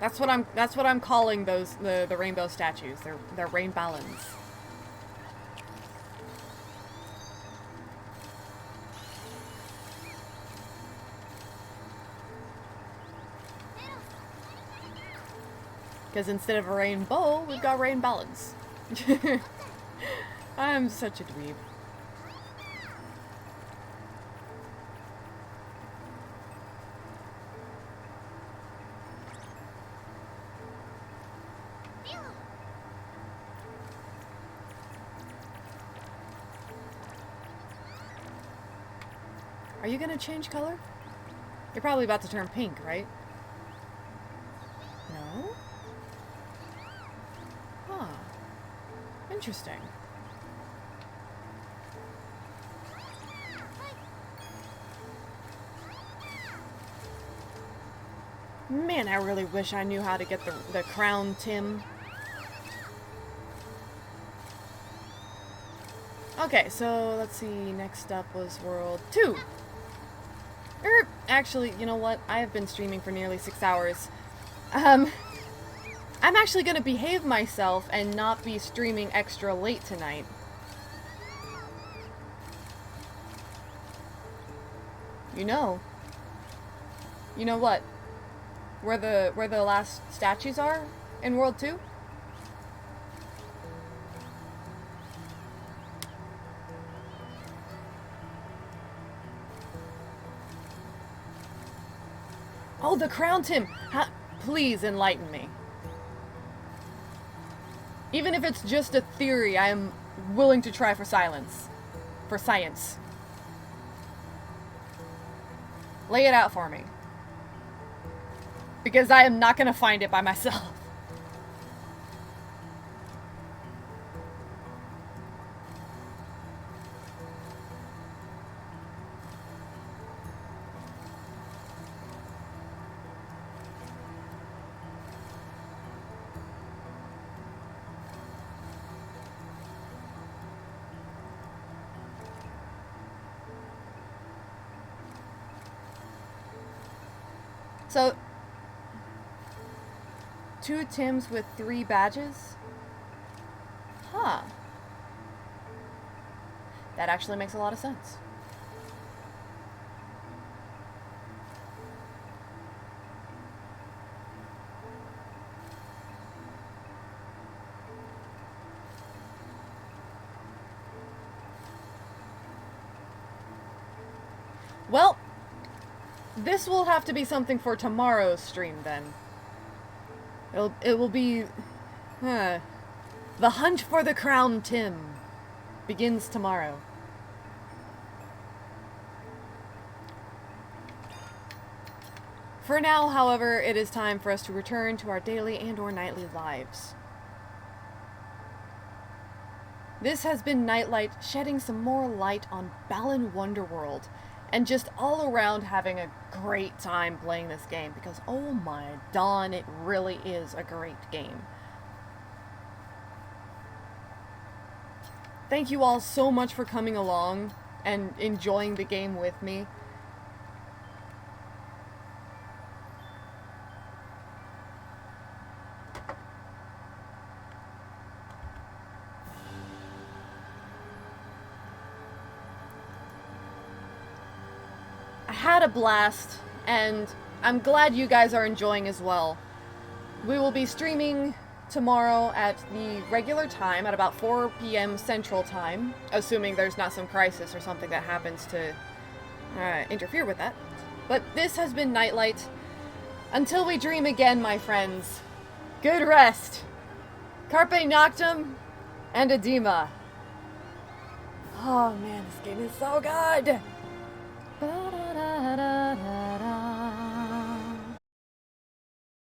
That's what I'm calling those the rainbow statues. They're rain ballons. Because instead of a rainbow, we've got rain ballons. I'm such a dweeb. Are you gonna change color? You're probably about to turn pink, right? No? Huh. Interesting. Man, I really wish I knew how to get the crown Tim. Okay, so let's see, next up was World 2. Actually, you know what? I have been streaming for nearly 6 hours. I'm actually gonna behave myself and not be streaming extra late tonight. You know what? Where the last statues are in World 2? Oh, the crown Tim! Please enlighten me. Even if it's just a theory, I am willing to try for silence. For science. Lay it out for me. Because I am not gonna find it by myself. So, 2 Tims with 3 badges? Huh. That actually makes a lot of sense. Well, this will have to be something for tomorrow's stream, then. It will be... The hunt for the crown Tim begins tomorrow. For now, however, it is time for us to return to our daily and/or nightly lives. This has been Nightlight, shedding some more light on Balan Wonderworld, and just all around having a great time playing this game, because oh my dawn, it really is a great game. Thank you all so much for coming along and enjoying the game with me. I had a blast, and I'm glad you guys are enjoying as well. We will be streaming tomorrow at the regular time at about 4 p.m. Central Time, assuming there's not some crisis or something that happens to interfere with that. But this has been Nightlight. Until we dream again, my friends, good rest. Carpe Noctem and Edema. Oh man, this game is so good. Bye.